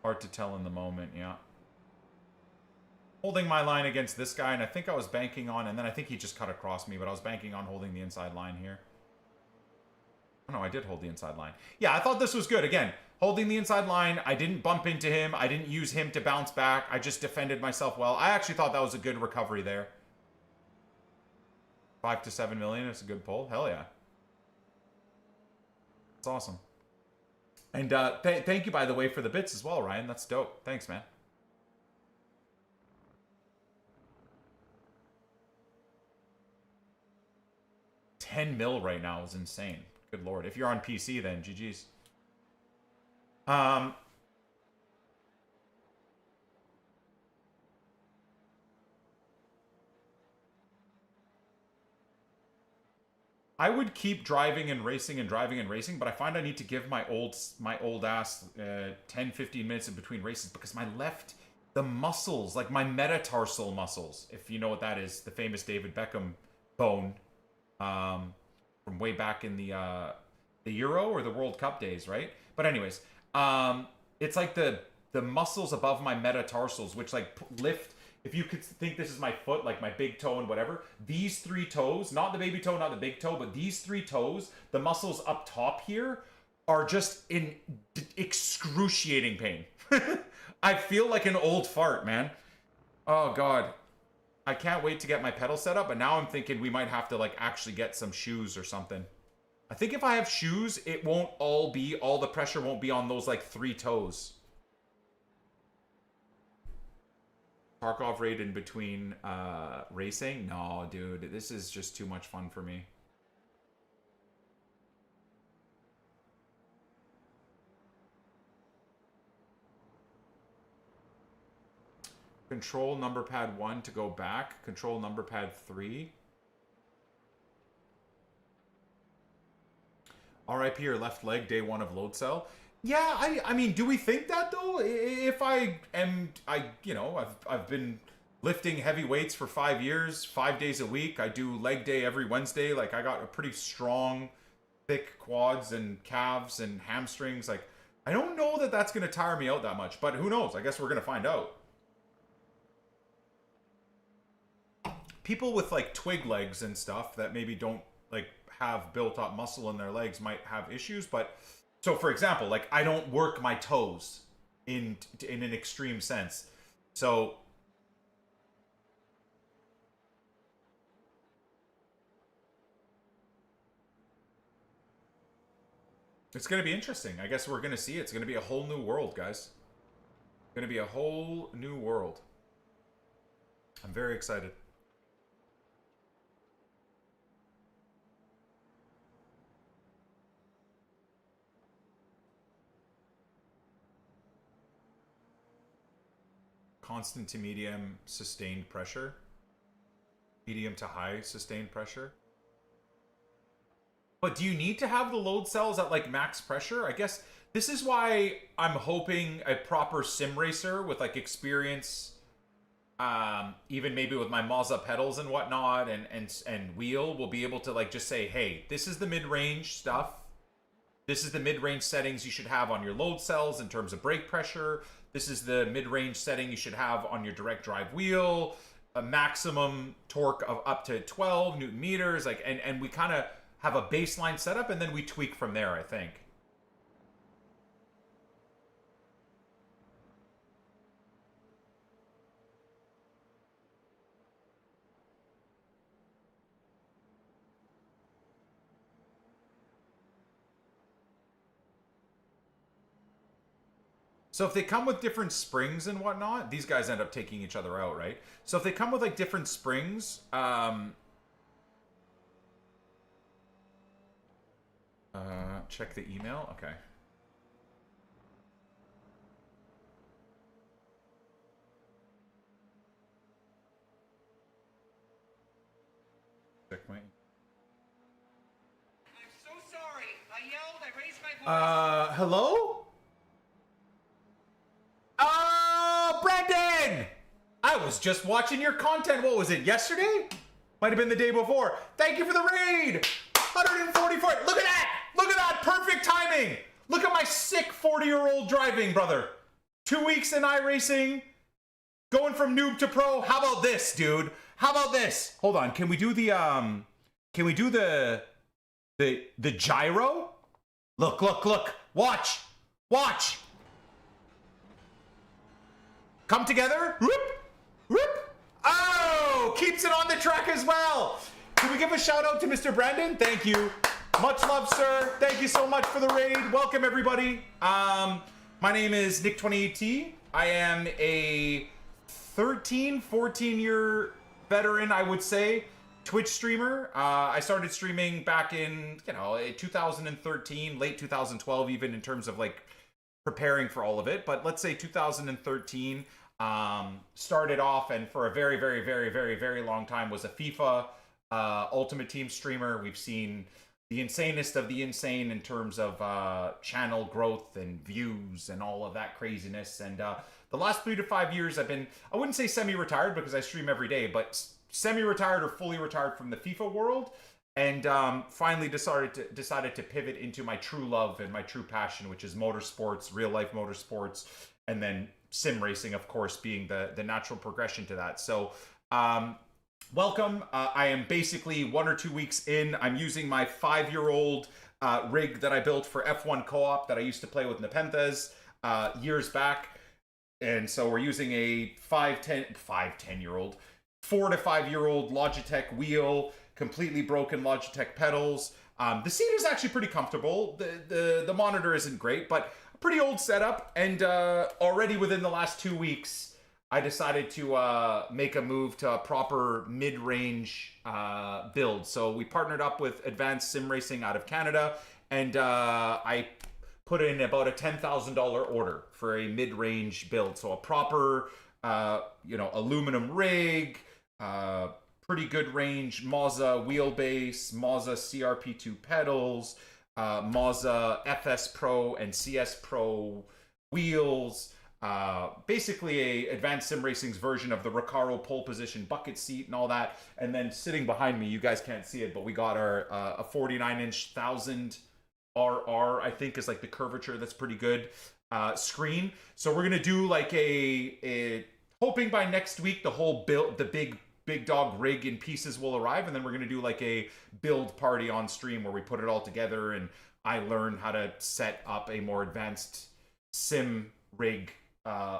Hard to tell in the moment, yeah. Holding my line against this guy, and I think I was banking on, and then I think he just cut across me, but I was banking on holding the inside line here. Oh, no, I did hold the inside line. Yeah, I thought this was good. Again, holding the inside line, I didn't bump into him. I didn't use him to bounce back. I just defended myself well. I actually thought that was a good recovery there. 5 to 7 million, it's a good pull. Hell yeah. That's awesome. And thank you, by the way, for the bits as well, Ryan. That's dope. Thanks, man. $10 mil right now is insane. Good lord. If you're on PC, then GG's. I would keep driving and racing and driving and racing, but I find I need to give my old ass 10-15 minutes in between races because the muscles, like my metatarsal muscles, if you know what that is, the famous David Beckham bone from way back in the Euro or the World Cup days, right? But anyways, it's like the muscles above my metatarsals, which like lift. If you could think this is my foot, like my big toe and whatever, these 3 toes, not the baby toe, not the big toe, but these 3 toes, the muscles up top here are just in excruciating pain. I feel like an old fart, man. Oh, God. I can't wait to get my pedal set up, but now I'm thinking we might have to like actually get some shoes or something. I think if I have shoes, it won't all the pressure won't be on those like 3 toes. Tarkov raid in between racing? No, dude. This is just too much fun for me. Control number pad 1 to go back. Control number pad 3. RIP your left leg, day 1 of load cell. Yeah, I mean, do we think that though? If you know, I've been lifting heavy weights for 5 years, 5 days a week. I do leg day every Wednesday. Like I got a pretty strong, thick quads and calves and hamstrings. Like I don't know that that's going to tire me out that much, but who knows? I guess we're going to find out. People with like twig legs and stuff that maybe don't like have built up muscle in their legs might have issues, but so for example, like I don't work my toes in an extreme sense. So it's going to be interesting. I guess we're going to see. It's going to be a whole new world, guys. It's going to be a whole new world. I'm very excited. Constant to medium sustained pressure. Medium to high sustained pressure. But do you need to have the load cells at like max pressure? I guess this is why I'm hoping a proper sim racer with like experience, even maybe with my Mazda pedals and whatnot and wheel will be able to like just say, hey, this is the mid-range stuff. This is the mid-range settings you should have on your load cells in terms of brake pressure. This is the mid-range setting you should have on your direct drive wheel. A maximum torque of up to 12 Newton meters. Like, and we kind of have a baseline setup and then we tweak from there, I think. So if they come with different springs and whatnot, these guys end up taking each other out, right? So if they come with like different springs, check the email. Okay. Check my. I'm so sorry. I yelled. I raised my voice. Hello? Oh, Brendan! I was just watching your content. What was it, yesterday? Might have been the day before. Thank you for the raid! 144. Look at that! Look at that! Perfect timing! Look at my sick 40-year-old driving, brother. 2 weeks in iRacing, going from noob to pro. How about this, dude? How about this? Hold on. Can we do the the gyro? Look, look, look. Watch. Watch. Come together. Whoop. Whoop. Oh, keeps it on the track as well. Can we give a shout out to Mr. Brandon? Thank you. Much love, sir. Thank you so much for the raid. Welcome, everybody. My name is NICK28T. I am a 13, 14-year veteran, I would say, Twitch streamer. I started streaming back in, 2013, late 2012 even, in terms of like preparing for all of it. But let's say 2013, started off, and for a very, very, very, very, very long time was a FIFA Ultimate Team streamer. We've seen the insanest of the insane in terms of channel growth and views and all of that craziness. And the last 3 to 5 years I've been, I wouldn't say semi-retired because I stream every day, but semi-retired or fully retired from the FIFA world. And finally decided to pivot into my true love and my true passion, which is motorsports, real life motorsports, and then sim racing, of course, being the natural progression to that. So welcome. I am basically 1 or 2 weeks in. I'm using my 5-year-old rig that I built for F1 co-op that I used to play with Nepenthes years back. And so we're using a 4 to 5 year old Logitech wheel, completely broken Logitech pedals. The seat is actually pretty comfortable. The monitor isn't great, but a pretty old setup. And already within the last 2 weeks, I decided to make a move to a proper mid-range build. So we partnered up with Advanced Sim Racing out of Canada, and I put in about a $10,000 order for a mid-range build. So a proper, aluminum rig, pretty good range, Mazda wheelbase, Mazda CRP2 pedals, Mazda FS Pro and CS Pro wheels. Basically a Advanced Sim Racing's version of the Recaro pole position bucket seat and all that. And then sitting behind me, you guys can't see it, but we got our a 49-inch 1000 RR, I think is like the curvature that's pretty good screen. So we're gonna do like a hoping by next week the whole build, the big dog rig in pieces will arrive, and then we're gonna do like a build party on stream where we put it all together and I learn how to set up a more advanced sim rig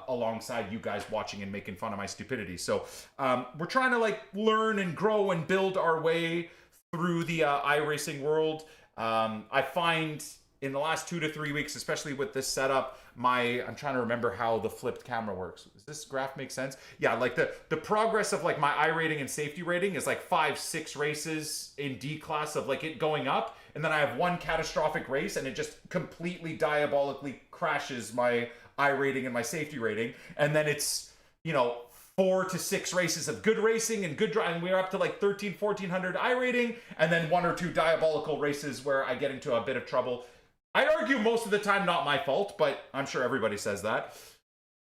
alongside you guys watching and making fun of my stupidity. So we're trying to like learn and grow and build our way through the iRacing world. I find in the last 2 to 3 weeks, especially with this setup, I'm trying to remember how the flipped camera works. Does this graph make sense? Yeah, like the progress of like my I rating and safety rating is like 5-6 races in D class of like it going up. And then I have one catastrophic race and it just completely diabolically crashes my I rating and my safety rating. And then it's, 4 to 6 races of good racing and good driving. We're up to like 1,400 I rating, and then 1 or 2 diabolical races where I get into a bit of trouble. I'd argue most of the time not my fault, but I'm sure everybody says that.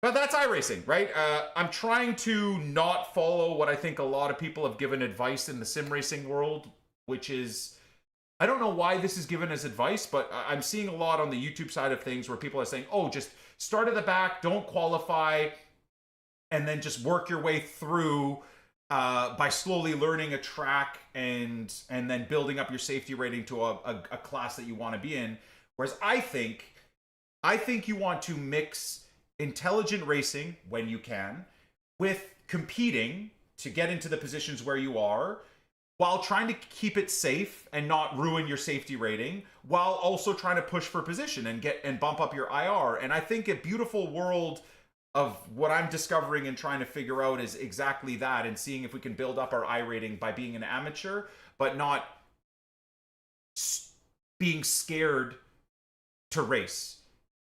But that's iRacing, right? I'm trying to not follow what I think a lot of people have given advice in the sim racing world, which is, I don't know why this is given as advice, but I'm seeing a lot on the YouTube side of things where people are saying, oh, just start at the back, don't qualify, and then just work your way through by slowly learning a track and then building up your safety rating to a class that you want to be in. Whereas I think you want to mix intelligent racing when you can with competing to get into the positions where you are, while trying to keep it safe and not ruin your safety rating, while also trying to push for position and bump up your IR. And I think a beautiful world of what I'm discovering and trying to figure out is exactly that, and seeing if we can build up our I rating by being an amateur, but not being scared to race,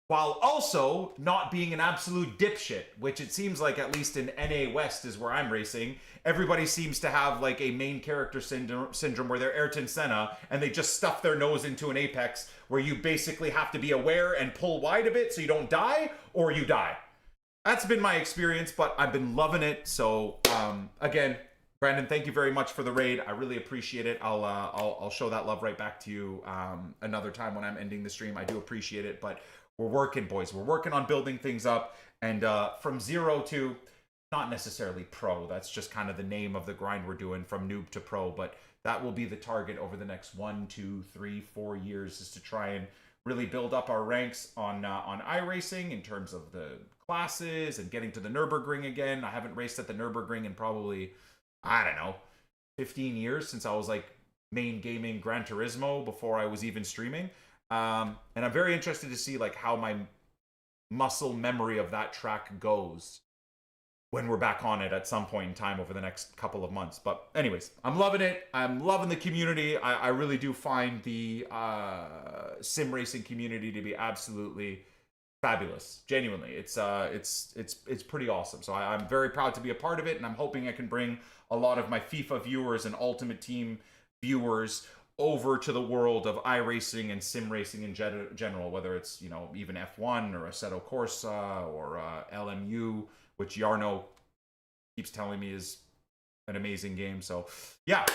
while also not being an absolute dipshit, which it seems like, at least in NA West is where I'm racing, everybody seems to have like a main character syndrome where they're Ayrton Senna and they just stuff their nose into an apex where you basically have to be aware and pull wide a bit so you don't die, or you die. That's been my experience, but I've been loving it. So again, Brandon, thank you very much for the raid. I really appreciate it. I'll show that love right back to you another time when I'm ending the stream. I do appreciate it, but we're working, boys. We're working on building things up, and from 0 to not necessarily pro. That's just kind of the name of the grind we're doing, from noob to pro. But that will be the target over the next 1, 2, 3, 4 years, is to try and really build up our ranks on iRacing in terms of the classes and getting to the Nürburgring again. I haven't raced at the Nürburgring in probably, I don't know, 15 years, since I was like main gaming Gran Turismo before I was even streaming. And I'm very interested to see like how my muscle memory of that track goes when we're back on it at some point in time over the next couple of months. But anyways, I'm loving it. I'm loving the community. I really do find the sim racing community to be absolutely fabulous. Genuinely, it's pretty awesome. So I'm very proud to be a part of it, and I'm hoping I can bring a lot of my FIFA viewers and Ultimate Team viewers over to the world of iRacing and sim racing in general, whether it's, you know, even F1 or Assetto Corsa or LMU, which Yarno keeps telling me is an amazing game. So yeah,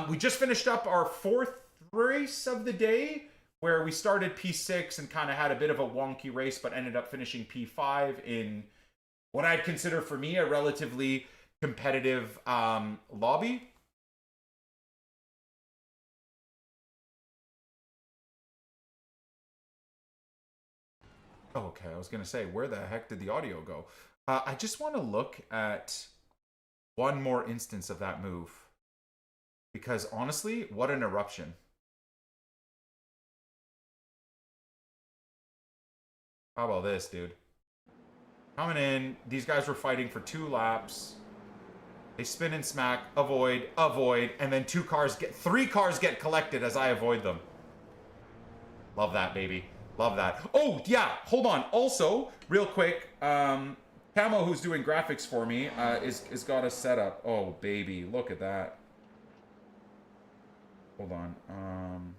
we just finished up our 4th race of the day, where we started P6 and kind of had a bit of a wonky race, but ended up finishing P5 in what I'd consider for me a relatively competitive lobby. Oh, okay, I was going to say, where the heck did the audio go? I just want to look at one more instance of that move, because honestly, what an eruption. How about this, dude? Coming in, these guys were fighting for 2 laps. They spin and smack, avoid, and then 3 cars get collected as I avoid them. Love that, baby. Love that. Oh, yeah, hold on. Also, real quick, Camo, who's doing graphics for me, is got a setup. Oh, baby, look at that. Hold on.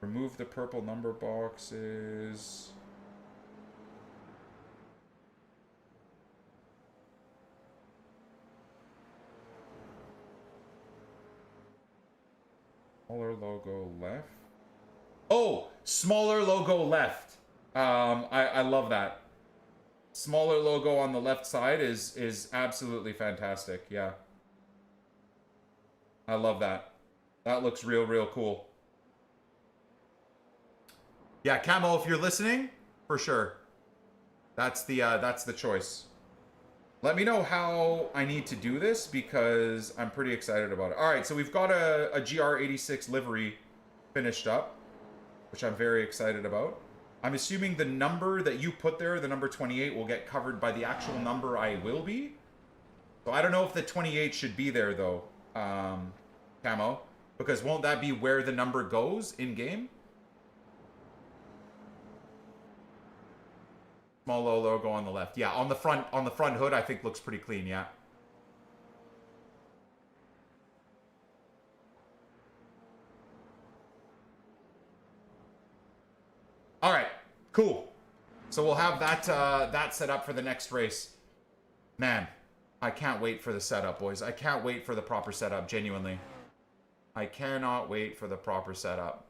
Remove the purple number boxes. Smaller logo left. Oh, smaller logo left. I love that. Smaller logo on the left side is absolutely fantastic. Yeah. I love that. That looks real cool. Yeah, Camo, if you're listening, for sure. That's the choice. Let me know how I need to do this, because I'm pretty excited about it. All right, so we've got a GR86 livery finished up, which I'm very excited about. I'm assuming the number that you put there, the number 28, will get covered by the actual number I will be. So I don't know if the 28 should be there, though, Camo, because won't that be where the number goes in-game? Small logo on the left. Yeah, on the front hood, I think looks pretty clean, yeah. All right, cool. So we'll have that set up for the next race. Man, I can't wait for the setup, boys. I can't wait for the proper setup, genuinely. I cannot wait for the proper setup.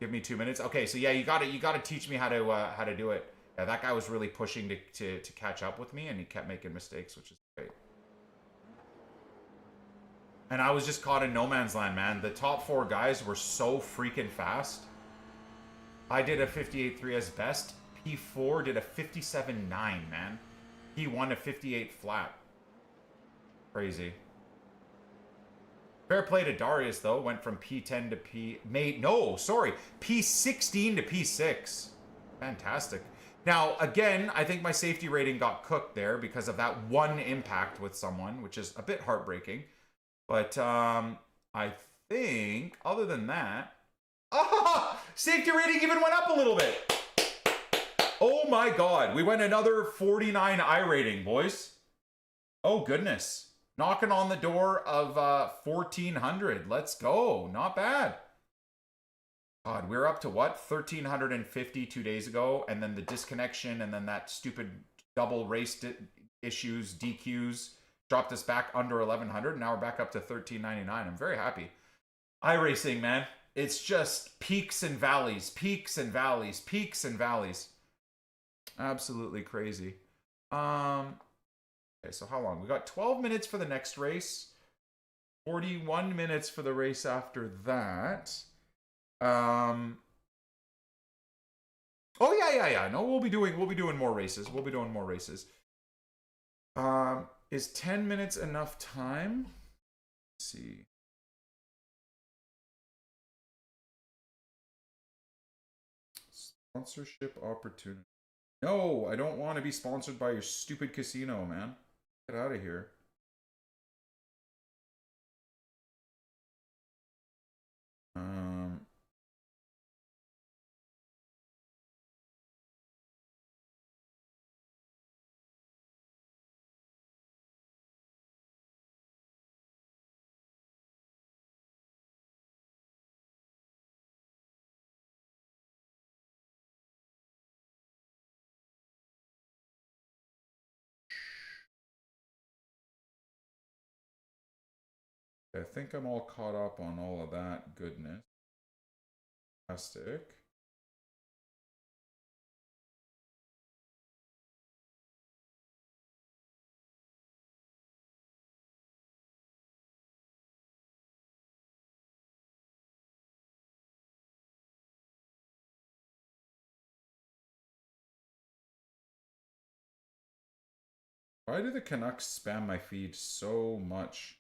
Give me 2 minutes. Okay, so yeah, you gotta teach me how to do it. Yeah, that guy was really pushing to catch up with me, and he kept making mistakes, which is great. And I was just caught in no man's land, man. The top 4 guys were so freaking fast. I did a 58.3 as best. P4 did a 57.9, man. P1 a 58 flat. Crazy. Fair play to Darius, though. Went from P10 to P16 to P6. Fantastic. Now, again, I think my safety rating got cooked there because of that one impact with someone, which is a bit heartbreaking. But I think, other than that... Oh! Safety rating even went up a little bit! Oh my god. We went another 49 iRating, boys. Oh, goodness. Knocking on the door of 1,400. Let's go. Not bad. God, we were up to what? 1,350 2 days ago, and then the disconnection, and then that stupid double race issues, DQs, dropped us back under 1100. Now we're back up to 1399. I'm very happy. iRacing, man. It's just peaks and valleys, peaks and valleys, peaks and valleys. Absolutely crazy. Okay, so how long? We got 12 minutes for the next race. 41 minutes for the race after that. Oh yeah. No, we'll be doing more races. We'll be doing more races. Is 10 minutes enough time? Let's see. Sponsorship opportunity. No, I don't want to be sponsored by your stupid casino, man. Get out of here. I think I'm all caught up on all of that goodness. Fantastic. Why do the Canucks spam my feed so much?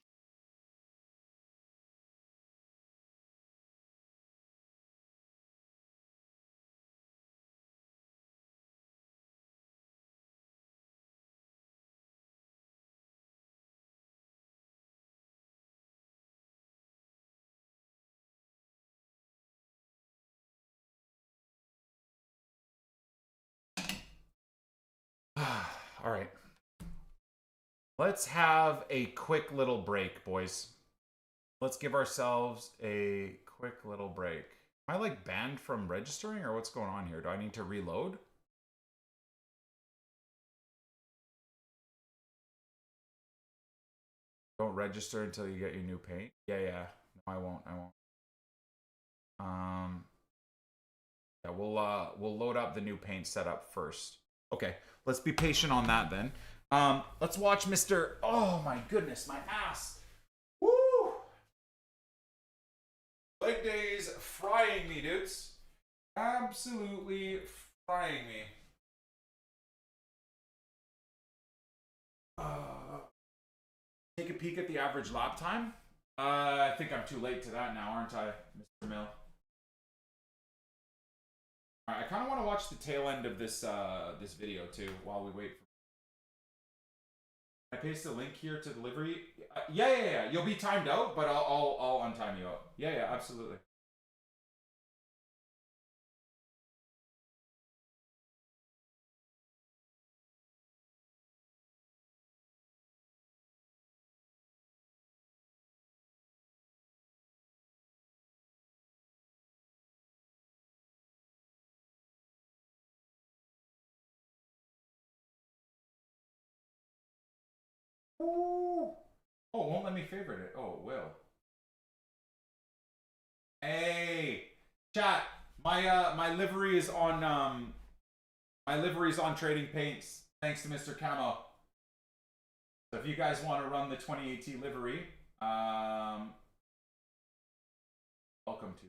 All right. Let's have a quick little break, boys. Let's give ourselves a quick little break. Am I like banned from registering or what's going on here? Do I need to reload? Don't register until you get your new paint. Yeah. No, I won't. Yeah, we'll load up the new paint setup first. Okay, let's be patient on that then. Let's watch Mr. Oh my goodness, my ass. Woo! Leg days frying me, dudes. Absolutely frying me. Take a peek at the average lap time. I think I'm too late to that now, aren't I, Mr. Mill? All right, I kind of want to watch the tail end of this this video too while we wait. I paste a link here to delivery. Yeah. You'll be timed out, but I'll untime you out. Yeah, absolutely. Ooh. Oh, it won't let me favorite it. Oh, it will. Hey, chat. My livery is on Trading Paints. Thanks to Mr. Camo. So if you guys want to run the 28T livery, welcome to.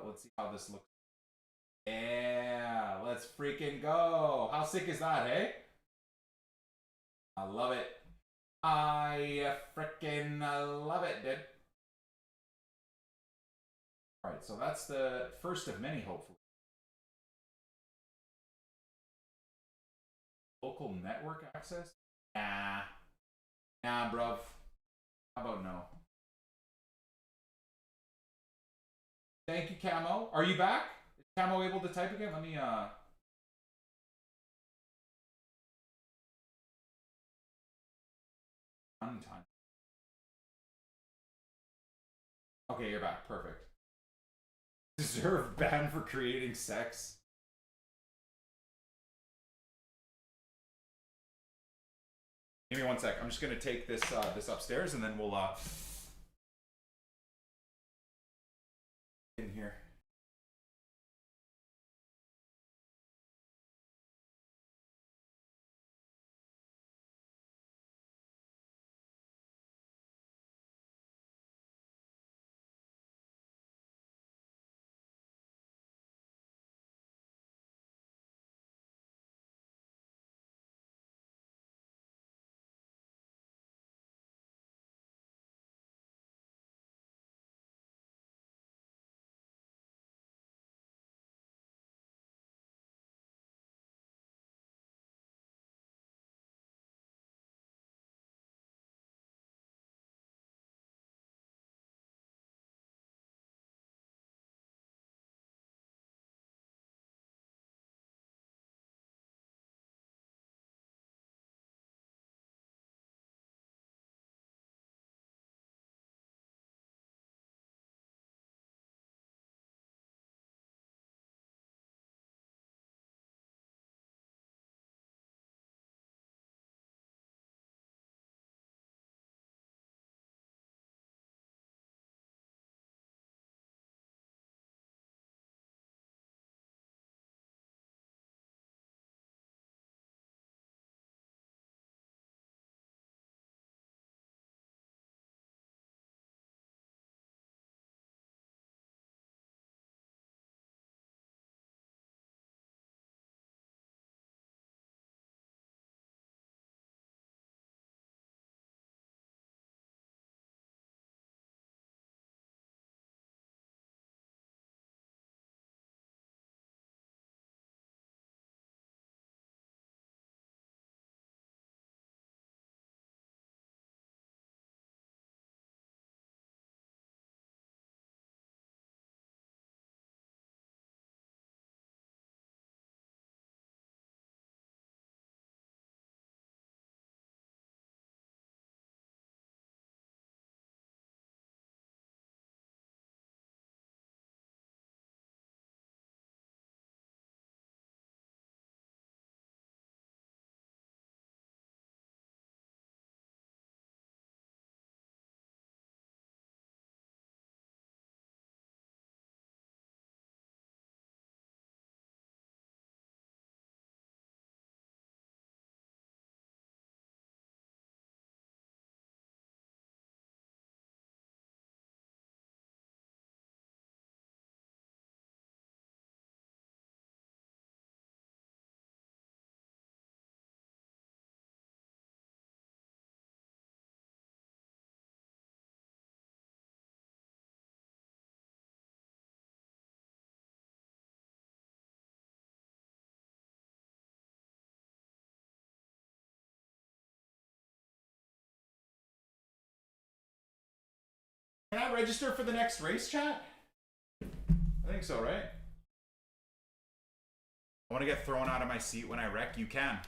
Let's see how this looks. Yeah, let's freaking go. How sick is that, hey? I love it. I freaking love it, dude. All right, so that's the first of many, hopefully. Local network access? Nah, bruv. How about no? Thank you, Camo. Are you back? Is Camo able to type again? Let me untime. Okay, you're back. Perfect. Deserve ban for creating sex. Give me 1 sec. I'm just gonna take this this upstairs, and then we'll in here. Can I register for the next race, chat? I think so, right? I want to get thrown out of my seat when I wreck. You can.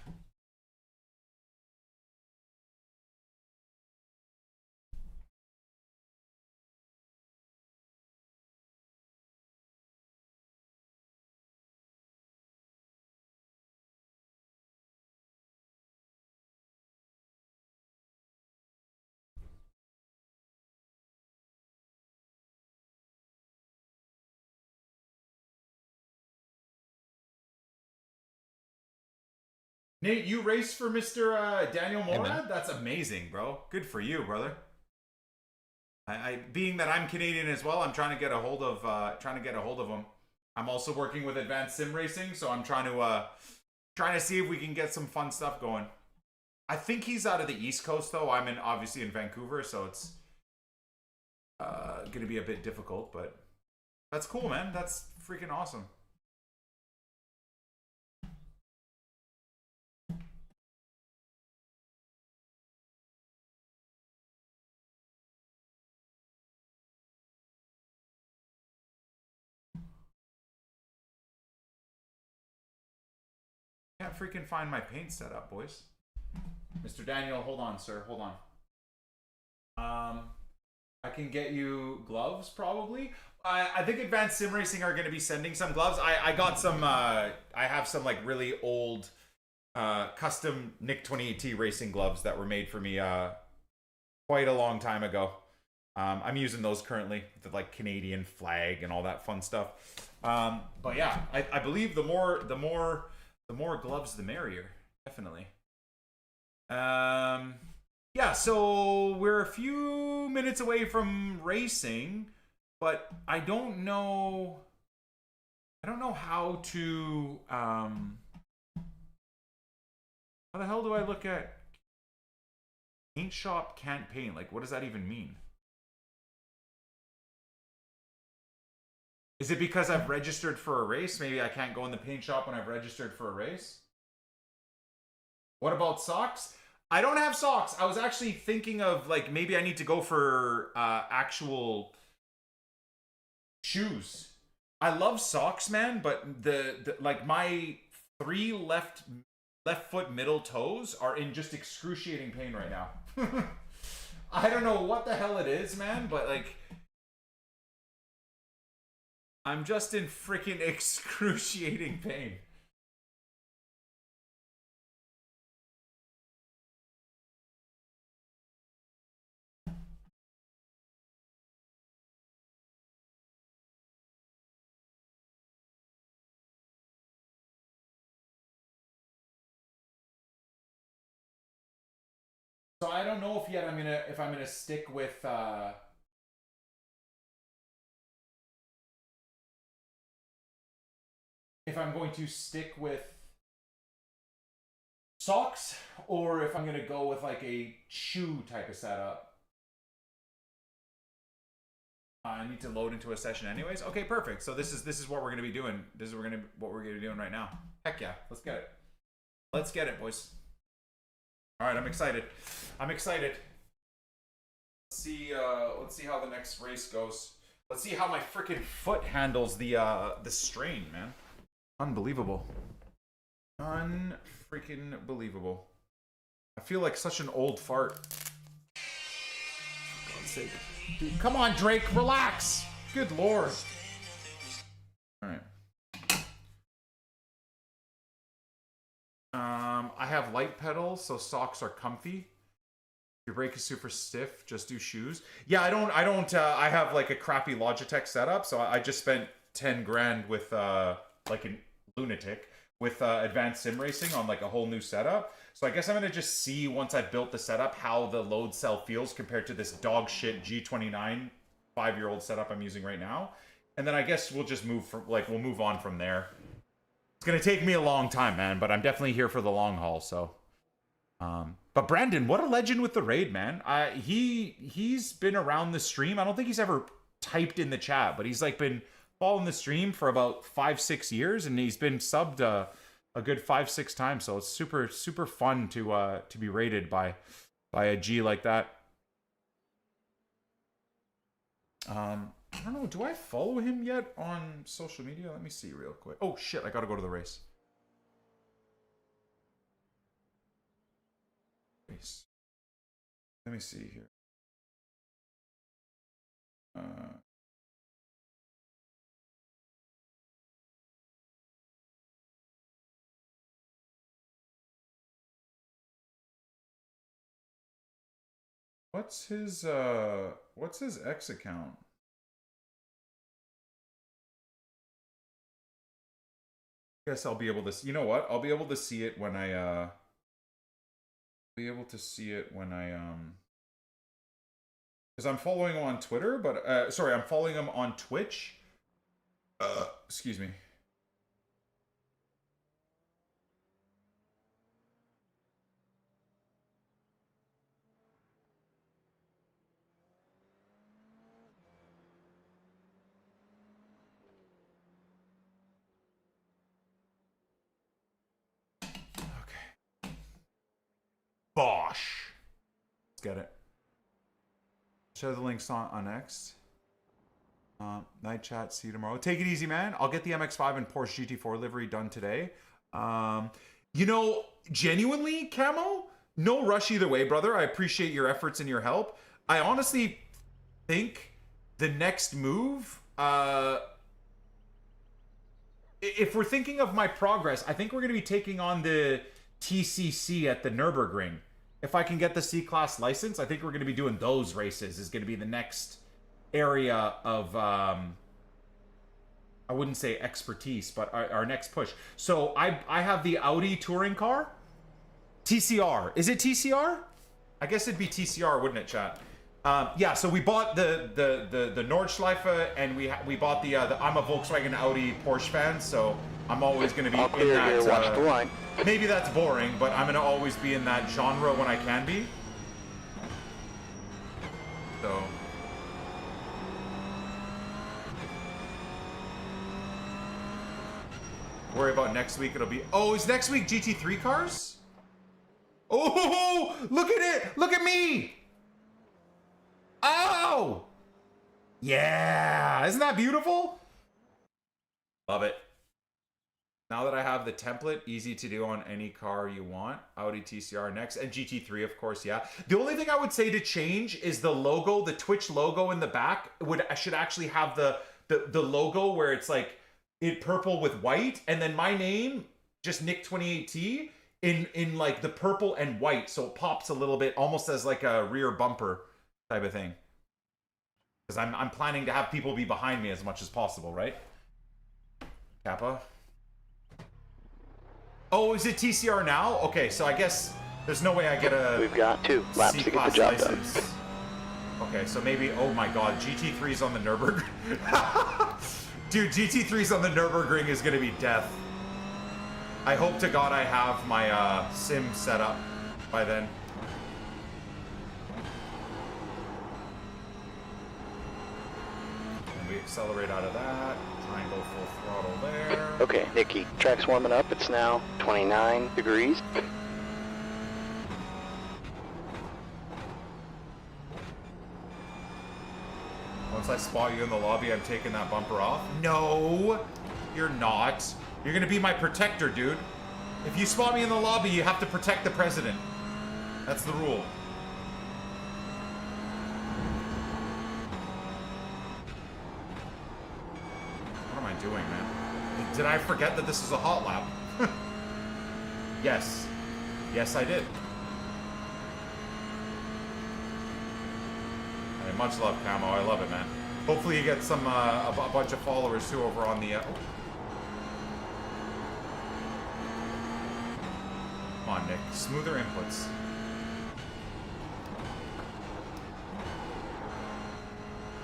Nate, you raced for Mr. Daniel Morad? That's amazing, bro. Good for you, brother. I being that I'm Canadian as well, I'm trying to get a hold of him. I'm also working with Advanced Sim Racing, so I'm trying to see if we can get some fun stuff going. I think he's out of the East Coast though. I'm obviously in Vancouver, so it's gonna be a bit difficult, but that's cool, man. That's freaking awesome. Can't freaking find my paint setup, boys. Mr. Daniel, hold on, sir. Hold on. I can get you gloves, probably. I think Advanced Sim Racing are going to be sending some gloves. I got some, I have some like really old custom NICK28T racing gloves that were made for me quite a long time ago. I'm using those currently, the like Canadian flag and all that fun stuff. But yeah, I believe the more gloves, the merrier. Definitely. Yeah, so we're a few minutes away from racing, but I don't know how to how the hell do I look at paint shop can't paint? Like, what does that even mean? Is it because I've registered for a race? Maybe I can't go in the paint shop when I've registered for a race? What about socks? I don't have socks. I was actually thinking of, like, maybe I need to go for actual shoes. I love socks, man, but the like my 3 left foot middle toes are in just excruciating pain right now. I don't know what the hell it is, man, but like I'm just in freaking excruciating pain. So I don't know if yet if I'm gonna stick with if I'm going to stick with socks or if I'm gonna go with like a shoe type of setup. I need to load into a session anyways. Okay, perfect. So this is what we're gonna be doing. This is what we're gonna be doing right now. Heck yeah, let's get it. Let's get it, boys. All right, I'm excited. I'm excited. Let's see how the next race goes. Let's see how my freaking foot handles the strain, man. Unbelievable. Unfreaking believable. I feel like such an old fart. For God's sake. Dude, come on, Drake, relax. Good lord. All right. I have light pedals, so socks are comfy. Your brake is super stiff, just do shoes. Yeah, I have like a crappy Logitech setup, so I just spent 10 grand with like a lunatic with advanced sim racing on like a whole new setup. So I guess I'm gonna just see once I've built the setup how the load cell feels compared to this dog shit G29 5-year-old setup I'm using right now. And then I guess we'll just we'll move on from there. It's gonna take me a long time, man, but I'm definitely here for the long haul. So, but Brandon, what a legend with the raid, man. He's been around the stream. I don't think he's ever typed in the chat, but he's like been following the stream for about 5-6 years, and he's been subbed a good 5-6 times. So it's super fun to be raided by a G like that. I don't know. Do I follow him yet on social media? Let me see real quick. Oh, shit. I got to go to the race. Let me see here. What's his X account? Guess I'll be able to, you know what? I'll be able to see it when I because I'm following him on Twitter, but sorry, I'm following him on Twitch. Excuse me. Bosh. Let's get it. Share the links on X. Night chat. See you tomorrow. Take it easy, man. I'll get the MX-5 and Porsche GT4 livery done today. You know, genuinely, Camo, no rush either way, brother. I appreciate your efforts and your help. I honestly think the next move, if we're thinking of my progress, I think we're going to be taking on the TCC at the Nürburgring. If I can get the C-Class license, I think we're going to be doing those races. Is going to be the next area of, I wouldn't say expertise, but our next push. So I have the Audi touring car. TCR. Is it TCR? I guess it'd be TCR, wouldn't it, chat? Yeah, so we bought the Nordschleife, and we bought the I'm a Volkswagen Audi Porsche fan, so I'm always going to be in that. Here, watch the line. Maybe that's boring, but I'm going to always be in that genre when I can be. So. Worry about next week. It'll be. Oh, is next week GT3 cars? Oh, look at it! Look at me! Oh! Yeah! Isn't that beautiful? Love it. Now that I have the template, easy to do on any car you want. Audi TCR next, and GT3, of course, yeah. The only thing I would say to change is the logo, the Twitch logo in the back. Should actually have the logo where it's like in purple with white, and then my name, just NICK28T, in like the purple and white, so it pops a little bit, almost as like a rear bumper type of thing. Because I'm planning to have people be behind me as much as possible, right? Kappa. Oh, is it TCR now? Okay, so I guess there's no way I get a... We've got 2 laps to get the job done. Okay, so maybe... Oh my god, GT3's on the Nürburgring. Dude, GT3's on the Nürburgring is going to be death. I hope to god I have my sim set up by then. And we accelerate out of that. Try and go full throttle there. Okay, Nikki, track's warming up. It's now 29 degrees. Once I spot you in the lobby, I'm taking that bumper off. No, you're not. You're gonna be my protector, dude. If you spot me in the lobby, you have to protect the president. That's the rule. What am I doing, man? Did I forget that this is a hot lap? Yes. Yes, I did. Hey, much love, Camo. I love it, man. Hopefully you get some a bunch of followers too over on the. Come on, Nick. Smoother inputs.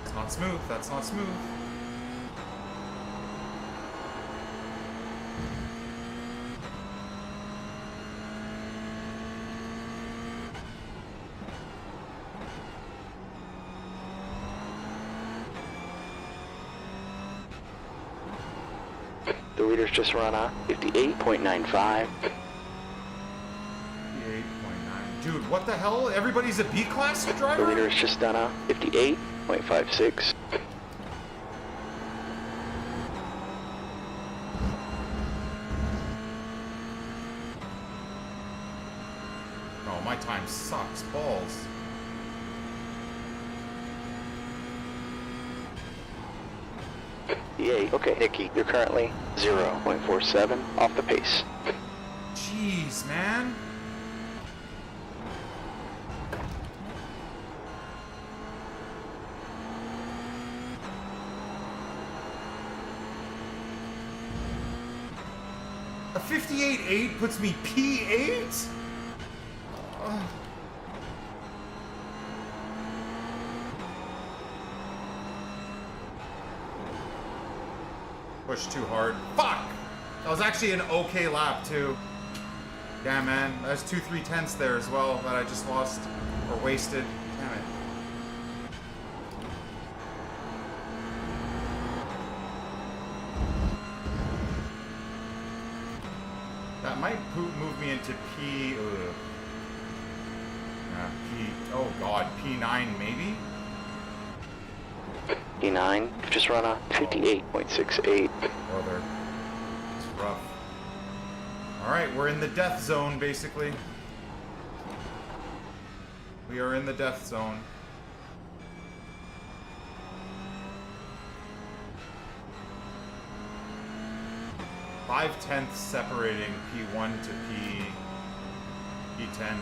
It's not smooth. That's not smooth. The leaders just run a 58.95. 58.9. Dude, what the hell? Everybody's a B-class driver? The leader's just done a 58.56. Oh, my time sucks. Balls. Yay. Okay, Nikki, you're currently 0.47 off the pace. Jeez, man. A 58.8 puts me P8? Push too hard. Fuck! That was actually an okay lap, too. Damn, man. There's 2 3/10ths there as well that I just lost or wasted. Damn it. That might move me into P... P... Oh, God. P9, maybe? P9, just run a 58.68. Brother. It's rough. Alright, we're in the death zone, basically. We are in the death zone. Five tenths separating P1 to P10.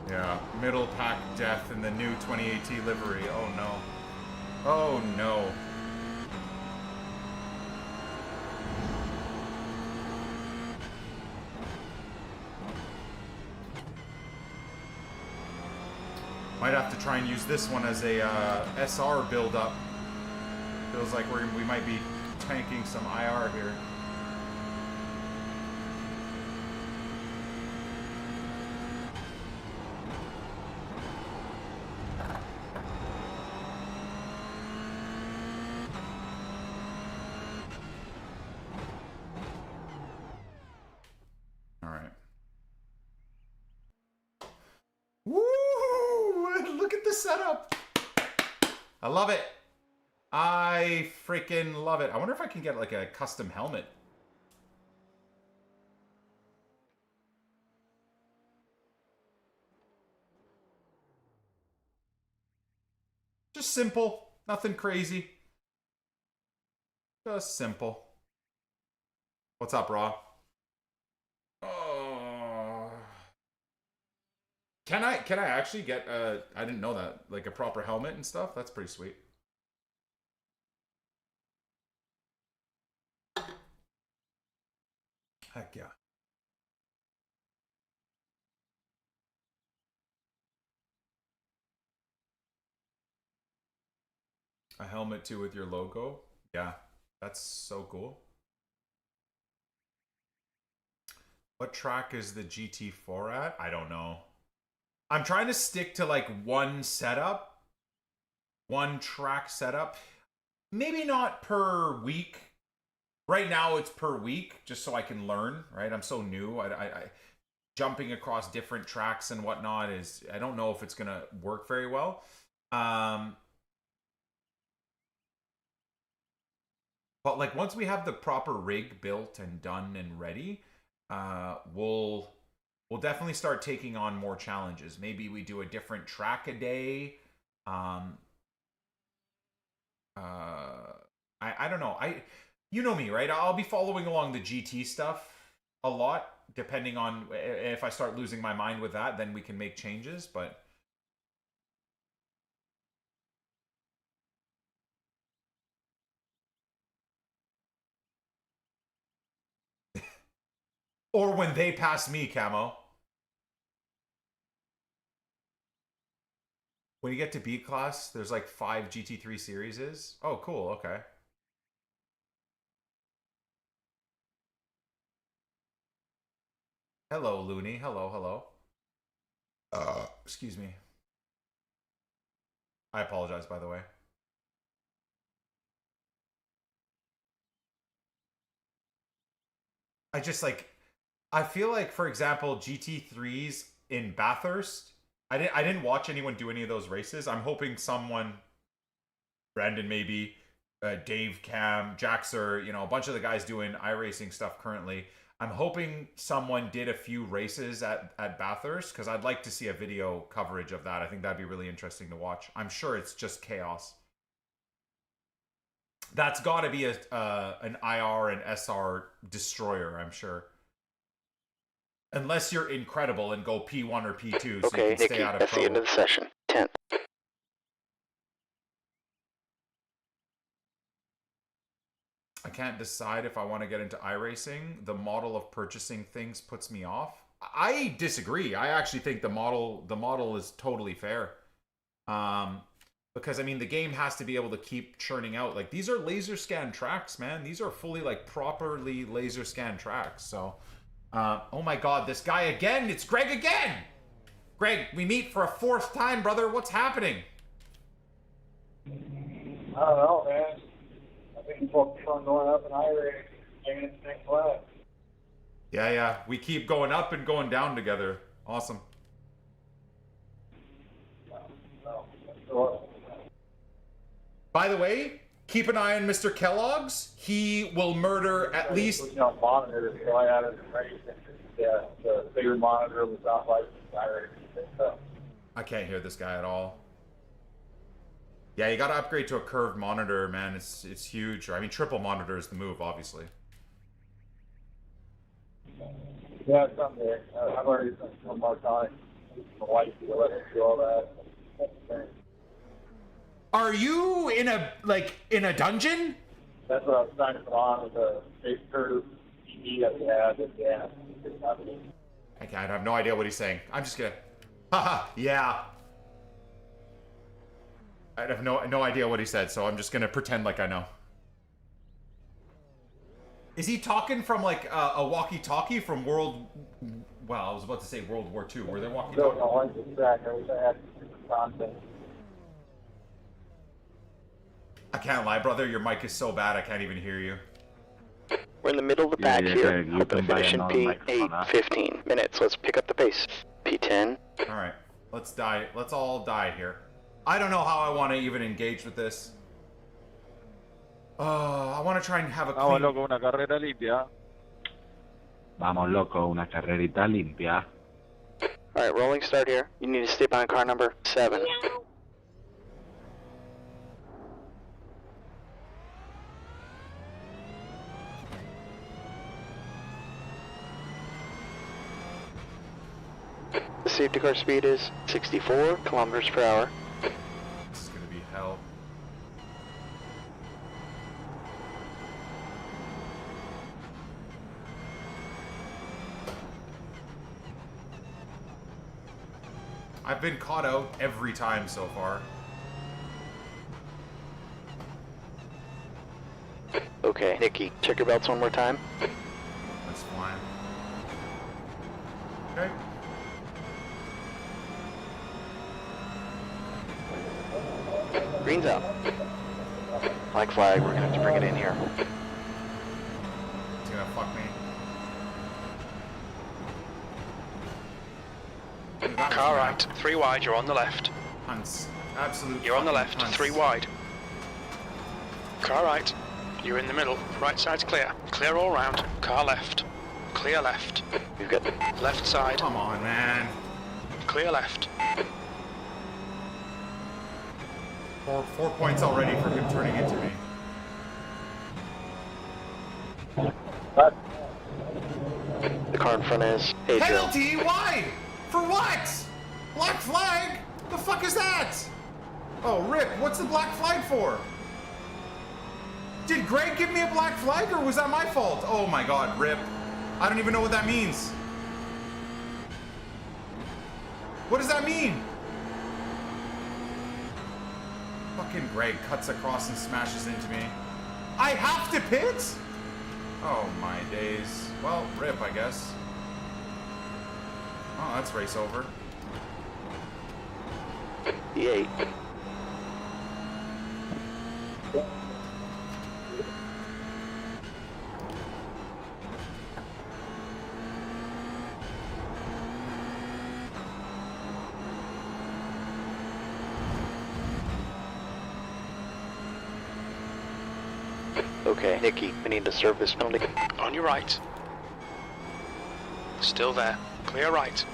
Yeah, middle pack death in the new 28T livery. Oh no. Oh no. Might have to try and use this one as a SR build-up. Feels like we might be tanking some IR here. All right. Woo! Look at the setup. I love it. I freaking love it. I wonder if I can get like a custom helmet. Just simple. Nothing crazy. Just simple. What's up, Raw? Oh. Can I actually get I didn't know that, like a proper helmet and stuff? That's pretty sweet. Heck yeah. A helmet too with your logo? Yeah, that's so cool. What track is the GT4 at? I don't know. I'm trying to stick to like one setup. One track setup. Maybe not per week. Right now it's per week, just so I can learn, right? I'm so new. I jumping across different tracks and whatnot is, I don't know if it's gonna work very well. But like once we have the proper rig built and done and ready, we'll definitely start taking on more challenges. Maybe we do a different track a day. I don't know. You know me, right? I'll be following along the GT stuff a lot, depending on if I start losing my mind with that, then we can make changes, but or when they pass me, Camo. When you get to B class, there's like 5 GT3 series. Oh, cool. Okay. Hello, Looney. Hello, hello. Excuse me. I apologize, by the way. I feel like, for example, GT3s in Bathurst, I didn't watch anyone do any of those races. I'm hoping someone, Brandon maybe, Dave, Cam, Jaxer, you know, a bunch of the guys doing iRacing stuff currently. I'm hoping someone did a few races at Bathurst, because I'd like to see a video coverage of that. I think that'd be really interesting to watch. I'm sure it's just chaos. That's got to be an IR and SR destroyer, I'm sure. Unless you're incredible and go P1 or P2, so okay, you can stay Nikki, out of that's trouble. the end of the session. 10th. I can't decide if I want to get into iRacing. The model of purchasing things puts me off. I disagree. I actually think the model is totally fair. Because I mean the game has to be able to keep churning out. Like these are laser scan tracks, man. These are fully like properly laser scan tracks. So oh my god, this guy again. It's Greg again. Greg, we meet for a 4th time, brother. What's happening? I don't know, man. I've been focused on going up in iRacing, taking it to the next class. Yeah. We keep going up and going down together. Awesome. By the way, keep an eye on Mr. Kellogg's. He will murder at least. Monitor, so I added the bigger monitor was not like iRacing. I can't hear this guy at all. Yeah, you gotta upgrade to a curved monitor, man. It's huge. I mean, triple monitor is the move, obviously. Yeah, someday. I've already spent some more time. My wife to let her do all that. Are you in a dungeon? That's what I was trying to put on with the base curve TV that we had. And yeah, it's happening. I have no idea what he's saying. I'm just gonna... Haha, yeah. I have no idea what he said, so I'm just gonna pretend like I know. Is he talking from like a walkie-talkie from World... Well, I was about to say World War II. Were there walkie-talkies? No, I just track. I wish I had content. I can't lie, brother. Your mic is so bad I can't even hear you. We're in the middle of the pack here. Hoping to finish in P8, 15 minutes. Let's pick up the pace. P10. All right, let's die. Let's all die here. I don't know how I want to even engage with this. I want to try and have a clean... Vamos, loco, una carrera limpia. Vamos, loco, una carrerita limpia. Alright, rolling start here. You need to stay behind car number 7. The safety car speed is 64 kilometers per hour. This is gonna be hell. I've been caught out every time so far. Okay, Nikki, check your belts one more time. That's fine. Okay. Green's out. Black flag, we're gonna have to bring it in here. It's gonna fuck me. Car right, 3 wide, you're on the left. Hunts. Absolute. You're on the left, hunts. 3 wide. Car right, you're in the middle. Right side's clear. Clear all round. Car left. Clear left. We've got Left side. Come on, man. Clear left. 4 points already for him turning into me. the car in front is. Hey, Joe. Penalty? Why? For what? Black flag? The fuck is that? Oh, Rip, what's the black flag for? Did Greg give me a black flag or was that my fault? Oh my god, Rip. I don't even know what that means. What does that mean? Fucking Greg cuts across and smashes into me. I have to pit? Oh my days. Well, Rip, I guess. Oh, that's race over. P8. Okay, Nikki, we need to serve this penalty. On your right. Still there. Clear right.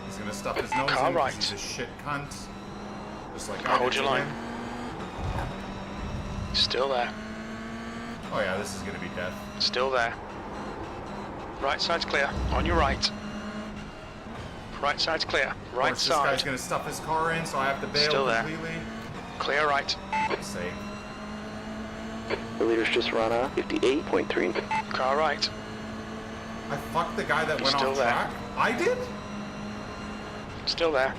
He's gonna stuff his nose Car in 'cause right. he's a shit cunt. Just like I Hold did your to line. him. Still there. Oh yeah, this is gonna be death. Still there. Right side's clear. On your right. Right side's clear. Of Right course, this guy's side. gonna stuff his car in, so I have to bail Still there. completely. Clear right. For fuck's sake. The leader's just run a 58.3. Car right. I fucked the guy that went Still off there. track? I did? Still there.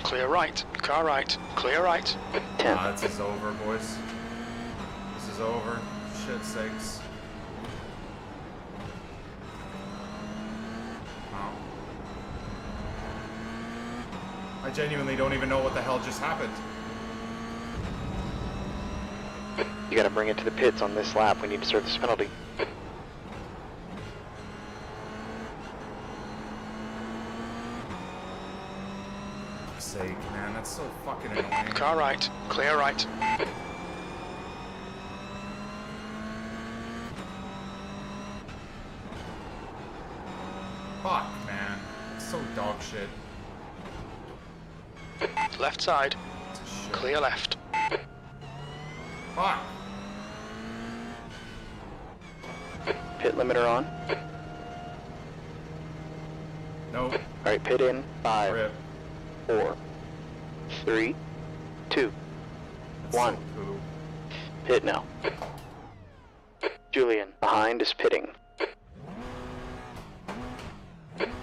Clear right. Car right. Clear right. 10. This is over, boys. This is over. Shit sakes. Wow. I genuinely don't even know what the hell just happened. You gotta bring it to the pits on this lap. We need to serve this penalty. Fuck's sake, man, that's so fucking annoying. Car right. Clear right. Fuck, man. It's so dog shit. Left side. It's a Clear left. Fuck. Pit limiter on. Nope. Alright, pit in. 5, Rip. 4, 3, 2, That's 1. so cool. Pit now. Julian, behind is pitting.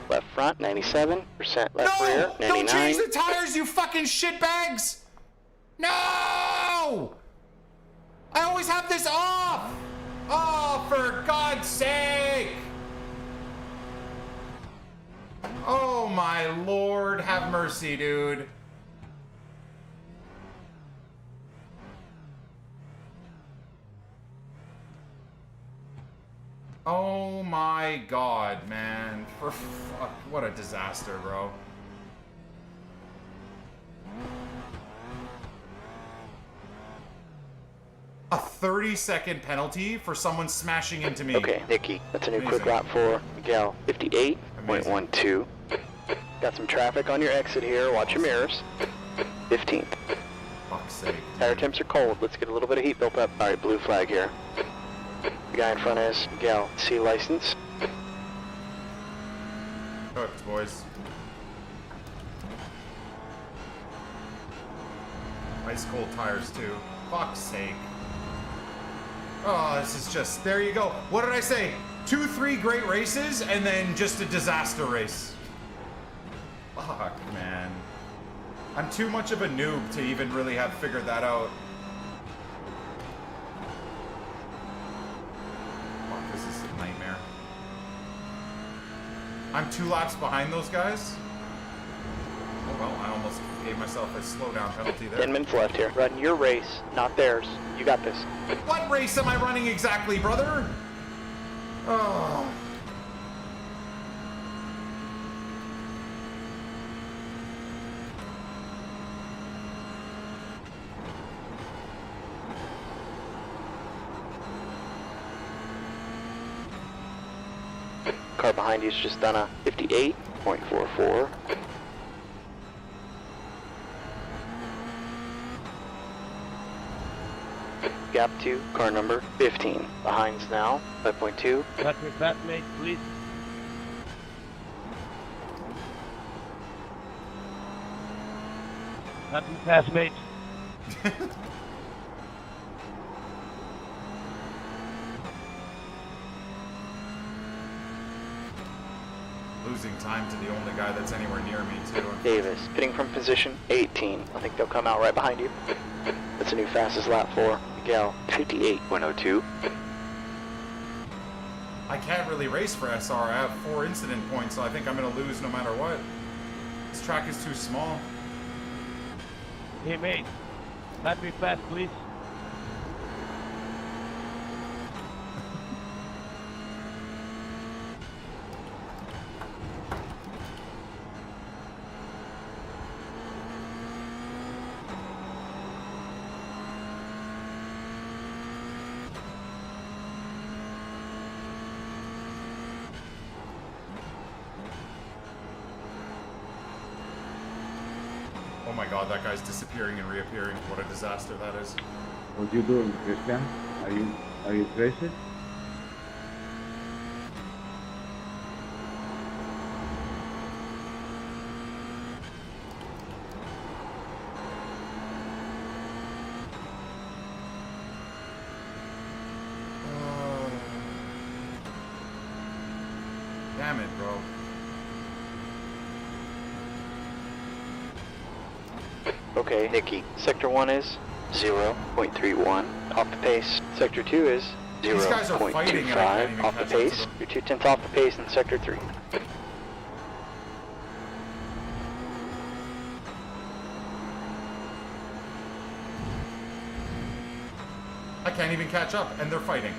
Left front, 97%. Left rear, 99. Don't change the tires, you fucking shitbags! No! I always have this off! Oh, for God's sake! Oh my lord, have mercy, dude. Oh my god, man. For fuck, what a disaster, bro. A 30-second penalty for someone smashing into me. Okay, Nikki, that's a new quick Amazing. lap for Miguel. 58.12. Got some traffic on your exit here. Watch your mirrors. 15th. Fuck's sake. Tire temps are cold. Let's get a little bit of heat built up. Alright, blue flag here. The guy in front is Miguel. C license. Cooked, boys. Ice cold tires, too. Fuck's sake. Oh, this is just... There you go. What did I say? 2-3 great races, and then just a disaster race. Fuck, man. I'm too much of a noob to even really have figured that out. Fuck, this is a nightmare. I'm 2 laps behind those guys? Oh well, I almost gave myself a slowdown penalty there. 10 minutes left here. Run your race, not theirs. You got this. What race am I running exactly, brother? Oh. Car behind you's just done a 58.44. Gap 2, car number 15. Behind's now, 5.2. Let me pass, mate, please. Let me pass, mate. Losing time to the only guy that's anywhere near me, too. Davis, pitting from position 18. I think they'll come out right behind you. That's a new fastest lap for Miguel, 58.02. I can't really race for SR. I have 4 incident points, so I think I'm going to lose no matter what. This track is too small. Hey, mate. Let me pass, please. Oh my god, that guy's disappearing and reappearing. What a disaster that is. What you doing, Christian? Are you crazy? Damn it, bro. Okay, Nikki, Sector 1 is 0.31 off the pace. Sector 2 is These guys are fighting and I can't 0.25 even off the catch up to pace. them. You're 2/10 off the pace in Sector 3. I can't even catch up, and they're fighting.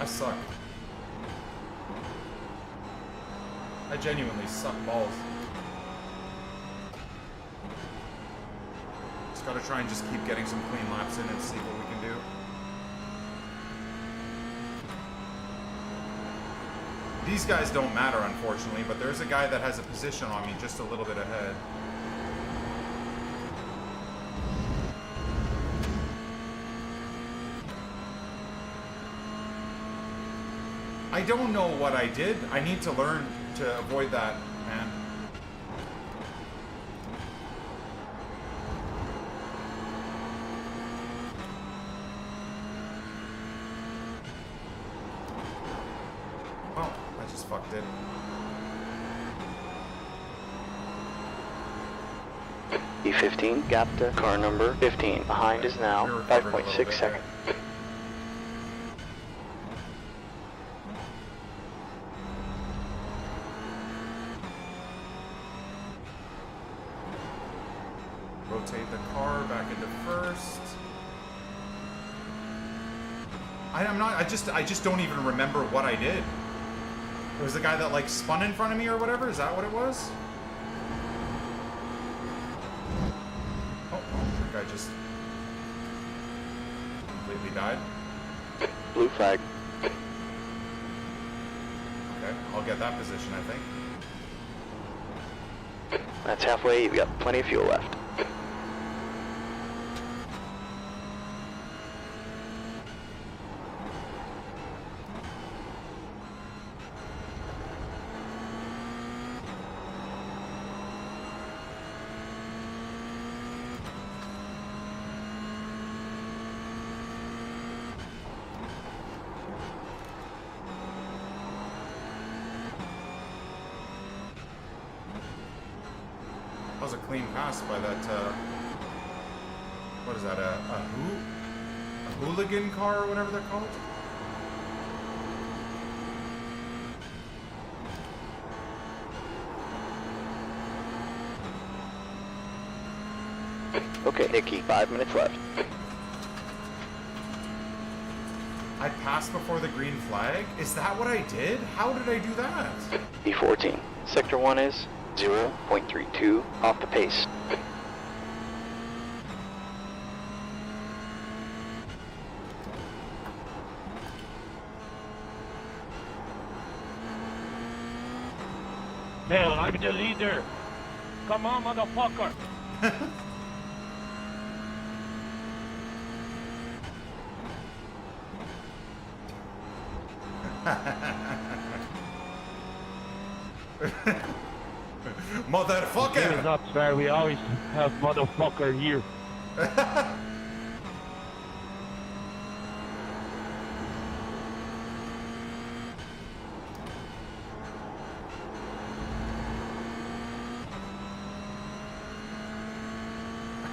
I suck. I genuinely suck balls. Just gotta try and just keep getting some clean laps in and see what we can do. These guys don't matter, unfortunately, but there's a guy that has a position on me just a little bit ahead. I don't know what I did. I need to learn to avoid that, man. Oh, I just fucked it. E15, gap to car number 15. Behind is now 5.6 seconds. Rotate the car back into first. I just don't even remember what I did. It was the guy that like spun in front of me or whatever. Is that what it was? Oh, the guy just completely died. Blue flag. Okay, I'll get that position, I think. That's halfway. You've got plenty of fuel left. That was a clean pass by that, what is that, a hooligan car or whatever they're called? Okay, Nikki, 5 minutes left. I passed before the green flag? Is that what I did? How did I do that? E14, sector 1 is 0.32 off the pace. Man, I'm the leader. Come on, motherfucker. Motherfucker! It's not fair. We always have motherfucker here. I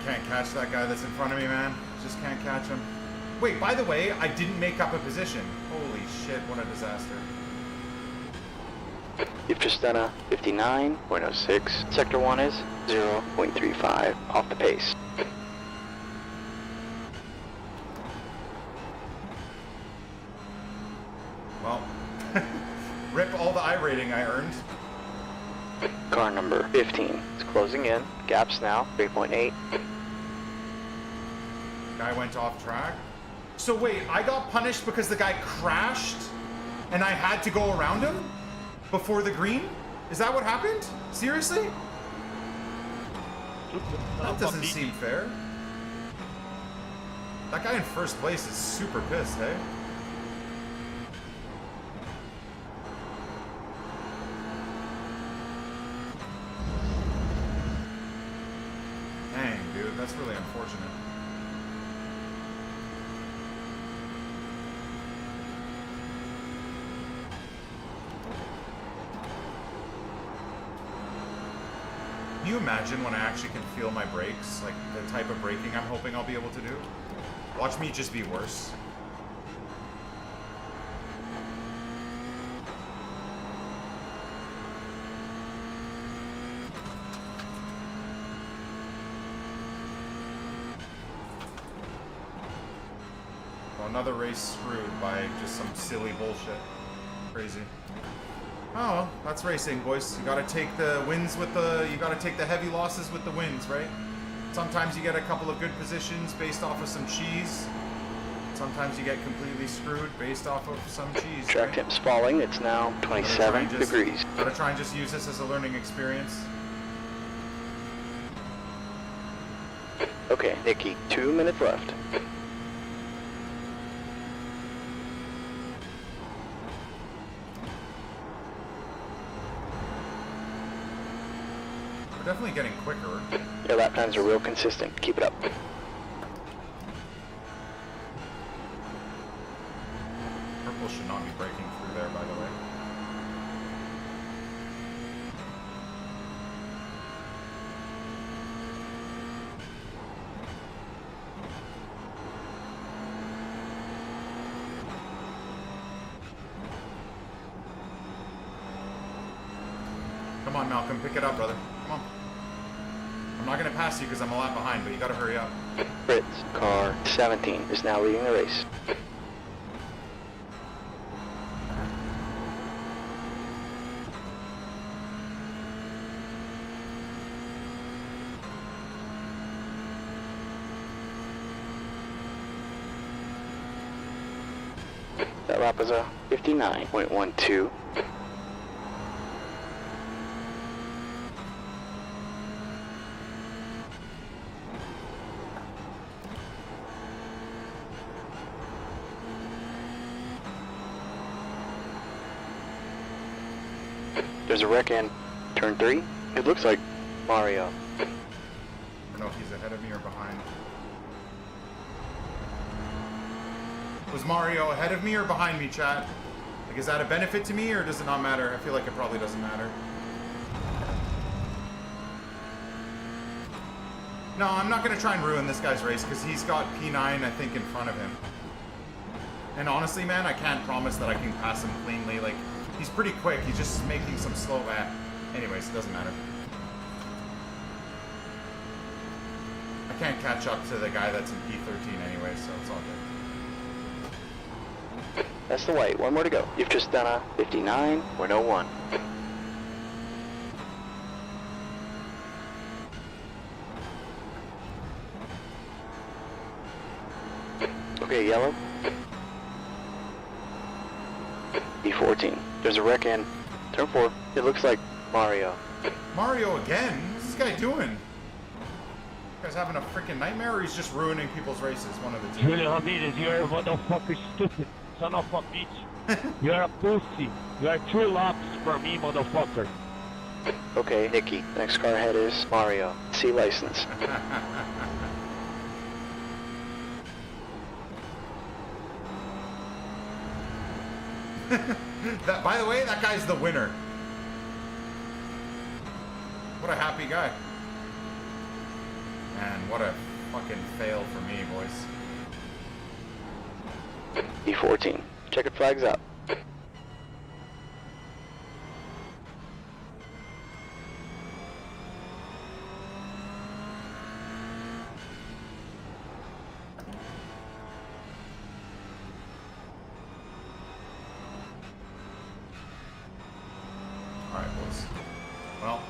can't catch that guy that's in front of me, man. Just can't catch him. Wait, by the way, I didn't make up a position. Holy shit, what a disaster. You've just done a 59.06. Sector 1 is 0.35 off the pace. Well, rip all the iRating I earned. Car number 15 is closing in. Gaps now 3.8. Guy went off track. So wait, I got punished because the guy crashed and I had to go around him before the green? Is that what happened? Seriously? That doesn't seem fair. That guy in first place is super pissed, hey? Dang, dude, that's really unfortunate. Can you imagine when I actually can feel my brakes? Like, the type of braking I'm hoping I'll be able to do? Watch me just be worse. Well, another race screwed by just some silly bullshit. Crazy. Oh, well, that's racing, boys. You gotta take the wins with the... You gotta take the heavy losses with the wins, right? Sometimes you get a couple of good positions based off of some cheese. Sometimes you get completely screwed based off of some cheese. Track right? temp's falling. It's now 27 degrees. Gotta try and just use this as a learning experience. Okay, Nikki, 2 minutes left. We're definitely getting quicker. Your lap times are real consistent. Keep it up. Purple should not be breaking through there, by the way. Come on, Malcolm, pick it up, brother. Come on. I'm not going to pass you because I'm a lap behind, but you got to hurry up. Fritz, car 17 is now leading the race. That lap was a 59.12. There's a wreck in turn 3. It looks like Mario. I don't know if he's ahead of me or behind. Was Mario ahead of me or behind me, chat? Like, is that a benefit to me or does it not matter? I feel like it probably doesn't matter. No, I'm not going to try and ruin this guy's race because he's got P9, I think, in front of him. And honestly, man, I can't promise that I can pass him cleanly. Like, he's pretty quick. He's just making some slow... Anyways, it doesn't matter. I can't catch up to the guy that's in P13 anyway, so it's all good. That's the white. One more to go. You've just done a 59.01. Okay, yellow. B14. There's a wreck in turn 4. It looks like Mario. Mario again? What's this guy doing? You guys having a freaking nightmare or he's just ruining people's races? One of the two. Julian Ramirez, you're a motherfucker stupid. Son of a bitch. You're a pussy. You are 2 laps for me, motherfucker. Okay, Nikki. Next car ahead is Mario. C license. That, by the way, that guy's the winner. What a happy guy. Man, what a fucking fail for me, boys. B14. Checkered flags up. Alright, boys. Well.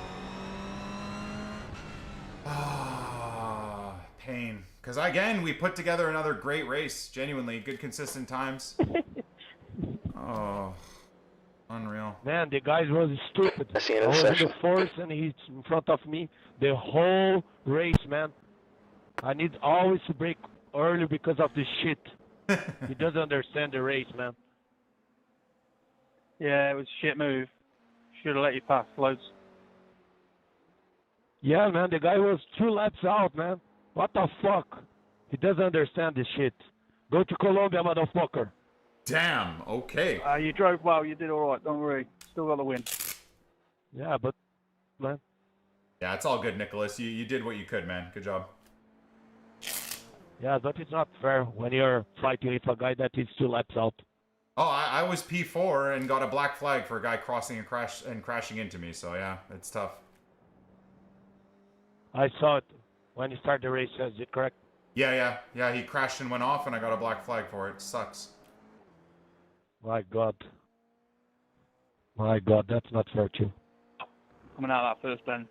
Pain. Because again, we put together another great race. Genuinely, good consistent times. Oh. Unreal. Man, the guy was stupid. I see it I in was session. in the force and he's in front of me the whole race, man. I need always to brake early because of this shit. He doesn't understand the race, man. Yeah, it was a shit move. Should have let you pass loads. Yeah, man, the guy was 2 laps out, man. What the fuck? He doesn't understand this shit. Go to Colombia, motherfucker. Damn, okay. You drove well, you did alright, don't worry. Still got the win. Yeah, but, man. Yeah, it's all good, Nicholas. You did what you could, man. Good job. Yeah, but it's not fair when you're fighting with a guy that is 2 laps out. Oh, I was P4 and got a black flag for a guy crossing and crashing into me. So yeah, it's tough. I saw it when you started the race, is it correct? Yeah. He crashed and went off, and I got a black flag for it. Sucks. My God. My God, that's not fair too. Coming out of that first bend.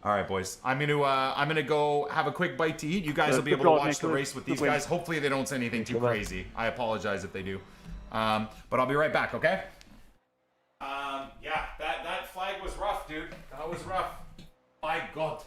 All right, boys. I'm gonna go have a quick bite to eat. You guys will be able to watch the race with these guys. Hopefully they don't say anything too crazy. I apologize if they do. But I'll be right back, okay? Yeah, that flag was rough, dude. That was rough. My God.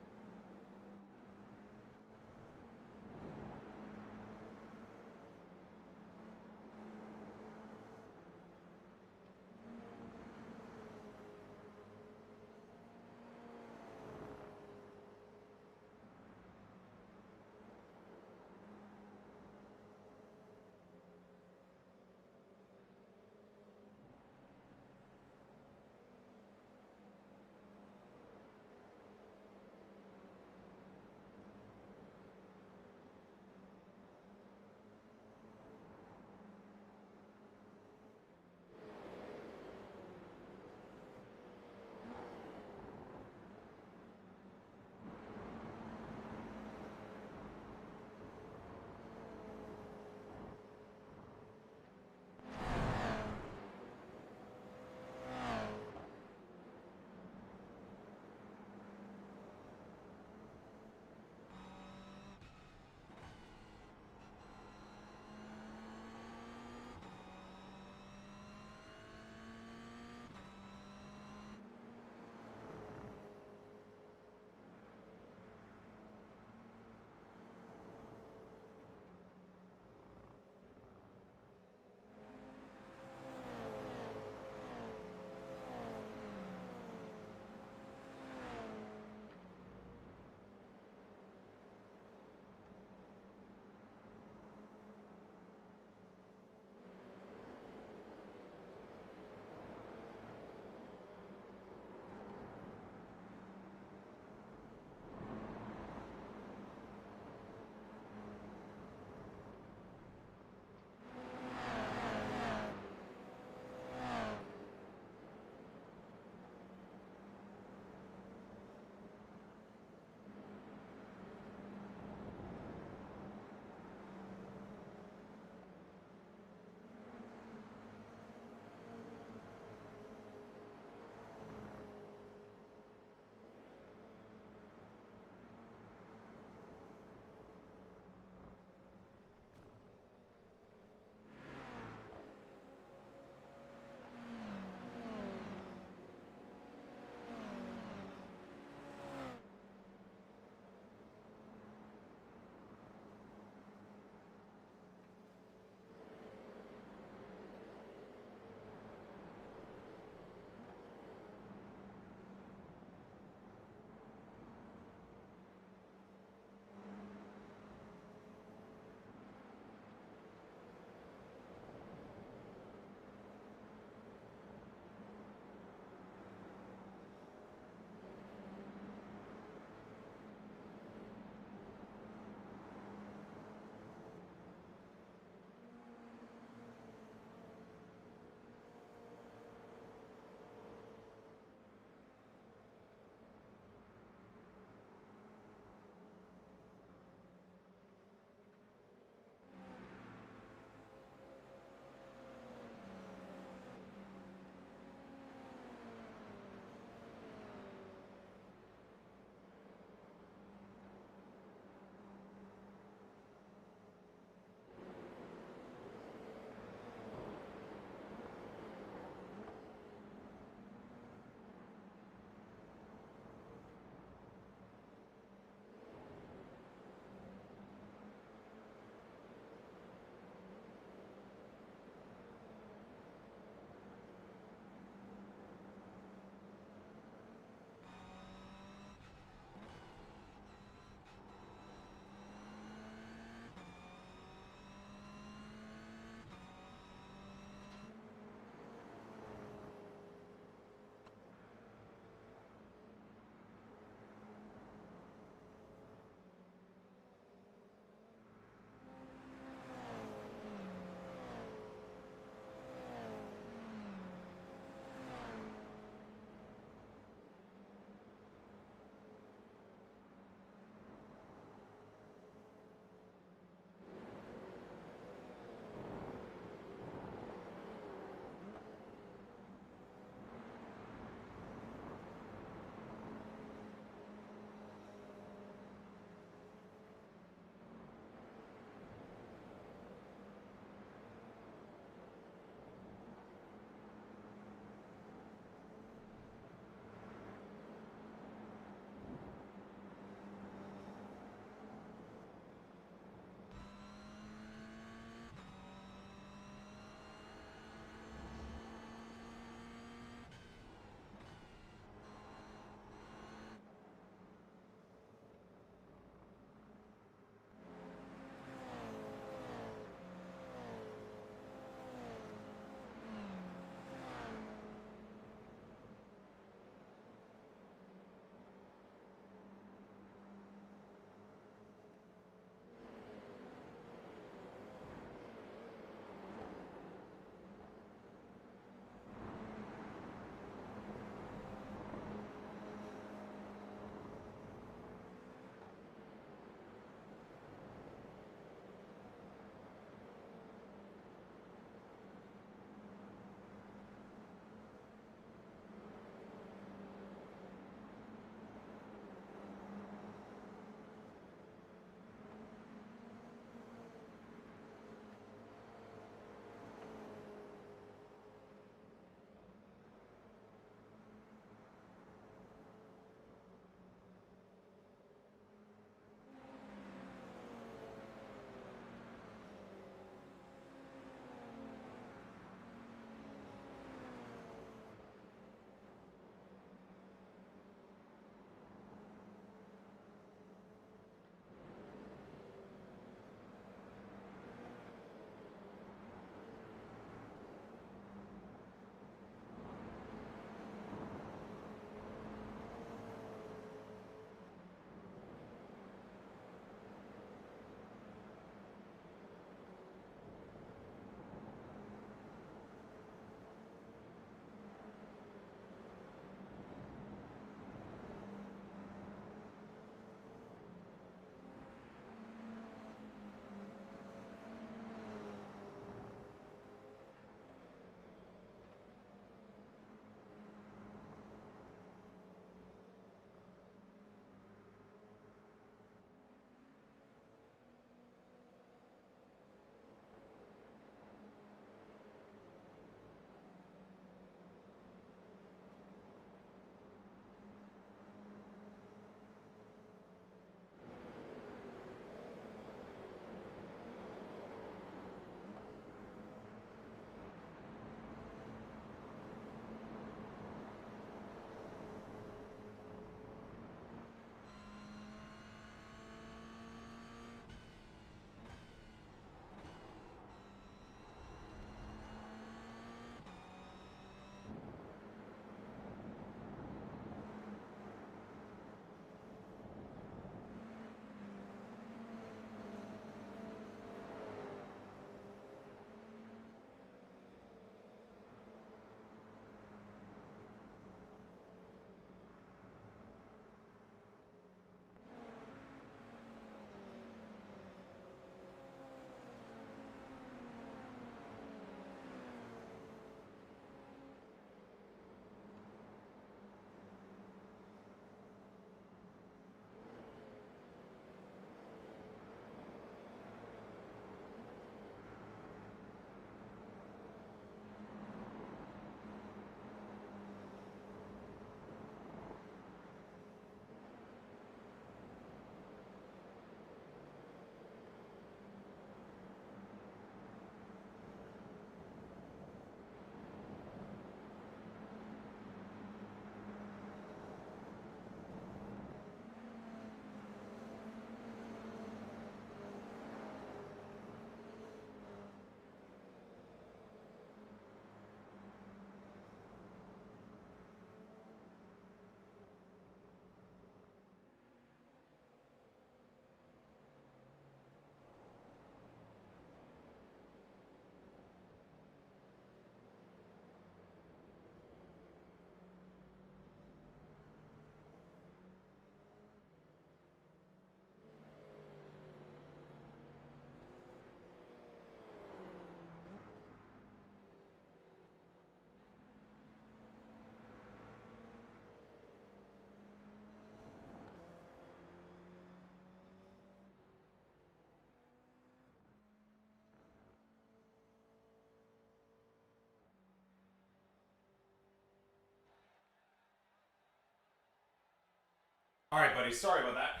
All right, buddy. Sorry about that.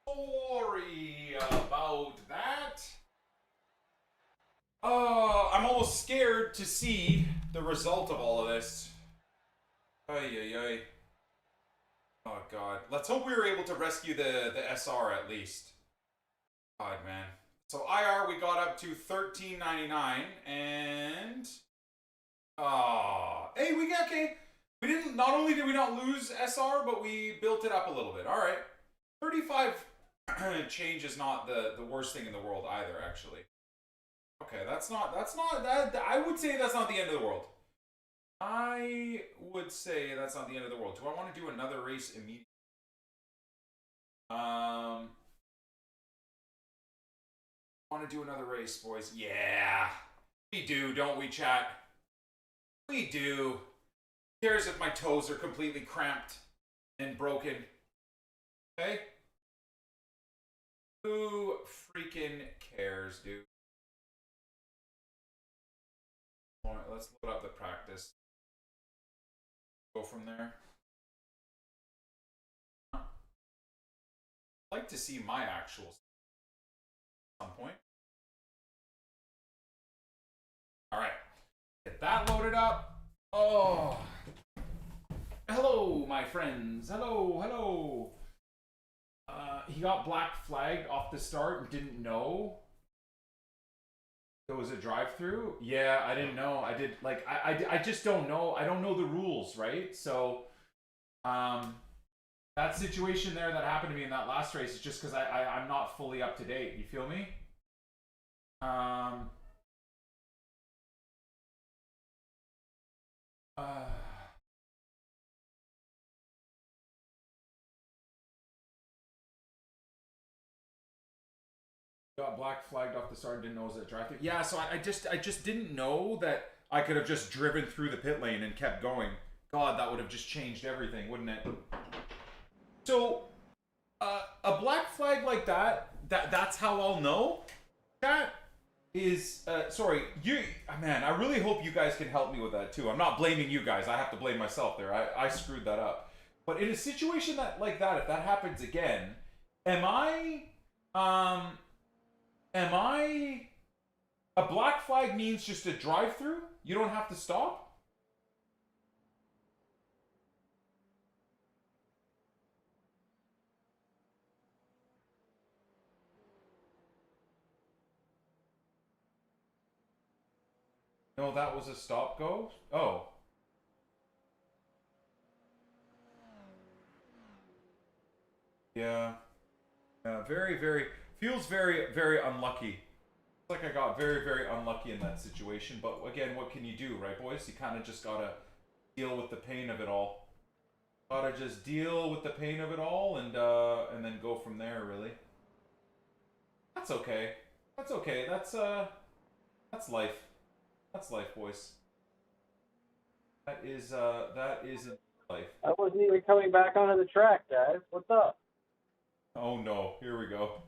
Sorry about that. I'm almost scared to see the result of all of this. Ay, ay, ay. Oh, God. Let's hope we were able to rescue the SR at least. God, man. So IR, we got up to $13.99, and... hey, we got... Okay. We didn't... Not only did we not lose SR, but we built it up a little bit. All right. 35 change is not the worst thing in the world either, actually. Okay, that's not... I would say that's not the end of the world. I would say that's not the end of the world. Do I want to do another race immediately? Want to do another race, boys? Yeah, we do, don't we, chat? We do. Who cares if my toes are completely cramped and broken? Okay? Who freaking cares, dude? All right, let's load up the practice. Go from there. I'd like to see my actuals at some point. All right, get that loaded up. Oh, hello, my friends. Hello, hello. He got black flagged off the start and didn't know it was a drive-through. Yeah, I didn't know. I did, like, I just don't know. I don't know the rules, right? So, that situation there that happened to me in that last race is just because I'm not fully up to date. You feel me? Got black flagged off the start, didn't know it was a drive-through. Yeah, so I just didn't know that I could have just driven through the pit lane and kept going. God, that would have just changed everything, wouldn't it? So, a black flag like that's how I'll know. That is, sorry, man, I really hope you guys can help me with that too. I'm not blaming you guys. I have to blame myself there. I screwed that up. But in a situation like that, if that happens again, am I, a black flag means just a drive-through? You don't have to stop? No, that was a stop-go? Oh. Yeah. Yeah, feels very, very unlucky. Like I got very, very unlucky in that situation, but again, what can you do, right, boys? You kind of just gotta deal with the pain of it all. Gotta just deal with the pain of it all, and then go from there, really. That's okay. That's okay. That's life. That's life, boys. That is life. I wasn't even coming back onto the track, guys. What's up? Oh no! Here we go.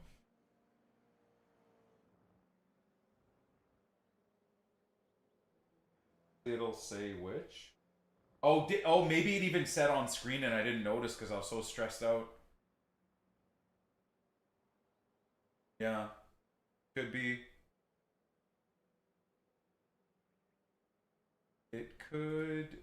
It'll say which. Oh, maybe it even said on screen and I didn't notice because I was so stressed out. Yeah. Could be. It could be.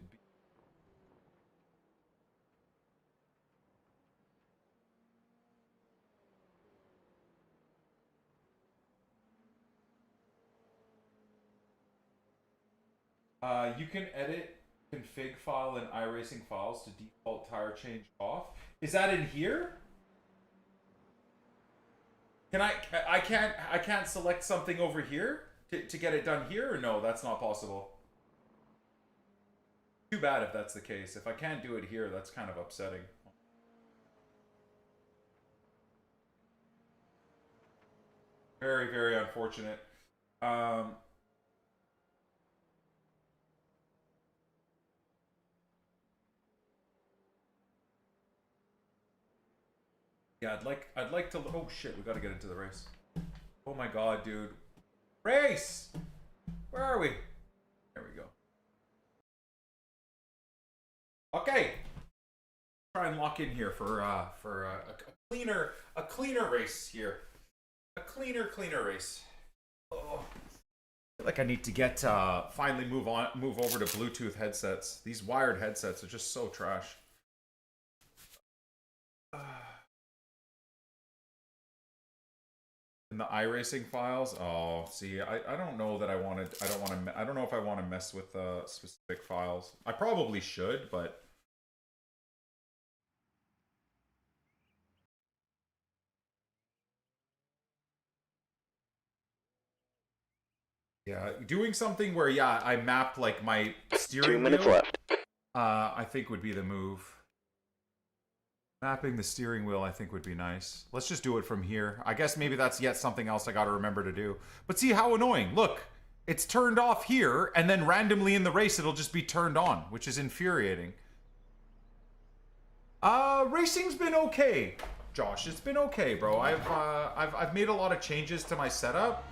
You can edit config file in iRacing files to default tire change off. Is that in here? Can I can't select something over here to get it done here, or no, that's not possible. Too bad if that's the case. If I can't do it here, that's kind of upsetting. Very, very unfortunate. Yeah, I'd like to. Oh shit, we gotta get into the race. Oh my god, dude. Race! Where are we? There we go. Okay. try and lock in here for a cleaner race here. A cleaner race. Oh. I feel like I need to get finally move over to Bluetooth headsets. These wired headsets are just so trash. In the iRacing files, oh, see, I don't know that I don't know if I want to mess with specific files. I probably should, but yeah, doing something where I map like my steering 2 minutes wheel, left. I think would be the move. Mapping the steering wheel, I think, would be nice. Let's just do it from here. I guess maybe that's yet something else I got to remember to do. But see how annoying. Look, it's turned off here, and then randomly in the race, it'll just be turned on, which is infuriating. Racing's been okay, Josh. It's been okay, bro. I've made a lot of changes to my setup.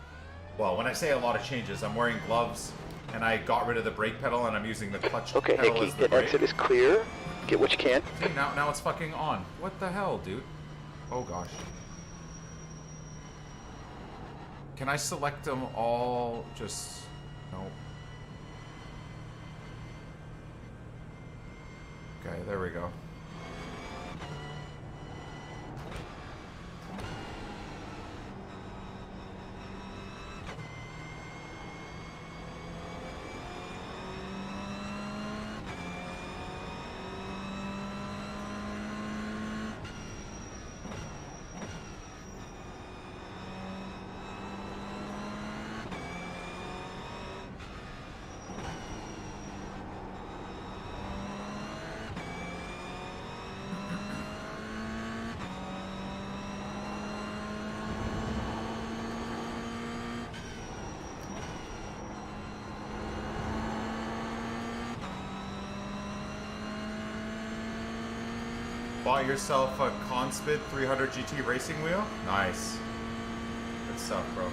Well, when I say a lot of changes, I'm wearing gloves, and I got rid of the brake pedal, and I'm using the clutch pedal Nicky, as the the brake. exit is clear. Get what you can. See, now it's fucking on. What the hell, dude? Oh gosh. Can I select them all? Just no. Okay, there we go. Bought yourself a Conspid 300 GT racing wheel? Nice. Good stuff, bro.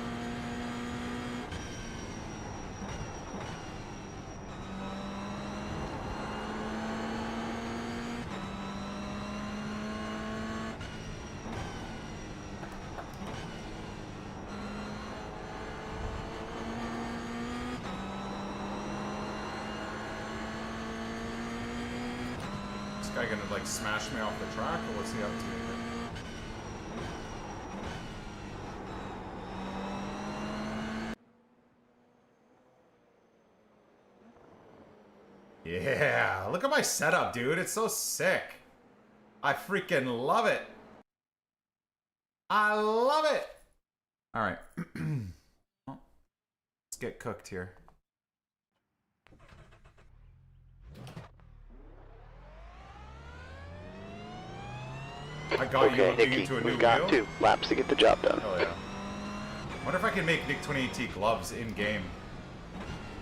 Guy gonna like smash me off the track, or what's he up to? Yeah, look at my setup, dude. It's so sick. I freaking love it. I love it. All right. Let's get cooked here. I got you looking Nicky, into a new we've got wheel. 2 laps to get the job done. Oh yeah. Wonder if I can make NICK28T gloves in game.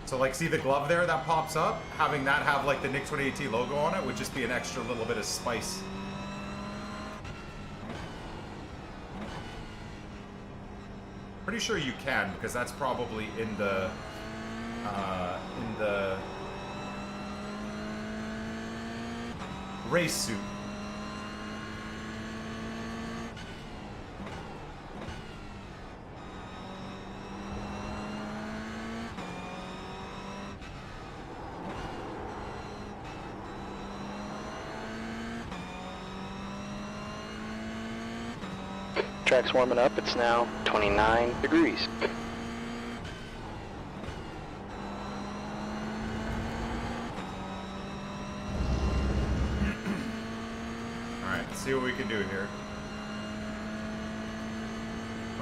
So like, see the glove there that pops up? Having that have like the NICK28T logo on it would just be an extra little bit of spice. Pretty sure you can, because that's probably in the race suit. Track's warming up. It's now 29 degrees. Alright, let's see what we can do here.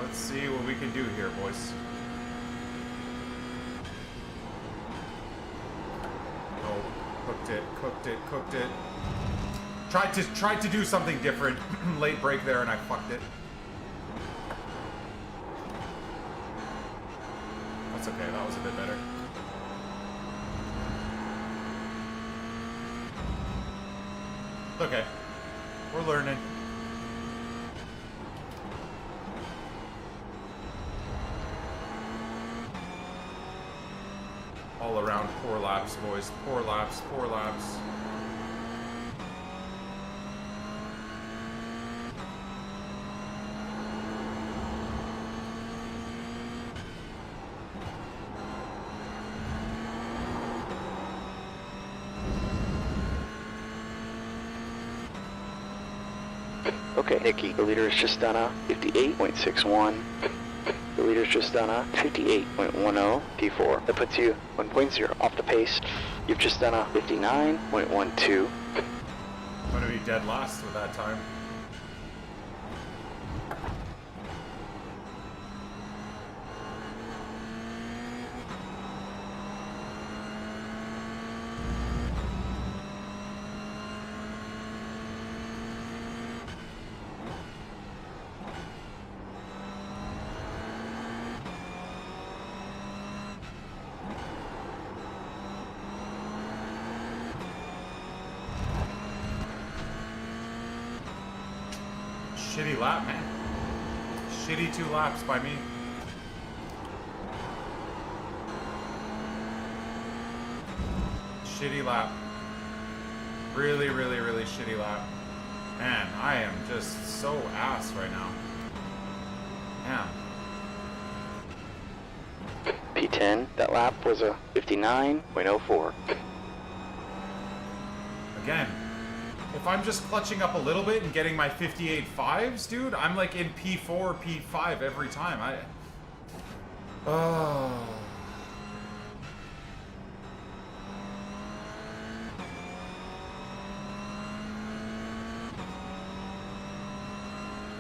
Let's see what we can do here, boys. Oh, cooked it. Tried to do something different. Late break there and I fucked it. That's okay, that was a bit better. Okay. We're learning. All around poor laps, boys. Poor laps. Okay, Nikki, the leader has just done a 58.61. The leader's just done a 58.10 P4. That puts you 1.0 off the pace. You've just done a 59.12. I'm gonna be dead last with that time. Shitty lap, man. Shitty 2 laps by me. Shitty lap. Really, really, really shitty lap. Man, I am just so ass right now. Damn. P10, that lap was a 59.04. Again, if I'm just clutching up a little bit and getting my 58.5s, dude, I'm like in P4, P5 every time. Oh.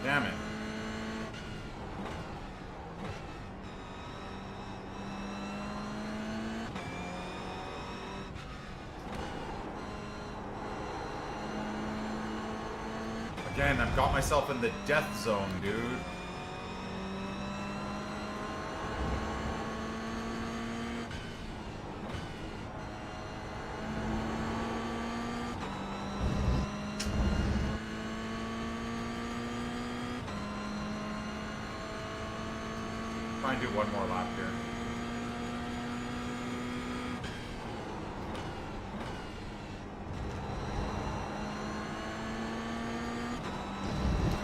Damn it. Again, I've got myself in the death zone, dude. Try and do one more lap here.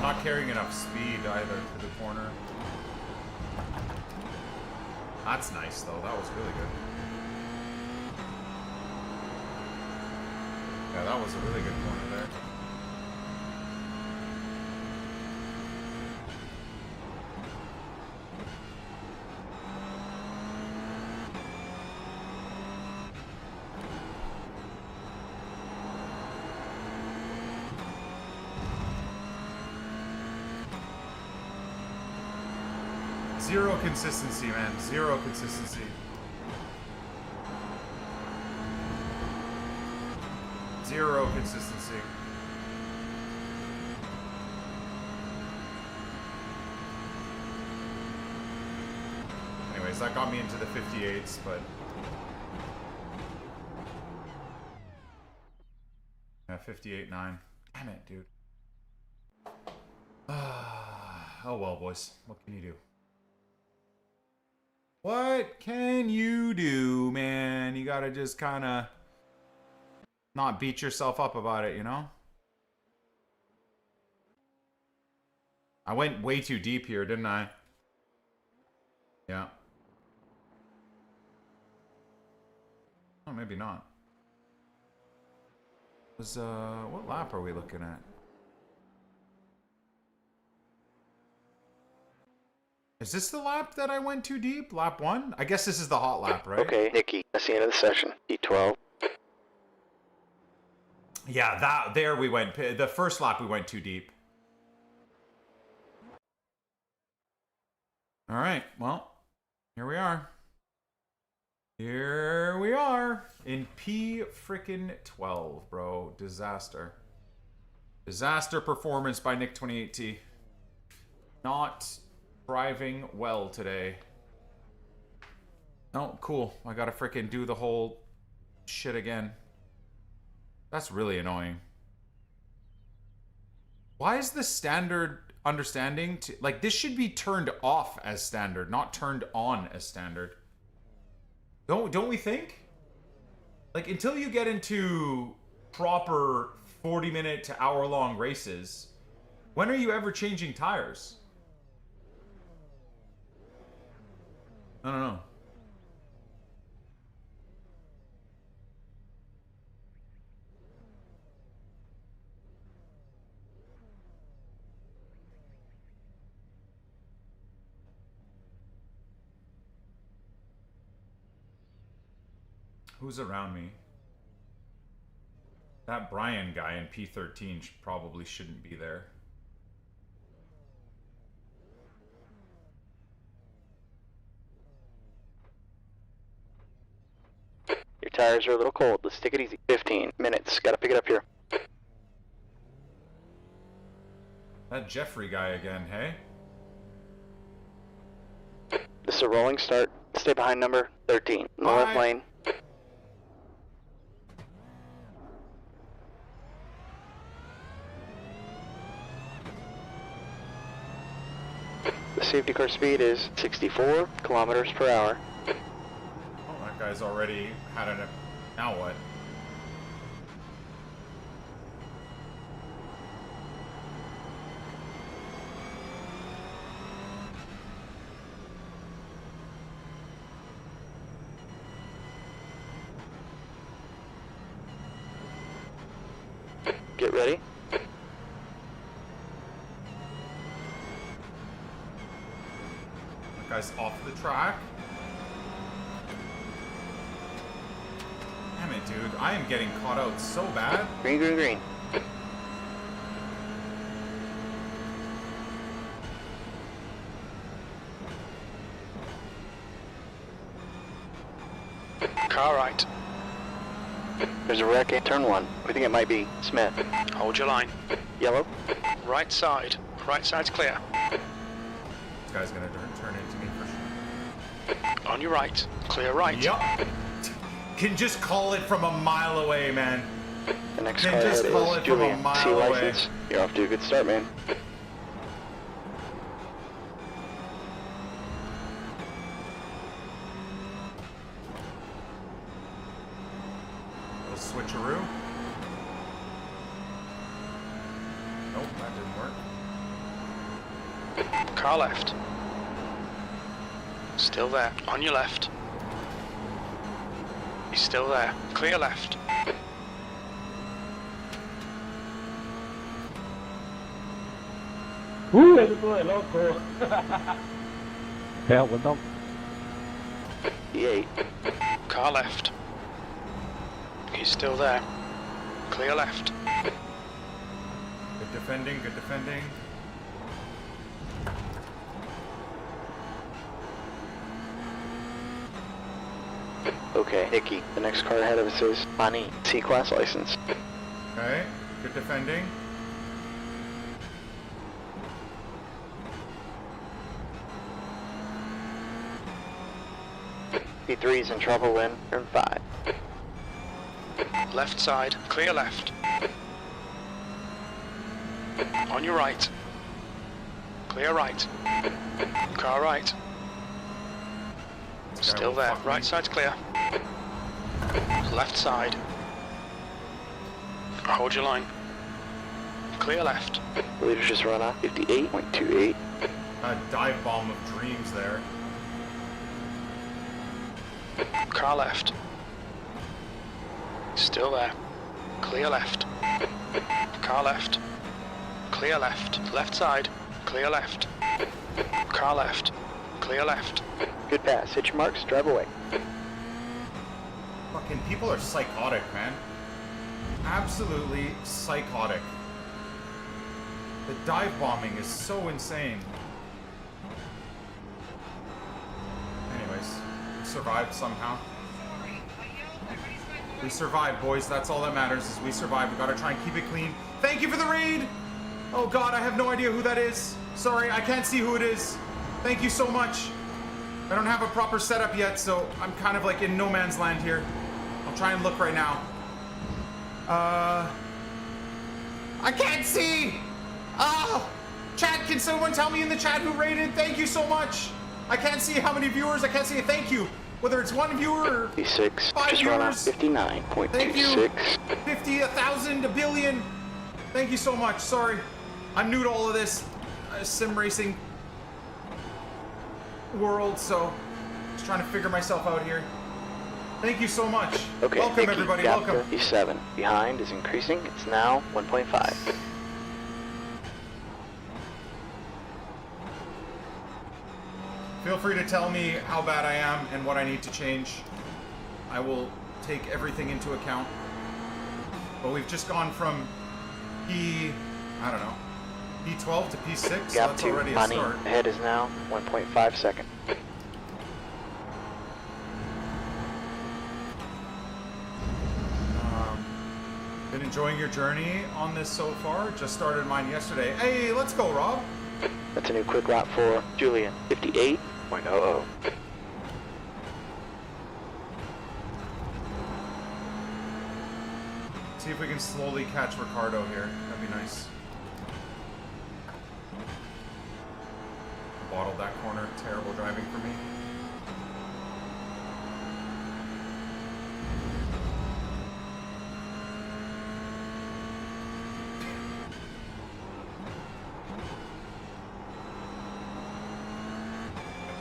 Not carrying enough speed either to the corner. That's nice though, that was really good. Yeah, that was a really good corner there. Zero consistency, man. Zero consistency. Zero consistency. Anyways, that got me into the 58s, but... yeah, 58.9. Damn it, dude. Oh well, boys. What can you do? What can you do, man? You gotta just kind of not beat yourself up about it, you know? I went way too deep here, didn't I? Yeah. Oh, maybe not. What lap are we looking at? Is this the lap that I went too deep? Lap 1? I guess this is the hot lap, right? Okay, Nikki, that's the end of the session. P12. Yeah, there we went. The first lap we went too deep. All right, well, here we are. Here we are in P-frickin-12, bro. Disaster. Disaster performance by NICK28T. Not driving well today. Oh, cool. I gotta frickin' do the whole shit again. That's really annoying. Why is the standard understanding to, like, this should be turned off as standard, not turned on as standard? Don't we think? Like, until you get into proper 40-minute to hour-long races, when are you ever changing tires? I don't know. Who's around me? That Brian guy in P13 probably shouldn't be there. Your tires are a little cold. Let's take it easy. 15 minutes. Gotta pick it up here. That Jeffrey guy again, hey? This is a rolling start. Stay behind number 13. In the left lane. The safety car speed is 64 kilometers per hour. Oh, that guy's already had an... Now what? Get ready. That guy's off the track. Damn it, dude. I am getting caught out so bad. Green, green, green. Car right. There's a wreck at turn 1. We think it might be Smith. Hold your line. Yellow. Right side. Right side's clear. This guy's gonna turn into me for sure. On your right. Clear right. Yup. Can just call it from a mile away, man. The next Can car ahead just call is it from a Julian. mile C away. license. You're off to a good start, man. Little switcheroo. Nope, that didn't work. Car left. Still there. On your left. He's still there. Clear left. Eso de loco. Hell, well done. E8. Car left. He's still there. Clear left. Good defending, good defending. Okay, Nicky. The next car ahead of us is Bonnie. C-class license. Okay, good defending. P3 is in trouble in turn 5. Left side. Clear left. On your right. Clear right. Car right. Still there. Right side's clear. Left side. Hold your line. Clear left. The leader's just run off 58.28. A dive bomb of dreams there. Car left. Still there. Clear left. Car left. Clear left. Left side. Clear left. Car left. Clear left. Good pass. Hit your marks. Drive away. Fucking people are psychotic, man. Absolutely psychotic. The dive bombing is so insane. Anyways, we survived somehow. We survived, boys. That's all that matters is we survived. We gotta try and keep it clean. Thank you for the raid! Oh god, I have no idea who that is. Sorry, I can't see who it is. Thank you so much. I don't have a proper setup yet, so I'm kind of like in no man's land here. I'll try and look right now. I can't see! Oh! Chat, can someone tell me in the chat who rated? Thank you so much! I can't see how many viewers. I can't see a thank you. Whether it's one viewer or 56. 5 Just run off viewers. 59.26. Thank you. 50, 1,000, a billion. Thank you so much. Sorry. I'm new to all of this sim racing world, so just trying to figure myself out here. Thank you so much. Okay, welcome Nicky, everybody. gap Welcome. 57. Behind is increasing. It's now 1.5. Feel free to tell me how bad I am and what I need to change. I will take everything into account. But we've just gone from I don't know, P12 to P6, so Gap that's 2, already a money. start. Ahead is now 1.5 second. Been enjoying your journey on this so far. Just started mine yesterday. Hey, let's go, Rob. That's a new quick lap for Julian, 58.00. See if we can slowly catch Ricardo here. That'd be nice. Bottled that corner. Terrible driving for me.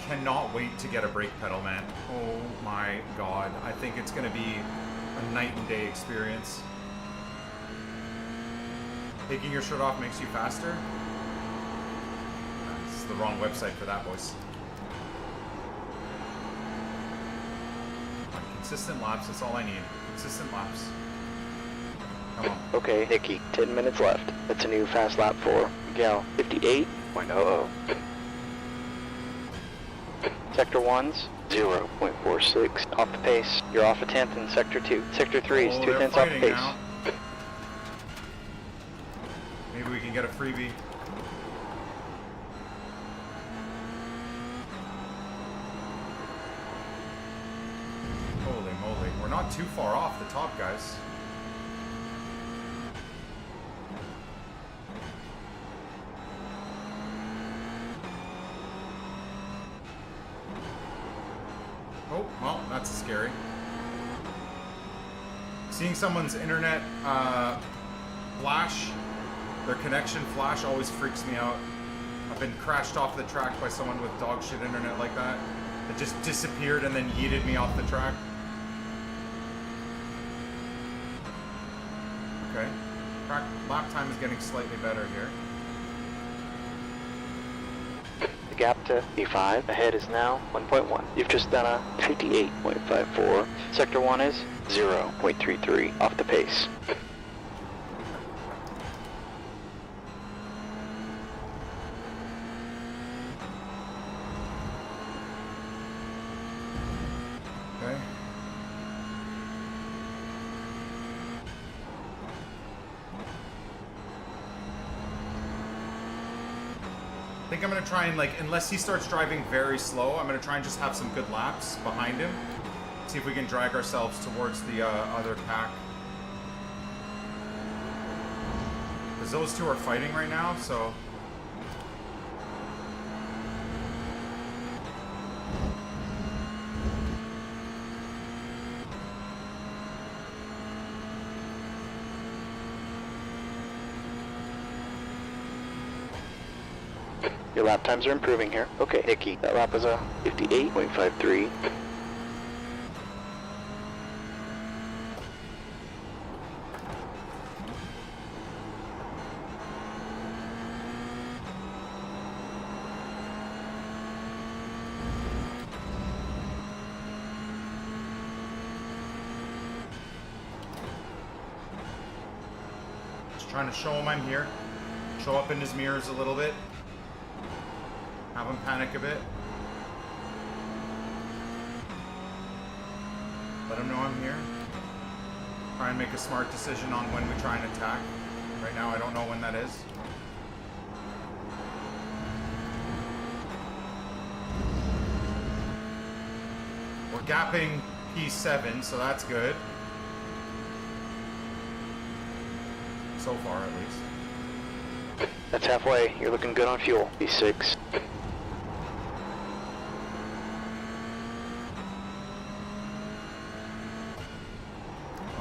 Cannot wait to get a brake pedal, man. Oh my god. I think it's going to be a night and day experience. Taking your shirt off makes you faster? This is the wrong website for that, boys. Consistent laps, that's all I need. Consistent laps. Come on. Okay, Nicky, 10 minutes left. That's a new fast lap for Miguel, 58.00. Sector 1's 0.46 off the pace. You're off a 10th in Sector 2. Sector 3 is 2 tenths off the pace. Now. Maybe we can get a freebie. Holy moly. We're not too far off the top, guys. Oh, well, that's scary. Seeing someone's internet flash, their connection flash always freaks me out. I've been crashed off the track by someone with dog shit internet like that. It just disappeared and then yeeted me off the track. Okay. Lap time is getting slightly better here. The gap to P5 ahead is now 1.1. You've just done a 58.54. Sector 1 is 0.33 off the pace. Okay. I think I'm going to try and, like, unless he starts driving very slow, I'm going to try and just have some good laps behind him. See if we can drag ourselves towards the other pack. Because those two are fighting right now, so... Your lap times are improving here. Okay, Nicky, that lap was a 58.53. Just trying to show him I'm here. Show up in his mirrors a little bit. Have him panic a bit. Let him know I'm here. Try and make a smart decision on when we try and attack. Right now I don't know when that is. We're gapping P7, so that's good. So far, at least. That's halfway. You're looking good on fuel. P6.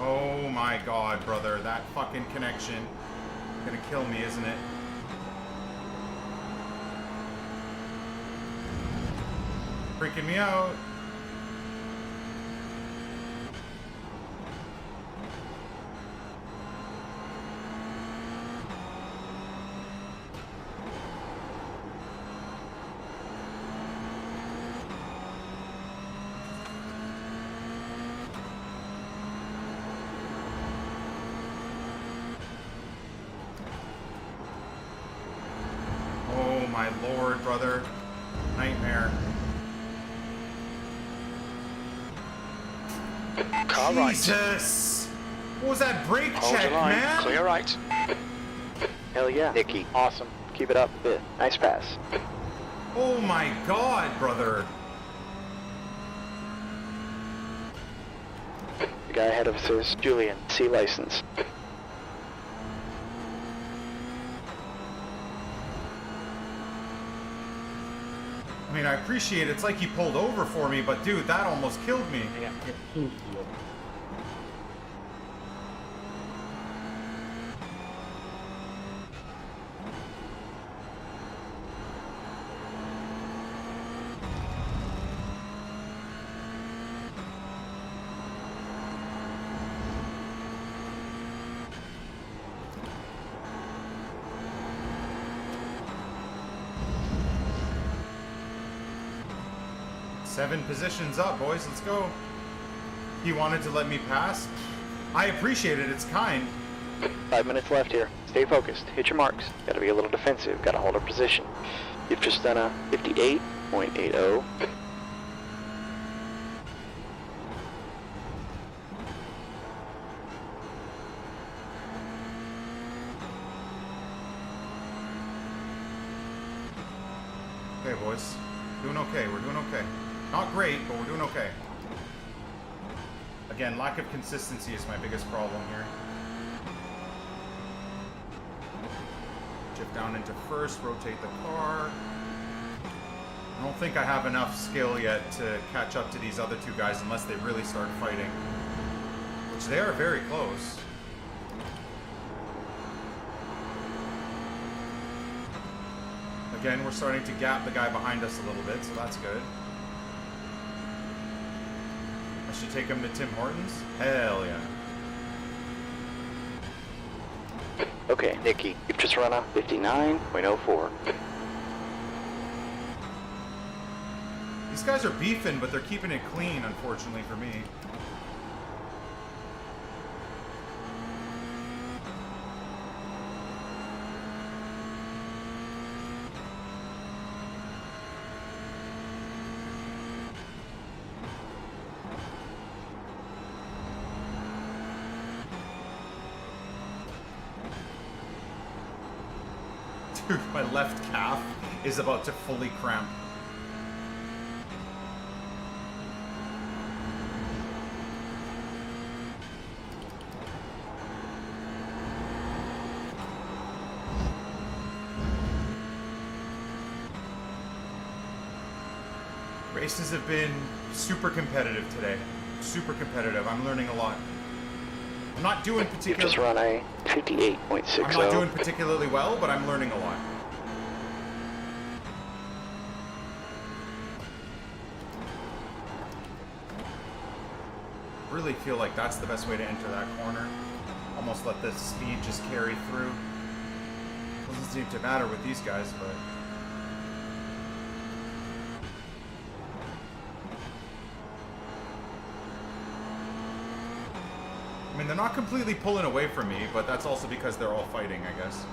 Oh my god, brother. That fucking connection. Gonna kill me, isn't it? Freaking me out. my lord, brother. Nightmare. Car right. Jesus! What was that brake Hold check, your line. man? Clear right. Hell yeah, Nicky. Awesome. Keep it up. Good. Nice pass. Oh my god, brother. The guy ahead of us is Julian, C license. I mean, I appreciate it. It's like he pulled over for me, but dude, that almost killed me. Yeah. 7 positions up, boys. Let's go. He wanted to let me pass. I appreciate it. It's kind. 5 minutes left here. Stay focused. Hit your marks. Gotta be a little defensive. Gotta hold our position. You've just done a 58.80. Okay, boys. Doing okay. We're doing okay. Not great, but we're doing okay. Again, lack of consistency is my biggest problem here. Chip down into first, rotate the car. I don't think I have enough skill yet to catch up to these other 2 guys unless they really start fighting. Which they are very close. Again, we're starting to gap the guy behind us a little bit, so that's good. I should take him to Tim Hortons? Hell yeah. Okay, Nicky, you've just run a 59.04. These guys are beefing, but they're keeping it clean, unfortunately for me. Dude, my left calf is about to fully cramp. Races have been super competitive today. Super competitive. I'm learning a lot. I'm not doing You've particularly... just run a 58.60. I'm not doing particularly well, but I'm learning a lot. Really feel like that's the best way to enter that corner. Almost let the speed just carry through. Doesn't seem to matter with these guys, but... I mean, they're not completely pulling away from me, but that's also because they're all fighting, I guess.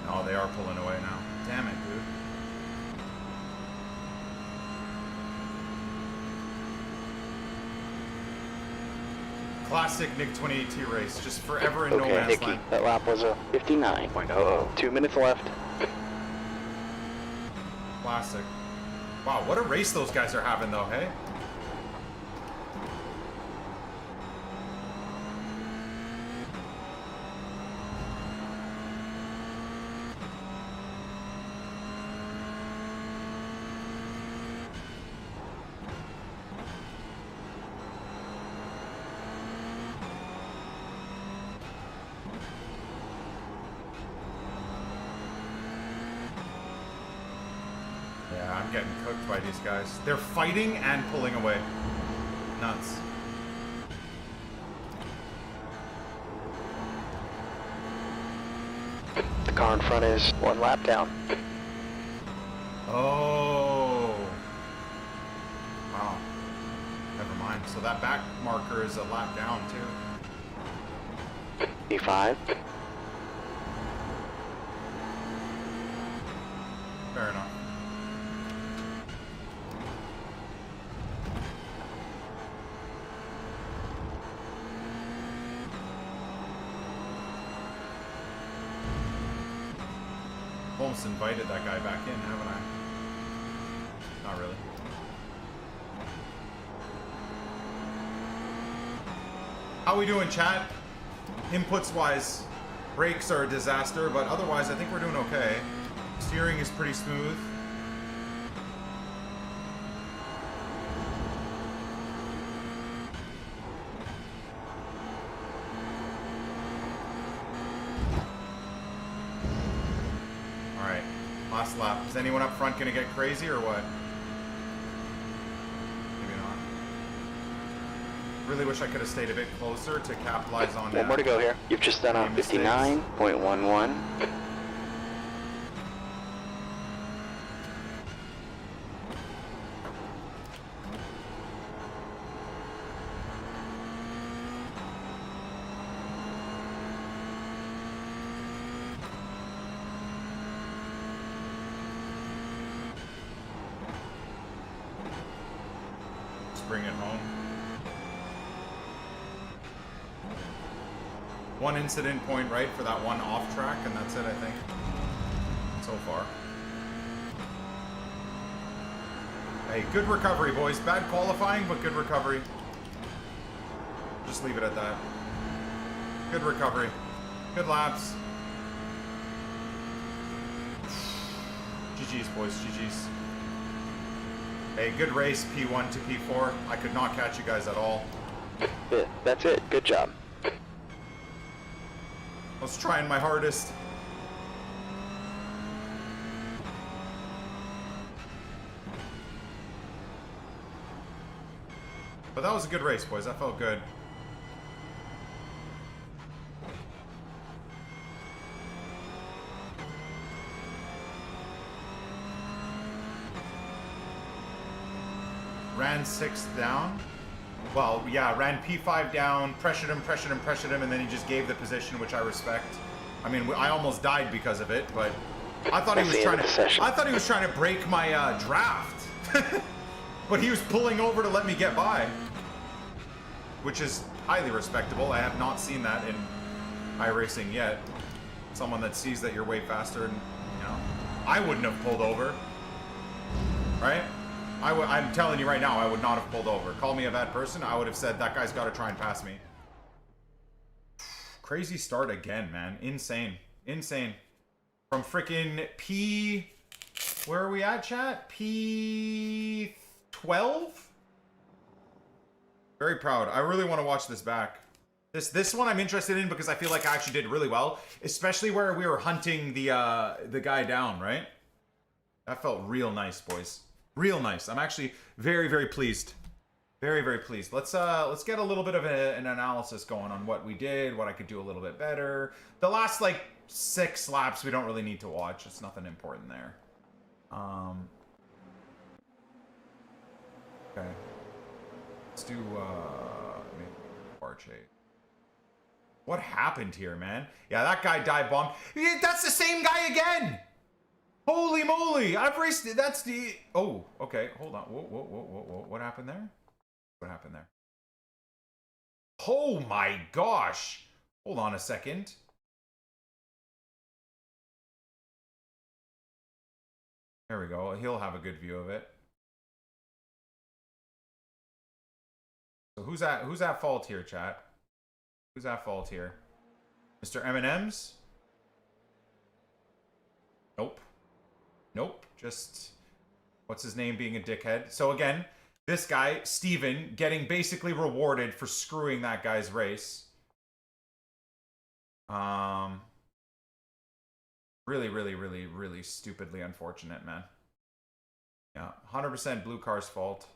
Oh, they are pulling away now. Damn it, dude. Classic NICK28T race, just forever in no Okay, man's Nicky, land. that lap was a 59.00. 2 minutes left. Classic. Wow, what a race those guys are having, though, hey? Yeah, I'm getting cooked by these guys. They're fighting and pulling away. Nuts. The car in front is 1 lap down. Oh. so that back marker is a lap down too. P5. Fair enough. Almost invited that guy back in, haven't I? Not really. How we doing, chat? Inputs wise, brakes are a disaster, but otherwise I think we're doing okay. Steering is pretty smooth. Alright, last lap. Is anyone up front gonna get crazy or what? Maybe not. Really wish I could have stayed a bit closer to capitalize on that. One more to go here. You've just done a 59.11. Just bring it home. One incident point, right, for that one off track, and that's it, I think, so far. Hey, good recovery, boys. Bad qualifying, but good recovery. Just leave it at that. Good recovery. Good laps. GG's, boys. GG's. Hey, good race, P1 to P4. I could not catch you guys at all. Yeah, that's it. Good job. I was trying my hardest. But that was a good race, boys. That felt good. Ran 6th down. Well, yeah, ran P5 down, pressured him, and then he just gave the position, which I respect. I mean, I almost died because of it, but I thought he was trying to. I thought he was trying to break my draft, but he was pulling over to let me get by, which is highly respectable. I have not seen that in iRacing yet. Someone that sees that you're way faster, and you know, I wouldn't have pulled over, right? I'm telling you right now, I would not have pulled over. Call me a bad person, I would have said, that guy's got to try and pass me. Crazy start again, man. Insane. Insane. From freaking P... Where are we at, chat? P12? Very proud. I really want to watch this back. This one I'm interested in because I feel like I actually did really well. Especially where we were hunting the guy down, right? That felt real nice, boys. Real nice. I'm actually very, very pleased. Very, very pleased. Let's get a little bit of an analysis going on what we did, what I could do a little bit better. The last like 6 laps we don't really need to watch. It's nothing important there. Okay. Let's do maybe bar chase. What happened here, man? Yeah, that guy dive bombed. Yeah, that's the same guy again. Holy moly! I've raced it. That's the... Oh, okay. Hold on. Whoa. What happened there? What happened there? Oh my gosh! Hold on a second. There we go. He'll have a good view of it. So who's at fault here, chat? Who's at fault here? Mr. M&M's? Nope. Nope, just what's his name being a dickhead. So again, this guy, Steven, getting basically rewarded for screwing that guy's race. Really stupidly unfortunate, man. Yeah, 100% blue car's fault.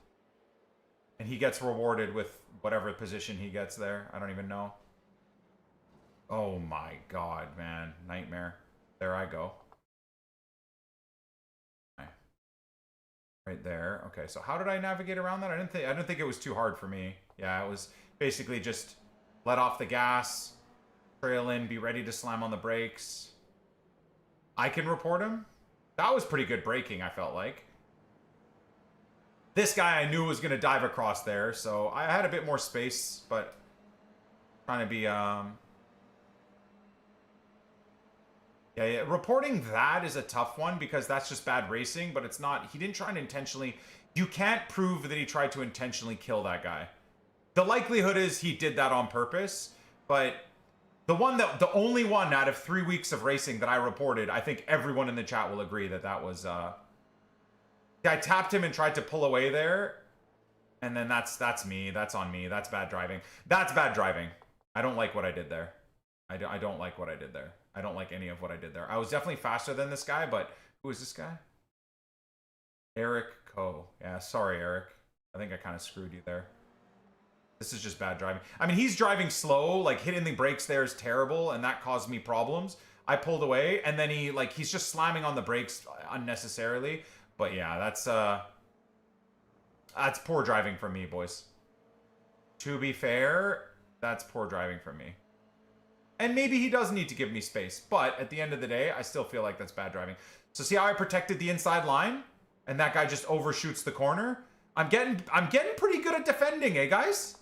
And he gets rewarded with whatever position he gets there. I don't even know. Oh my god, man. Nightmare. There I go. Right there. Okay, so how did I navigate around that? I didn't think it was too hard for me. Yeah, it was basically just let off the gas, trail in, be ready to slam on the brakes. I can report him. That was pretty good braking, I felt like. This guy I knew was going to dive across there, so I had a bit more space, but trying to be, yeah, reporting that is a tough one because that's just bad racing, but it's not, he didn't try to intentionally, you can't prove that he tried to intentionally kill that guy. The likelihood is he did that on purpose, but the only one out of 3 weeks of racing that I reported, I think everyone in the chat will agree that that was, I tapped him and tried to pull away there, and then that's me. That's on me. That's bad driving. That's bad driving. I don't like what I did there. I don't like what I did there. I don't like any of what I did there. I was definitely faster than this guy, but who is this guy? Eric Coe. Yeah, sorry, Eric. I think I kind of screwed you there. This is just bad driving. I mean, he's driving slow. Like, hitting the brakes there is terrible, and that caused me problems. I pulled away, and then he's just slamming on the brakes unnecessarily. But yeah, that's poor driving from me, boys. To be fair, that's poor driving from me. And maybe he does need to give me space, but at the end of the day, I still feel like that's bad driving. So see how I protected the inside line? And that guy just overshoots the corner? I'm getting pretty good at defending, eh, guys?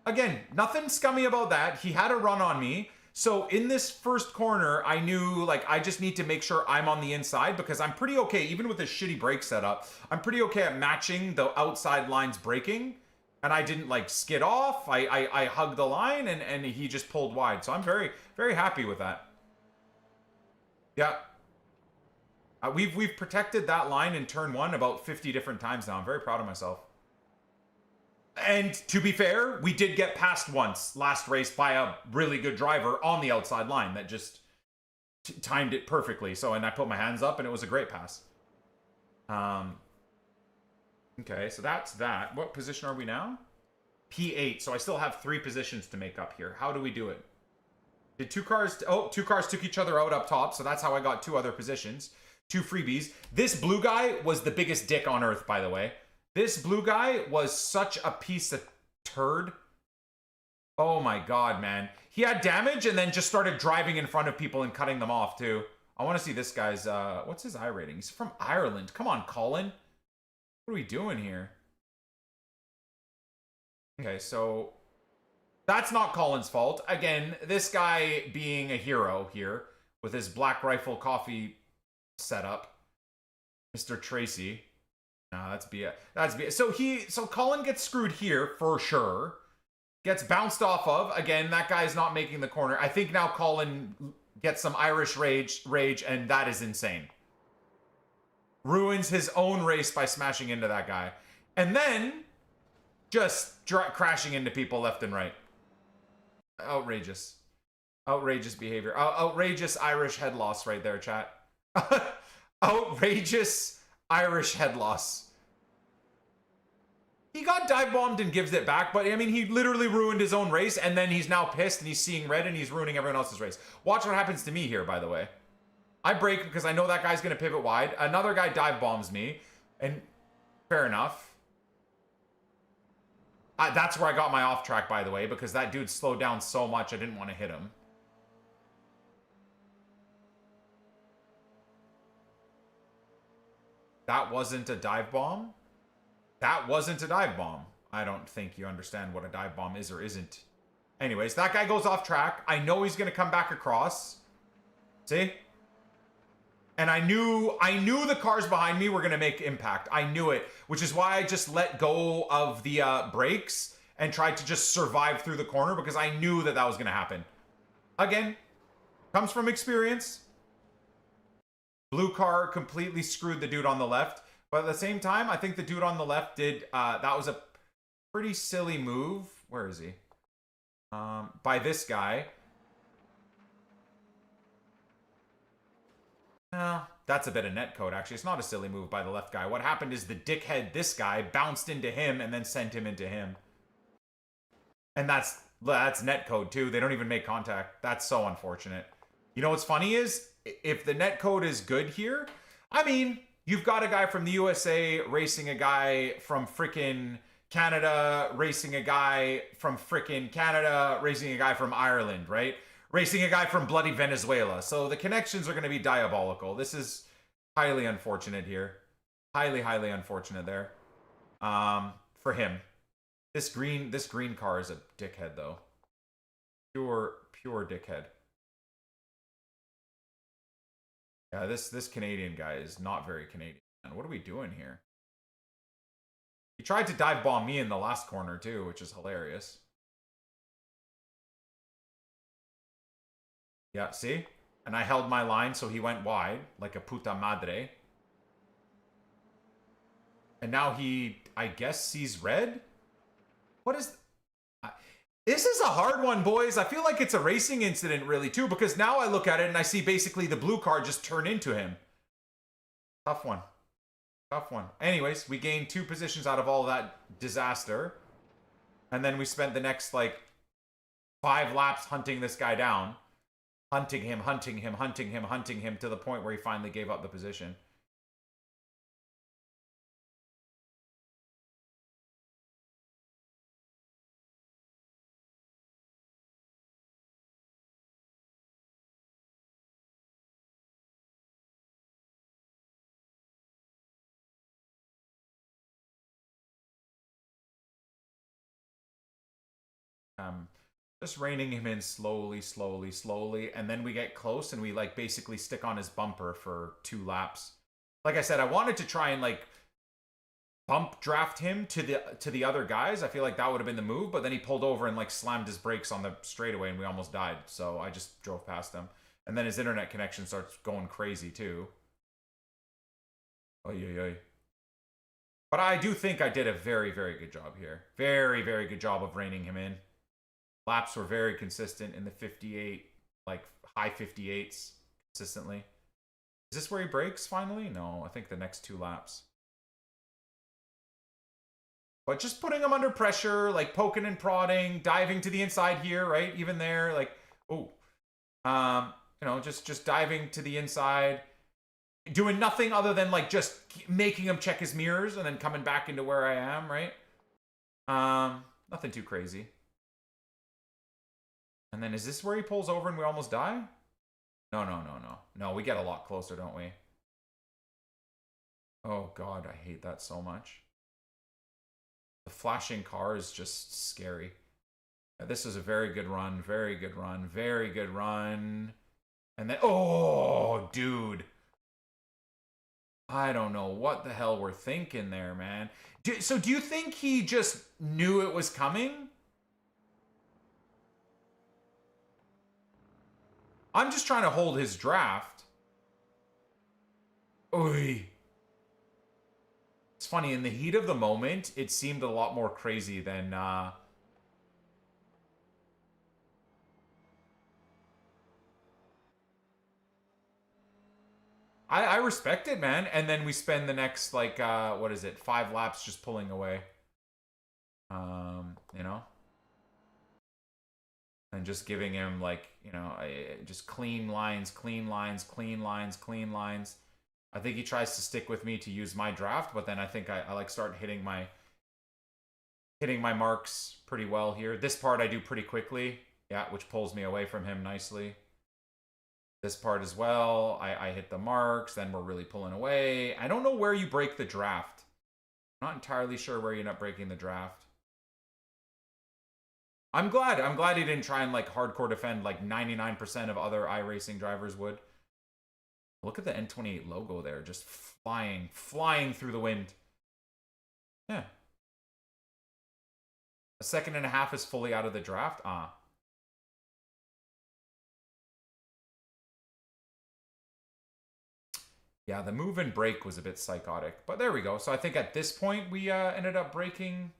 Again, nothing scummy about that. He had a run on me. So in this first corner, I knew, like, I just need to make sure I'm on the inside because I'm pretty okay, even with a shitty brake setup, I'm pretty okay at matching the outside line's braking. And I didn't, like, skid off. I hugged the line, and he just pulled wide. So I'm very, very happy with that. Yeah. We've protected that line in turn 1 about 50 different times now. I'm very proud of myself. And to be fair, we did get passed once last race by a really good driver on the outside line that just timed it perfectly. So, and I put my hands up and it was a great pass. Okay, so that's that. What position are we now? P8. So I still have 3 positions to make up here. How do we do it? Did 2 cars... Oh, 2 cars took each other out up top. So that's how I got 2 other positions. 2 freebies. This blue guy was the biggest dick on earth, by the way. This blue guy was such a piece of turd. Oh my god, man. He had damage and then just started driving in front of people and cutting them off, too. I want to see this guy's... what's his I rating? He's from Ireland. Come on, Colin. What are we doing here? Okay, so... That's not Colin's fault. Again, this guy being a hero here with his Black Rifle coffee setup. Mr. Tracy. No, that's BS. That's BS. So Colin gets screwed here for sure. Gets bounced off of. Again, that guy's not making the corner. I think now Colin gets some Irish rage, and that is insane. Ruins his own race by smashing into that guy. And then just crashing into people left and right. Outrageous. Outrageous behavior. Outrageous Irish head loss right there, chat. Outrageous Irish head loss. He got dive bombed and gives it back, but I mean, he literally ruined his own race, and then he's now pissed and he's seeing red and he's ruining everyone else's race. Watch what happens to me here, by the way. I brake because I know that guy's going to pivot wide. Another guy dive bombs me, and fair enough. That's where I got my off track, by the way, because that dude slowed down so much I didn't want to hit him. That wasn't a dive bomb? That wasn't a dive bomb. I don't think you understand what a dive bomb is or isn't. Anyways, that guy goes off track. I know he's going to come back across. See? And I knew the cars behind me were going to make impact. I knew it, which is why I just let go of the brakes and tried to just survive through the corner because I knew that was going to happen. Again, comes from experience. Blue car completely screwed the dude on the left. But at the same time, I think the dude on the left did... that was a pretty silly move. Where is he? By this guy. That's a bit of netcode, actually. It's not a silly move by the left guy. What happened is the dickhead, this guy, bounced into him and then sent him into him. And that's netcode, too. They don't even make contact. That's so unfortunate. You know what's funny is... If the netcode is good here, I mean, you've got a guy from the USA racing a guy from frickin' Canada, racing a guy from frickin' Canada, racing a guy from Ireland, right? Racing a guy from bloody Venezuela. So the connections are going to be diabolical. This is highly unfortunate here. Highly, highly unfortunate there. For him. This green car is a dickhead, though. Pure dickhead. Yeah, this Canadian guy is not very Canadian. Man, what are we doing here? He tried to dive bomb me in the last corner, too, which is hilarious. Yeah, see? And I held my line, so he went wide, like a puta madre. And now he, I guess, sees red? What is... This is a hard one, boys. I feel like it's a racing incident, really, too, because now I look at it and I see basically the blue car just turn into him. Tough one. Tough one. Anyways, we gained 2 positions out of all that disaster. And then we spent the next, like, 5 laps hunting this guy down. Hunting him to the point where he finally gave up the position. Just reining him in slowly, and then we get close and we like basically stick on his bumper for 2 laps. Like I said, I wanted to try and like bump draft him to the other guys. I feel like that would have been the move, but then he pulled over and like slammed his brakes on the straightaway and we almost died. So I just drove past him. And then his internet connection starts going crazy too. Oy. But I do think I did a very, very good job here. Very, very good job of reining him in. Laps were very consistent in the 58, like high 58s consistently. Is this where he brakes finally? No, I think the next 2 laps. But just putting him under pressure, like poking and prodding, diving to the inside here, right? Even there, like, oh, you know, just diving to the inside, doing nothing other than like just making him check his mirrors and then coming back into where I am, right? Nothing too crazy. And then is this where he pulls over and we almost die? No. No, we get a lot closer, don't we? Oh god, I hate that so much. The flashing car is just scary. This was a very good run, very good run. And then, oh, dude. I don't know what the hell we're thinking there, man. So do you think he just knew it was coming? I'm just trying to hold his draft. Oy. It's funny, in the heat of the moment, it seemed a lot more crazy than... I respect it, man. And then we spend the next, like, what is it? 5 laps just pulling away. You know? And just giving him, like, you know, just clean lines. I think he tries to stick with me to use my draft, but then I think I like start hitting my marks pretty well here. This part I do pretty quickly. Yeah, which pulls me away from him nicely. This part as well, I hit the marks, then we're really pulling away. I don't know where you break the draft. I'm not entirely sure where you end up breaking the draft. I'm glad he didn't try and like hardcore defend like 99% of other iRacing drivers would. Look at the N28 logo there, just flying through the wind. Yeah. 1.5 seconds is fully out of the draft. Yeah, the move and break was a bit psychotic, but there we go. So I think at this point we ended up breaking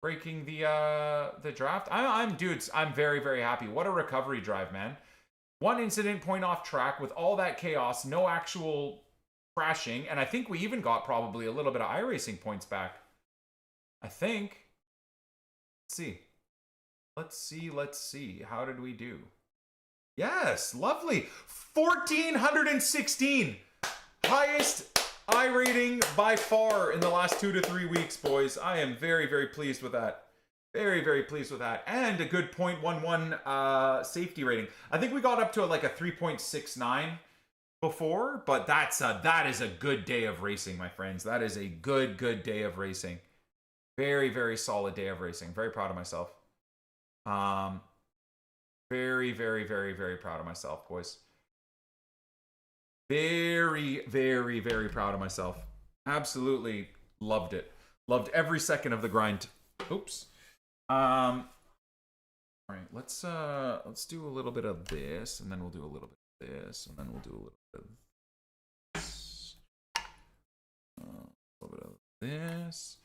the draft. I'm very, very happy. What a recovery drive, man. 1 incident point off track with all that chaos, no actual crashing, and I think we even got probably a little bit of iRacing points back. I think. Let's see. How did we do? Yes, lovely. 1,416. Highest I rating by far in the last 2 to 3 weeks, boys. I am very, very pleased with that. Very, very pleased with that. And a good 0.11 safety rating. I think we got up to like a 3.69 before, but that is a good day of racing, my friends. That is a good day of racing. Very, very solid day of racing. Very proud of myself. Very, very, very, very proud of myself, boys. Very, very, very proud of myself. Absolutely loved it. Loved every second of the grind. Oops. All right, let's do a little bit of this, and then we'll do a little bit of this, and then we'll do a little bit of this. A little bit of this.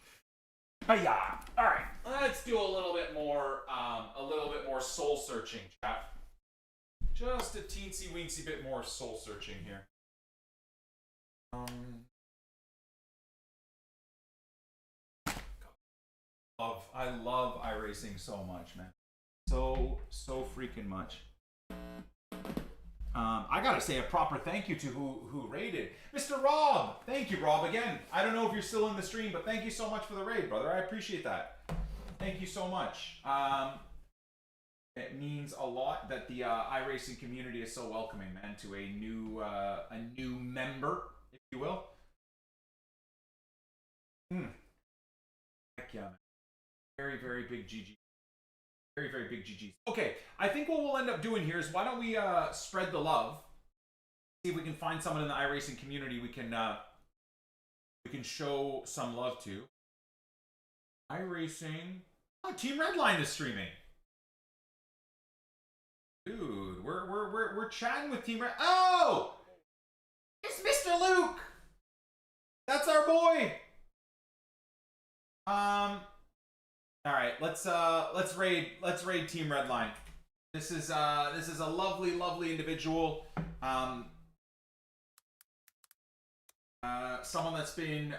Yeah. All right, let's do a little bit more soul searching, chat. Just a teensy weensy bit more soul searching here. I love iRacing so much, man. So freaking much. I gotta say a proper thank you to who raided. Mr. Rob! Thank you, Rob, again. I don't know if you're still in the stream, but thank you so much for the raid, brother. I appreciate that. Thank you so much. It means a lot that the iRacing community is so welcoming, man, to a new member, if you will. Heck yeah, man. Very, very big GG. Very, very big GGs. Okay, I think what we'll end up doing here is why don't we spread the love? See if we can find someone in the iRacing community we can show some love to. iRacing. Oh, Team Redline is streaming. Dude, we're chatting with Team Red. Oh, it's Mr. Luke. That's our boy. All right, let's raid Team Redline. This is a lovely individual. Someone that's been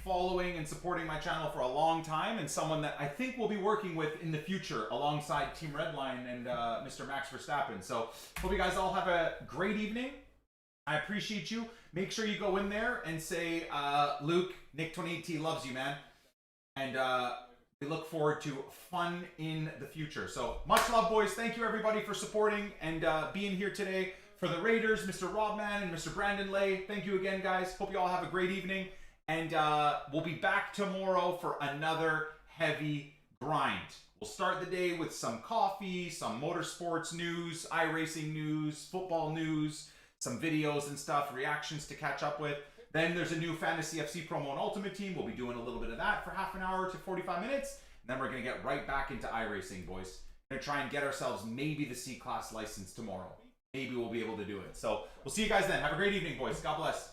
following and supporting my channel for a long time, and someone that I think we'll be working with in the future alongside Team Redline and Mr. Max Verstappen. So hope you guys all have a great evening. I appreciate you. Make sure you go in there and say, Luke, NICK28T loves you, man. And we look forward to fun in the future. So much love, boys. Thank you, everybody, for supporting and being here today. For the Raiders, Mr. Robman and Mr. Brandon Lay, thank you again, guys. Hope you all have a great evening. And we'll be back tomorrow for another heavy grind. We'll start the day with some coffee, some motorsports news, iRacing news, football news, some videos and stuff, reactions to catch up with. Then there's a new Fantasy FC promo and Ultimate Team. We'll be doing a little bit of that for half an hour to 45 minutes. And then we're going to get right back into iRacing, boys. We're going to try and get ourselves maybe the C-Class license tomorrow. Maybe we'll be able to do it. So we'll see you guys then. Have a great evening, boys. God bless.